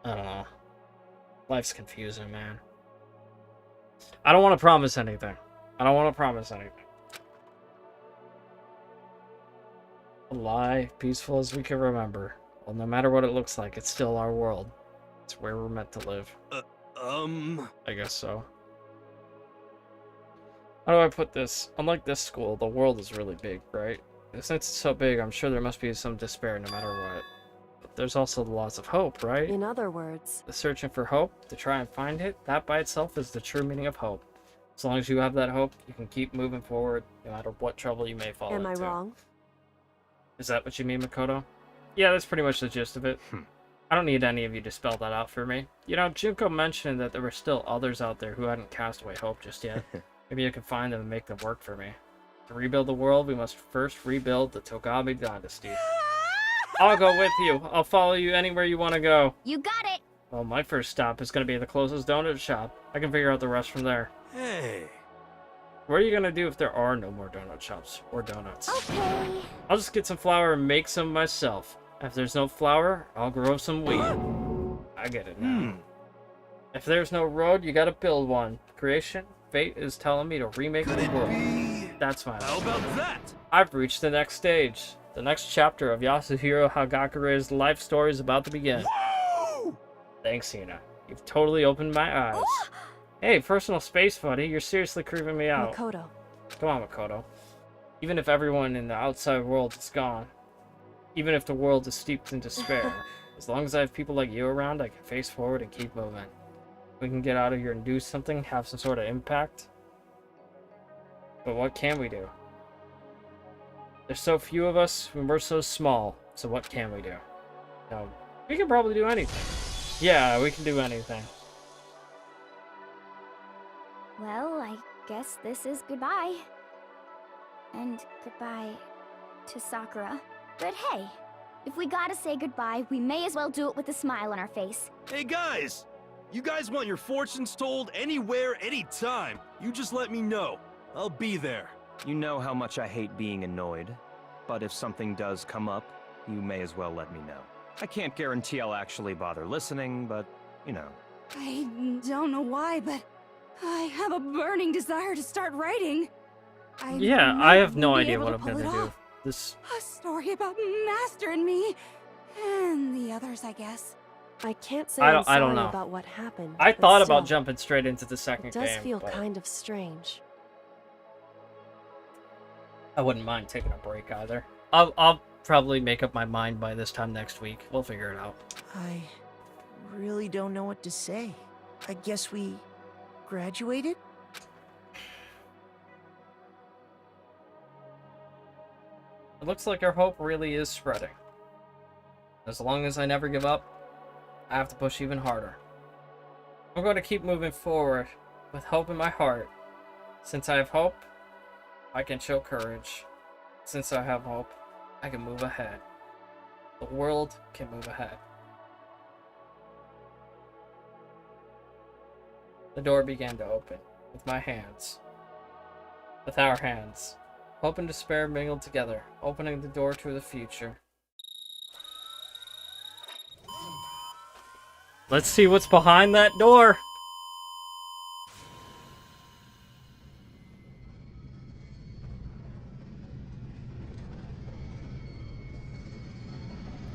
I don't know. Life's confusing, man. I don't want to promise anything. A lie, peaceful as we can remember. Well, no matter what it looks like, it's still our world. It's where we're meant to live. I guess so. How do I put this? Unlike this school, the world is really big, right? Since it's so big, I'm sure there must be some despair no matter what. But there's also lots of hope, right? In other words, The searching for hope, to try and find it, that by itself is the true meaning of hope. As long as you have that hope, you can keep moving forward, no matter what trouble you may fall am I into. wrong? Is that what you mean, Makoto? Yeah, that's pretty much the gist of it. I don't need any of you to spell that out for me. You know, Junko mentioned that there were still others out there who hadn't cast away hope just yet. Maybe I can find them and make them work for me. To rebuild the world, we must first rebuild the Togami dynasty. I'll go with you. I'll follow you anywhere you want to go. You got it! Well, my first stop is going to be the closest donut shop. I can figure out the rest from there. Hey. What are you going to do if there are no more donut shops or donuts? Okay. I'll just get some flour and make some myself. If there's no flour, I'll grow some wheat. I get it now. If there's no road, you gotta build one. Creation, fate is telling me to remake the world. That's my How about that? I've reached the next stage. The next chapter of Yasuhiro Hagakure's life story is about to begin. Whoa! Thanks, Hina. You've totally opened my eyes. Hey, personal space buddy, you're seriously creeping me out. Makoto. Come on, Makoto. Even if everyone in the outside world is gone, even if the world is steeped in despair, as long as I have people like you around, I can face forward and keep moving. We can get out of here and do something, have some sort of impact. But what can we do? There's so few of us, and we're so small, so what can we do? No, we can probably do anything. Yeah, we can do anything. Well, I guess this is goodbye. And goodbye to Sakura. But hey, if we gotta say goodbye, we may as well do it with a smile on our face. Hey guys! You guys want your fortunes told anywhere, anytime. You just let me know. I'll be there. You know how much I hate being annoyed, but if something does come up, you may as well let me know. I can't guarantee I'll actually bother listening, but, you know. I don't know why, but I have a burning desire to start writing. Yeah, I have no idea what I'm gonna do. This a story about Master and me, and the others, I guess. I can't say I I'm sorry don't know. about what happened. I but thought about still, jumping straight into the second It does game, feel but kind of strange. I wouldn't mind taking a break either. I'll probably make up my mind by this time next week. We'll figure it out. I really don't know what to say. I guess we graduated? It looks like our hope really is spreading. As long as I never give up, I have to push even harder. I'm going to keep moving forward with hope in my heart. Since I have hope, I can show courage. Since I have hope, I can move ahead. The world can move ahead. The door began to open with my hands. With our hands. Hope and despair mingled together, opening the door to the future. Let's see what's behind that door.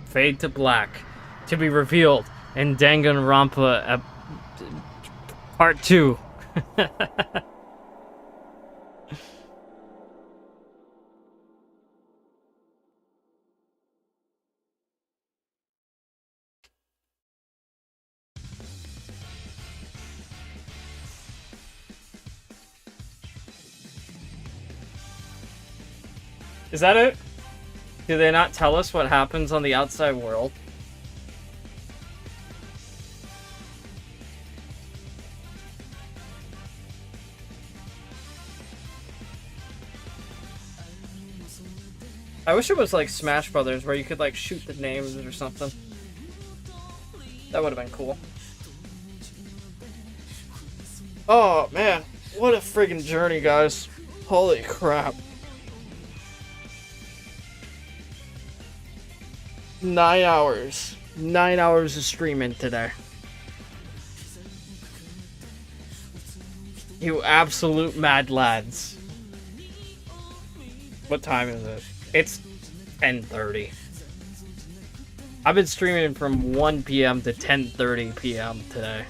Fade to black. To be revealed in Danganronpa Part 2. Is that it? Do they not tell us what happens on the outside world? I wish it was like Smash Brothers where you could like shoot the names or something. That would have been cool. Oh, man. What a friggin' journey, guys. Holy crap. 9 hours. 9 hours of streaming today. You absolute mad lads. What time is it? It's 10:30. I've been streaming from 1 p.m. to 10:30 p.m. today.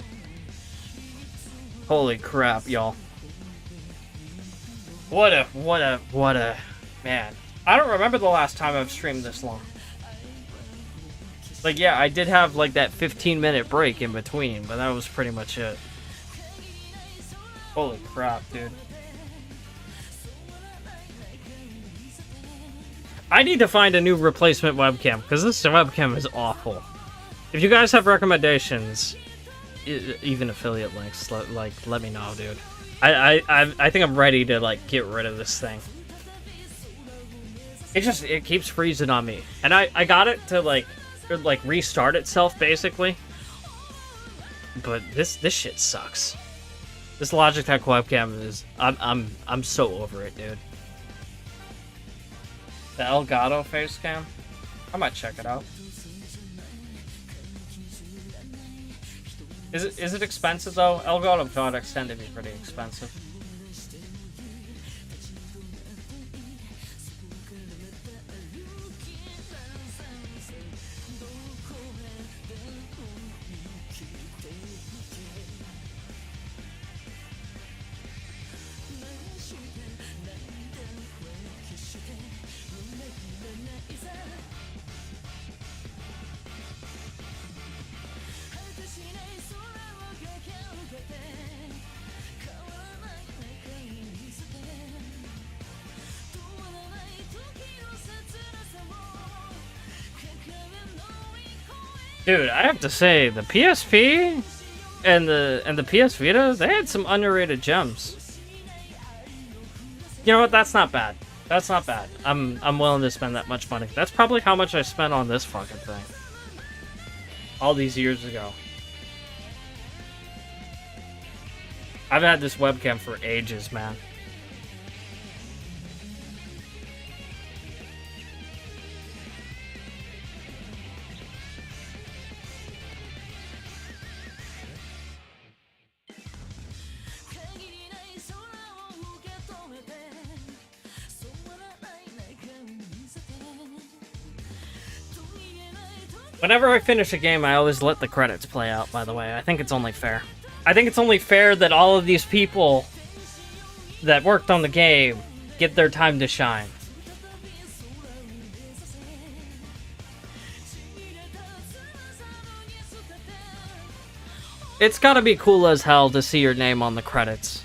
Holy crap, y'all. What a, man. I don't remember the last time I've streamed this long. Like, yeah, I did have, like, that 15-minute break in between, but that was pretty much it. Holy crap, dude. I need to find a new replacement webcam, because this webcam is awful. If you guys have recommendations, even affiliate links, let me know, dude. I think I'm ready to, like, get rid of this thing. It keeps freezing on me. And I got it to, like restart itself, basically. But this shit sucks. This Logitech webcam is... I'm so over it, dude. The Elgato face cam? I might check it out. Is it expensive, though? Elgato products tend to be pretty expensive. Dude, I have to say, the PSP and the PS Vita, they had some underrated gems. You know what? That's not bad. That's not bad. I'm willing to spend that much money. That's probably how much I spent on this fucking thing. All these years ago. I've had this webcam for ages, man. Whenever I finish a game, I always let the credits play out, by the way. I think it's only fair. I think it's only fair that all of these people that worked on the game get their time to shine. It's gotta be cool as hell to see your name on the credits.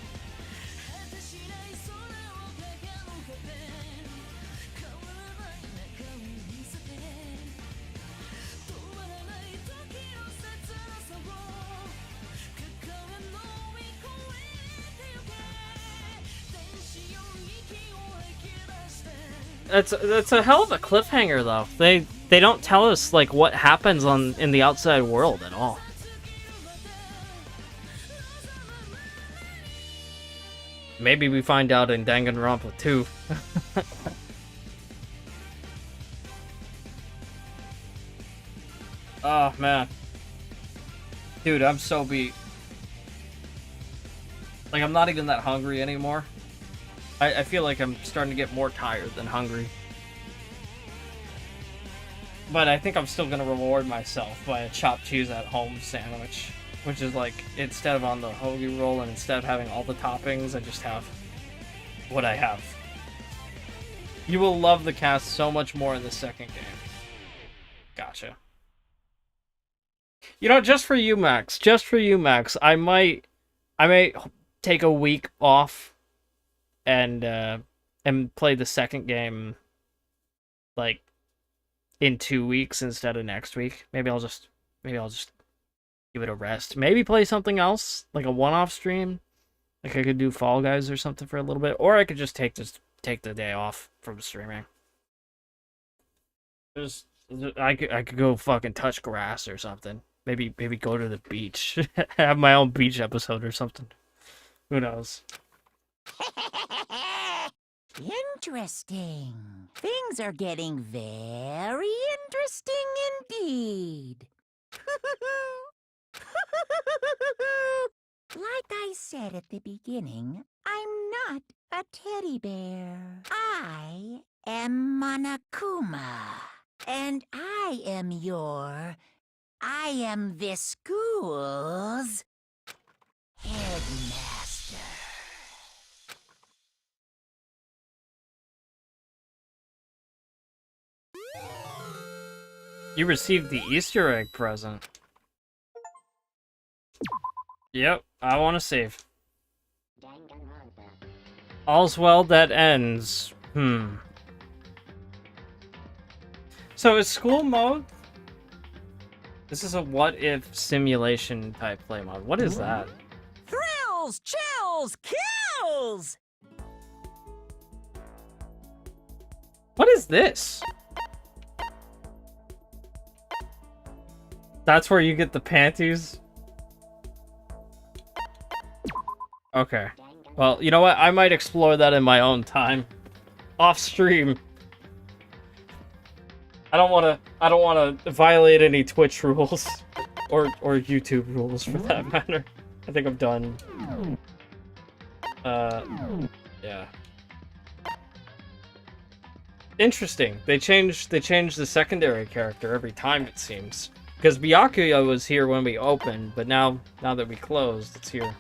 That's a hell of a cliffhanger, though. They don't tell us like what happens in the outside world at all. Maybe we find out in Danganronpa 2. Oh man, dude, I'm so beat. Like, I'm not even that hungry anymore. I feel like I'm starting to get more tired than hungry. But I think I'm still going to reward myself by a chopped cheese at home sandwich. Which is like, instead of on the hoagie roll and instead of having all the toppings, I just have what I have. You will love the cast so much more in the second game. Gotcha. You know, just for you, Max, I might take a week off and play the second game like in 2 weeks instead of next week. Maybe I'll just give it a rest. Maybe play something else, like a one-off stream. Like I could do Fall Guys or something for a little bit, or I could just take the day off from streaming. I could go fucking touch grass or something. Maybe go to the beach. Have my own beach episode or something. Who knows? Interesting. Things are getting very interesting indeed. Like I said at the beginning, I'm not a teddy bear. I am Monokuma. And I am this school's headmaster. You received the Easter egg present. Yep, I want to save. All's well that ends. So is school mode? This is a what-if simulation type play mode. What is that? Thrills, chills, kills! What is this? That's where you get the panties? Okay. Well, you know what? I might explore that in my own time. Off stream. I don't wanna violate any Twitch rules. Or YouTube rules for that matter. I think I'm done. Yeah. Interesting. They changed the secondary character every time, it seems. Because Byakuya was here when we opened, but now that we closed, it's here.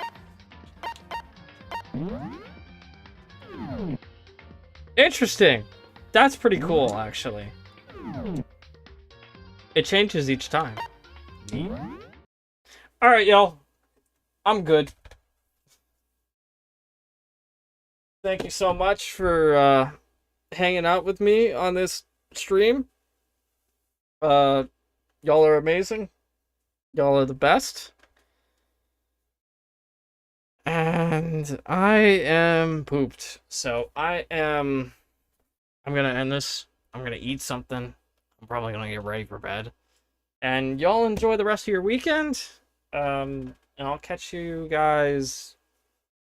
Interesting. That's pretty cool, actually. It changes each time. Alright, y'all. I'm good. Thank you so much for hanging out with me on this stream. Y'all are amazing. Y'all are the best. And I am pooped. So I'm gonna end this. I'm gonna eat something. I'm probably gonna get ready for bed. And y'all enjoy the rest of your weekend. And I'll catch you guys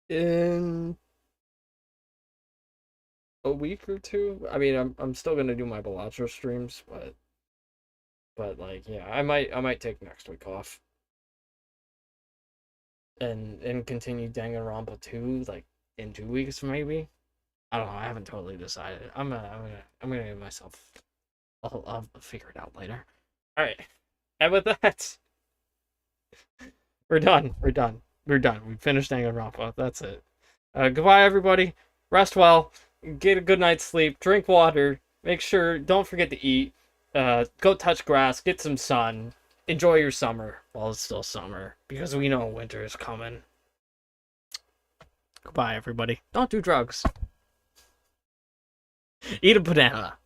in a week or two. I mean, I'm still gonna do my Balatro streams, but like, yeah, I might take next week off. And continue Danganronpa 2 like in 2 weeks maybe. I don't know. I haven't totally decided. I'm gonna give myself. I'll figure it out later. All right. And with that, we're done. We finished Danganronpa. That's it. Goodbye, everybody. Rest well. Get a good night's sleep. Drink water. Make sure. Don't forget to eat. Go touch grass. Get some sun. Enjoy your summer while it's still summer, because we know winter is coming. Goodbye, everybody. Don't do drugs. Eat a banana.